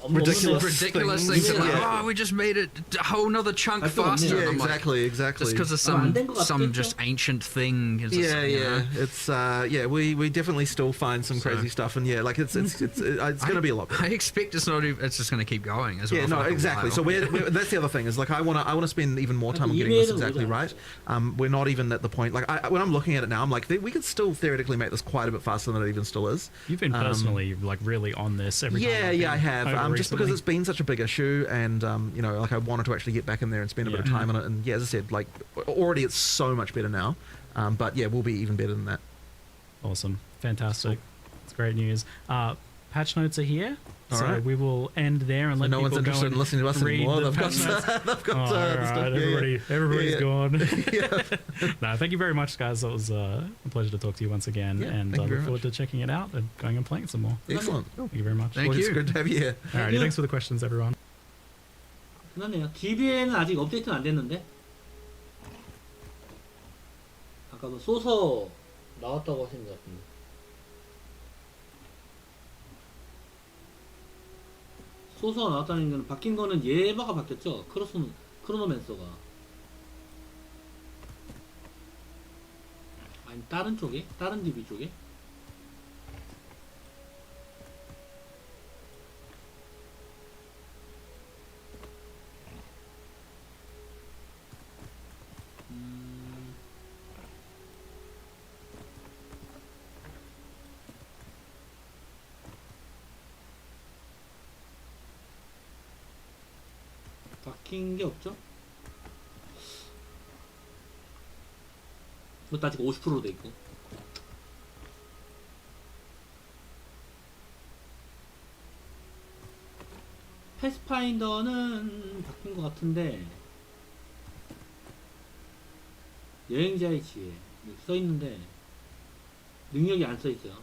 ridiculous things. things. Like, Yeah. oh, we just made it a whole nother chunk faster. Yeah, And I'm exactly. Just because of some just ancient thing. It's just, It's we definitely still find some crazy stuff, and like it's going to be a lot better. I expect it's not even. It's just going to keep going as well. Yeah, no, exactly. So that's the other thing is like I want to spend even more time on getting this exactly right. We're not even at the point like when I'm looking at it now, I'm like we could still theoretically make this quite a bit faster than it even still is. You've been personally like really on this every time. I have. Just because recently. it's been such a big issue, and like I wanted to actually get back in there and spend a bit of time on it. And as I said, like already it's so much better now. But we'll be even better than that. Awesome, fantastic. It's great news. Patch notes are here. All So right. we will end there and let no people one's go interested and in listening to us read anymore. the They've got, patch notes. they've got All the right, stuff. everybody's gone. Yeah. No, thank you very much, guys. It was a pleasure to talk to you once again, and I thank you look very forward to checking it out and going and playing it some more. Excellent. Thank you very much. Thank Well, it's you. good to have you here. Alrighty, thanks for the questions, everyone. 그러네요. DB에는 아직 업데이트는 안 됐는데 아까 뭐 소서 나왔다고 하신 것 같은데 소서가 나왔다는 건 바뀐 거는 예바가 바뀌었죠. 크로노맨서가 아니 다른 쪽에? 다른 DB 쪽에? 바뀐 게 없죠? 이것도 아직 50%로 돼 있고. 패스파인더는 바뀐 것 같은데 여행자의 지혜 써 있는데 능력이 안 써 있어요.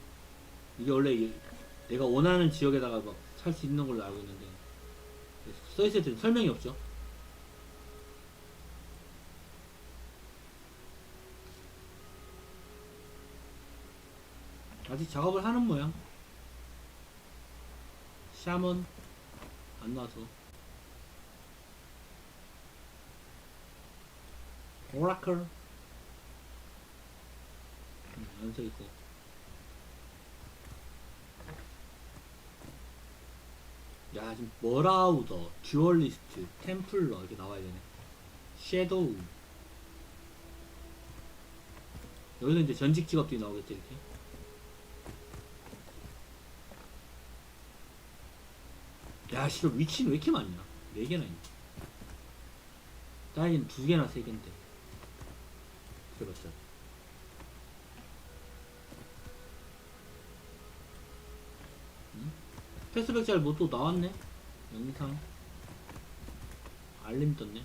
이게 원래 내가 원하는 지역에다가 막 살 수 있는 걸로 알고 있는데 써 있을 때 설명이 없죠. 아직 작업을 하는 모양. 샤먼 안 나와서 오라클 안 써있고 야 지금 머라우더, 듀얼리스트, 템플러 이렇게 나와야 되네. 섀도우 여기서 이제 전직 직업들이 나오겠지 이렇게. 야 씨발 위치는 왜 이렇게 많냐. 4개나 있네. 다이는 2개나 3개인데 그래봤자 패스백잘 뭐 또 나왔네. 영상 알림 떴네.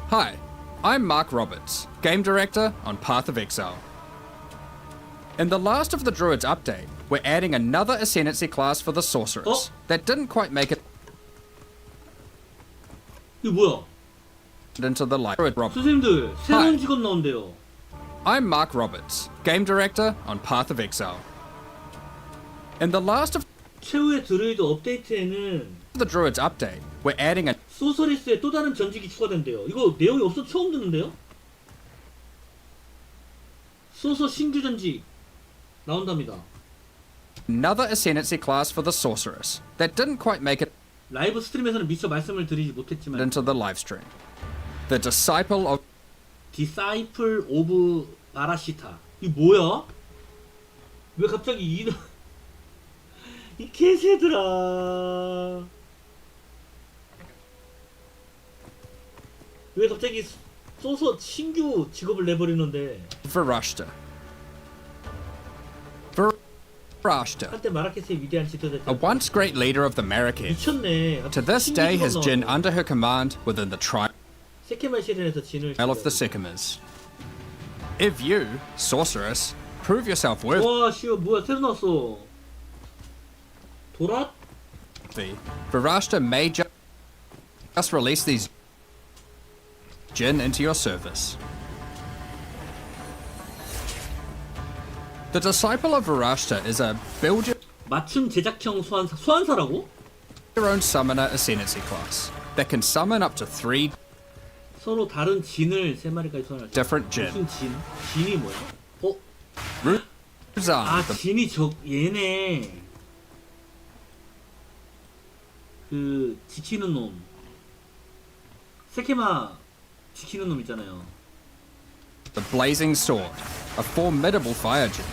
Hi, I'm Mark Roberts, Game Director on Path of Exile. In the last of the Druids update, we're adding another Ascendancy class for the Sorceress that didn't quite make it 이거 뭐야? into the light. 선생님들 새로운 직업 나온대요. I'm Mark Roberts, Game Director on Path of Exile. In the last of 최후의 드루이드 업데이트에는 the Druids update, we're adding a 소서리스에 또 다른 전직이 추가된대요. 이거 내용이 없어 처음 듣는데요? 소서 신규 전직 나온답니다. another Ascendancy class for the Sorceress that didn't quite make it 라이브 스트림에서는 미처 말씀을 드리지 못했지만 into the live stream. The Disciple of 디사이플 오브 바라시타. 이 뭐야? 왜 갑자기 이 개새들아. 왜 갑자기 소서 신규 직업을 내버리는데. Varashta. Varashta, 한때 마라케스의 위대한 지도자. a once great leader of the Marrakech, 미쳤네. to this 신규 day 직업 has Jin 나왔네. under her command within the tribe 세케말 시즌에서 진을 of the Sycamores. If you, Sorceress, prove yourself worthy, 와 씨발 뭐야 새로 나왔어. 도랏? Varashta may just release these Jinn into your service. The Disciple of Varashta is a build 맞춤 제작형 소환사라고? your own summoner ascendancy class that can summon up to 3 서로 다른 진을 3마리까지 소환할 수 있어. different Jinn. 무슨 진? 진이 뭐야? 어? Ruzan, 아, the 진이 얘네. 그 지키는 놈. 세케마 지키는 놈 있잖아요. Blazing Sword, a formidable fire Jinn.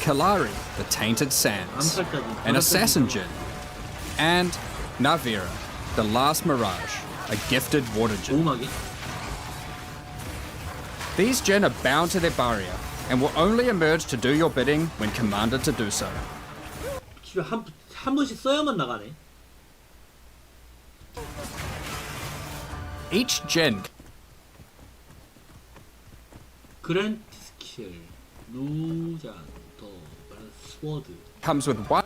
Kalari, the Tainted Sands, 암살자지. an assassin Jinn. And Navira, the Last Mirage, a gifted water Jinn. 보호막이? These Jinn are bound to their barrier and will only emerge to do your bidding when commanded to do so. 집에 한 번씩 써야만 나가네. Each Jinn 그랜트 스킬, 루잔, 더, 스워드. comes with one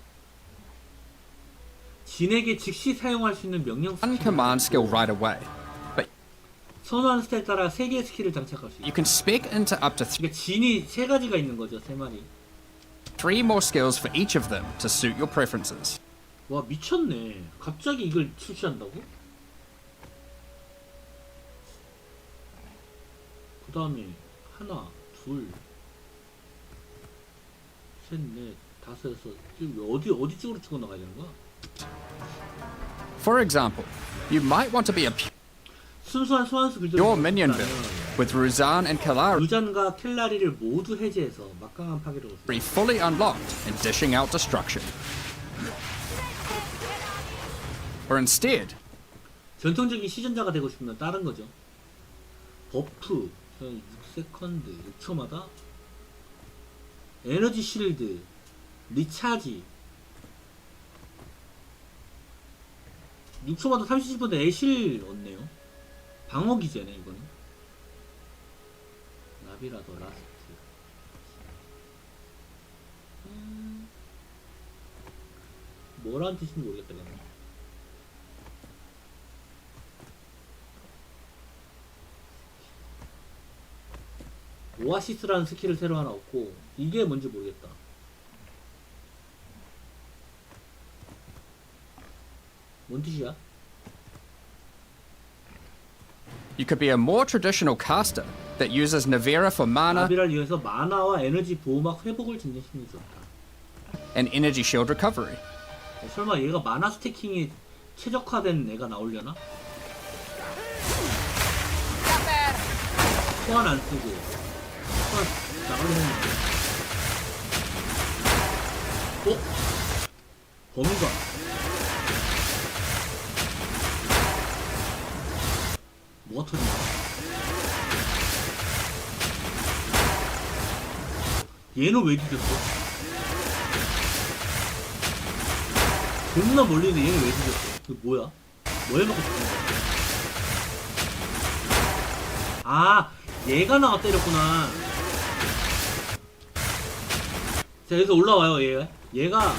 진에게 즉시 사용할 수 있는 명령 스킬. command skill right away, but 선호하는 스타일에 따라 3개의 스킬을 장착할 수 있어. you can spec into up to 그러니까 진이 3가지가 있는 거죠, 3마리. 3 more skills for each of them to suit your preferences. 와, 미쳤네. 갑자기 이걸 출시한다고? 그 다음에 하나, 둘, 셋, 넷, 다섯, 여섯. 지금 어디 쪽으로 치고 나가야 되는 거야? For example, you might want to be a 순수한 소환수 빌드. pure minion build with Ruzan and Kalari 루잔과 켈라리를 모두 해제해서 막강한 파괴를 얻었어. fully unlocked and dishing out destruction. Or instead, 전통적인 시전자가 되고 싶으면 다른 거죠. 버프 6세컨드 6초마다 에너지 실드 리차지 6초마다 30%대 애실 얻네요. 방어 기제네 이거는. 나비라더 라스트. 뭐라는 뜻인지 모르겠다 이거는. 오아시스라는 스킬을 새로 하나 얻고 이게 뭔지 모르겠다. 뭔 뜻이야? you could be a more traditional caster that uses Navira for mana 나비를 이용해서 마나와 에너지 보호막 회복을 증진시키는 게 좋다. and energy shield recovery. 설마 얘가 마나 스태킹이 최적화된 애가 나오려나? 소환 안 쓰고 소환 나가려 했는데. 어? 범위가 뭐가 터진다? 얘는 왜 뒤졌어? 존나 멀리 있는데 얘는 왜 뒤졌어? 이거 뭐야? 뭐 해놓고 죽은 거야? 아, 얘가 나가 때렸구나. 자, 여기서 올라와요, 얘가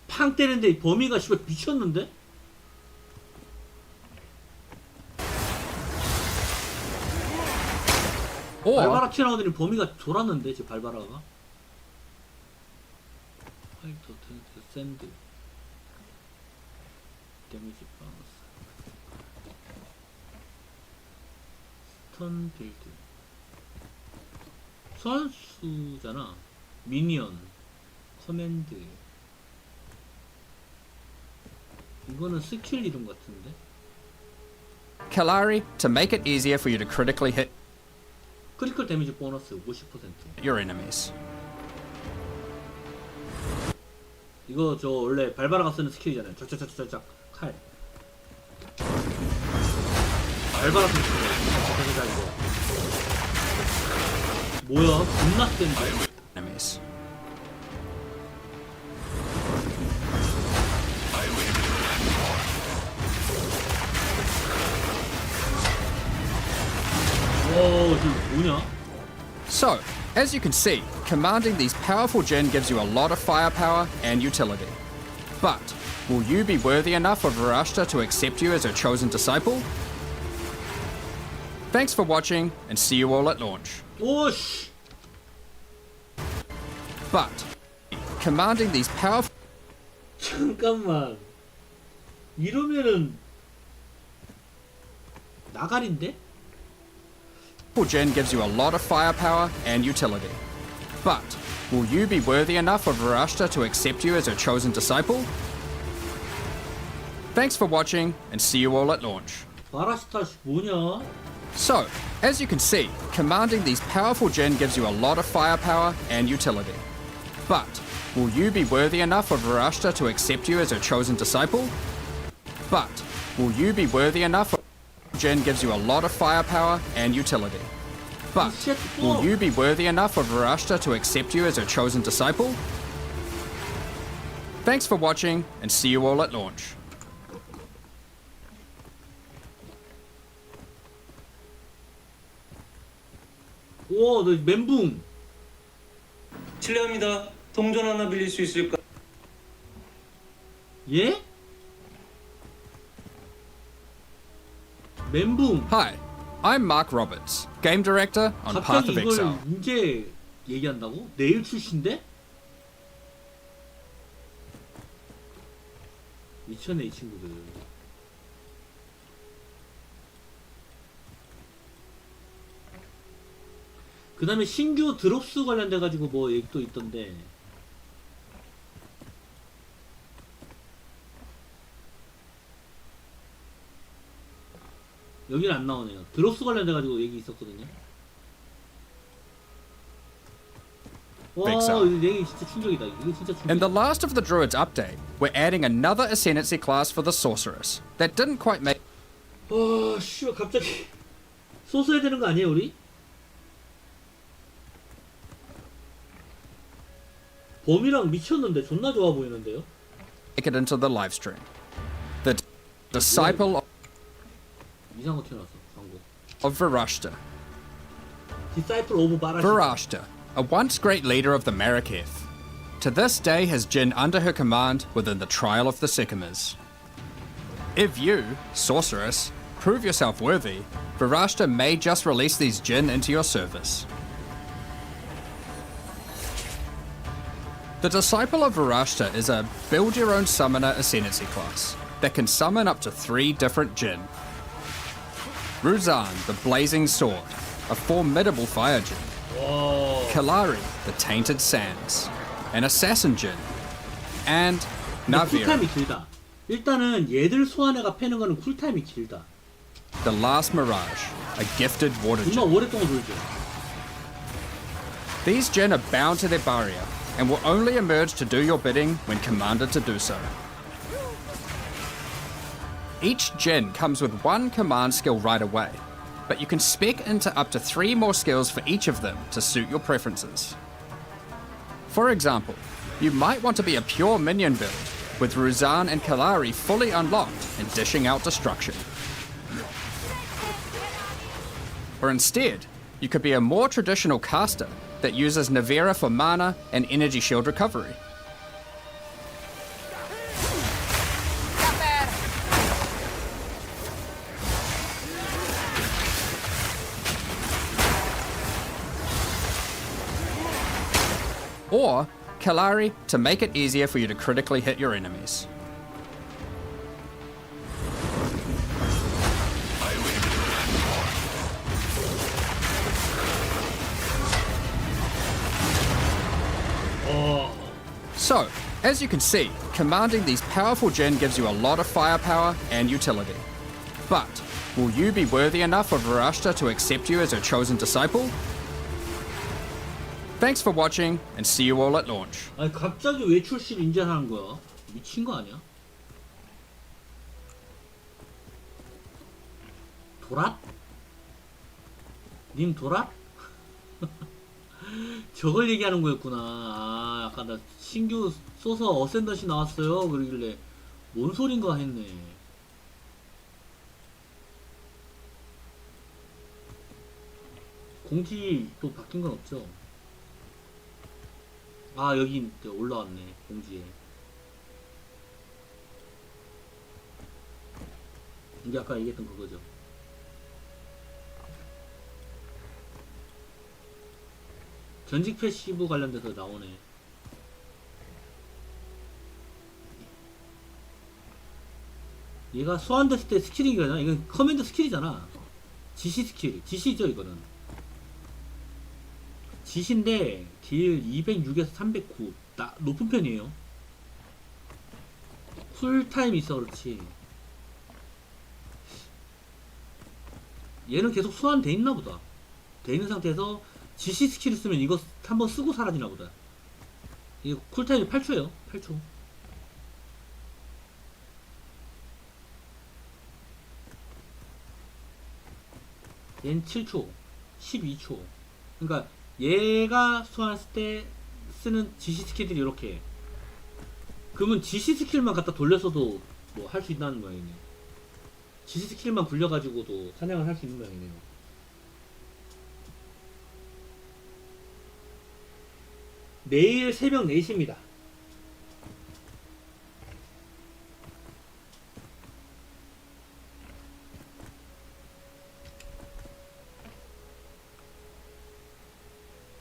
팡 때리는데 범위가 씨발 미쳤는데? 발바락 튀어나오더니 범위가 돌았는데, 제 발바락가. 화이터, 텐트, 샌드. 데미지 바우스. 스턴 빌드. 소환수잖아. 미니언. 커맨드. 이거는 스킬 이름 같은데? Kalari to make it easier for you to critically hit 크리컬 데미지 보너스 50%. your enemies. 이거 저 원래 발바라가 쓰는 스킬이잖아요. 쫙쫙쫙쫙쫙 칼. 발바라 쓰는 스킬. 뭐야? 겁나 센데? Enemies. 와, 이거 뭐냐? So, as you can see, commanding these powerful Jinn gives you a lot of firepower and utility. But will you be worthy enough of Varashta to accept you as her chosen disciple? Thanks for watching, and see you all at launch. 오씨. But, commanding these powerful 잠깐만. 이러면은 나가린데? Jin gives you a lot of firepower and utility. But, will you be worthy enough of Varashta to accept you as her chosen disciple? Thanks for watching, and see you all at launch. 바라시타 뭐냐? So, as you can see, commanding these powerful Jin gives you a lot of firepower and utility. But, will you be worthy enough of Varashta to accept you as her chosen disciple? But, will you be worthy enough of Jin gives you a lot of firepower and utility. But, will you be worthy enough of Varashta to accept you as her chosen disciple? Thanks for watching, and see you all at launch. 오, 너 멘붕. 실례합니다. 동전 하나 빌릴 수 있을까? 예? 멘붕. Hi, I'm Mark Roberts, game director on Path 갑자기 of Exile. 이걸 이제 얘기한다고? 내일 출시인데? 미쳤네 이 친구들. 그 다음에 신규 드롭스 관련돼가지고 뭐 얘기 또 있던데. 여기는 안 나오네요. 드롭스 관련돼가지고 얘기 있었거든요. 와, 이 얘기 진짜 충격이다. 이거 진짜 충격. In the last of the Druids update, we're adding another Ascendancy class for the Sorceress. That didn't quite make. 씨발 갑자기 소스해야 되는 거 아니에요 우리? 범이랑 미쳤는데 존나 좋아 보이는데요? Make it into the live stream. The disciple 이상한 거 튀어나왔어 광고. of Varashta. Disciple of Varashta. Varashta, a once great leader of the Maraketh, to this day has Jinn under her command within the trial of the Sycamores. If you, sorceress, prove yourself worthy, Varashta may just release these Jinn into your service. The Disciple of Varashta is a build-your-own summoner Ascendancy class that can summon up to 3 different Jinn. Ruzan, the Blazing Sword, a formidable fire Jinn. Kalari, the Tainted Sands, an Assassin Jinn. And Navir, 쿨타임이 길다. 일단은 얘들 소환해가 패는 거는 쿨타임이 길다. the Last Mirage, a gifted water 존나 Jinn. 오랫동안 돌죠. These Jinn are bound to their barrier and will only emerge to do your bidding when commanded to do so. Each Jinn comes with 1 command skill right away, but you can spec into up to 3 more skills for each of them to suit your preferences. For example, you might want to be a pure minion build, with Ruzan and Kalari fully unlocked and dishing out destruction. Or instead, you could be a more traditional caster that uses Navera for mana and energy shield recovery. Or Kalari to make it easier for you to critically hit your enemies. So, as you can see, commanding these powerful Jinn gives you a lot of firepower and utility. But, will you be worthy enough of Varashta to accept you as her chosen disciple? Thanks for watching, and see you all at launch. 아니 갑자기 왜 출시를 인정하는 거야? 미친 거 아니야? 도랍? 님 도랍? 저걸 얘기하는 거였구나. 아, 아까 나 신규 소서 어센더시 나왔어요. 그러길래 뭔 소린가 했네. 공지 또 바뀐 건 없죠? 아 여기 올라왔네 공지에. 이게 아까 얘기했던 그거죠. 전직 패시브 관련돼서 나오네. 얘가 소환됐을 때 스킬이잖아. 이건 커맨드 스킬이잖아. 지시 스킬. 지시죠 이거는. 지시인데 딜 206에서 309. 높은 편이에요. 쿨타임이 있어 그렇지. 얘는 계속 소환돼 있나 보다. 돼 있는 상태에서 지시 스킬을 쓰면 이거 한번 쓰고 사라지나 보다. 이거 쿨타임이 8초예요. 8초. 얘는 7초, 12초. 그러니까 얘가 소환했을 때 쓰는 지시 스킬들이 이렇게. 그러면 지시 스킬만 갖다 돌렸어도 뭐 할 수 있다는 모양이네요. 지시 스킬만 굴려가지고도 사냥을 할 수 있는 모양이네요. 내일 새벽 4시입니다.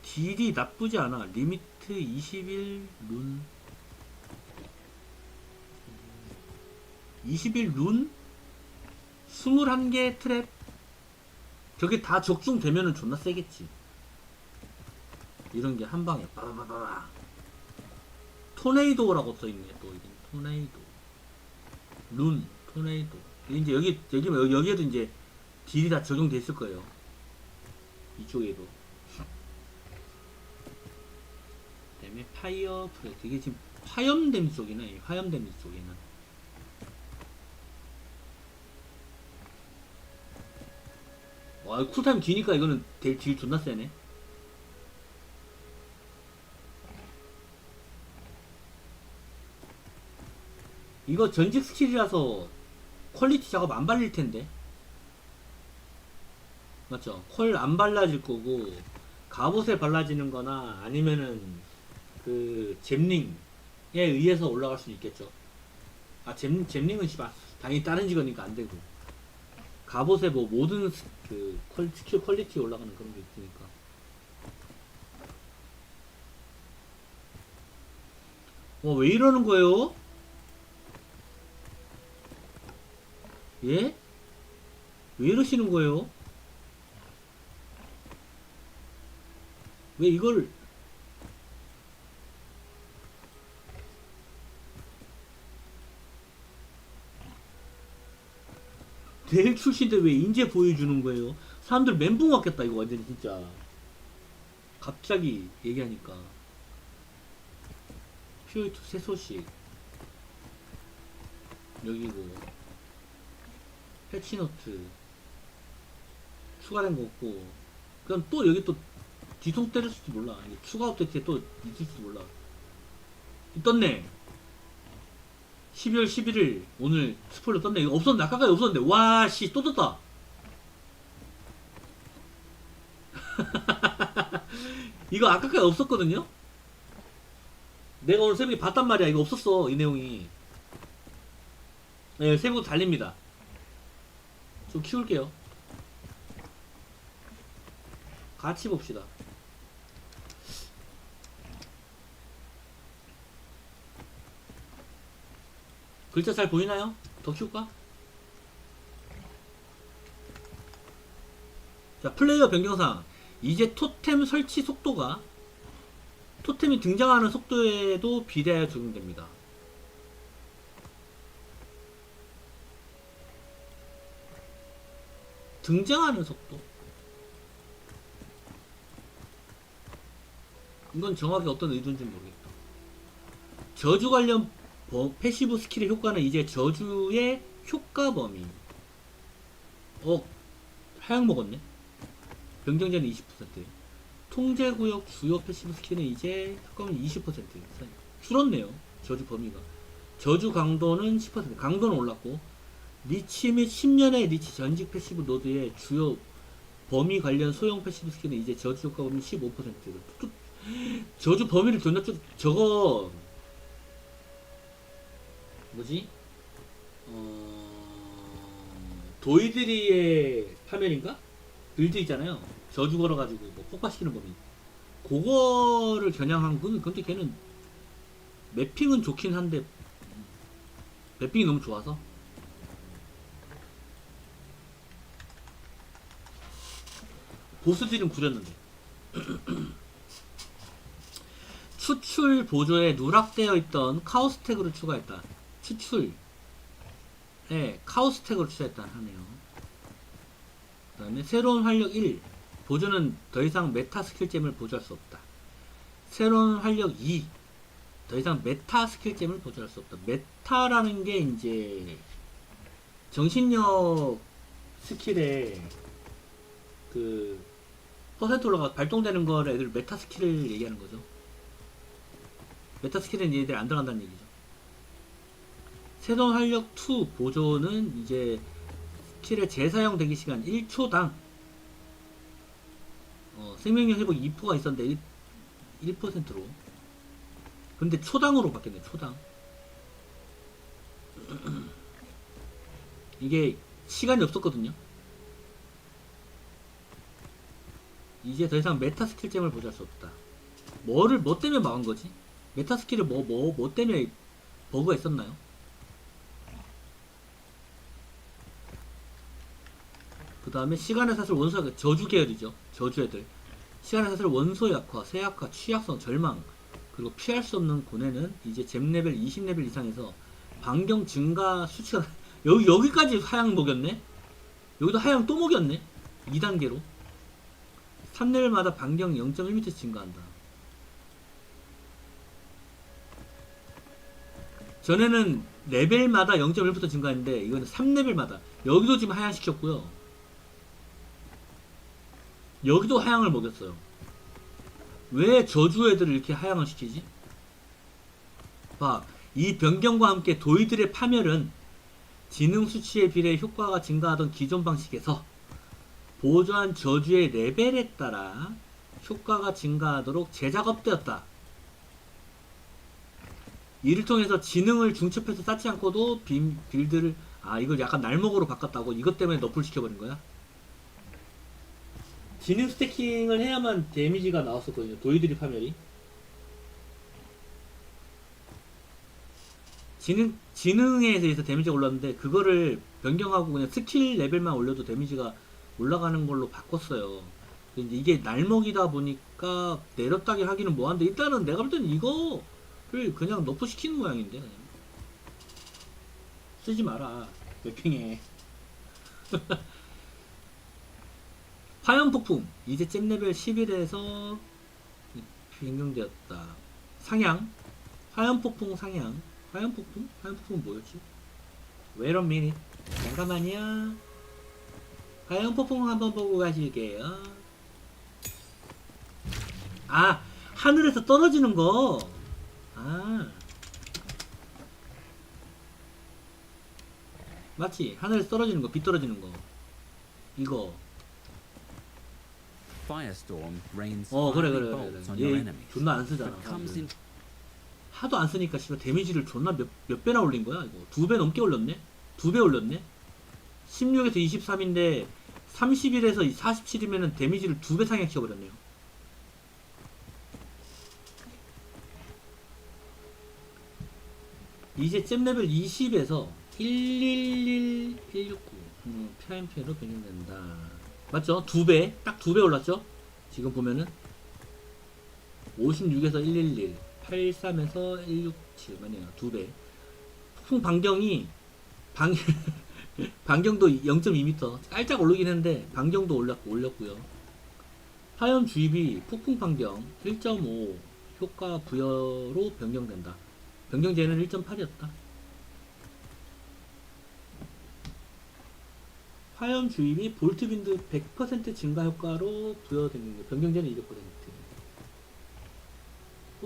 딜이 나쁘지 않아. 리미트 20일 룬 20일 룬 21개 트랩. 저게 다 적중되면은 존나 세겠지. 이런게 한방에 빠바바바. 토네이도라고 써있네. 또 이게 토네이도 룬 토네이도. 이제 여기에도 이제 딜이 다 적용돼 있을 거예요. 이쪽에도. 그다음에 파이어 프레스. 이게 지금 화염 데미지 쪽이네. 화염 데미지 쪽에는 와 쿨타임 기니까 이거는 딜 존나 세네. 이거 전직 스킬이라서 퀄리티 작업 안 발릴 텐데. 맞죠? 퀄 안 발라질 거고 갑옷에 발라지는 거나 아니면은 그 잼링에 의해서 올라갈 수 있겠죠. 아 잼링은 씨발 당연히 다른 직업이니까 안 되고 갑옷에 뭐 모든 그 스킬 퀄리티 올라가는 그런 게 있으니까. 왜 이러는 거예요? 예? 왜 이러시는 거예요? 왜 이걸 내일 출시인데 왜 인제 보여주는 거예요? 사람들 멘붕 왔겠다 이거 완전히 진짜. 갑자기 얘기하니까. POE2 새 소식 여기고 패치노트 추가된 거 없고. 그럼 또 여기 또 뒤통 때릴 수도 몰라. 이게 추가 업데이트에 또 있을지도 몰라. 떴네. 12월 11일 오늘 스포일러 떴네. 이거 없었는데 아까까지 없었는데 와씨 또 떴다. 이거 아까까지 없었거든요. 내가 오늘 새벽에 봤단 말이야. 이거 없었어 이 내용이. 네 새벽 달립니다. 좀 키울게요. 같이 봅시다. 글자 잘 보이나요? 더 키울까? 자, 플레이어 변경상 이제 토템 설치 속도가 토템이 등장하는 속도에도 비례하여 적용됩니다. 등장하는 속도. 이건 정확히 어떤 의도인지 모르겠다. 저주 관련 패시브 스킬의 효과는 이제 저주의 효과 범위. 하향 먹었네. 변경자는 20%. 통제구역 주요 패시브 스킬은 이제 효과는 20% 줄었네요. 저주 범위가. 저주 강도는 10%. 강도는 올랐고 리치 및 10년의 리치 전직 패시브 노드의 주요 범위 관련 소형 패시브 스킬은 이제 저주 효과 범위 15%. 저주 범위를 존나 저거 뭐지? 도이드리의 파멸인가? 빌드 있잖아요. 저주 걸어가지고 뭐 폭파시키는 범위. 그거를 겨냥한 건 근데 걔는 매핑은 좋긴 한데 매핑이 너무 좋아서 보스들은 구렸는데 추출 보조에 누락되어 있던 카오스 태그를 추가했다. 추출 카오스 태그를 추가했다 하네요. 그 다음에 새로운 활력 1 보조는 더 이상 메타 스킬잼을 보조할 수 없다. 새로운 활력 2 더 이상 메타 스킬잼을 보조할 수 없다. 메타라는 게 이제 정신력 스킬에 그 퍼센트 올라가 발동되는 거를 애들 메타 스킬을 얘기하는 거죠. 메타 스킬은 얘들 안 들어간다는 얘기죠. 새로운 활력 2 보조는 이제 스킬의 재사용 대기 시간 1초당 생명력 회복 2%가 있었는데 1%로 근데 초당으로 바뀌었네. 초당. 이게 시간이 없었거든요. 이제 더 이상 메타 스킬잼을 보조할 수 없다. 뭐 때문에 막은 거지? 메타 스킬을 뭐 때문에 버그가 있었나요? 그 다음에 시간의 사슬 원소 약화, 저주 계열이죠. 저주 애들. 시간의 사슬 원소 약화, 쇠약화, 취약성, 절망, 그리고 피할 수 없는 고뇌는 이제 잼 레벨 20레벨 이상에서 반경 증가 수치가 여기까지 하향 먹였네? 여기도 하향 또 먹였네? 2단계로 3레벨마다 반경 0.1m 증가한다. 전에는 레벨마다 0.1m 증가했는데 이거는 3레벨마다 여기도 지금 하향시켰고요. 여기도 하향을 먹였어요. 왜 저주 애들을 이렇게 하향을 시키지? 봐, 이 변경과 함께 도이들의 파멸은 지능 수치에 비례 효과가 증가하던 기존 방식에서 보조한 저주의 레벨에 따라 효과가 증가하도록 재작업되었다. 이를 통해서 지능을 중첩해서 쌓지 않고도 빌드를 이걸 약간 날먹으로 바꿨다고? 이것 때문에 너프를 시켜버린 거야? 지능 스태킹을 해야만 데미지가 나왔었거든요. 도이들이 파멸이. 지능에 대해서 데미지가 올랐는데 그거를 변경하고 그냥 스킬 레벨만 올려도 데미지가 올라가는 걸로 바꿨어요. 근데 이게 날먹이다 보니까 내렸다기 하기는 뭐한데 일단은 내가 볼 때는 이거를 그냥 너프 시키는 모양인데 그냥. 쓰지 마라 맵핑에. 화염폭풍 이제 잼 레벨 11에서 변경되었다. 상향 화염폭풍 상향. 화염폭풍? 화염폭풍은 뭐였지? Wait a minute. 잠깐만요. 화염폭풍 한번 보고 가실게요. 하늘에서 떨어지는 거. 맞지? 하늘에서 떨어지는 거, 비 떨어지는 거. 이거. 그래. 얘 존나 안 쓰잖아. 하도 안 쓰니까 씨발 데미지를 존나 몇 배나 올린 거야 이거. 2배 넘게 올렸네? 2배 올렸네? 16에서 23인데 31에서 47이면은 데미지를 2배 상향시켜버렸네요. 이제 잼 레벨 20에서 111169 PMP로 변경된다. 맞죠? 2배, 딱 2배 올랐죠? 지금 보면은 56에서 111 83에서 167 맞네요. 2배. 폭풍 반경이 반경도 0.2m 깔짝 오르긴 했는데 반경도 올렸고요. 화염 주입이 폭풍 반경 1.5 효과 부여로 변경된다. 변경제는 1.8이었다. 화염 주입이 볼트 빈드 100% 증가 효과로 부여되는 게 변경제는 200%.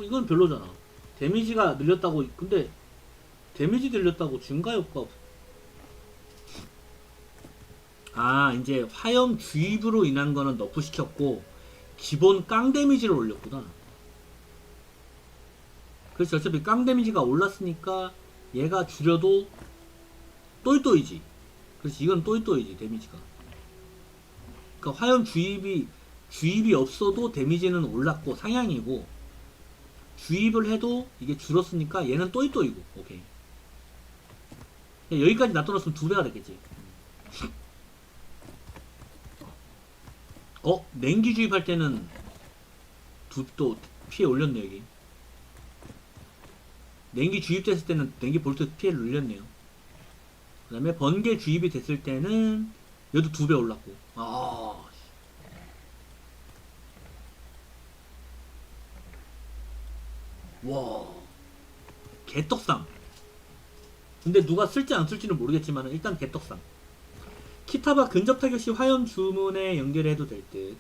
이건 별로잖아. 데미지가 늘렸다고. 근데 데미지 늘렸다고 증가 효과. 이제 화염 주입으로 인한 거는 너프 시켰고 기본 깡 데미지를 올렸구나. 그래서 어차피 깡 데미지가 올랐으니까 얘가 줄여도 또이또이지. 그렇지, 이건 또이또이지 데미지가. 그러니까 화염 주입이 없어도 데미지는 올랐고 상향이고, 주입을 해도 이게 줄었으니까 얘는 또이또이고. 오케이. 여기까지 놔둬놨으면 2배가 됐겠지. 냉기 주입할 때는 또 피해 올렸네. 여기 냉기 주입됐을 때는 냉기 볼트 피해를 올렸네요. 그 다음에 번개 주입이 됐을 때는 얘도 2배 올랐고. 와, 개떡상. 근데 누가 쓸지 안 쓸지는 모르겠지만 일단 개떡상. 키타바 근접 타격 시 화염 주문에 연결해도 될 듯.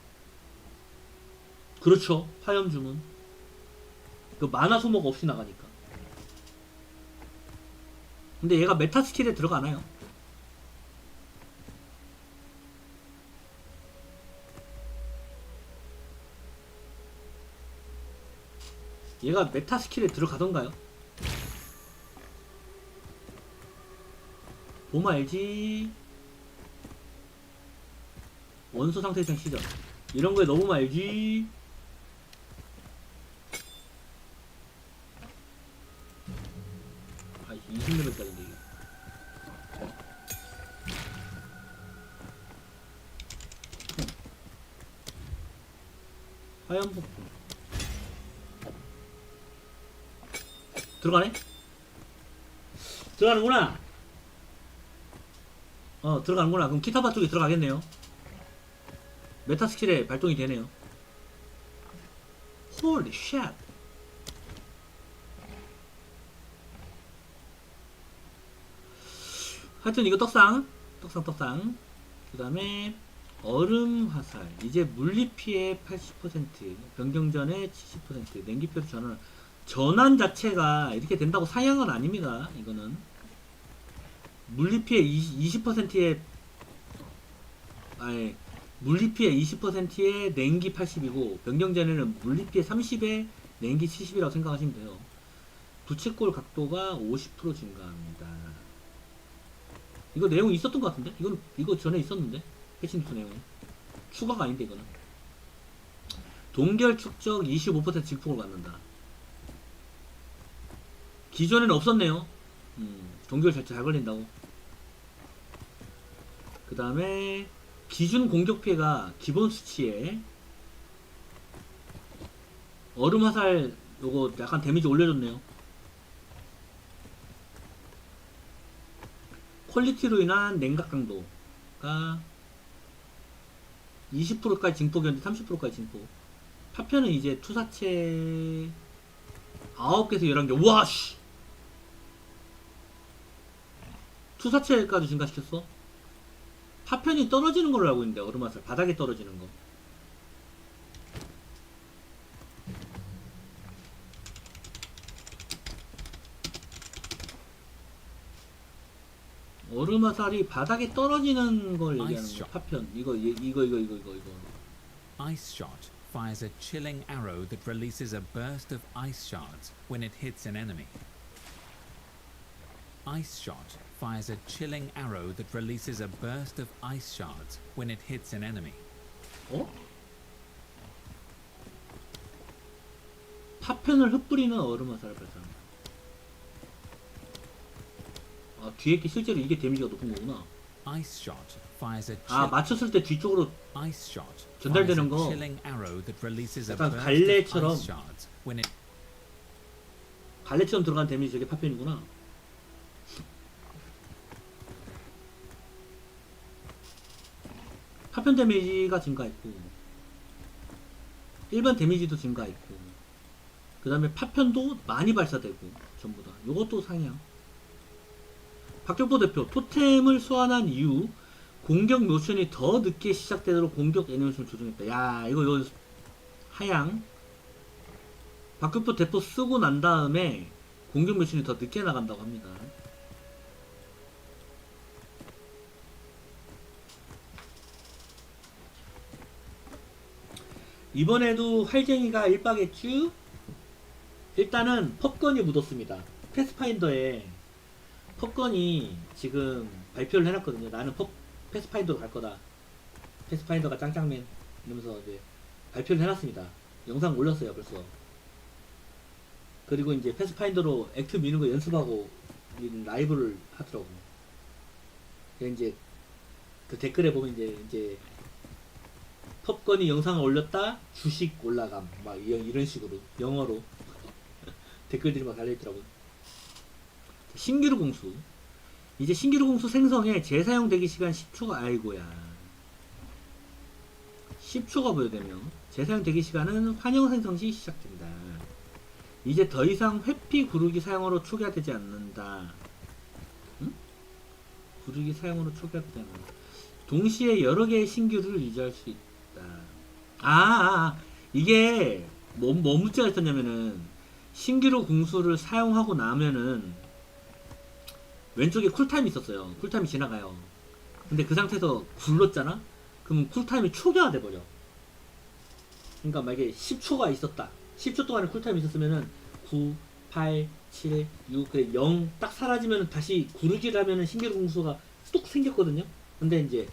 그렇죠, 화염 주문. 그 만화 소모가 없이 나가니까. 근데 얘가 메타 스킬에 들어가나요? 얘가 메타 스킬에 들어가던가요? 보면 알지. 원소 상태 이상 시전 이런 거에 너무 말지. 아, 20레벨짜리인데 이게. 화염 폭풍 들어가네? 들어가는구나. 들어가는구나. 그럼 키타바 쪽에 들어가겠네요. 메타 스킬에 발동이 되네요. 홀리 쉣. 하여튼 이거 떡상. 그 다음에 얼음 화살. 이제 물리 피해 80%, 변경전에 70%, 냉기표로 전환 자체가 이렇게 된다고 사양은 아닙니다. 이거는 물리 피해 20%에 물리 피해 20%에 냉기 80이고, 변경전에는 물리 피해 30에 냉기 70이라고 생각하시면 돼요. 부채꼴 각도가 50% 증가합니다. 이거 내용이 있었던 것 같은데? 이거 전에 있었는데? 패치뉴스 내용이. 추가가 아닌데, 이거는. 동결 축적 25% 증폭을 받는다. 기존에는 없었네요. 동결 잘 걸린다고. 그 다음에 기준 공격 피해가 기본 수치에 얼음 화살 요거 약간 데미지 올려줬네요. 퀄리티로 인한 냉각 강도가 20%까지 증폭이었는데 30%까지 증폭. 파편은 이제 투사체 9개에서 11개. 우와 씨! 투사체까지 증가시켰어? 파편이 떨어지는 걸로 알고 있는데, 얼음 화살 바닥에 떨어지는 거. 얼음 화살이 바닥에 떨어지는 걸 얘기하는 거. 파편. 이거. Ice shot fires a chilling arrow that releases a burst of ice shards when it hits an enemy. Ice shot fires a chilling arrow that releases a burst of ice shards when it hits an enemy. 파편을 흩뿌리는 얼음 화살을 발사한다. 뒤에 게 실제로 이게 데미지가 높은 거구나. Ice shot fires a 맞췄을 때 뒤쪽으로 ice shot 전달되는 거. 약간 갈래처럼 들어간 데미지, 저게 파편이구나. 파편 데미지가 증가했고, 일반 데미지도 증가했고, 그 다음에 파편도 많이 발사되고, 전부 다. 요것도 상향. 박격포 대표, 토템을 소환한 이후 공격 모션이 더 늦게 시작되도록 공격 애니메이션을 조정했다. 야, 이거 하향. 박격포 대포 쓰고 난 다음에 공격 모션이 더 늦게 나간다고 합니다. 이번에도 활쟁이가 일박했쥬. 일단은 pop건이 묻었습니다. 패스파인더에 pop건이 지금 발표를 해놨거든요. 나는 패스파인더로 갈 거다. 패스파인더가 짱짱맨 이러면서 이제 발표를 해놨습니다. 영상 올렸어요 벌써. 그리고 이제 패스파인더로 액트 미는 거 연습하고 라이브를 하더라고. 이제 그 댓글에 보면 이제 pop건이 영상을 올렸다 주식 올라감 막 이런 식으로 영어로 댓글들이 막 달려있더라고요. 신기루 공수. 이제 신기루 공수 생성에 재사용 대기 시간 10초가 아이고야 10초가 보여되며 재사용 대기 시간은 환영 생성 시 시작된다. 이제 더 이상 회피 구르기 사용으로 초기화되지 않는다. 응? 구르기 사용으로 초기화되지 않는다. 동시에 여러 개의 신기루를 유지할 수 있다. 이게 뭐 문제가 있었냐면은 신기루 공수를 사용하고 나면은 왼쪽에 쿨타임이 있었어요. 쿨타임이 지나가요. 근데 그 상태에서 굴렀잖아? 그럼 쿨타임이 초기화 돼버려. 그러니까 만약에 10초가 있었다. 10초 동안에 쿨타임이 있었으면은 9, 8, 7, 6, 그래 0 딱 사라지면 다시 구르기를 하면은 신기루 공수가 뚝 생겼거든요. 근데 이제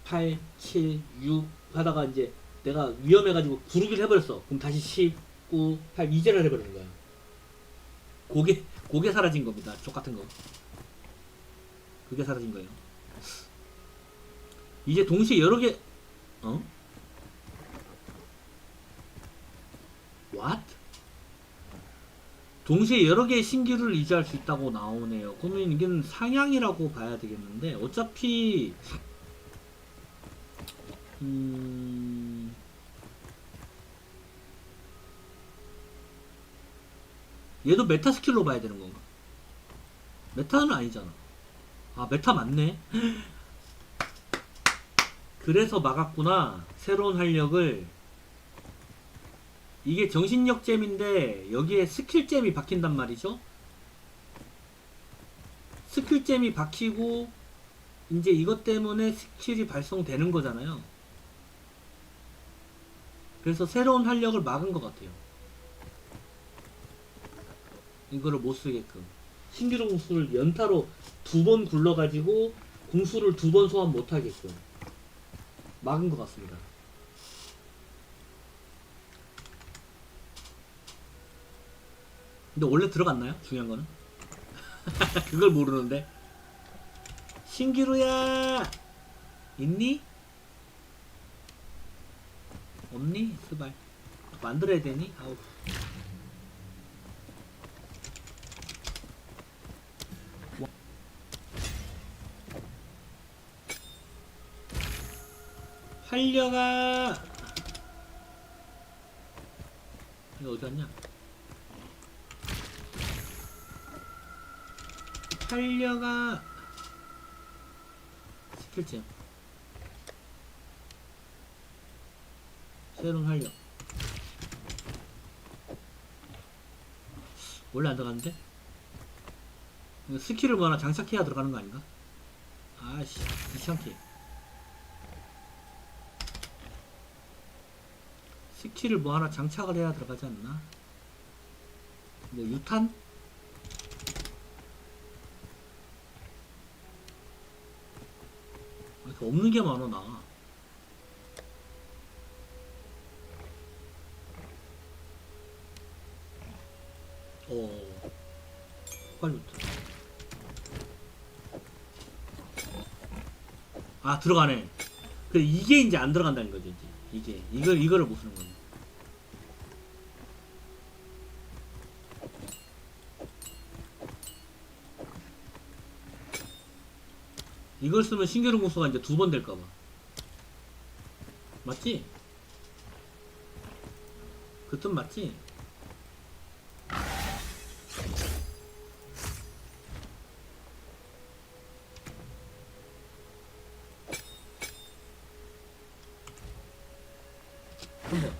8, 7, 6 하다가 이제 내가 위험해가지고 구르기를 해버렸어. 그럼 다시 10, 9, 8 이제를 해버리는 거야. 그게 사라진 겁니다. 족같은 거. 그게 사라진 거예요. 이제 동시에 여러 개, What? 동시에 여러 개의 신기루를 유지할 수 있다고 나오네요. 그러면 이게 상향이라고 봐야 되겠는데, 어차피, 얘도 메타 스킬로 봐야 되는 건가? 메타는 아니잖아. 메타 맞네. 그래서 막았구나. 새로운 활력을. 이게 정신력 잼인데 여기에 스킬 잼이 박힌단 말이죠. 스킬 잼이 박히고 이제 이것 때문에 스킬이 발송되는 거잖아요. 그래서 새로운 활력을 막은 것 같아요. 이거를 못 쓰게끔. 신기루 공수를 연타로 2번 굴러가지고 공수를 2번 소환 못하게끔 막은 것 같습니다. 근데 원래 들어갔나요? 중요한 거는? 그걸 모르는데. 신기루야! 있니? 없니? 스발. 만들어야 되니? 아우. 활려가. 이거 어디 갔냐? 활려가. 스킬잼. 새로운 활력. 원래 안 들어갔는데? 스킬을 뭐 하나 장착해야 들어가는 거 아닌가? 아씨, 귀찮게. 스킬을 뭐 하나 장착을 해야 들어가지 않나? 뭐 유탄? 이렇게 없는 게 많아 나. 빨리 들어가네. 그래 이게 이제 안 들어간다는 거죠. 이제 이거를 못 쓰는 거예요. 이걸 쓰면 신기루 공수가 이제 2번 될까봐. 맞지? 그 뜻 맞지? 한 번,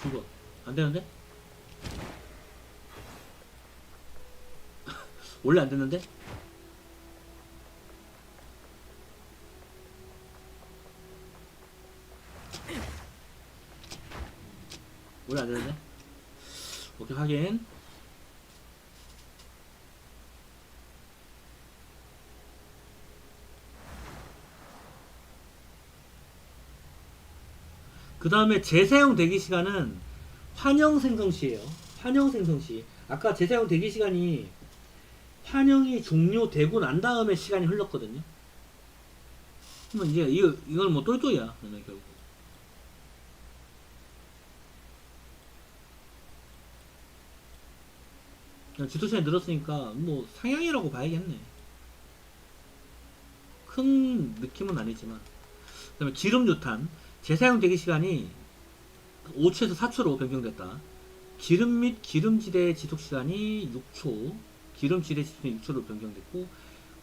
2번. 안 되는데? 원래 안 됐는데? 원래 안 되는데? 오케이, 확인. 그 다음에 재사용 대기 시간은 환영 생성시에요. 환영 생성시. 아까 재사용 대기 시간이 환영이 종료되고 난 다음에 시간이 흘렀거든요. 그러면 이제 이건 뭐 똘똘이야. 그러면 결국. 지도 시간이 늘었으니까 뭐 상향이라고 봐야겠네. 큰 느낌은 아니지만. 그 다음에 기름 유탄. 재사용 대기 시간이 5초에서 4초로 변경됐다. 기름 및 기름지대 지속 시간이 6초. 기름지대 지속 시간이 6초로 변경됐고,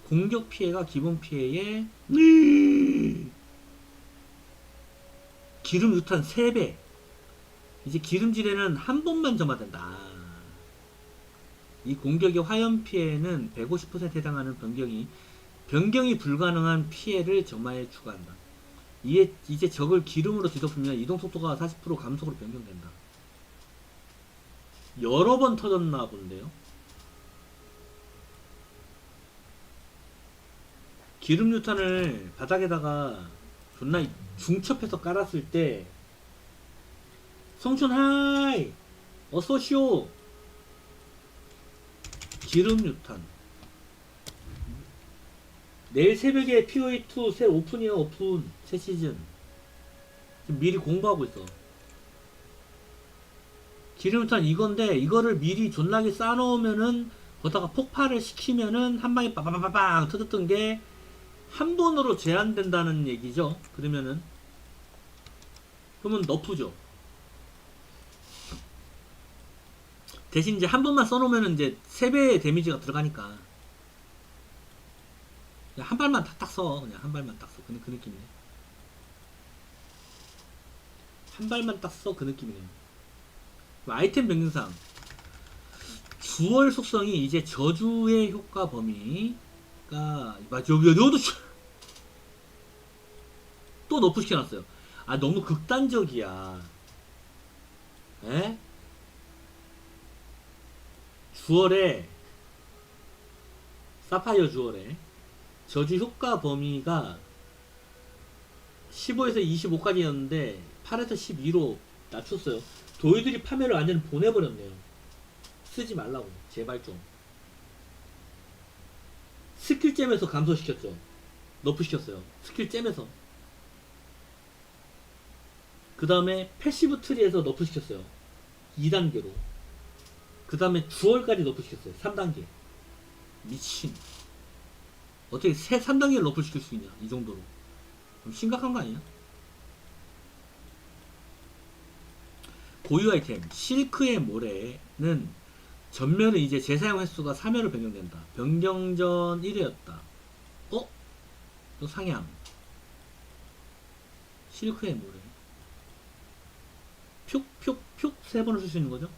공격 피해가 기본 피해의 기름 유탄 3배. 이제 기름지대는 한 번만 점화된다. 이 공격의 화염 피해는 150% 해당하는 변경이 불가능한 피해를 점화해 추가한다. 이제 적을 기름으로 뒤덮으면 이동 속도가 40% 감속으로 변경된다. 여러 번 터졌나 본데요. 기름 유탄을 바닥에다가 존나 중첩해서 깔았을 때, 성춘 하이 어서오쇼. 기름 유탄 내일 새벽에 POE2 새 오픈이에요. 오픈 새 시즌. 지금 미리 공부하고 있어. 기름탄 이건데, 이거를 미리 존나게 쌓아놓으면은 거기다가 폭발을 시키면은 한 방에 빠바바바방 터졌던 게 한 번으로 제한된다는 얘기죠. 그러면 너프죠. 대신 이제 한 번만 써놓으면은 이제 3배의 데미지가 들어가니까 그냥 한 발만 탁탁 써. 그냥 한 발만 딱 써. 그 느낌이네. 한 발만 딱 써. 그 느낌이네. 아이템 변경상 주얼 속성이 이제 저주의 효과 범위가 여기도 또 너프 시켜놨어요. 아, 너무 극단적이야. 에? 주얼에 사파이어 주얼에 저주 효과 범위가 15에서 25까지였는데 8에서 12로 낮췄어요. 도이들이 파멸을 완전히 보내버렸네요. 쓰지 말라고. 제발 좀. 스킬잼에서 감소시켰죠. 너프시켰어요. 스킬잼에서. 그 다음에 패시브 트리에서 너프시켰어요. 2단계로. 그 다음에 주얼까지 너프시켰어요. 3단계. 미친. 어떻게 3단계를 너프시킬 수 있냐. 이 정도로. 좀 심각한 거 아니야? 고유 아이템 실크의 모래는 전멸은 이제 재사용 횟수가 3회로 변경된다. 변경 전 1회였다. 또 상향. 실크의 모래. 푹 3번을 쓸 수 있는 거죠.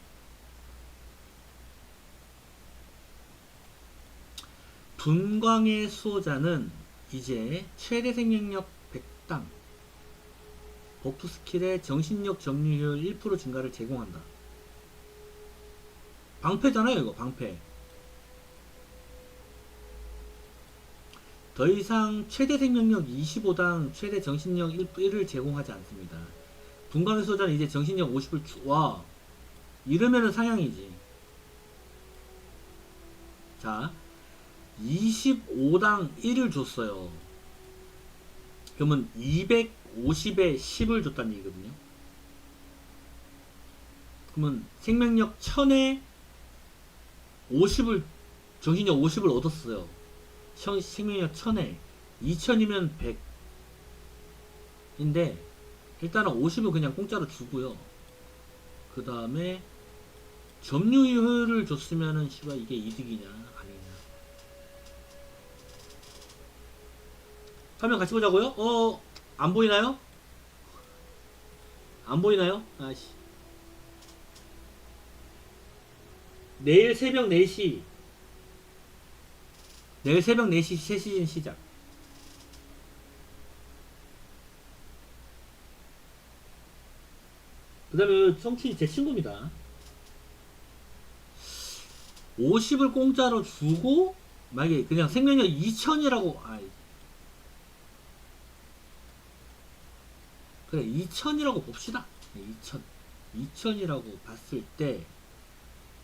분광의 수호자는 이제 최대 생명력 100당 버프 스킬의 정신력 점유율 1% 증가를 제공한다. 방패잖아요, 이거. 방패. 더 이상 최대 생명력 25당 최대 정신력 1을 제공하지 않습니다. 분광의 수호자는 이제 정신력 50을 와, 이러면은 상향이지. 자, 25당 1을 줬어요. 그러면 250에 10을 줬다는 얘기거든요. 그러면 생명력 1000에 50을, 정신력 50을 얻었어요. 생명력 1000에 2000이면 100인데 일단은 50을 그냥 공짜로 주고요. 그 다음에 점유율을 줬으면은 씨발 이게 이득이냐 아니냐. 화면 같이 보자고요? 안 보이나요? 안 보이나요? 아씨. 내일 새벽 4시 새 시즌 시작. 그 다음에 성춘이 제 친구입니다. 50을 공짜로 주고 만약에 그냥 생명력 2000이라고 그래 2000이라고 봅시다. 2000이라고 봤을 때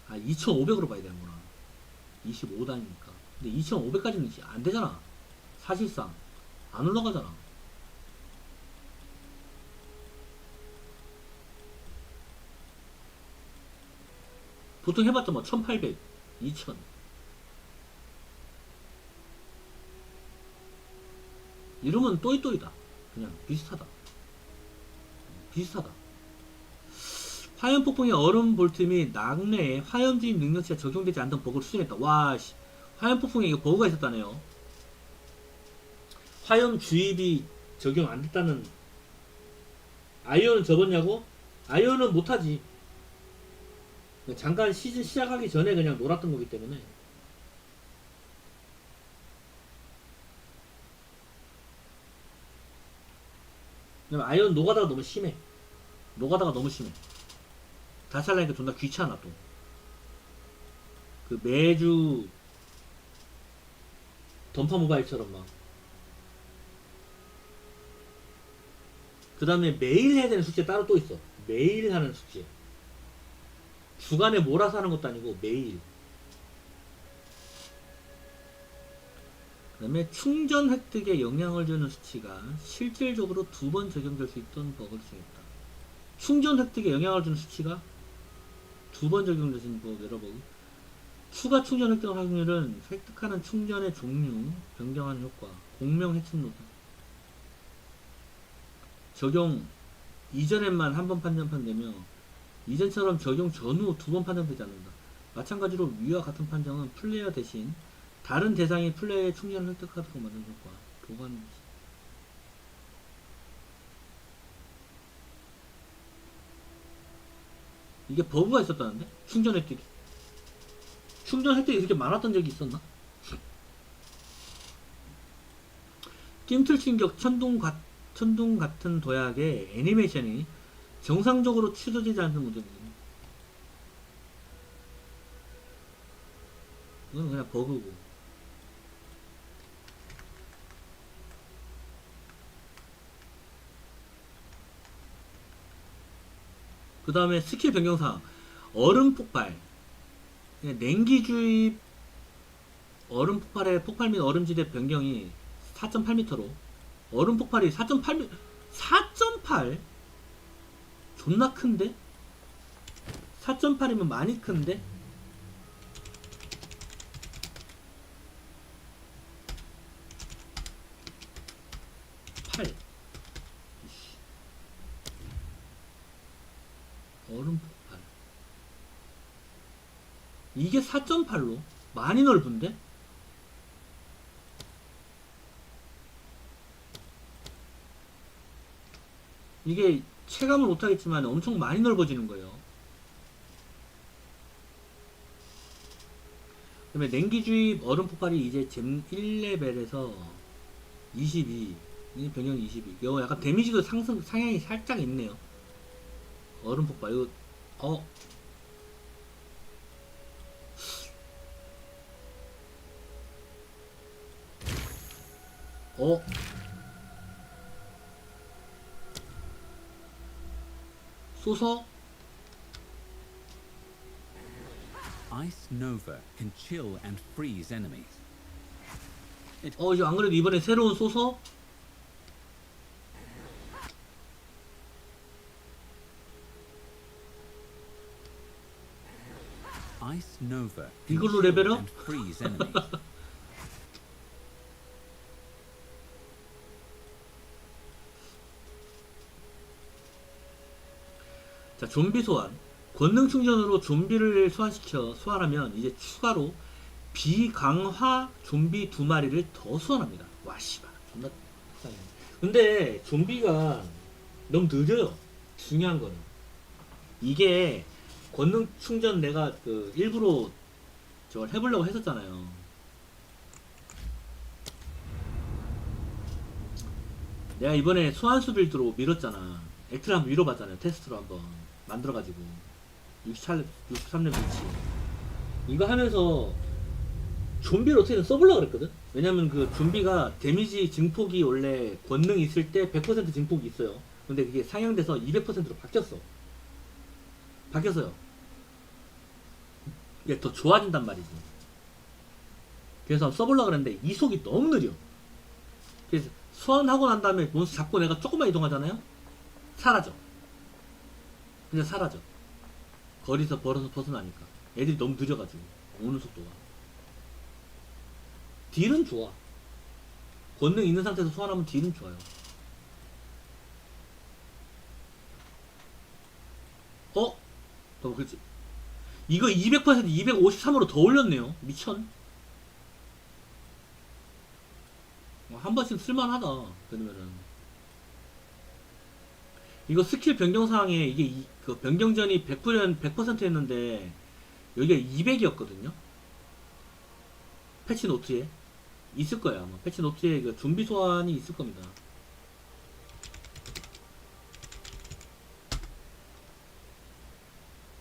2500으로 봐야 되는구나. 25단이니까. 근데 2500까지는 안 되잖아. 사실상 안 올라가잖아. 보통 해봤자 뭐 1800, 2000. 이러면 또이또이다. 그냥 비슷하다. 화염 폭풍의 얼음 볼트 및 낙뢰에 화염 주입 능력치가 적용되지 않던 버그를 수정했다. 와, 씨. 화염 폭풍에 이거 버그가 있었다네요. 화염 주입이 적용 안 됐다는. 아이언은 접었냐고? 아이언은 못하지. 잠깐 시즌 시작하기 전에 그냥 놀았던 거기 때문에. 아이언 노가다가 너무 심해. 다시 하려니까 존나 귀찮아 또. 그 매주 던파 모바일처럼 막. 그 다음에 매일 해야 되는 숙제 따로 또 있어. 매일 하는 숙제. 주간에 몰아서 하는 것도 아니고 매일. 그 다음에 충전 획득에 영향을 주는 수치가 실질적으로 2번 적용될 수 있던 버그를 수정했다. 충전 획득에 영향을 주는 수치가 2번 적용될 수 있는 버그, 여러 버그. 추가 충전 획득 확률은 획득하는 충전의 종류, 변경하는 효과, 공명 해칭 노드. 적용 이전에만 한 번 판정되며 이전처럼 적용 전후 2번 판정되지 않는다. 마찬가지로 위와 같은 판정은 플레이어 대신 다른 대상이 플레이어의 충전을 획득하도록 만드는 효과, 보관. 이게 버그가 있었다는데? 충전 획득이 이렇게 많았던 적이 있었나? 낌틀 충격 천둥 같은 도약의 애니메이션이 정상적으로 취소되지 않는 문제입니다. 이건 그냥 버그고. 그 다음에 스킬 변경사항. 얼음 폭발, 냉기 주입, 얼음 폭발의 폭발 및 얼음지대 변경이 4.8m로, 얼음 폭발이 4.8m, 4.8? 존나 큰데? 4.8이면 많이 큰데? 얼음 폭발. 이게 4.8로? 많이 넓은데? 이게 체감을 못하겠지만 엄청 많이 넓어지는 거예요. 그 다음에 냉기주입 얼음 폭발이 이제 잼 1레벨에서 22, 변경 22. 이거 약간 데미지도 상향이 살짝 있네요. 얼음 폭발. 이거 쏘서 Ice Nova can chill and freeze enemies. 이제 안 그래도 이번에 새로운 쏘서 Ice Nova can 이걸로 chill 레벨업? and freeze enemies. 자, 좀비 소환. 권능 충전으로 좀비를 소환하면 이제 추가로 비강화 좀비 2마리를 더 소환합니다. 와, 씨발. 존나 불쌍해. 근데 좀비가 너무 느려요. 중요한 거는. 이게 권능 충전 내가 일부러 저걸 해보려고 했었잖아요. 내가 이번에 소환수 빌드로 밀었잖아. 엑트를 한번 밀어봤잖아요. 테스트로 한번 만들어가지고 63렙 위치 이거 하면서 좀비를 어떻게든 써보려고 그랬거든. 왜냐면 그 좀비가 데미지 증폭이 원래 권능 있을 때 100% 증폭이 있어요. 근데 그게 상향돼서 200%로 바뀌었어요. 이게 더 좋아진단 말이지. 그래서 써보려고 그랬는데 이속이 너무 느려. 그래서 소환하고 난 다음에 몬스터 잡고 내가 조금만 이동하잖아요? 사라져. 그냥 사라져. 거리에서 벗어나니까. 애들이 너무 느려가지고. 오는 속도가. 딜은 좋아. 권능 있는 상태에서 소환하면 딜은 좋아요. 그렇지. 이거 200% 253으로 더 올렸네요. 미천. 한 번씩 쓸만하다. 그러면은 이거 스킬 변경 사항에 이게 그 변경 전이 100% 했는데 여기가 200이었거든요. 패치 노트에 있을 거예요. 아마 패치 노트에 그 준비 소환이 있을 겁니다.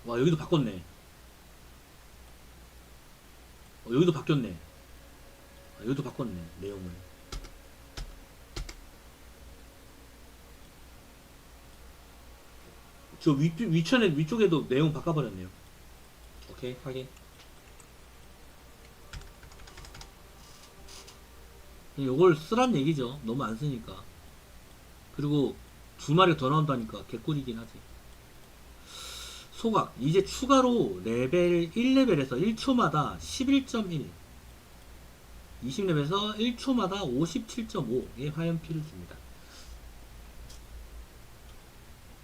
와, 여기도 바꿨네. 여기도 바뀌었네. 여기도 바꿨네, 내용을. 저 위쪽에도 내용 바꿔버렸네요. 오케이, 확인. 요걸 쓰란 얘기죠. 너무 안 쓰니까. 그리고 2마리 더 나온다니까 개꿀이긴 하지. 소각. 이제 추가로 레벨 1레벨에서 1초마다 11.1 20레벨에서 1초마다 57.5의 화염피를 줍니다.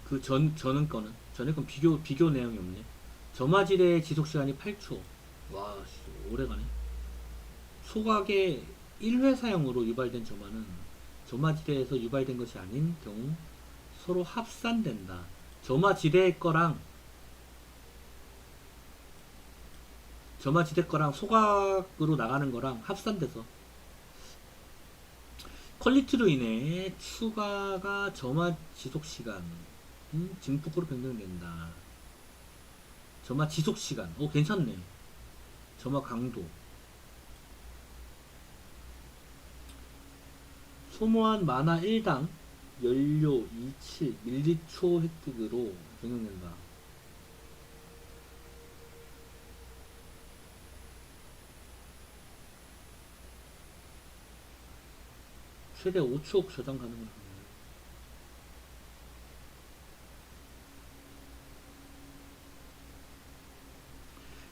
그 전은 건 비교 내용이 없네. 점화질의 지속시간이 8초. 와, 오래가네. 소각의 1회 사용으로 유발된 점화는 점화지대에서 유발된 것이 아닌 경우 서로 합산된다. 점화지대 거랑 소각으로 나가는 거랑 합산돼서 퀄리티로 인해 추가가 점화 지속시간 증폭으로 변경된다. 점화 지속시간 괜찮네. 점화 강도 소모한 마나 1당 연료 27 밀리초 획득으로 변경된다. 최대 5초 저장 가능합니다.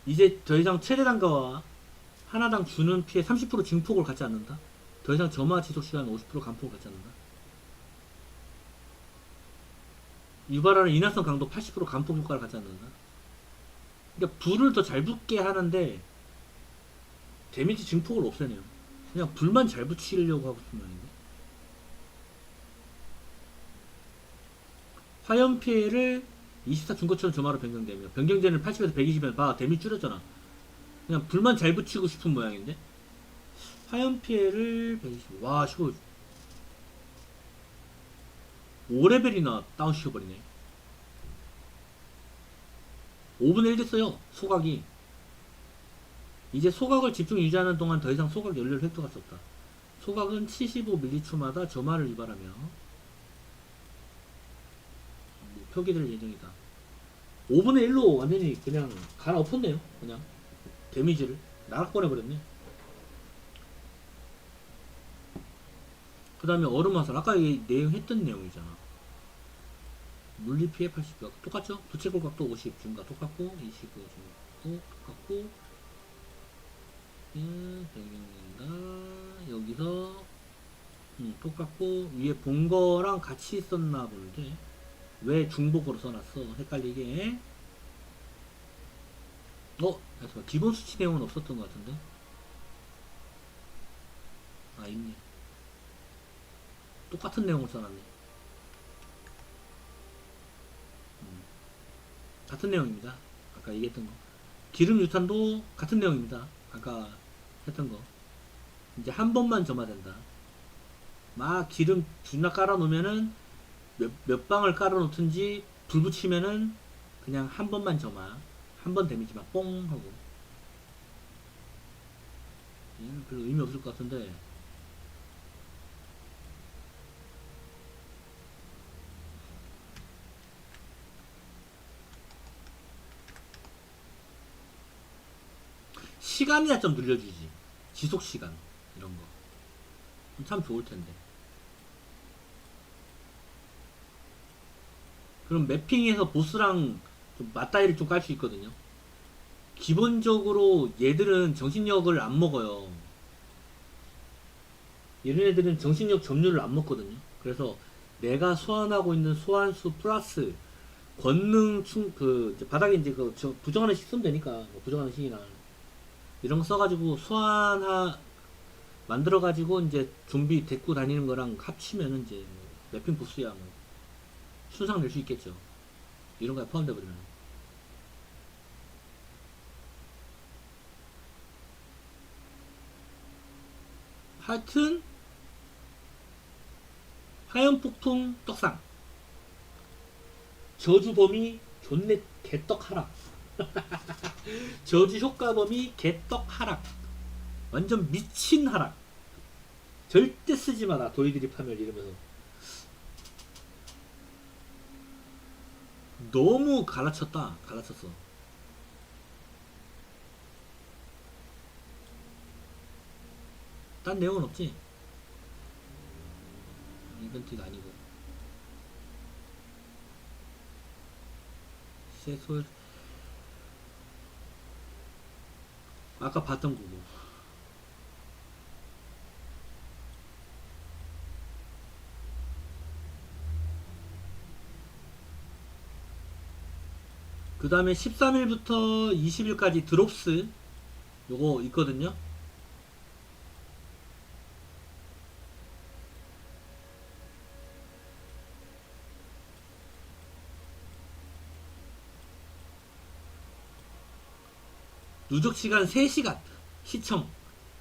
이제 더 이상 최대 단가와 하나당 주는 피해 30% 증폭을 갖지 않는다. 더 이상 점화 지속시간 50% 감폭을 갖지 않는다. 유발하는 인화성 강도 80% 감폭 효과를 갖지 않는다. 그러니까 불을 더 잘 붙게 하는데 데미지 증폭을 없애네요. 그냥 불만 잘 붙이려고 하고 싶은 말인데. 화염 피해를 24 준 것처럼 점화로 변경되며 변경되는 80에서 120면 봐, 데미지 줄였잖아. 그냥 불만 잘 붙이고 싶은 모양인데. 화염 피해를 120. 와, 이거 5레벨이나 다운시켜버리네. 5분의 1 됐어요, 소각이. 이제 소각을 집중 유지하는 동안 더 이상 소각 연료를 획득할 수 없다. 소각은 75ml초마다 점화를 유발하며 표기될 예정이다. 5분의 1로 완전히 그냥 갈아엎었네요. 그냥 데미지를 나락보내버렸네. 그 다음에 얼음 화살. 아까 이 내용 했던 내용이잖아. 물리 피해 80각 똑같죠? 부채꼴 각도 50 증가 똑같고 25 증가 똑같고 변경된다. 여기서 똑같고 위에 본 거랑 같이 썼나 보는데 왜 중복으로 써놨어? 헷갈리게. 잠깐만. 기본 수치 내용은 없었던 것 같은데. 아, 있네. 똑같은 내용을 써놨네. 같은 내용입니다. 아까 얘기했던 거. 기름 유탄도 같은 내용입니다. 아까 했던 거. 이제 한 번만 점화된다. 막 기름 존나 깔아 놓으면은 몇 방을 깔아 놓든지 불 붙이면은 그냥 한 번만 점화. 한 번 데미지만 뽕 하고. 별로 의미 없을 것 같은데. 시간이나 좀 늘려주지. 지속 시간 이런 거 참 좋을 텐데. 그럼 매핑에서 보스랑 좀 맞다이를 좀 깔 수 있거든요. 기본적으로 얘들은 정신력을 안 먹어요. 얘네들은 정신력 점유를 안 먹거든요. 그래서 내가 소환하고 있는 소환수 플러스 권능 이제 바닥에 이제 부정하는 식 쓰면 되니까, 뭐 부정하는 식이나 이런 거 써가지고 만들어가지고 이제 좀비 데리고 다니는 거랑 합치면은 이제 뭐 매핑 보스야 뭐 순상 낼 수 있겠죠. 이런 거에 포함돼 버리면. 하여튼 화염폭풍 떡상, 저주 범위 존내 개떡 하락. 저주 효과 범위 개떡 하락. 완전 미친 하락. 절대 쓰지 마라 도이드리 파멸 이러면서. 너무 갈라쳤다. 갈라쳤어. 딴 내용은 없지? 이벤트가 아니고. 세솔 아까 봤던 거고. 그 다음에 13일부터 20일까지 드롭스 요거 있거든요. 누적시간 3시간 시청,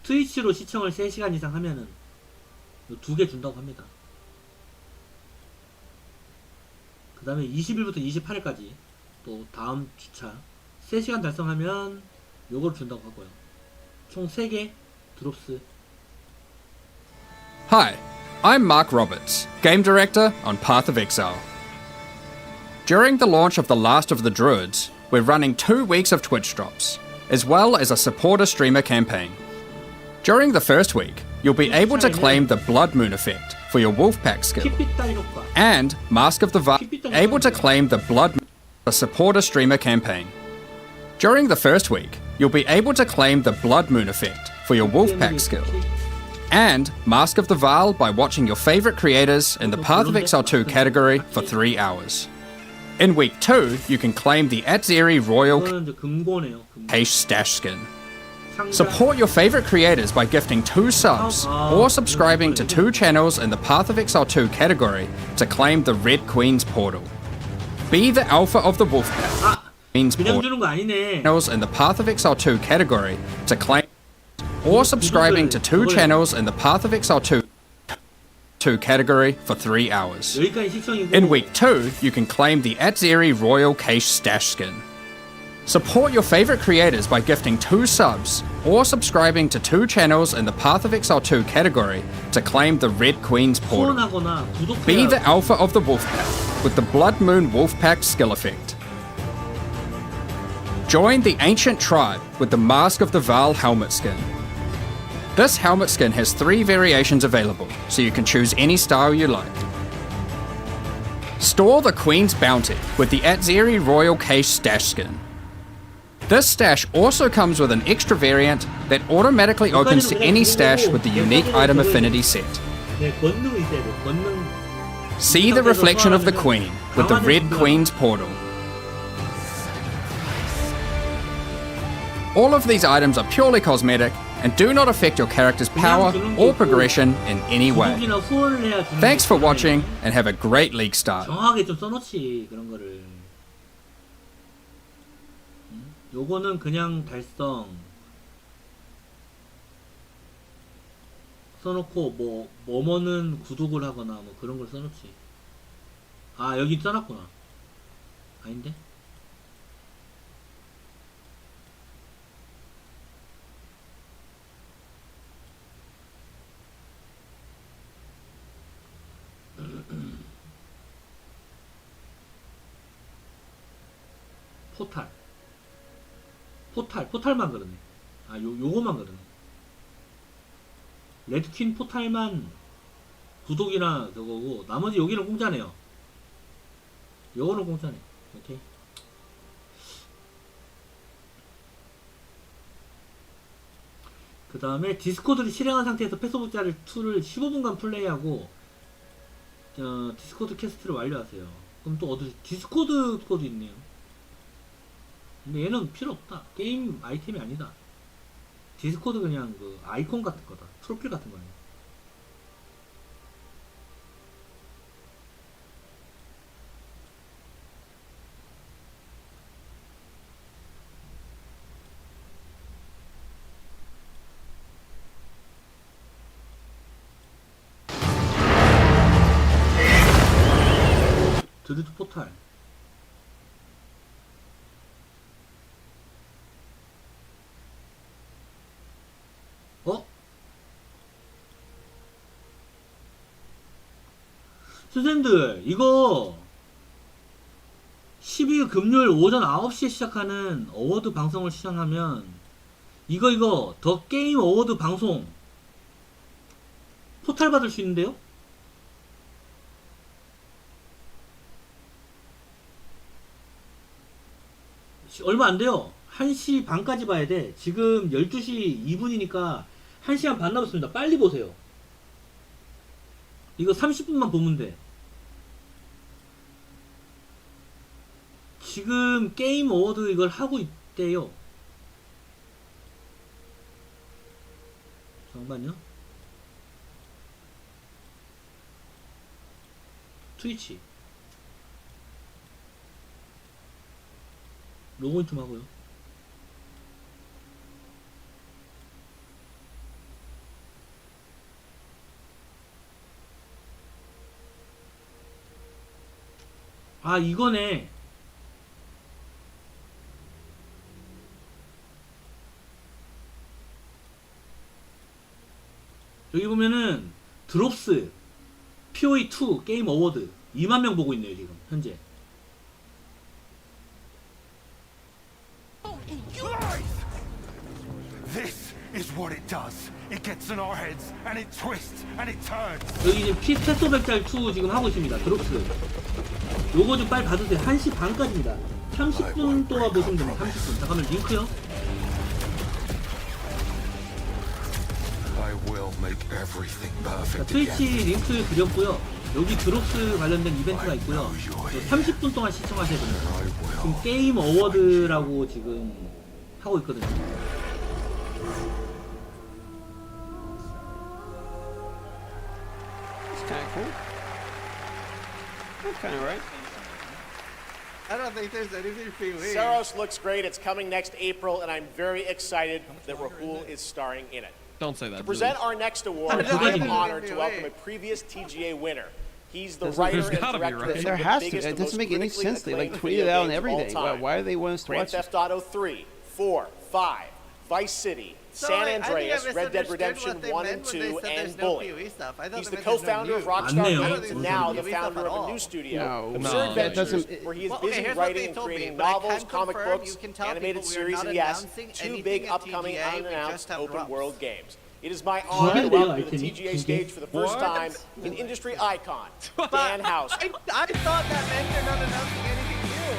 트위치로 시청을 3시간 이상 하면은 2개 준다고 합니다. 그 다음에 20일부터 28일까지 또 다음 주차 3시간 달성하면 요걸 준다고 하고요. 총 3개 드롭스. Hi, I'm Mark Roberts, Game Director on Path of Exile. During the launch of The Last of the Druids, we're running 2 weeks of Twitch drops, as well as a supporter streamer campaign. During the first week, you'll be able to claim the Blood Moon effect for your Wolfpack skill, and Mask of the Vow, able to claim the Blood Moon for supporter streamer campaign. During the first week, you'll be able to claim the Blood Moon effect for your Wolfpack skill, and Mask of the Val by watching your favorite creators in the Path of Exile 2 category for 3 hours. In week 2, you can claim the Atzeri Royal Cache Stash skin. Support your favorite creators by gifting 2 subs or subscribing to 2 channels in the Path of Exile 2 category to claim the Red Queen's Portal. Be the alpha of the Wolfpack Queen's Portal channels in the Path of Exile 2 category to claim, or subscribing to 2 channels in the Path of Exile 2 category for 3 hours. In week 2, you can claim the Atzeri Royal Cache Stash skin. Support your favorite creators by gifting 2 subs or subscribing to 2 channels in the Path of Exile 2 category to claim the Red Queen's Portal. Be the alpha of the Wolfpack with the Blood Moon Wolfpack skill effect. Join the Ancient Tribe with the Mask of the Val helmet skin. This helmet skin has 3 variations available, so you can choose any style you like. Store the Queen's Bounty with the Atzeri Royal Cache Stash skin. This stash also comes with an extra variant that automatically opens to any stash with the unique item affinity set. See the reflection of the Queen with the Red Queen's Portal. All of these items are purely cosmetic and do not affect your character's power or progression in any way. Thanks for watching and have a great league start. 정확하게 좀 써놓지 그런 거를. 요거는 그냥 달성 써놓고 뭐뭐는 구독을 하거나 뭐 그런 걸 써놓지. 아 여기 써놨구나. 아닌데? 포탈만 그러네. 요거만 그러네. 레드퀸 포탈만 구독이나 그거고 나머지 여기는 공짜네요. 요거는 공짜네. 오케이. 그 다음에 디스코드를 실행한 상태에서 패스오브 2를 15분간 플레이하고 디스코드 캐스트를 완료하세요. 그럼 또 어디 디스코드 코드 있네요. 근데 얘는 필요 없다. 게임 아이템이 아니다. 디스코드 그냥 그 아이콘 같은 거다. 프로필 같은 거네. 드루이드 포탈. 선생님들 이거 12일 금요일 오전 9시에 시작하는 어워드 방송을 시청하면 이거 더 게임 어워드 방송 포탈 받을 수 있는데요? 얼마 안 돼요. 1시 반까지 봐야 돼. 지금 12시 2분이니까 1시간 반 남았습니다. 빨리 보세요. 이거 30분만 보면 돼. 지금 게임 어워드 이걸 하고 있대요. 잠깐만요. 트위치 로그인 좀 하고요. 아 이거네. 여기 보면은 드롭스 POE2 게임 어워드 2만 명 보고 있네요 지금 현재. This is what it does. It gets in our heads and it twists and it turns. 여기 지금 패스오브2 지금 하고 있습니다. 드롭스 요거 좀 빨리 받으세요. 1시 반까지입니다. 30분 동안 보시면 됩니다. 30분. 잠깐만 링크요. 자, 트위치 링크 드렸고요. 여기 드롭스 관련된 이벤트가 있고요. 30분 동안 시청하셔야 됩니다. 지금 게임 어워드라고 지금 하고 있거든요. I don't think there's anything for you. Saros looks great. It's coming next April, and I'm very excited that Rahul is starring in it. Don't say that. To present our next award, I am honored to welcome a previous TGA winner. He's the writer and director of There has to be. It doesn't make any sense. They like tweet it out and everything. Why do they want us to watch Grand Theft Auto 3, 4, 5, Vice City, San Andreas, Red Dead Redemption 1 and 2, and Bully. He's the co-founder of Rockstar Games and now the founder of a new studio, Absurd Ventures, where he is busy writing and creating novels, comic books, animated series, and yes, 2 big upcoming unannounced open world games. It is my honor to welcome to the TGA stage for the first time an industry icon, Dan House. I thought that meant they're not announcing anything new.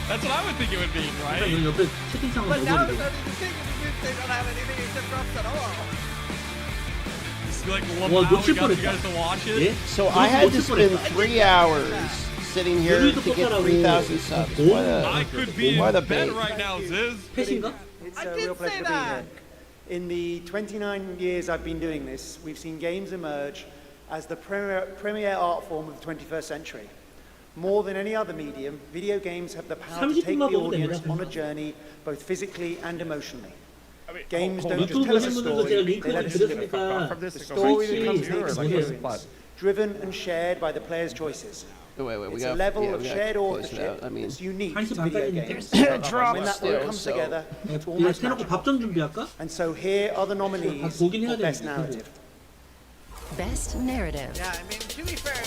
That's what I would think it would be, right? But now it's starting to think they don't have anything except drops at all. It's like we got you guys to watch it. So I had to spend 3 hours sitting here to get 3,000 subs. I could be in bed right now, Ziz. It's a real pleasure to be here. In the 29 years I've been doing this, we've seen games emerge as the premier art form of the 21st century. More than any other medium, video games have the power to take the audience on a journey, both physically and emotionally. Games don't just tell us a story, they let us live it. The story becomes the experience, driven and shared by the player's choices. It's a level of shared authorship that's unique to video games. When that all comes together, it's almost magical. And so here are the nominees for Best Narrative. Best Narrative. Yeah, I mean, to be fair,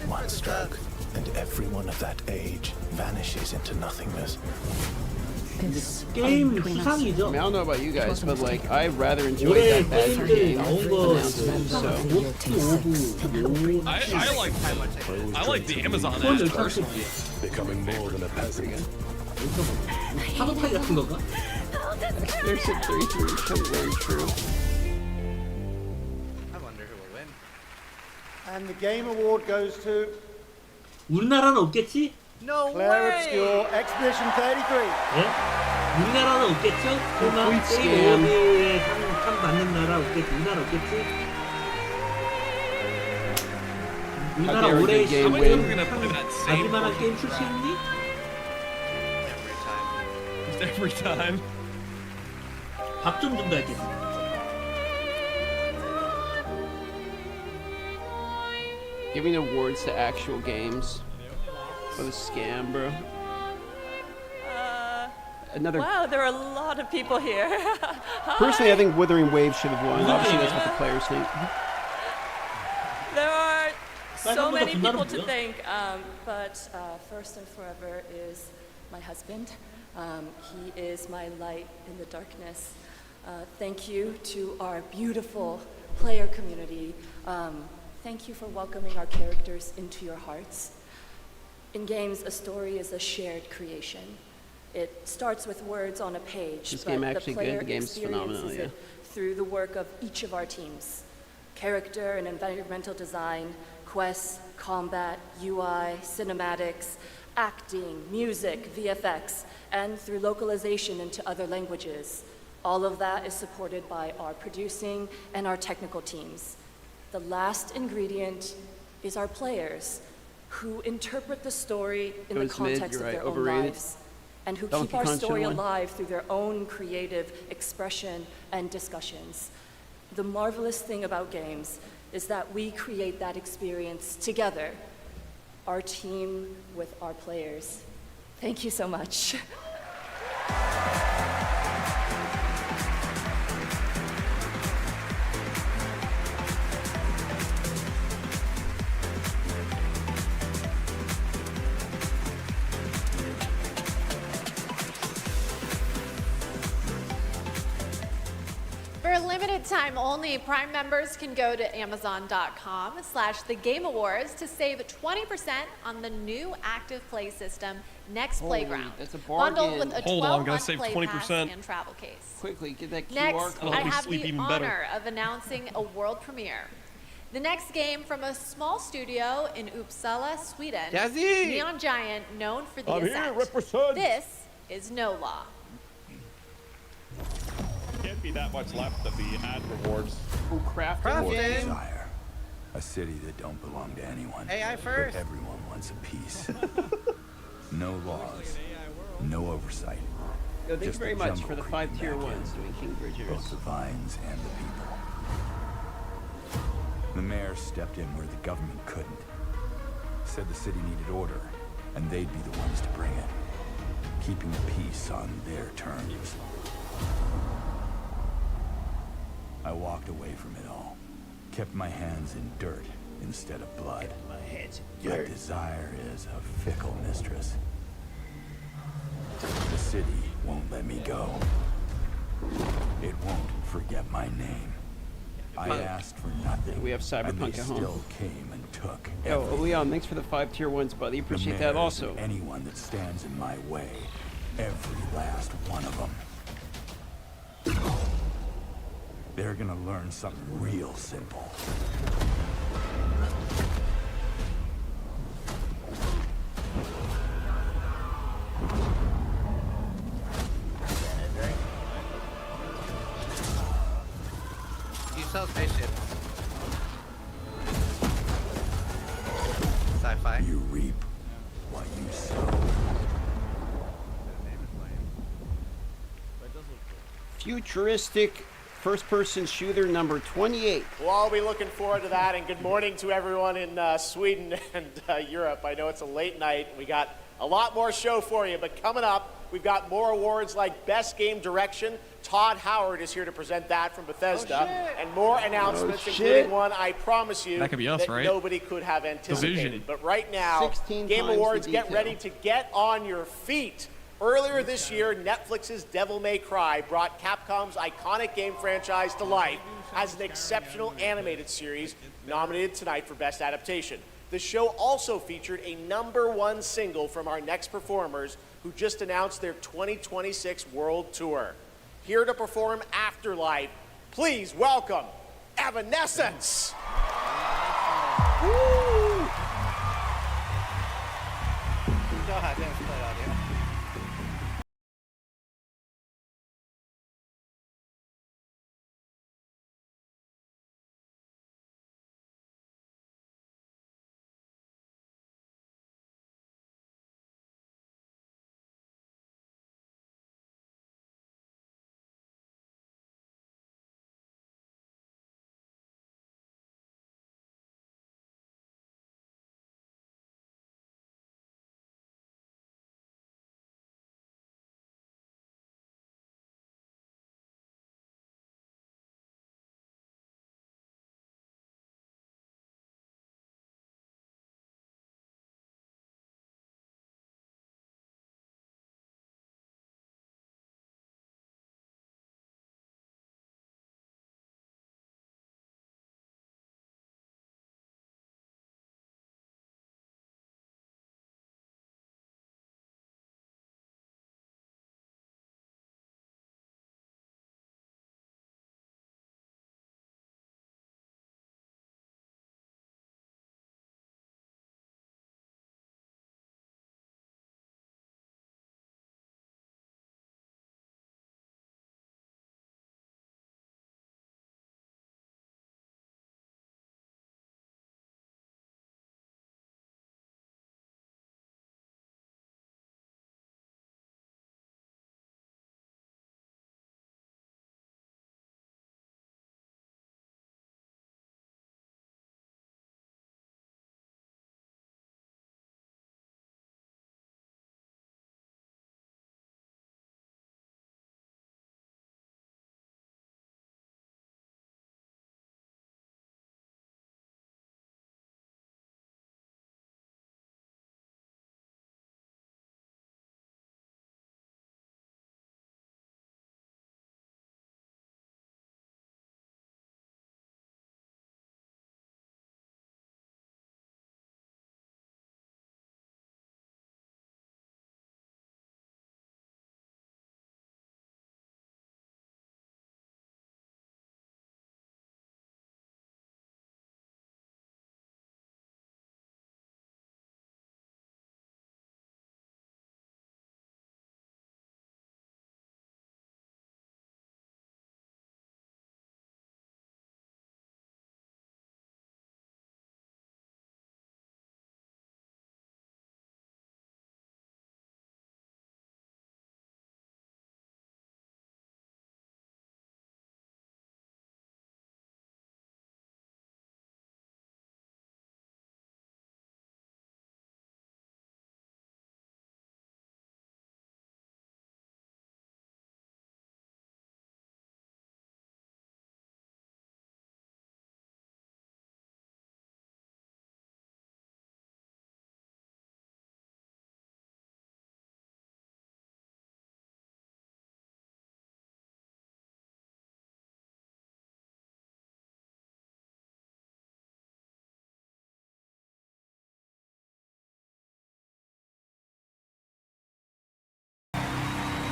one stroke, and everyone of that age vanishes into nothingness. 게임 수상이죠. I mean, I don't know about you guys, but like I rather enjoyed that bad game announcement. So I like the Amazon ads personally. Becoming more than a peasant. 파도타기 같은 건가? Expedition 33 comes very true. I wonder who will win. And the game award goes to 우리나라는 없겠지? No Claire way! Obscure, Expedition 33. 예? 우리나라는 없겠죠? 설마 게임 어워드에 상 받는 나라 없겠지? 우리나라 없겠지? 우리나라 올해 상 받을 만한 게임 출시했니? Every time. 밥 좀 준다 했겠습니다. Giving awards to actual games. What a scam, bro. Another. Wow, there are a lot of people here. Personally, I think Withering Waves should have won. Obviously, that's what the players think. There are so many people to thank, but first and forever is my husband. He is my light in the darkness. Thank you to our beautiful player community. Thank you for welcoming our characters into your hearts. In games, a story is a shared creation. It starts with words on a page, This but game the actually player good. The game's phenomenal, experiences it through the work of each of our teams. Character and environmental design, quests, combat, UI, cinematics, acting, music, VFX, and through localization into other languages. All of that is supported by our producing and our technical teams. The last ingredient is our players, who interpret the story in the context of their own lives, and who keep our story alive through their own creative expression and discussions. The marvelous thing about games is that we create that experience together, our team with our players. Thank you so much. For a limited time only, Prime members can go to Amazon.com/thegameawards to save 20% on the new active play system, Next Playground. That's a bargain. Bundled with a 12-month save play 20%. pass and travel case. Quickly, get that QR Next, code. I have the honor of announcing a world premiere. The next game from a small studio in Uppsala, Sweden. Jazzy! Neon Giant, known for the I'm here, Ascent. represent. This is No Law. Can't be that much left of the ad rewards. Oh, crafting game. Desire. A city that don't belong to anyone. AI first. But everyone wants a piece. No laws. No oversight. Yo, thank you Just very the much jungle for the creeping 5-tier back in. ones doing King Bridgers. Both the vines and the people. The mayor stepped in where the government couldn't. Said the city needed order, and they'd be the ones to bring it. Keeping the peace on their terms. I walked away from it all. Kept my hands in dirt instead of blood. My hands in dirt. But desire is a fickle mistress. The city won't let me go. It won't forget my name. I asked for nothing. We have Cyberpunk and they at home. still came and took Yo, everything. Leon, thanks for the 5-tier ones, buddy. Appreciate The that mayors also. and anyone that stands in my way. Every last one of them. They're gonna learn something real simple. You sell spaceships. Sci-fi. You reap what you sow. Futuristic first-person shooter number 28. We'll all be looking forward to that, and good morning to everyone in Sweden and Europe. I know it's a late night. We got a lot more show for you, but coming up, we've got more awards like Best Game Direction. Todd Howard is here to present that from Bethesda, and more announcements, including one I promise you That could be us, right? nobody could have anticipated. Division. But right now, 16 Game times Awards, the get detail. ready to get on your feet. Earlier this year, Netflix's Devil May Cry brought Capcom's iconic game franchise to life as an exceptional animated series nominated tonight for Best Adaptation. The show also featured a #1 single from our next performers who just announced their 2026 World Tour. Here to perform Afterlife, please welcome Evanescence! Woo!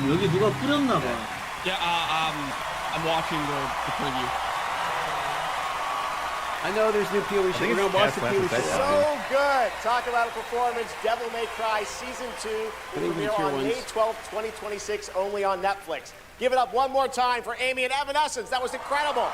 여기 누가 뿌렸나 봐. Yeah, I'm watching the preview. I know there's new POE shit. We're gonna watch the POE shit. So good. Talk about a performance. Devil May Cry Season 2 will premiere on May 12th, 2026, only on Netflix. Give it up one more time for Amy and Evanescence. That was incredible.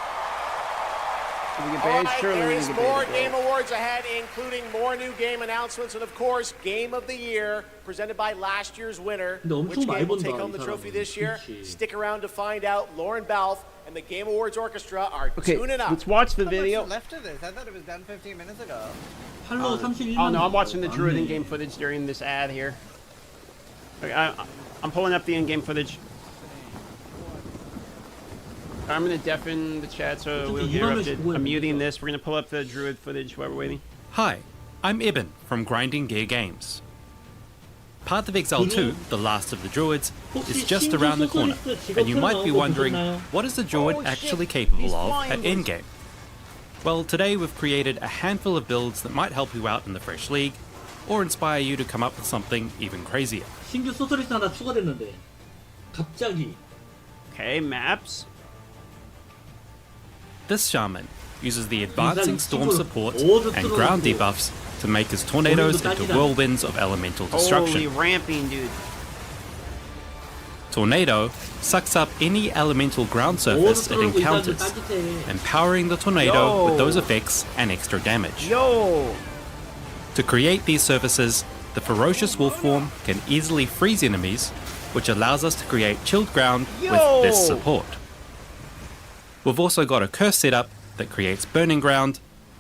All right, there is more Game Awards ahead, including more new game announcements and, of course, Game of the Year, presented by last year's winner. Which game will take home the trophy this year? Stick around to find out. Lauren Balfe and the Game Awards Orchestra are tuning up. Let's watch the video. Left of this? I thought it was done 15 minutes ago. Oh no, I'm watching the Druid in-game footage during this ad here. Okay, I'm pulling up the in-game footage. I'm going to deafen the chat so we'll get interrupted. I'm muting this. We're going to pull up the Druid footage while we're waiting. Hi, I'm Ibn from Grinding Gear Games. Path of Exile 2, The Last of the Druids, is just around the corner, and you might be wondering, what is the Druid actually capable of at Endgame? Well, today we've created a handful of builds that might help you out in the Fresh League, or inspire you to come up with something even crazier. 신규 소설리스 하나 추가됐는데 갑자기. Okay, maps. This shaman uses the advancing storm support and ground debuffs to make his tornadoes into whirlwinds of elemental destruction. Holy ramping, dude. Tornado sucks up any elemental ground surface it encounters, empowering the tornado with those effects and extra damage. To create these surfaces, the ferocious wolf form can easily freeze enemies, which allows us to create chilled ground with this support. We've also got a curse setup that creates burning ground,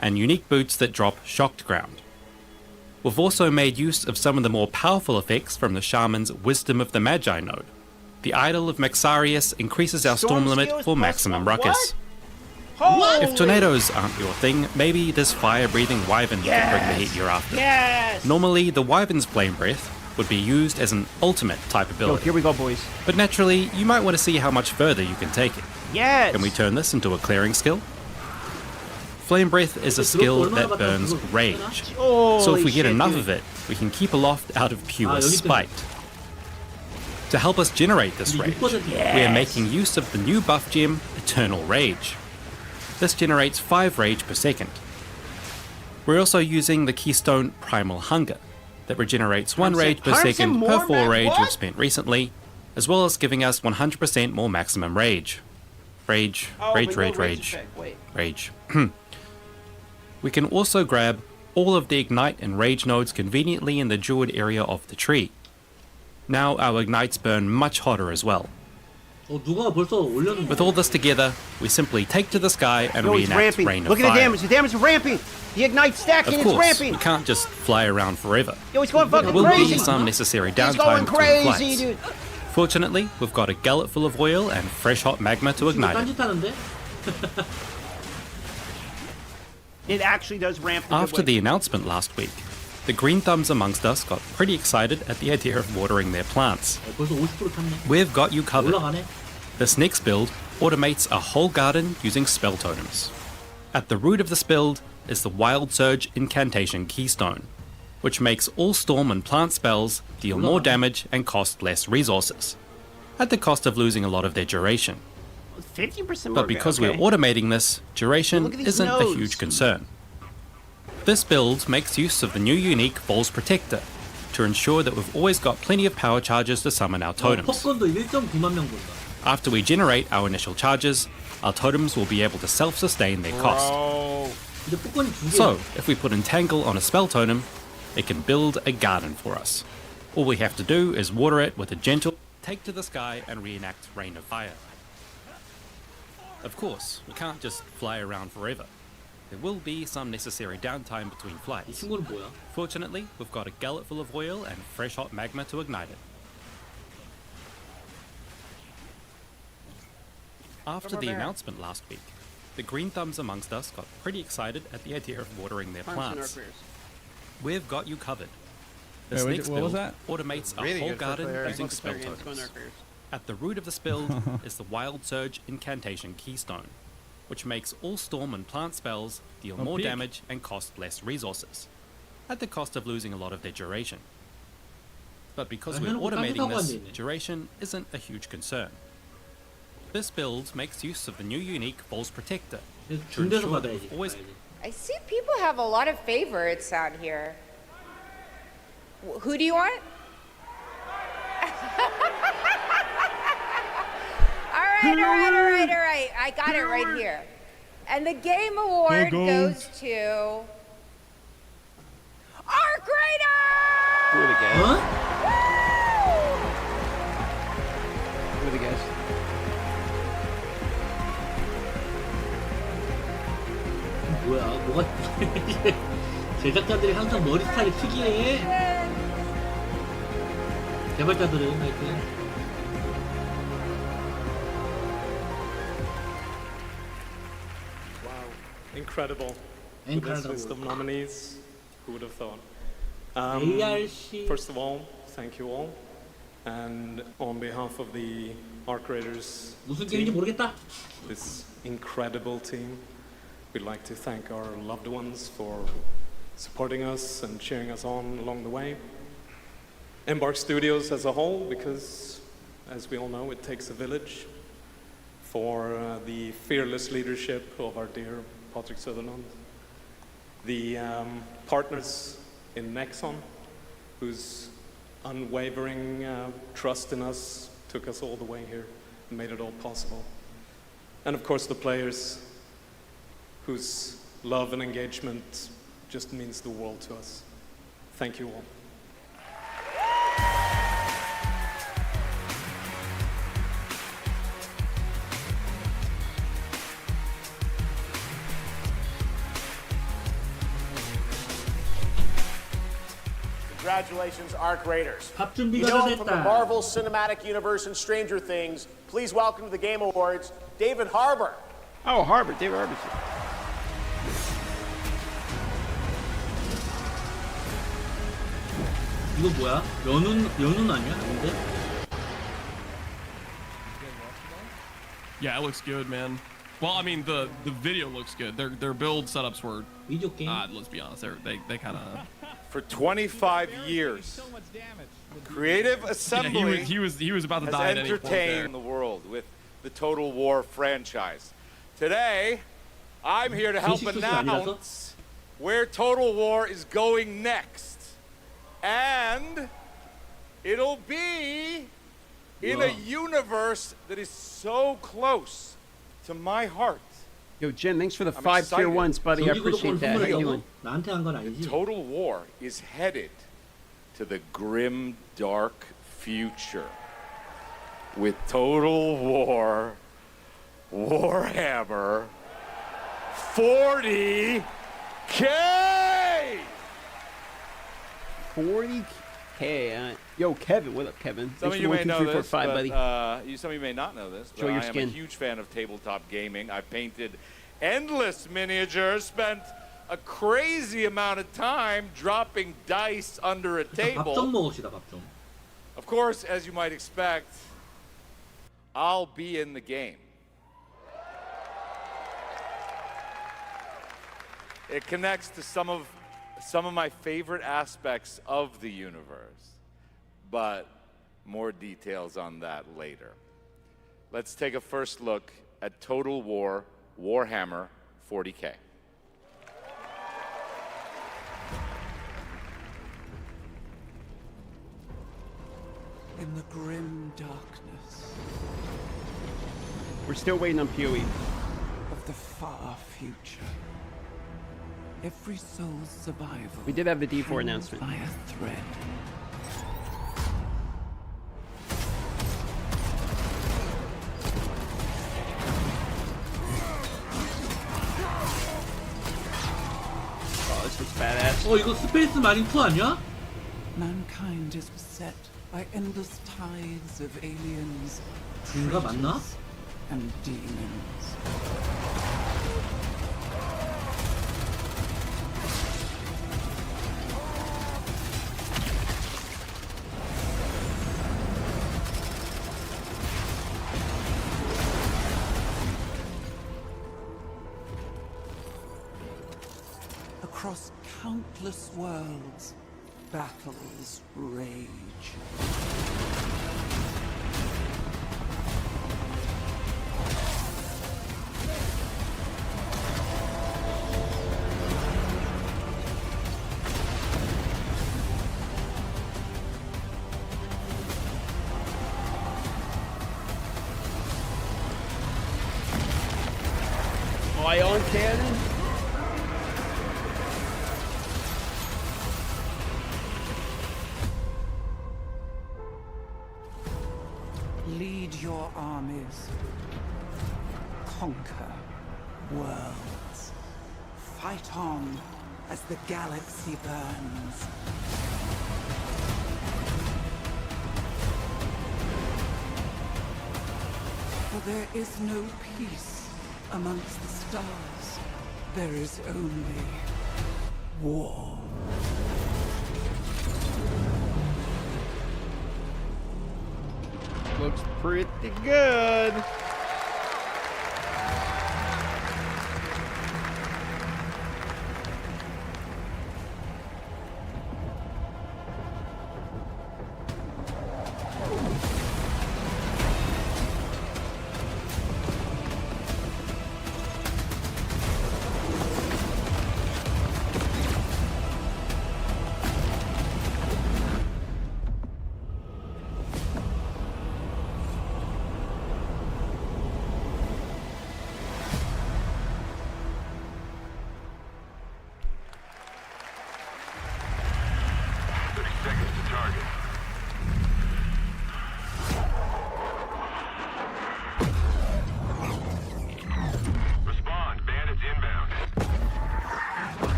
and unique boots that drop shocked ground. We've also made use of some of the more powerful effects from the Shaman's Wisdom of the Magi node. The Idol of Maxarius increases our storm limit for maximum ruckus. If tornadoes aren't your thing, maybe this fire-breathing Wyvern can bring the heat you're after. Normally, the Wyvern's Flame Breath would be used as an ultimate type ability. Here we go, boys. But naturally, you might want to see how much further you can take it. Can we turn this into a clearing skill? Flame Breath is a skill that burns rage. So if we get enough of it, we can keep aloft out of pure spite. To help us generate this rage, we are making use of the new buff gem, Eternal Rage. This generates 5 rage per second. We're also using the keystone Primal Hunger, that regenerates 1 rage per second per 4 rage we've spent recently, as well as giving us 100% more maximum rage. Rage. We can also grab all of the Ignite and Rage nodes conveniently in the Druid area of the tree. Now our Ignites burn much hotter as well. With all this together, we simply take to the sky and reenact Rain of Fire. Look at the damage is ramping! The Ignite's stacking, it's ramping! We can't just fly around forever. Yo, he's going fucking crazy! There will be some necessary downtime between flights. Dude. Fortunately, we've got a gullet full of oil and fresh hot magma to ignite it. It actually does ramp. After the announcement last week, the green thumbs amongst us got pretty excited at the idea of watering their plants. We've got you covered. This next build automates a whole garden using spell totems. At the root of this build is the Wild Surge Incantation Keystone, which makes all storm and plant spells deal more damage and cost less resources, at the cost of losing a lot of their duration. 50% more. But because we're automating this, duration isn't a huge concern. This build makes use of the new unique Falls Protector to ensure that we've always got plenty of power charges to summon our totems. After we generate our initial charges, our totems will be able to self-sustain their cost. So, if we put Entangle on a spell totem, it can build a garden for us. All we have to do is water it with a gentle take to the sky and reenact Rain of Fire. Of course, we can't just fly around forever. There will be some necessary downtime between flights. Fortunately, we've got a gullet full of oil and fresh hot magma to ignite it. After the announcement last week, the green thumbs amongst us got pretty excited at the idea of watering their plants. We've got you covered. This next build automates a whole garden using spell totems. At the root of this build is the Wild Surge Incantation Keystone, which makes all storm and plant spells deal more damage and cost less resources, at the cost of losing a lot of their duration. But because we're automating this, duration isn't a huge concern. This build makes use of the new unique Falls Protector to ensure that we've always... I see people have a lot of favorites out here. Who do you want? All right. I got it right here. And the game award goes to Arc Raider! Who are the guys? Huh? Who are the guys? 뭐가 제작자들이 항상 머리 스타일이 특이해. 개발자들은 하여튼. Incredible. With this list of nominees, who would have thought? ARC. First of all, thank you all, and on behalf of the art creators 무슨 게임인지 모르겠다. This incredible team, we'd like to thank our loved ones for supporting us and cheering us on along the way. Embark Studios as a whole, because as we all know, it takes a village, for the fearless leadership of our dear Patrick Sutherland, the partners in Nexon, whose unwavering trust in us took us all the way here and made it all possible. And of course the players, whose love and engagement just means the world to us. Thank you all. Congratulations, art creators. 밥 You 준비가 know 다 him from the 됐다. Marvel Cinematic Universe and Stranger Things. Please welcome to the Game Awards, David Harbour. Oh, Harbour, David Harbour. 이거 뭐야? 연운 아니야? 아닌데? Yeah, it looks good, man. Well, I mean, the video looks good. Their build setups were video game. Let's be honest, they kind of. For 25 years, Creative Assembly he was about to has die at any point there. entertained the world with the Total War franchise. Today, I'm here to help announce where Total War is going next. And it'll be in a universe that is so close to my heart. Yo, Jen, thanks for the 5 tier 1s, buddy. I appreciate that. How you doing? 나한테 한 건 아니지. Total War is headed to the grim, dark future with Total War Warhammer 40K. 40K. Yo, Kevin, what up, Kevin? Some of you may know this, but some of you may not know this. But Show your I am skin. a huge fan of tabletop gaming. I painted endless miniatures, spent a crazy amount of time dropping dice under a 밥 좀 table. 먹읍시다, 밥 좀. Of course, as you might expect, I'll be in the game. It connects to some of my favorite aspects of the universe, but more details on that later. Let's take a first look at Total War Warhammer 40K. In the grim darkness We're still waiting on POE. of the far future, every soul's survival. We did have the D4 hangs announcement. by a thread. Oh, this looks badass. 이거 스페이스 마린 2 아니야? Mankind is beset by endless tides of aliens, 인가 맞나? and demons. Across countless worlds, battles rage. Ion cannon? Lead your armies. Conquer worlds. Fight on as the galaxy burns. For there is no peace amongst the stars. There is only war. Looks pretty good.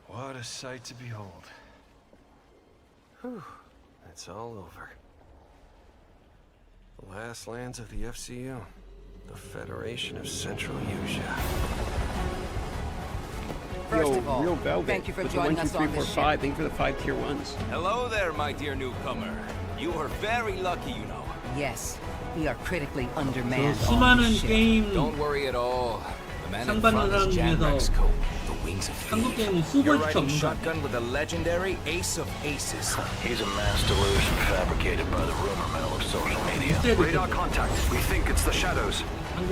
What a sight to behold. Whew, it's all over. The last lands of the FCU, the Federation of Central Asia. Yo, real velvet. Thank you for joining us on this ship. Thank you for the 5 tier 1s. Hello there, my dear newcomer. You are very lucky, you know. Yes, we are critically undermanned. 수많은 게임 Don't worry at all. The man in 상받는 front 사람 is Jan 중에서 Rexco, the wings of 한국 fear. 게임은 You're 수보일 수 riding 없는 거 shotgun with a legendary ace of aces. He's a mass delusion fabricated by the rumor mill of social media. Radar contact. We think it's the shadows.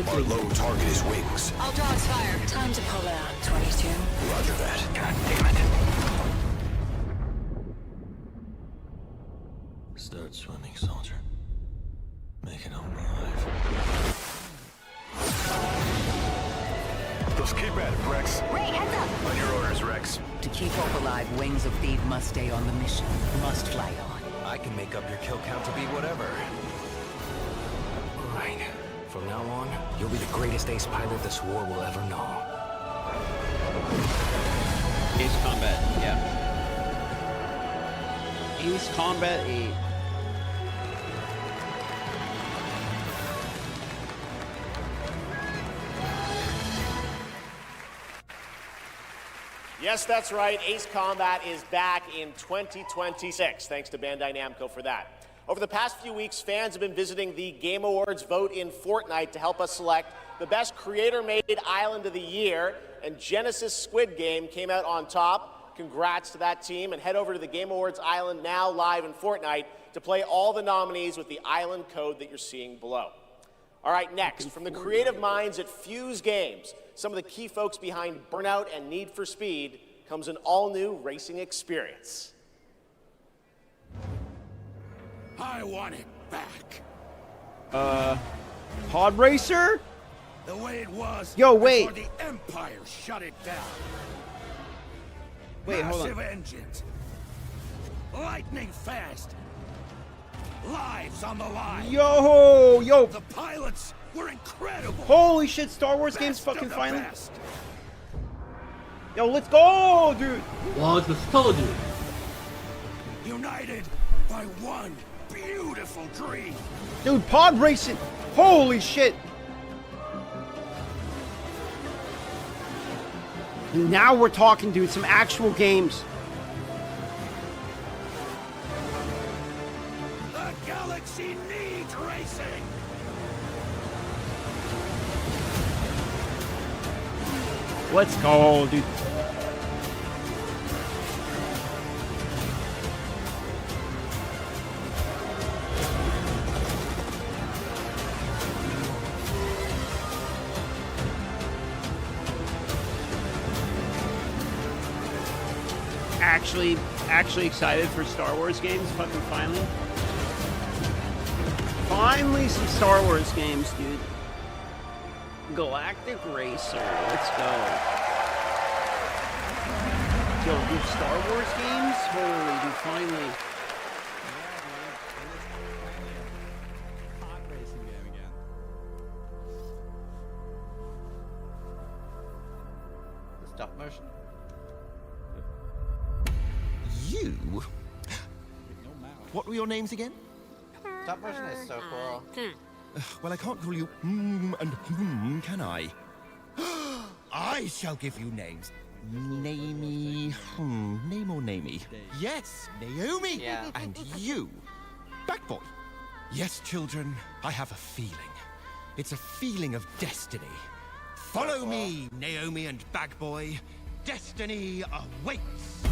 Our low target is wings. All dogs fire. Time to pull out, 22. Roger that. God damn it. Start swimming, soldier. Make it home alive. Let's keep at it, Rex. Ray, heads up! On your orders, Rex. To keep hope alive, Wings of Thieves must stay on the mission. Must fly on. I can make up your kill count to be whatever. Right. From now on, you'll be the greatest ace pilot this war will ever know. Ace Combat, yeah. Ace Combat 8. Yes, that's right. Ace Combat is back in 2026. Thanks to Bandai Namco for that. Over the past few weeks, fans have been visiting the Game Awards vote in Fortnite to help us select the best creator-made island of the year, and Genesis Squid Game came out on top. Congrats to that team, and head over to the Game Awards island now live in Fortnite to play all the nominees with the island code that you're seeing below. All right, next, from the creative minds at Fuse Games, some of the key folks behind Burnout and Need for Speed, comes an all-new racing experience. I want it back. Pod Racer? The way it was. Yo, wait. Before the Empire shut it down. Wait, hold on. Massive engines. Lightning fast. Lives on the line. Yo! The pilots were incredible. Holy shit, Star Wars games fucking finally. Yo, let's go, dude. 와, 저 스타워즈. United by one beautiful dream. Dude, pod racing. Holy shit. Now we're talking, dude. Some actual games. The galaxy needs racing. Let's go, dude. Actually excited for Star Wars games, fucking finally. Finally some Star Wars games, dude. Galactic Racer, let's go. Yo, dude, Star Wars games? Holy, dude, finally. Stop motion. You What were your names again? Stop motion is so cool. Well, I can't call you and can I? I shall give you names. Namey. Name or namey? Yes, Naomi. Yeah. And you, Backboy. Yes, children, I have a feeling. It's a feeling of destiny. Follow me, Naomi and Bagboy. Destiny awaits.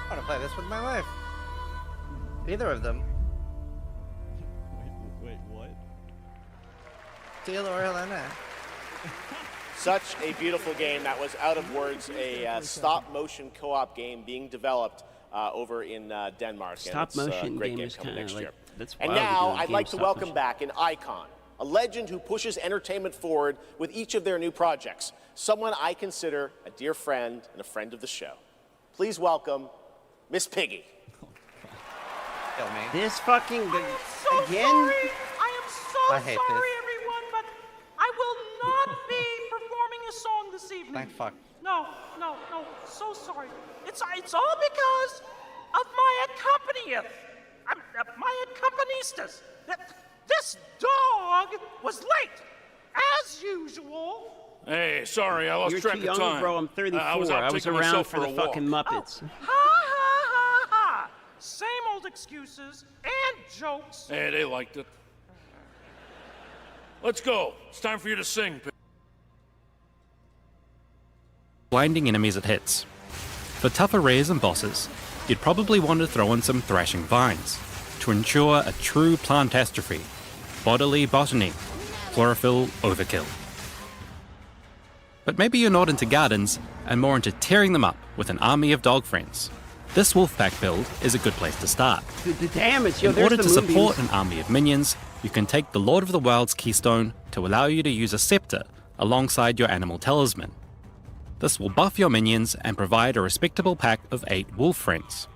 I want to play this with my wife. Either of them. Wait, what? Teal or Helena. Such a beautiful game. That was out of words, a stop-motion co-op game being developed over in Denmark. Stop-motion great game game is coming kind of next like year. that's And wild to now do a I'd game like to welcome stop-motion. back an icon, a legend who pushes entertainment forward with each of their new projects. Someone I consider a dear friend and a friend of the show. Please welcome Miss Piggy. This fucking again? Sorry. I am so I hate sorry, this. everyone, but I will not be performing a song this evening. Thank fuck. No, so sorry. It's all because of my accompanist. My accompanist. This dog was late, as usual. Hey, sorry, I lost You're track too of young, time. bro. I'm 34. I was out taking around myself for for the a walk. fucking Muppets. Ha ha ha! Same old excuses and jokes. Hey, they liked it. Let's go. It's time for you to sing. Blinding enemies it hits. For tougher rares and bosses, you'd probably want to throw in some thrashing vines to ensure a true plantastrophe, bodily botany, chlorophyll overkill. But maybe you're not into gardens and more into tearing them up with an army of dog friends. This Wolfpack build is a good place to start. The damage, yo, In there's order the to moonbeams. support an army of minions, you can take the Lord of the Wild's keystone to allow you to use a scepter alongside your animal talisman. This will buff your minions and provide a respectable pack of 8 wolf friends.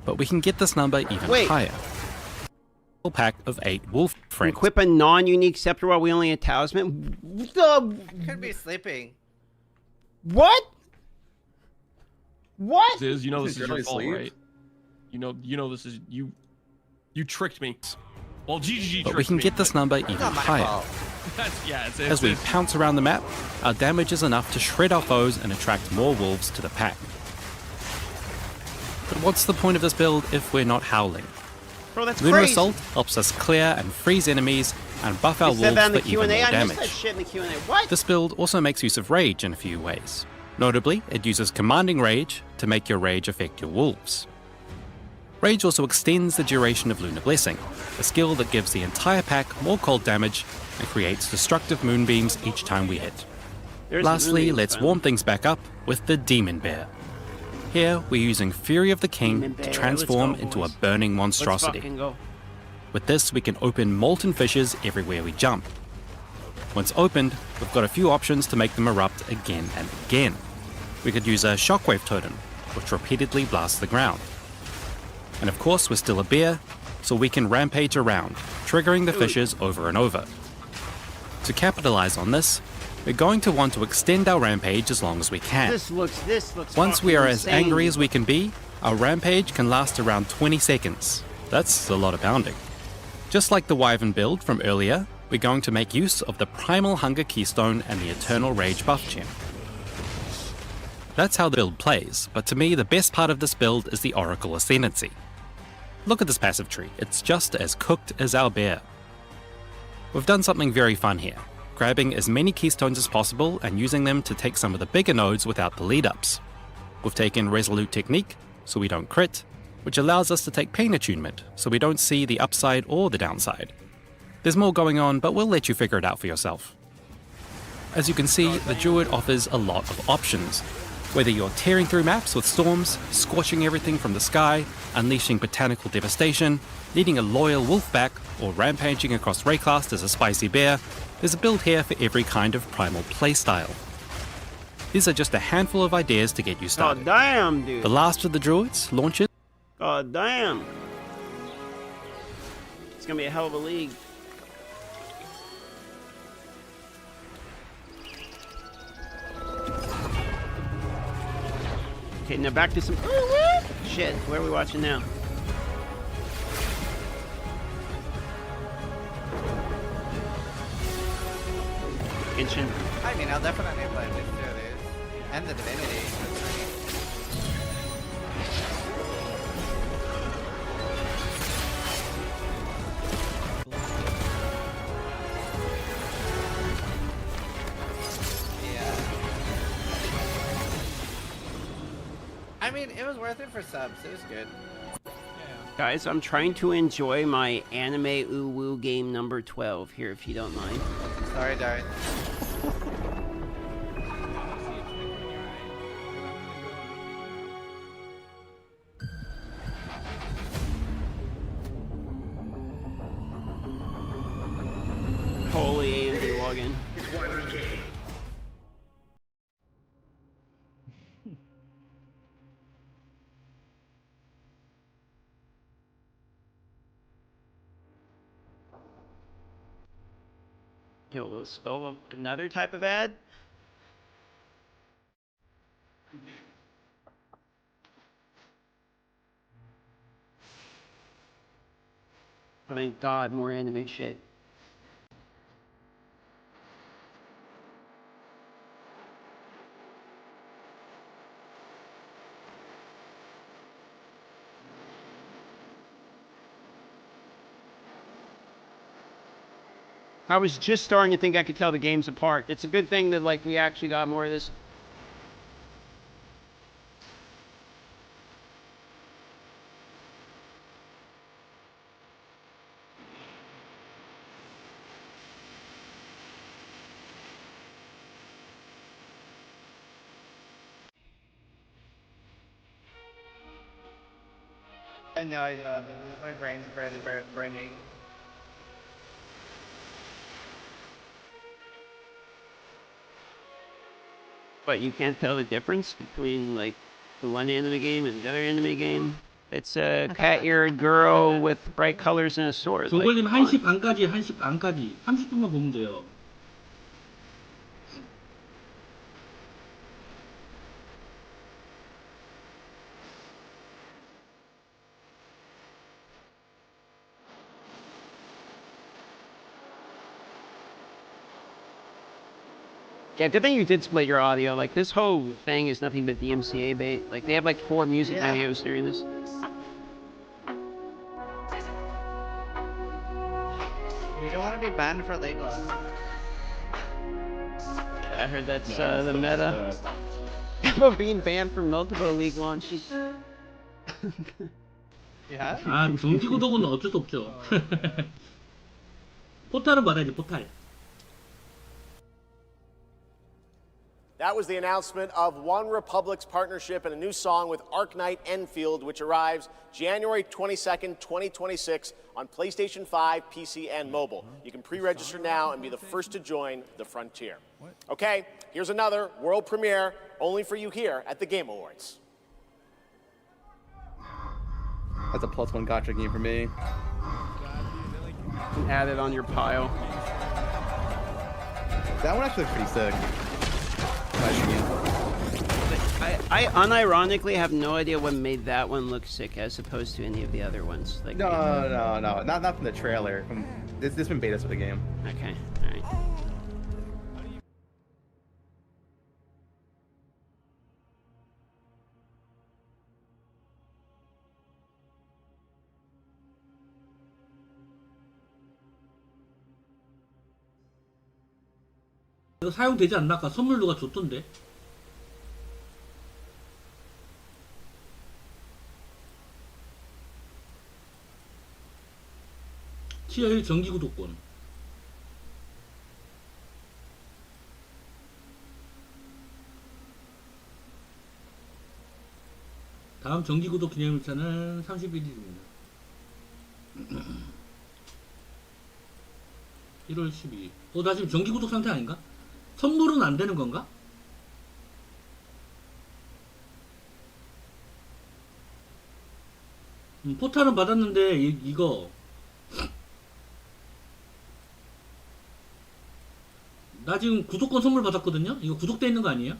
But we can get this number even higher. A pack of 8 wolf friends. Equip a non-unique scepter while wielding a talisman. Could be sleeping. What? What? This is, you know this Is is it your really fault, sleep? right? You know this is you. You tricked me. Well, GGG But we tricked can me, get this number even not my higher. fault. That's, yeah, it's As we pounce around the map, our damage is enough to shred our foes and attract more wolves to the pack. But what's the point of this build if we're not howling? Bro, that's Lunar crazy. Assault helps us clear and freeze enemies and buff our They said wolves that in the for even Q&A. more I missed that damage. shit in the Q&A. What? This build also makes use of rage in a few ways. Notably, it uses commanding rage to make your rage affect your wolves. Rage also extends the duration of Lunar Blessing, a skill that gives the entire pack more cold damage and creates destructive moonbeams each time we hit. There's Lastly, moonbeams, let's man. warm things back up with the Demon Bear. Here, we're using Fury of the King Demon to Bear, transform let's go, into a boys. burning Let's monstrosity. fucking go. With this, we can open molten fissures everywhere we jump. Once opened, we've got a few options to make them erupt again and again. We could use a shockwave totem, which repeatedly blasts the ground. And of course, we're still a bear, so we can rampage around, triggering the fissures over and over. To capitalize on this, we're going to want to extend our rampage as long as we can. This looks Once we fucking are as insane. angry as we can be, our rampage can last around 20 seconds. That's a lot of pounding. Just like the Wyvern build from earlier, we're going to make use of the Primal Hunger Keystone and the Eternal Rage buff gem. That's how the build plays, but to me the best part of this build is the Oracle Ascendancy. Look at this passive tree, it's just as cooked as our bear. We've done something very fun here, grabbing as many keystones as possible and using them to take some of the bigger nodes without the lead-ups. We've taken Resolute Technique, so we don't crit, which allows us to take Pain Attunement, so we don't see the upside or the downside. There's more going on, but we'll let you figure it out for yourself. As you can see, the Druid offers a lot of options. Whether you're tearing through maps with storms, scorching everything from the sky, unleashing botanical devastation, leading a loyal wolfpack, or rampaging across Rayclast as a spicy bear, there's a build here for every kind of primal playstyle. These are just a handful of ideas to get you started. God damn, dude. The last of the Druids launches. God damn. It's gonna be a hell of a league. Okay, now back to some shit. Where are we watching now? Genshin. I mean, I'll definitely play this too, and the Divinity. I mean, it was worth it for subs. It was good. Guys, I'm trying to enjoy my anime uwu game number 12 here, if you don't mind. Sorry, Darren. Holy AMD login. Yo, we'll spell another type of ad? Thank God, more anime shit. I was just starting to think I could tell the games apart. It's a good thing that like we actually got more of this. I know, my brain's braining. But you can't tell the difference between like the one anime game and the other anime game. It's a cat-eared girl with bright colors and a sword. 조골님 1시 반까지 1시 반까지 30분만 보면 돼요. Yeah, good thing you did split your audio. Like, this whole thing is nothing but DMCA bait. Like, they have like 4 music videos during this. You don't want to be banned for Legolas. I heard that's the meta. About being banned from multiple league launches. Yeah? 아, 정기구독은 어쩔 수 없죠. 포탈은 받아야지, 포탈. That was the announcement of One Republic's partnership and a new song with Arknight Enfield, which arrives January 22nd, 2026 on PlayStation 5, PC, and mobile. You can pre-register now and be the first to join the frontier. Okay, here's another world premiere only for you here at the Game Awards. That's a +1 gotcha game for me. Add it on your pile. That one actually looks pretty sick. I unironically have no idea what made that one look sick as opposed to any of the other ones. Like no, not from the trailer. This been betas for the game. Okay, all right. 이거 사용되지 않나? 아까 선물 누가 줬던데? 티어 1 정기구독권. 다음 정기구독 기념일차는 31일입니다. 1월 12일. 나 지금 정기구독 상태 아닌가? 선물은 안 되는 건가? 포탈은 받았는데 이거 나 지금 구독권 선물 받았거든요? 이거 구독돼 있는 거 아니에요?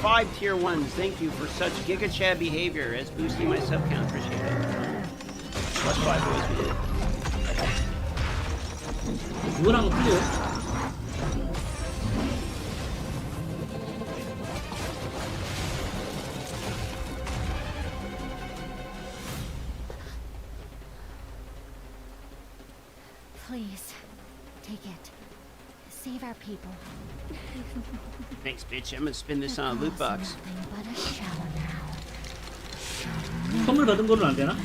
5 tier 1s. Thank you for such Giga Chad behavior as boosting my sub count. Appreciate it. Plus 5 boys we did. 이거랑 틀려요? Please, take it. Save our people. Thanks, bitch. I'm gonna spin this on a loot box. 선물 받은 거는 안 되나?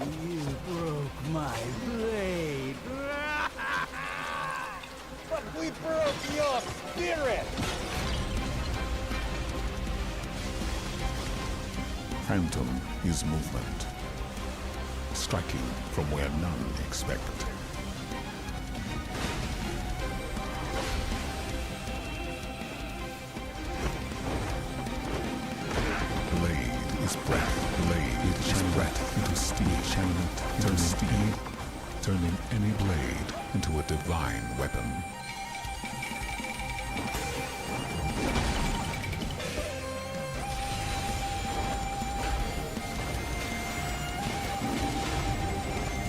You broke my blade. But we broke your spirit. Phantom is movement, striking from where none expect. Blade is breath. Blade is breath into steel. Turning steel, turning any blade into a divine weapon.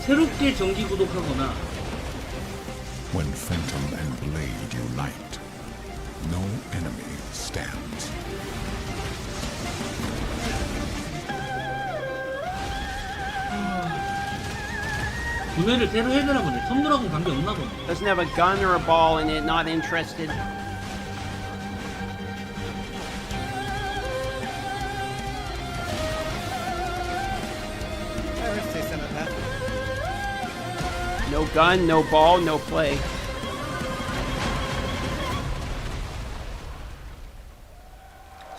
새롭게 정기 구독하거나 When Phantom and Blade unite, no enemy stands. 구매를 새로 해야 되나 보네. 선물하고는 관계 없나 보네. Doesn't have a gun or a ball in it. Not interested. No gun, no ball, no play.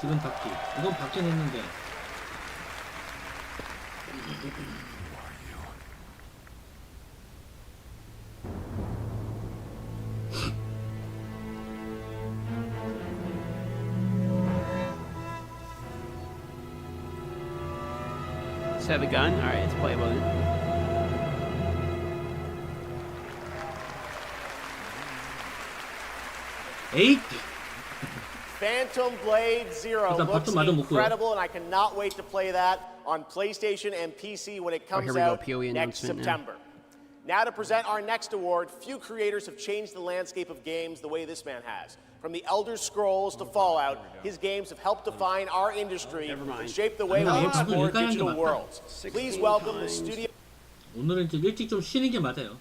지금 받기. 이건 받긴 했는데. Let's have a gun. All right, let's play with it. Phantom Blade Zero looks incredible, and I cannot wait to play that on PlayStation and PC when it comes out POE next September. Now to present our next award, few creators have changed the landscape of games the way this man has. From the Elder Scrolls to Fallout, his games have helped define our industry and shape the way we explore digital worlds. Please welcome the studio. 오늘은 좀 일찍 좀 쉬는 게 맞아요.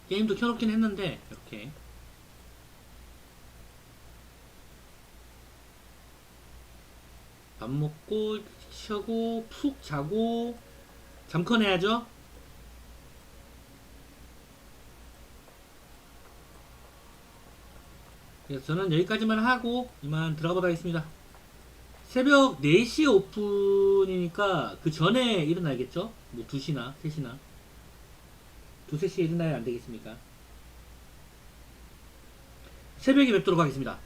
게임도 켜놓긴 했는데 이렇게 밥 먹고 쉬고 푹 자고 잠컨해야죠. 그래서 저는 여기까지만 하고 이만 들어가 보도록 하겠습니다. 새벽 4시 오픈이니까 그 전에 일어나야겠죠? 뭐 2시나 3시나 2, 3시에 일어나야 안 되겠습니까? 새벽에 뵙도록 하겠습니다.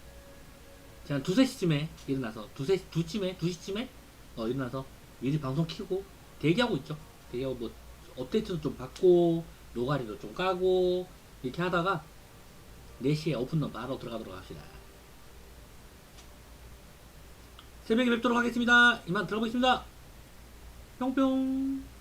제가 2, 3시쯤에 일어나서 2시쯤에 일어나서 미리 방송 켜고 대기하고 있죠. 대기하고 뭐 업데이트도 좀 받고 노가리도 좀 까고 이렇게 하다가 4시에 오픈런 바로 들어가도록 합시다. 새벽에 뵙도록 하겠습니다. 이만 들어보겠습니다. 뿅뿅.